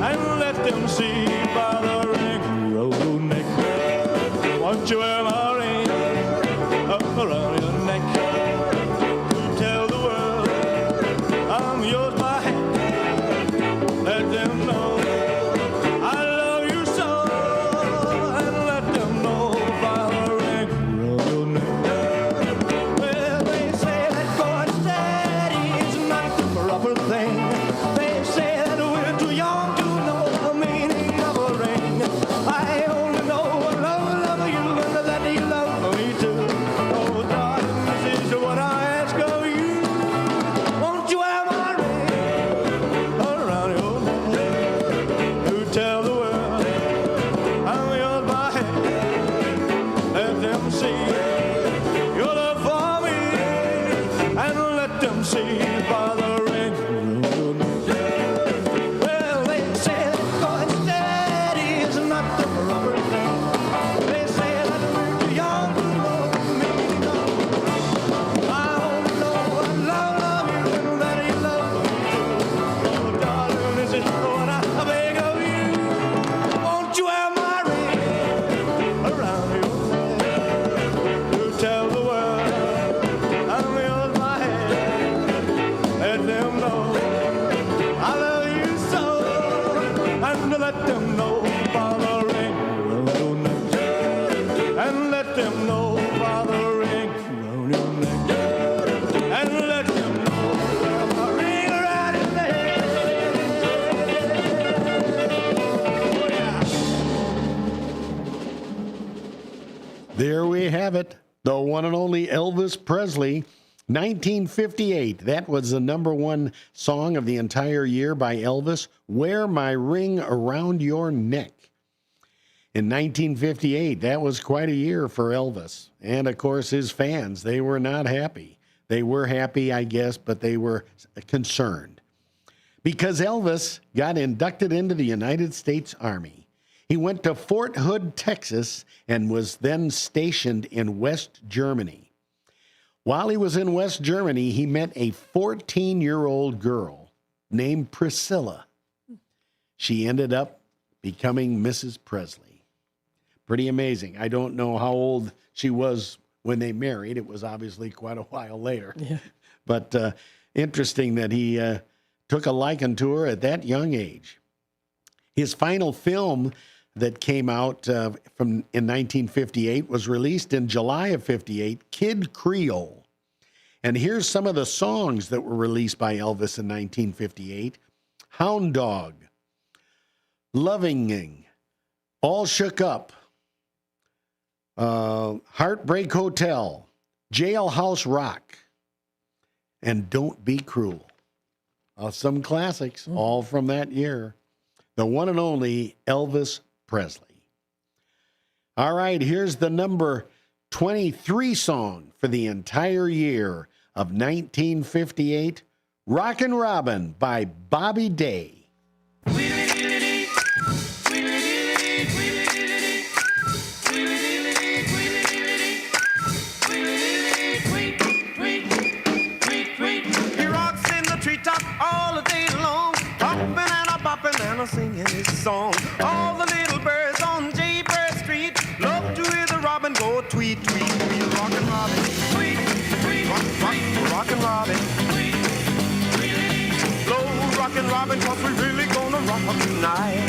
and let them see by the ring around your neck. Won't you wear my ring up around your neck to tell the world I'm yours by heck? Let them know There we have it, the one and only Elvis Presley, 1958. That was the number 1 song of the entire year by Elvis, Wear My Ring Around Your Neck. In 1958, that was quite a year for Elvis. And, of course, his fans, they were not happy. They were happy, I guess, but they were concerned. Because Elvis got inducted into the United States Army. He went to Fort Hood, Texas, and was then stationed in West Germany. While he was in West Germany, he met a 14-year-old girl named Priscilla. She ended up becoming Mrs. Presley. Pretty amazing. I don't know how old she was when they married. It was obviously quite a while later. Yeah. But interesting that he took a liking to her at that young age. His final film that came out in 1958 was released in July of 58, Kid Creole. And here's some of the songs that were released by Elvis in 1958. Hound Dog, Loving, All Shook Up, Heartbreak Hotel, Jailhouse Rock, and Don't Be Cruel. Some classics, all from that year. The one and only Elvis Presley. All right, here's the number 23 song for the entire year of 1958, Rockin' Robin by Bobby Day. Wheelie, to hear the robin go tweet, tweet, tweet. Rockin' Robin, tweet, tweet. Rockin' Robin, tweet, tweet. Blow Rockin' Robin, 'cause we really gonna rock tonight.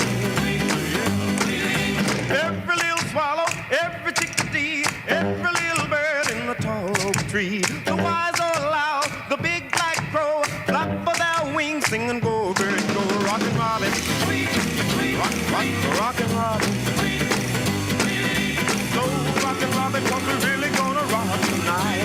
Every little swallow, every chickadee, every little bird in the tall oak tree. The wise or loud, the big black crow, flap of their wings, sing and go, bird, go. Rockin' Robin, tweet, tweet. Rockin' Robin, tweet, tweet. Slow Rockin' Robin, 'cause we really gonna rock tonight.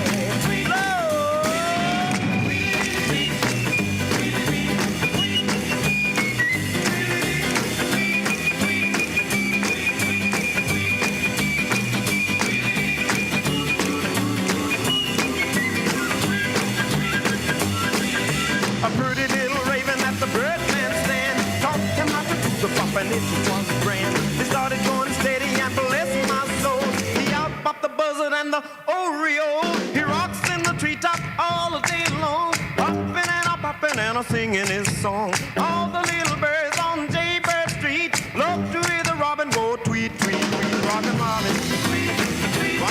A pretty little raven at the birdman stand taught him how to do the bop, and it was grand. They started going steady and bless my soul. He out-bopped the buzzard and the oriole. He rocks in the treetop all the day long, hopping and a-popping and a-singing his song. All the little birds on Jaybird Street love to hear the robin go tweet, tweet, tweet. Rockin' Robin, tweet, tweet.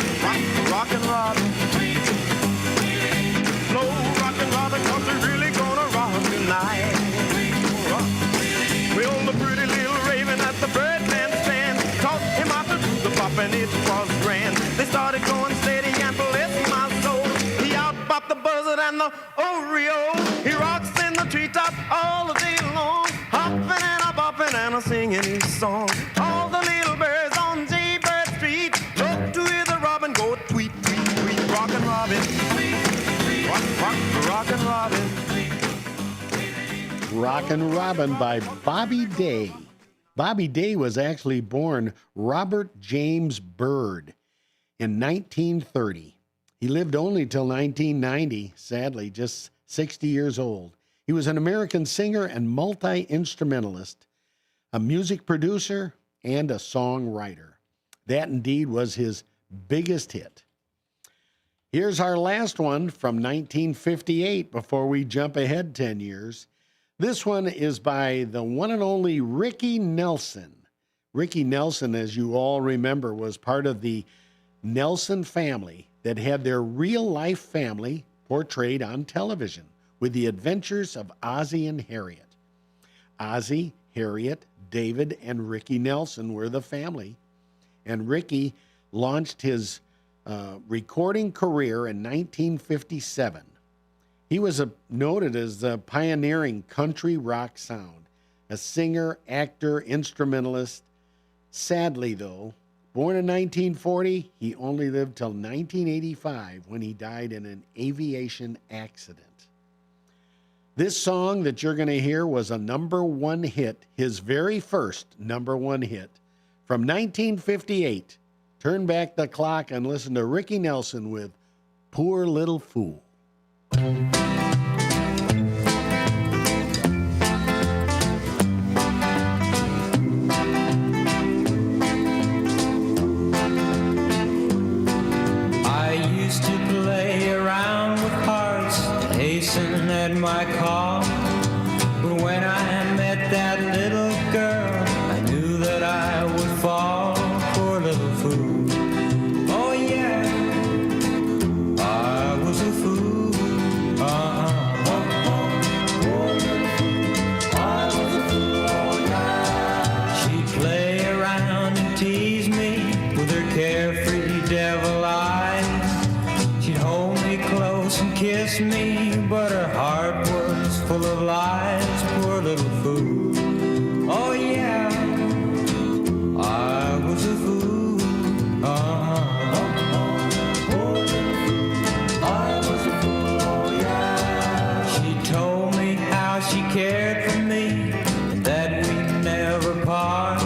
Rockin' Robin, tweet, tweet. Slow Rockin' Robin, 'cause we really gonna rock tonight. Well, the pretty little raven at the birdman stand taught him how to do the bop, and it was grand. They started going steady and bless my soul. He out-bopped the buzzard and the oriole. He rocks in the treetop all the day long, hopping and a-bopping and a-singing his song. All the little birds on Jaybird Street love to hear the robin go tweet, tweet, tweet. Rockin' Robin, tweet, tweet. Rockin' Robin. Rockin' Robin by Bobby Day. Bobby Day was actually born Robert James Byrd in 1930. He lived only till 1990, sadly, just 60 years old. He was an American singer and multi-instrumentalist, a music producer, and a songwriter. That indeed was his biggest hit. Here's our last one from 1958 before we jump ahead 10 years. This one is by the one and only Ricky Nelson. Ricky Nelson, as you all remember, was part of the Nelson family that had their real-life family portrayed on television with the adventures of Ozzie and Harriet. Ozzie, Harriet, David, and Ricky Nelson were the family. And Ricky launched his recording career in 1957. He was noted as the pioneering country rock sound, a singer, actor, instrumentalist. Sadly, though, born in 1940, he only lived till 1985 when he died in an aviation accident. This song that you're going to hear was a #1 hit, his very first #1 hit from 1958. Turn back the clock and listen to Ricky Nelson with Poor Little Fool. I used to play around with hearts, hasten at my call. But when I met that little girl, I knew that I would fall. Poor little fool. Oh yeah, I was a fool. Poor little fool. I was a fool. Oh yeah. She'd play around and tease me with her carefree devil eyes. She'd hold me close and kiss me, but her heart was full of lies. Poor little fool. Oh yeah, I was a fool. Poor little fool. I was a fool. Oh yeah. She told me how she cared for me and that we'd never part.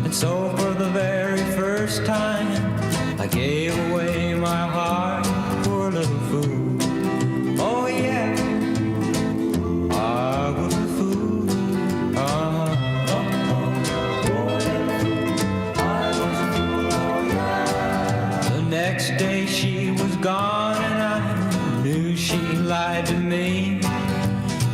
And so for the very first time, I gave away my heart. Poor little fool. Oh yeah, I was a fool. Poor little fool. I was a fool. Oh yeah. The next day she was gone and I knew she lied to me.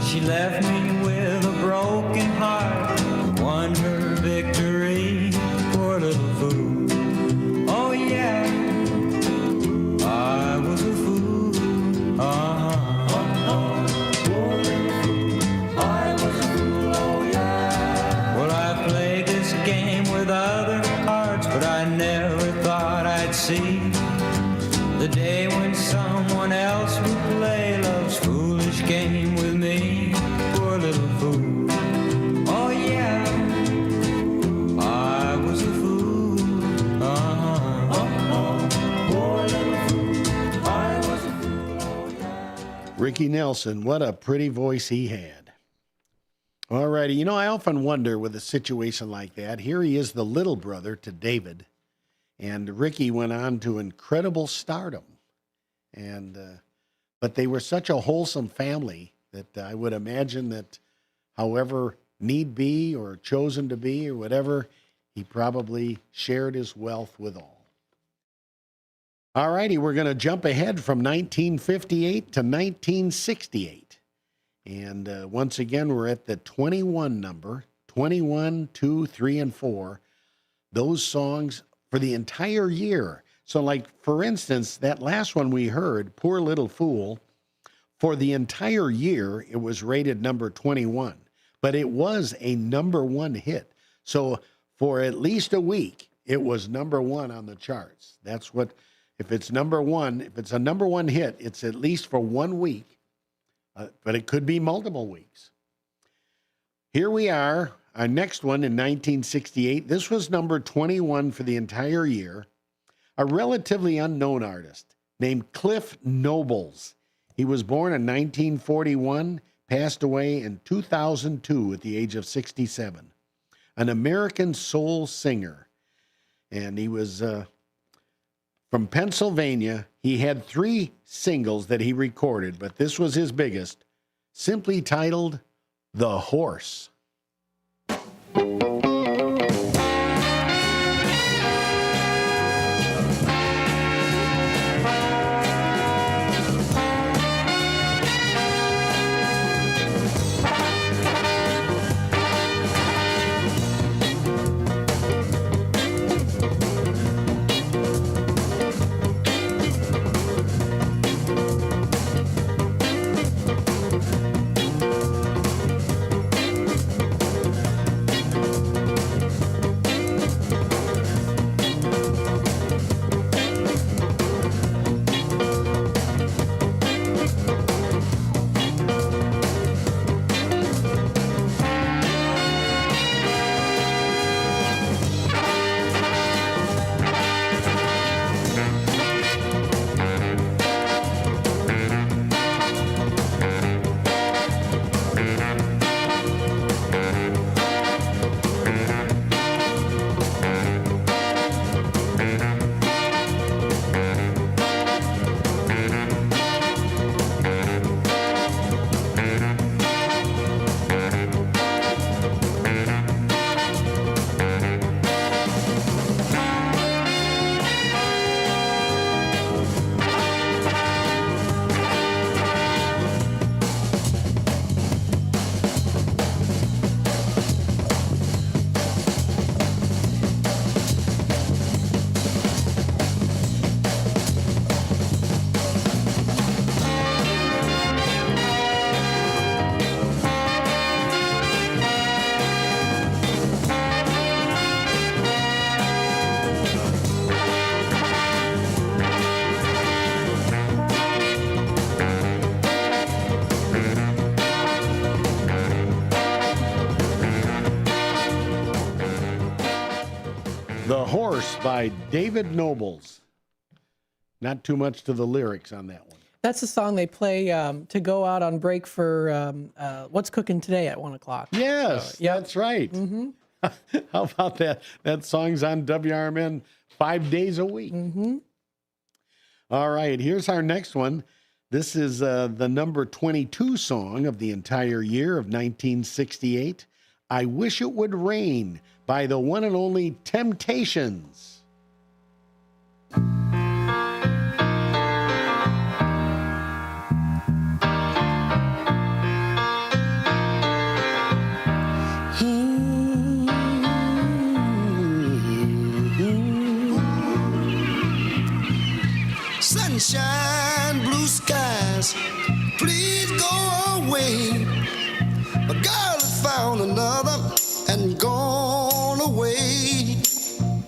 She left me with a broken heart, won her victory. Poor little fool. might see the day when someone else would play love's foolish game with me. Poor little fool. Oh yeah, I was a fool. Poor little fool. I was a fool. Oh yeah. Ricky Nelson, what a pretty voice he had. All righty. You know, I often wonder with a situation like that. Here he is, the little brother to David. And Ricky went on to incredible stardom. And but they were such a wholesome family that I would imagine that however need be or chosen to be or whatever, he probably shared his wealth with all. All righty, we're going to jump ahead from 1958 to 1968. And once again, we're at the 21 number, 21, 2, 3, and 4. Those songs for the entire year. So like, for instance, that last one we heard, Poor Little Fool, for the entire year, it was rated number 21. But it was a number one hit. So for at least a week, it was number one on the charts. That's what, if it's number one, if it's a number one hit, it's at least for 1 week. But it could be multiple weeks. Here we are. Our next one in 1968. This was number 21 for the entire year. A relatively unknown artist named Cliff Nobles. He was born in 1941, passed away in 2002 at the age of 67. An American soul singer. And he was from Pennsylvania. He had 3 singles that he recorded, but this was his biggest, simply titled The Horse. The Horse by David Nobles. Not too much to the lyrics on that one. That's a song they play to go out on break for What's Cooking Today at 1 o'clock. Yes, that's right. Mm-hmm. How about that? That song's on WRMN 5 days a week. Mm-hmm. All right, here's our next one. This is the number 22 song of the entire year of 1968. I Wish It Would Rain by the one and only Temptations. Sunshine, blue skies, please go away. A girl has found another and gone away.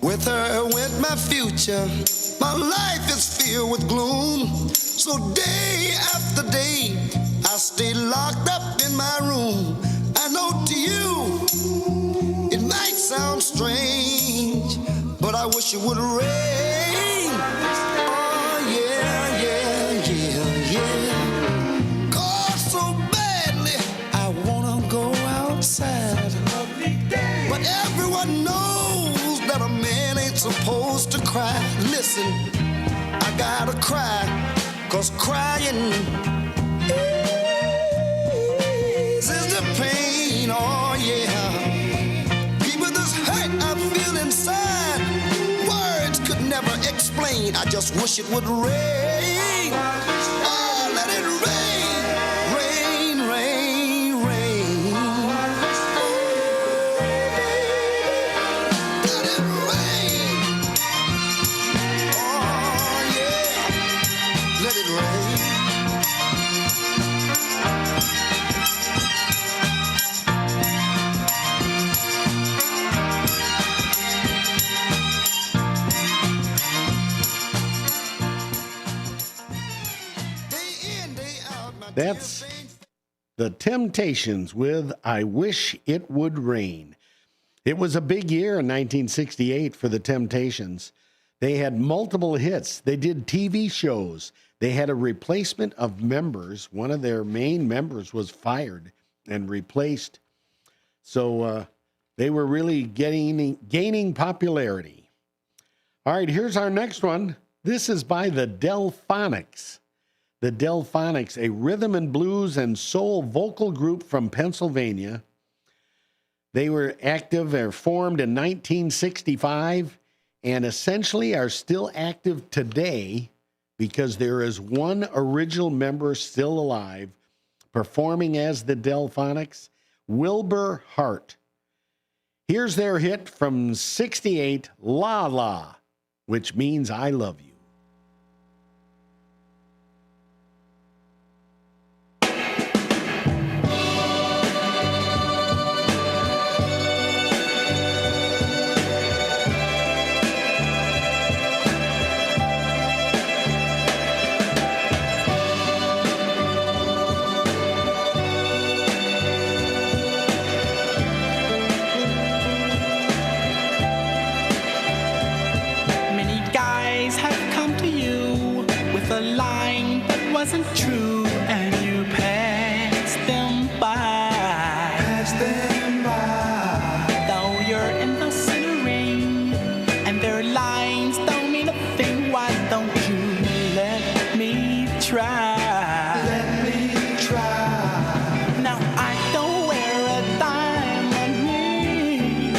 With her went my future, My life is filled with gloom. So day after day, I stay locked up in my room. I know to you, it might sound strange, but I wish it would rain. Oh, yeah, yeah, yeah, yeah. God, so badly, I wanna go outside. But everyone knows that a man ain't supposed to cry. Listen, I gotta cry, 'cause crying eases the pain, oh yeah. People, this hurt I feel inside, words could never explain. I just wish it would rain. Oh, let it rain, rain, rain, rain. Let it rain. Oh yeah, let it rain. That's the Temptations with I Wish It Would Rain. It was a big year in 1968 for the Temptations. They had multiple hits. They did TV shows. They had a replacement of members. One of their main members was fired and replaced. So they were really gaining popularity. All right, here's our next one. This is by the Delphonics. The Delphonics, a rhythm and blues and soul vocal group from Pennsylvania. They were active or formed in 1965 and essentially are still active today because there is one original member still alive performing as the Delphonics, Wilbur Hart. Here's their hit from 68, La La, which means I love you. Many guys have come to you with a line that wasn't true, and you passed them by. Passed them by. Though you're in the center ring, and their lines don't mean a thing, why don't you let me try? Let me try. Now I don't wear a diamond ring.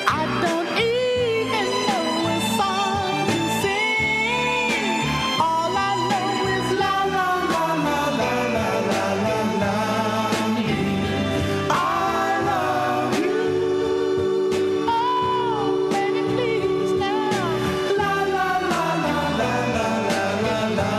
I don't even know a song to sing. All I know is la la la la la la la la la. I love you. Oh, baby, please now. La la la la la la la la la.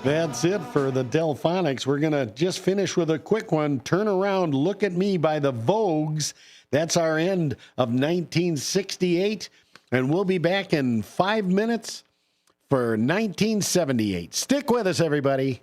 That's it for the Delphonics. We're going to just finish with a quick one. Turn Around, Look at Me by the Vogues. That's our end of 1968. And we'll be back in 5 minutes for 1978. Stick with us, everybody.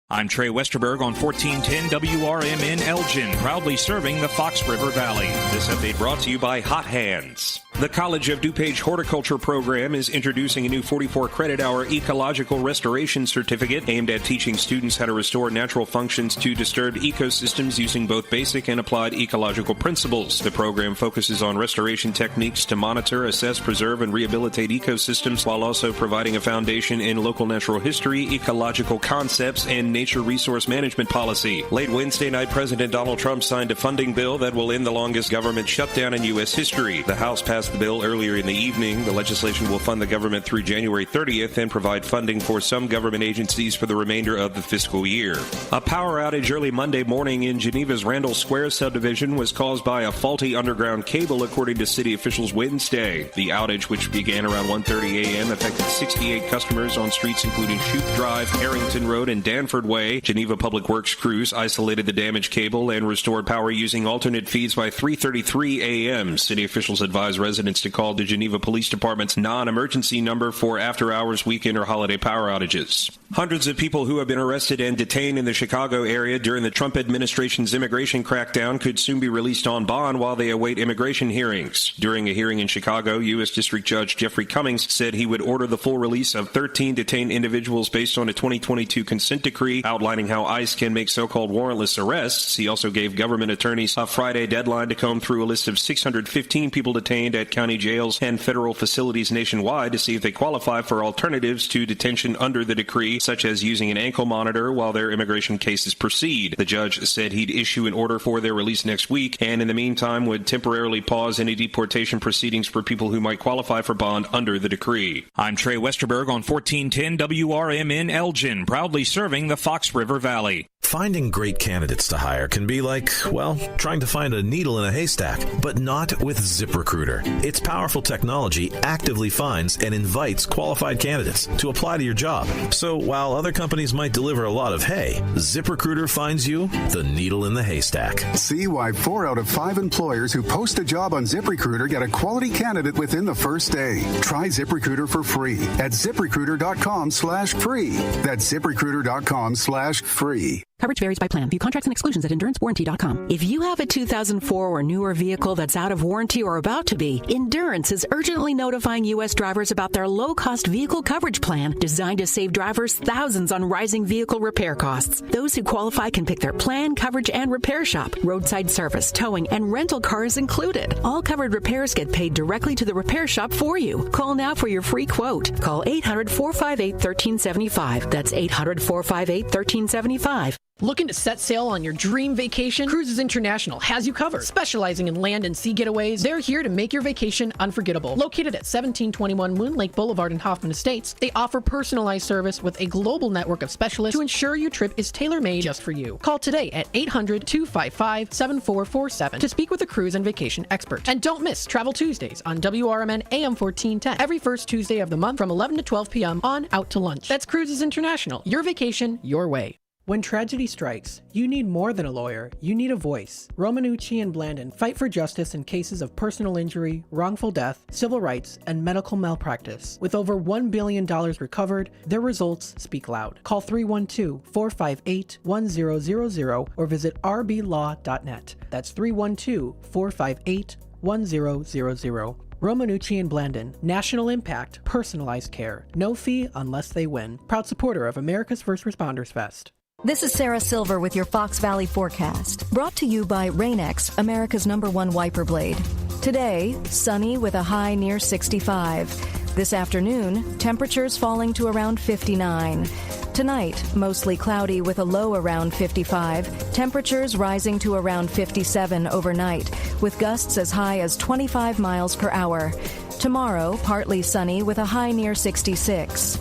I'm Trey Westerberg on 1410 WRMN Elgin, proudly serving the Fox River Valley. This update brought to you by Hot Hands. The College of DuPage Horticulture program is introducing a new 44-credit-hour ecological restoration certificate aimed at teaching students how to restore natural functions to disturbed ecosystems using both basic and applied ecological principles. The program focuses on restoration techniques to monitor, assess, preserve, and rehabilitate ecosystems while also providing a foundation in local natural history, ecological concepts, and nature resource management policy. Late Wednesday night, President Donald Trump signed a funding bill that will end the longest government shutdown in U.S. history. The House passed the bill earlier in the evening. The legislation will fund the government through January 30th and provide funding for some government agencies for the remainder of the fiscal year. A power outage early Monday morning in Geneva's Randall Square subdivision was caused by a faulty underground cable, according to city officials Wednesday. The outage, which began around 1:30 a.m., affected 68 customers on streets including Shoup Drive, Harrington Road, and Danford Way. Geneva Public Works crews isolated the damaged cable and restored power using alternate feeds by 3:33 a.m. City officials advised residents to call the Geneva Police Department's non-emergency number for after-hours, weekend, or holiday power outages. Hundreds of people who have been arrested and detained in the Chicago area during the Trump administration's immigration crackdown could soon be released on bond while they await immigration hearings. During a hearing in Chicago, U.S. District Judge Jeffrey Cummings said he would order the full release of 13 detained individuals based on a 2022 consent decree outlining how ICE can make so-called warrantless arrests. He also gave government attorneys a Friday deadline to comb through a list of 615 people detained at county jails and federal facilities nationwide to see if they qualify for alternatives to detention under the decree, such as using an ankle monitor while their immigration cases proceed. The judge said he'd issue an order for their release next week, and in the meantime would temporarily pause any deportation proceedings for people who might qualify for bond under the decree. I'm Trey Westerberg on 1410 WRMN Elgin, proudly serving the Fox River Valley. Finding great candidates to hire can be like, well, trying to find a needle in a haystack, but not with ZipRecruiter. Its powerful technology actively finds and invites qualified candidates to apply to your job. So while other companies might deliver a lot of hay, ZipRecruiter finds you the needle in the haystack. See why 4 out of 5 employers who post a job on ZipRecruiter get a quality candidate within the first day. Try ZipRecruiter for free at ZipRecruiter.com/free. That's ZipRecruiter.com/free. Coverage varies by plan. View contracts and exclusions at EnduranceWarranty.com. If you have a 2004 or newer vehicle that's out of warranty or about to be, Endurance is urgently notifying U.S. drivers about their low-cost vehicle coverage plan designed to save drivers thousands on rising vehicle repair costs. Those who qualify can pick their plan, coverage, and repair shop. Roadside service, towing, and rental cars included. All covered repairs get paid directly to the repair shop for you. Call now for your free quote. Call 800-458-1375. That's 800-458-1375. Looking to set sail on your dream vacation? Cruises International has you covered. Specializing in land and sea getaways, they're here to make your vacation unforgettable. Located at 1721 Moon Lake Boulevard in Hoffman Estates, they offer personalized service with a global network of specialists to ensure your trip is tailor-made just for you. Call today at 800-255-7447 to speak with a cruise and vacation expert. And don't miss Travel Tuesdays on WRMN AM 1410 every first Tuesday of the month from 11 to 12 p.m. on Out to Lunch. That's Cruises International. Your vacation, your way. When tragedy strikes, you need more than a lawyer, you need a voice. Romanucci and Blandon fight for justice in cases of personal injury, wrongful death, civil rights, and medical malpractice. With over $1 billion recovered, their results speak loud. Call 312-458-1000 or visit rblaw.net. That's 312-458-1000. Romanucci and Blandon, national impact, personalized care. No fee unless they win. Proud supporter of America's First Responders Fest. This is Sarah Silver with your Fox Valley forecast, brought to you by Rain-X, America's #1 wiper blade. Today, sunny with a high near 65. This afternoon, temperatures falling to around 59. Tonight, mostly cloudy with a low around 55. Temperatures rising to around 57 overnight, with gusts as high as 25 miles per hour. Tomorrow, partly sunny with a high near 66.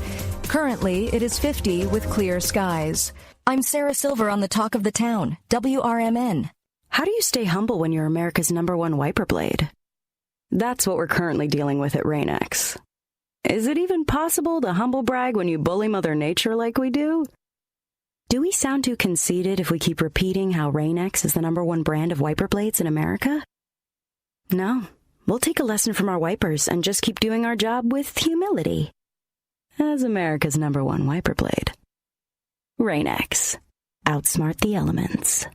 Currently, it is 50 with clear skies. I'm Sarah Silver on the Talk of the Town, WRMN. How do you stay humble when you're America's #1 wiper blade? That's what we're currently dealing with at Rain-X. Is it even possible to humble brag when you bully Mother Nature like we do? Do we sound too conceited if we keep repeating how Rain-X is the #1 brand of wiper blades in America? No, we'll take a lesson from our wipers and just keep doing our job with humility. As America's #1 wiper blade. Rain-X. Outsmart the elements.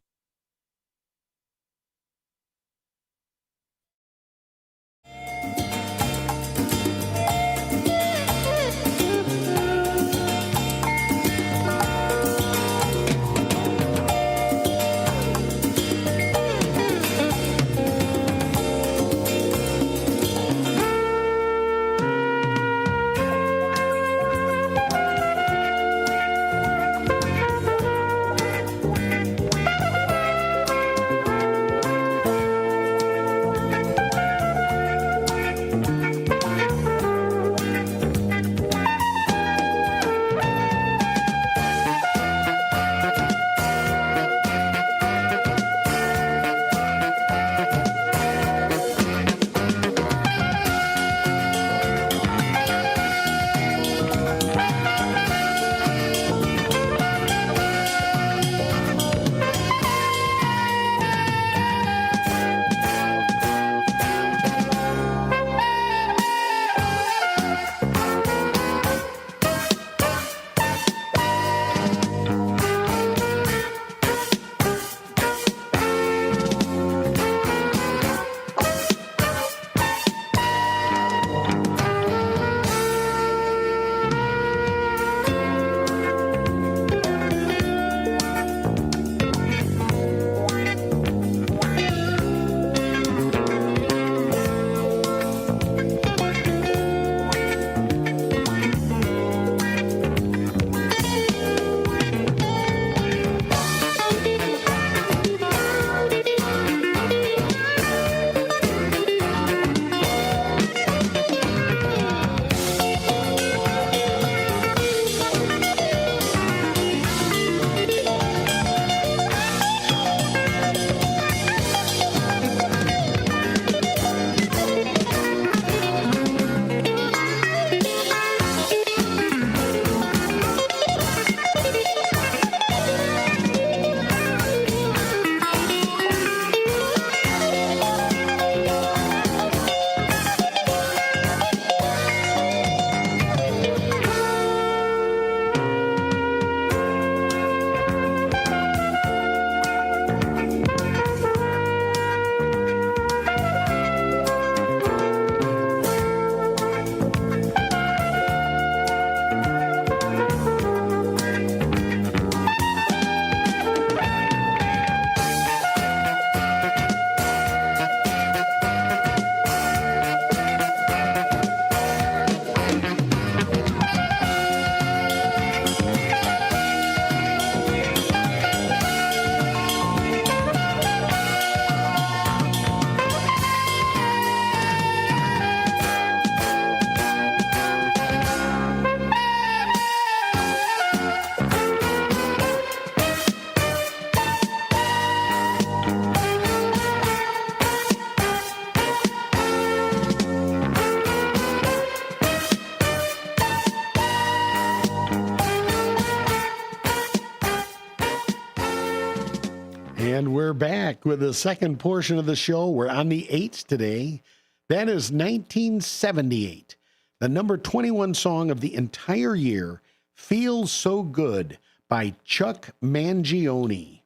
we're back with the second portion of the show. We're on the 8s today. That is 1978. The number 21 song of the entire year, Feels So Good by Chuck Mangione.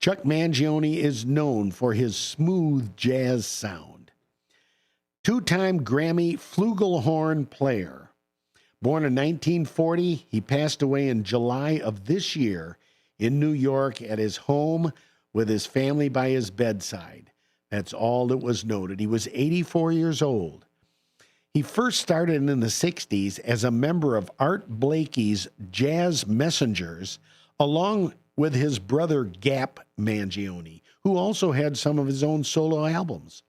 Chuck Mangione is known for his smooth jazz sound. Two-time Grammy flugelhorn player. Born in 1940, he passed away in July of this year in New York at his home with his family by his bedside. That's all that was noted. He was 84 years old. He first started in the 60s as a member of Art Blakey's Jazz Messengers, along with his brother Gap Mangione, who also had some of his own solo albums.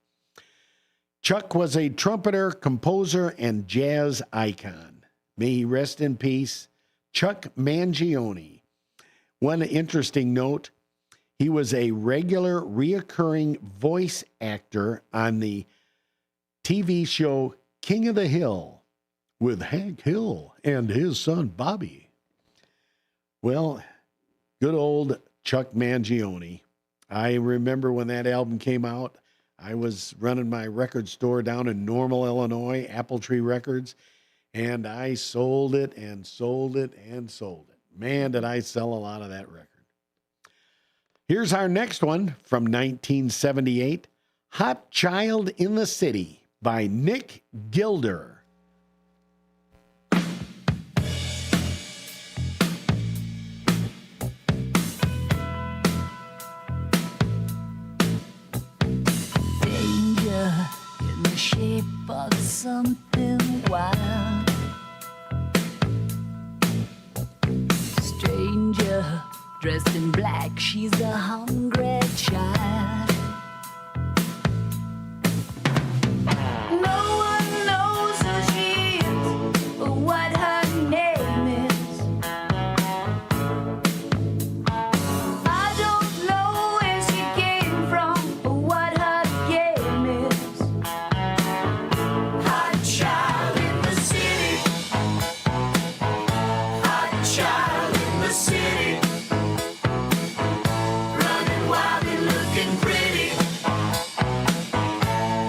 Chuck was a trumpeter, composer, and jazz icon. May he rest in peace. Chuck Mangione. One interesting note, he was a regular, reoccurring voice actor on the TV show King of the Hill with Hank Hill and his son Bobby. Well, good old Chuck Mangione. I remember when that album came out, I was running my record store down in Normal, Illinois, Apple Tree Records, and I sold it and sold it and sold it. Man, did I sell a lot of that record. Here's our next one from 1978, Hot Child in the City by Nick Gilder. Danger in the shape of something wild. Stranger dressed in black, she's a hungry child. No one knows who she is or what her name is. I don't know where she came from or what her game is. Hot child in the city. Hot child in the city. Running wild and looking pretty.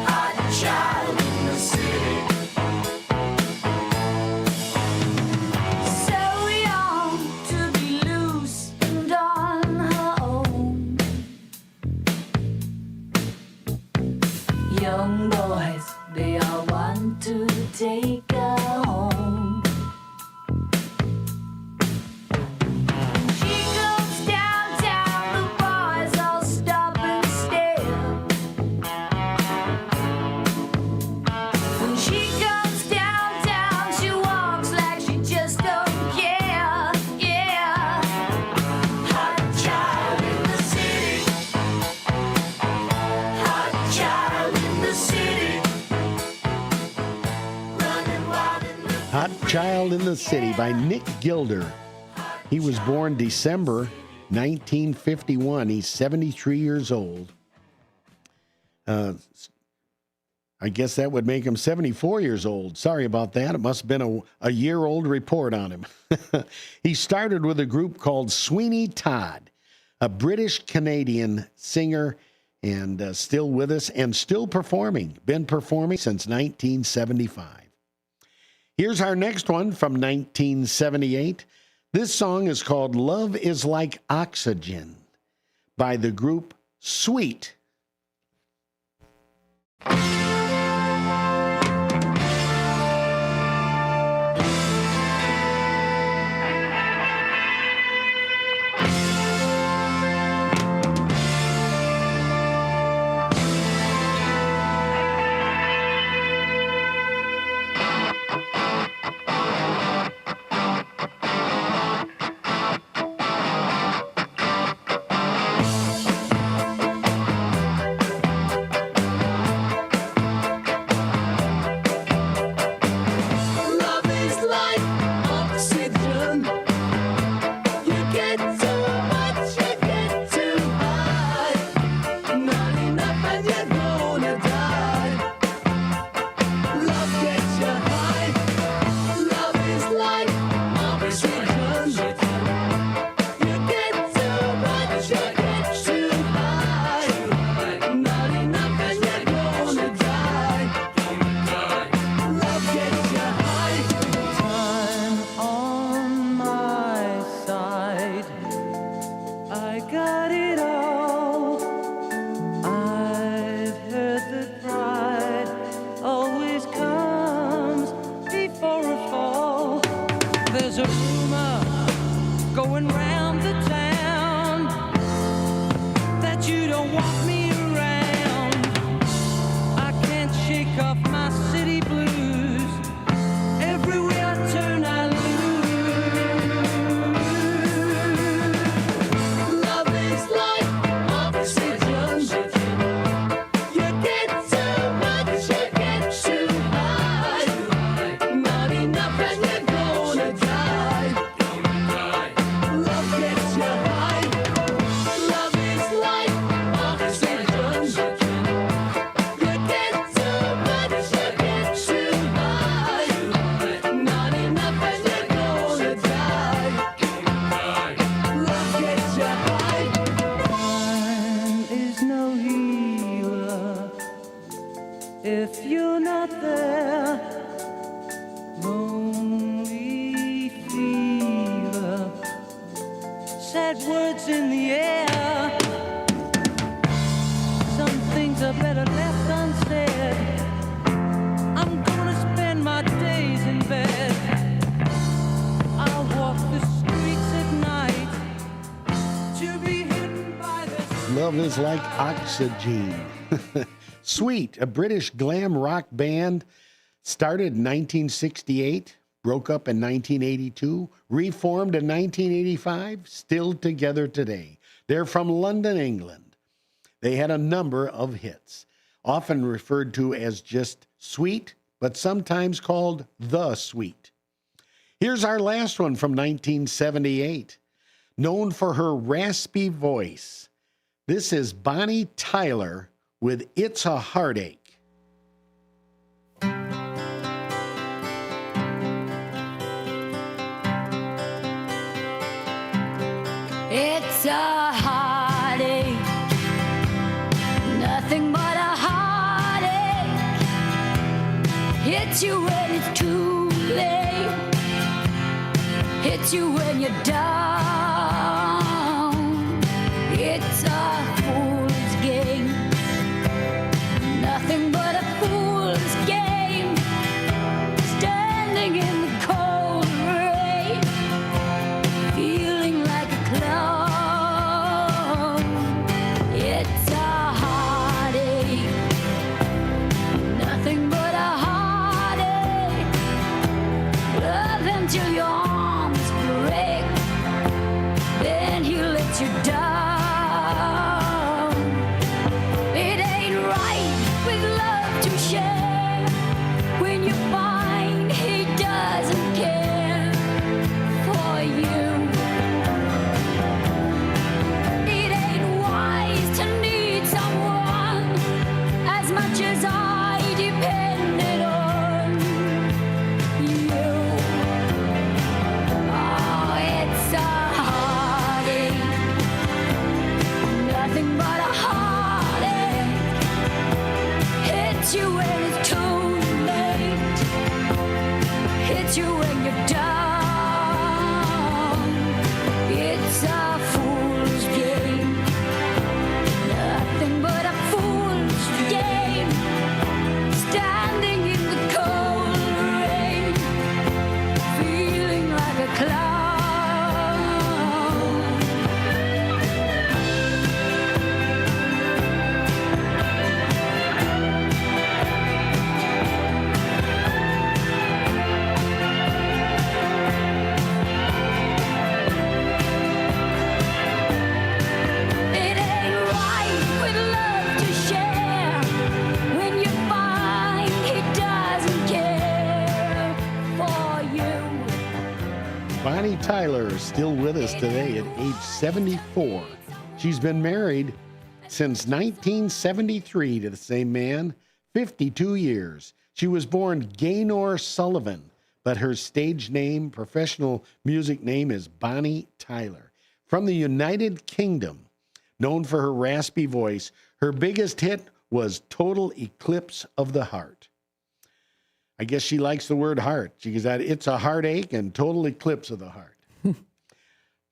Hot child in the city. So young to be loose and on her own. Young boys, they all want to take her home. She goes downtown, the boys all stop and stare. When she comes downtown, she walks like she just don't care. Yeah. Hot child in the city. Hot child in the city. Running wild and looking. Hot Child in the City by Nick Gilder. He was born December 1951. He's 73 years old. I guess that would make him 74 years old. Sorry about that. It must have been a year-old report on him. He started with a group called Sweeney Todd, a British-Canadian singer, and still with us and still performing. Been performing since 1975. Here's our next one from 1978. This song is called Love is Like Oxygen by the group Sweet. if you're not there. Lonely fever, sad words in the air. Some things are better left unsaid. I'm gonna spend my days in bed. I'll walk the streets at night to be hidden by the Love is like oxygen. Sweet, a British glam rock band, started in 1968, broke up in 1982, reformed in 1985, still together today. They're from London, England. They had a number of hits, often referred to as just Sweet, but sometimes called The Sweet. Here's our last one from 1978. Known for her raspy voice, this is Bonnie Tyler with It's a Heartache. It's a heartache, nothing but a heartache. Hits you when it's too late, hits you when you're down. It's a fool's game, nothing but a fool's game. Standing in the cold rain, feeling like a clown. It's a heartache, nothing but a heartache. Love until your arms break, then he lets you down. It ain't right with love to share when you find he doesn't care for you. It ain't wise to need someone as much as I depended on you. Oh, it's a heartache, nothing but a heartache. Hits you when it's too late, hits you when you're down. It's a fool's game, nothing but a fool's game. Standing in the cold rain, feeling like a clown. It ain't right with love to share when you find he doesn't care for you. Bonnie Tyler is still with us today at age 74. She's been married since 1973 to the same man, 52 years. She was born Gaynor Sullivan, but her stage name, professional music name is Bonnie Tyler. From the United Kingdom, known for her raspy voice, her biggest hit was Total Eclipse of the Heart. I guess she likes the word heart. She said, it's a heartache and total eclipse of the heart.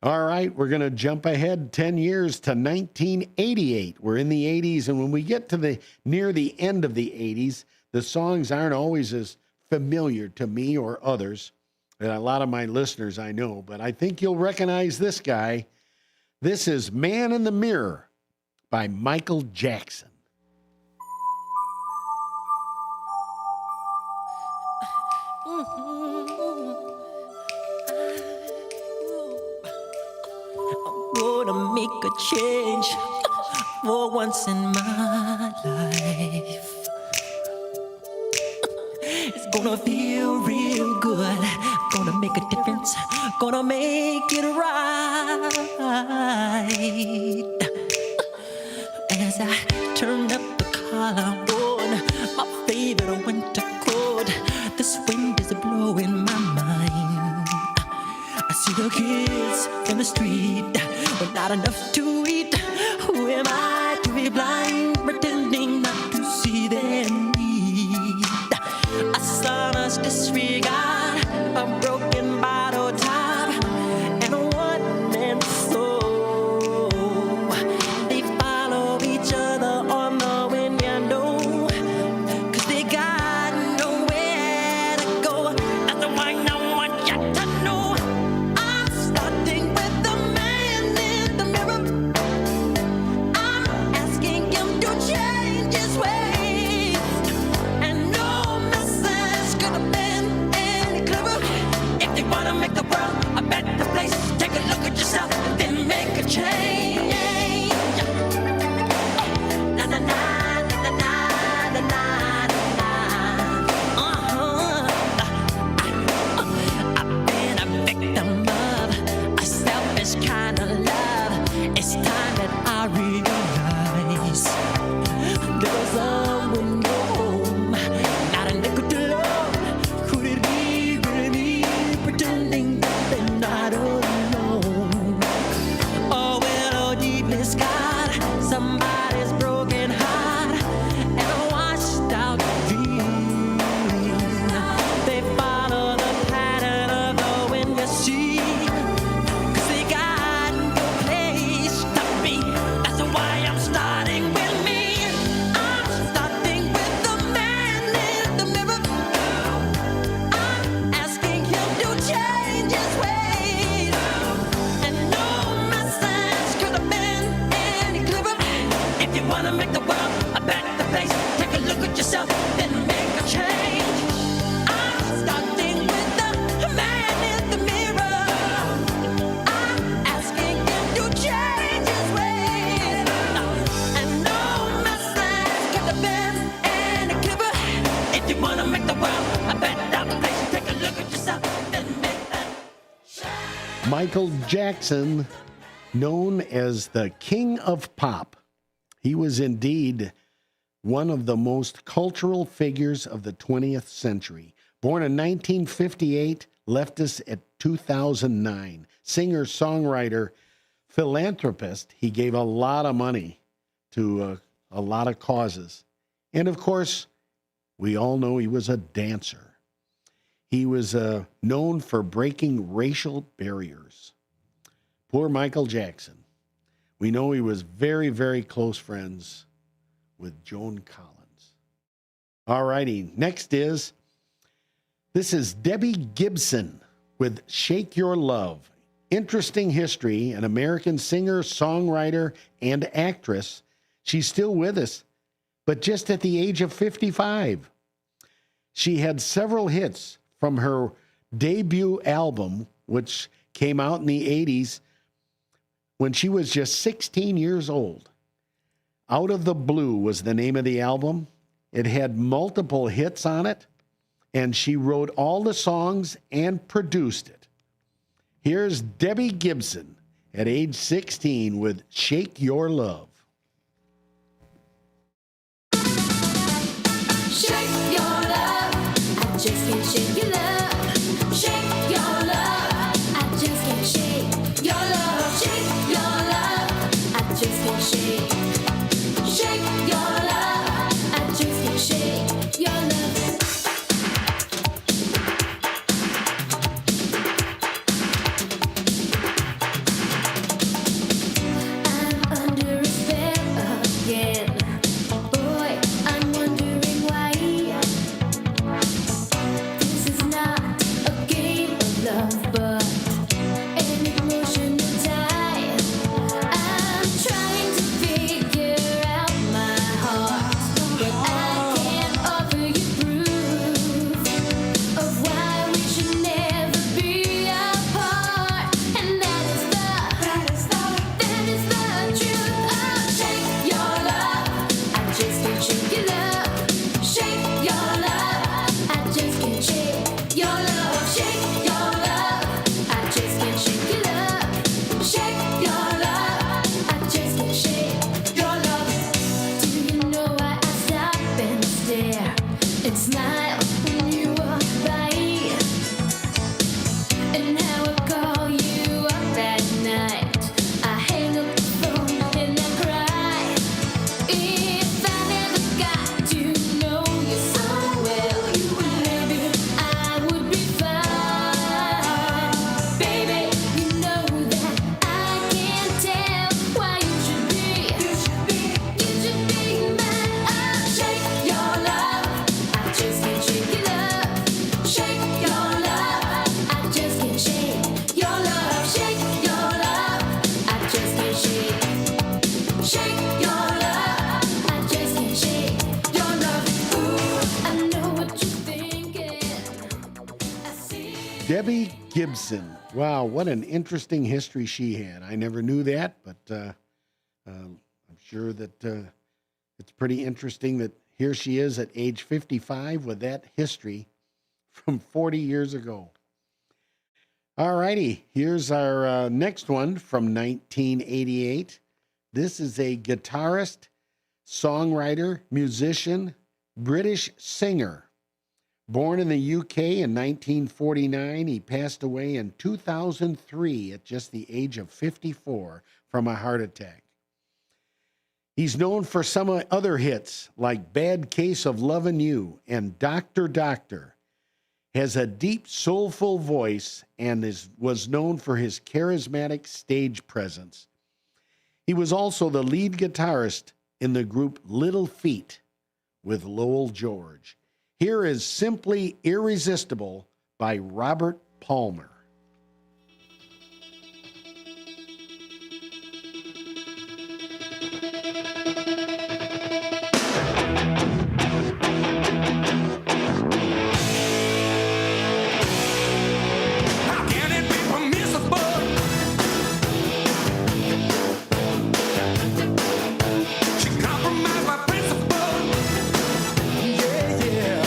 All right, we're going to jump ahead 10 years to 1988. We're in the 80s, and when we get to near the end of the 80s, the songs aren't always as familiar to me or others, and a lot of my listeners I know, but I think you'll recognize this guy. This is Man in the Mirror by Michael Jackson. Gonna make a change for once in my life. It's gonna feel real good. Gonna make a difference. Gonna make it right. As I turn up the collar on my favorite winter coat, this wind is blowing my mind. I see the kids in the street with not enough to eat. Who am I to be blind, pretending not to see their needs? Michael Jackson, known as the King of Pop. He was indeed one of the most cultural figures of the 20th century. Born in 1958, left us at 2009. Singer, songwriter, philanthropist. He gave a lot of money to a lot of causes. And of course, we all know he was a dancer. He was known for breaking racial barriers. Poor Michael Jackson. We know he was very, very close friends with Joan Collins. All righty, next this is Debbie Gibson with Shake Your Love. Interesting history, an American singer, songwriter, and actress. She's still with us, but just at the age of 55. She had several hits from her debut album, which came out in the 80s when she was just 16 years old. Out of the Blue was the name of the album. It had multiple hits on it, and she wrote all the songs and produced it. Here's Debbie Gibson at age 16 with Shake Your Love. Shake your love, I just can't shake your love. Shake your love, I just can't shake your love. Shake your love, I just can't shake. Shake your love, I just can't shake your love. I'm under a spell again. Boy, I'm wondering why. This is not a game of love, but an emotional tie. I'm trying to figure out my heart, but I can't offer you proof of why we should never be apart. And that is the truth. Oh, shake your love, I just can't shake your love. Shake your love, I just can't shake your love. Shake your love, I just can't shake your love. Shake your love, I just can't shake your love. Do you know why I stop and stare and smile when you walk by? And how I call you up at night. I hang up the phone and I cry. If I never got to know you so well, maybe I would be fine. Baby, you know that I can't tell why you should be mine. Oh, shake your love, I just can't shake your love. Shake your love, I just can't shake your love. Shake your love, I just can't shake. Shake your love, I just can't shake your love. Ooh, I know what you're thinking. I see. Debbie Gibson. Wow, what an interesting history she had. I never knew that, but I'm sure that it's pretty interesting that here she is at age 55 with that history from 40 years ago. All righty, here's our next one from 1988. This is a guitarist, songwriter, musician, British singer. Born in the UK in 1949, he passed away in 2003 at just the age of 54 from a heart attack. He's known for some other hits like Bad Case of Lovin' You and Doctor Doctor. Has a deep, soulful voice and was known for his charismatic stage presence. He was also the lead guitarist in the group Little Feat with Lowell George. Here is Simply Irresistible by Robert Palmer. How can it be permissible? She compromised my principle. Yeah, yeah.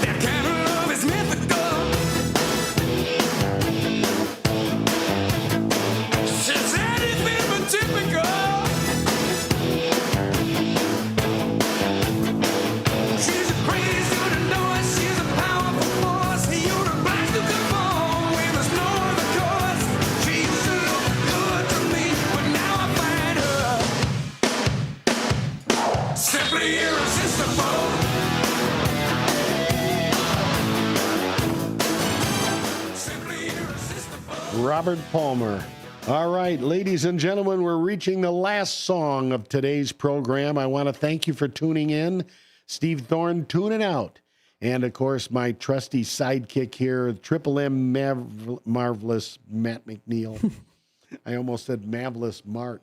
That kind of love is mythical. Robert Palmer. All right, ladies and gentlemen, we're reaching the last song of today's program. I want to thank you for tuning in. Steve Thorne tuning out. And, of course, my trusty sidekick here, Triple M Marvelous Matt McNeil. I almost said Marvelous Mart.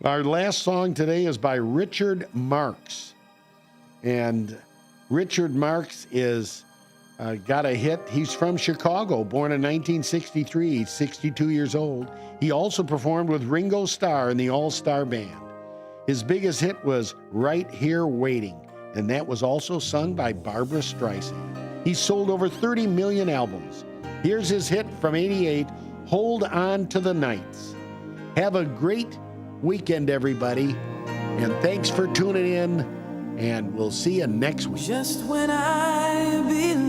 Our last song today is by Richard Marx. And Richard Marx is got a hit. He's from Chicago, born in 1963. He's 62 years old. He also performed with Ringo Starr in the All-Star Band. His biggest hit was Right Here Waiting, and that was also sung by Barbra Streisand. He sold over 30 million albums. Here's his hit from '88, Hold On to the Nights. Have a great weekend, everybody, and thanks for tuning in, and we'll see you next week. Just when I believed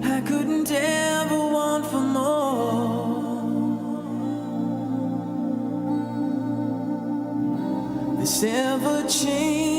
I couldn't ever want for more, this ever-changing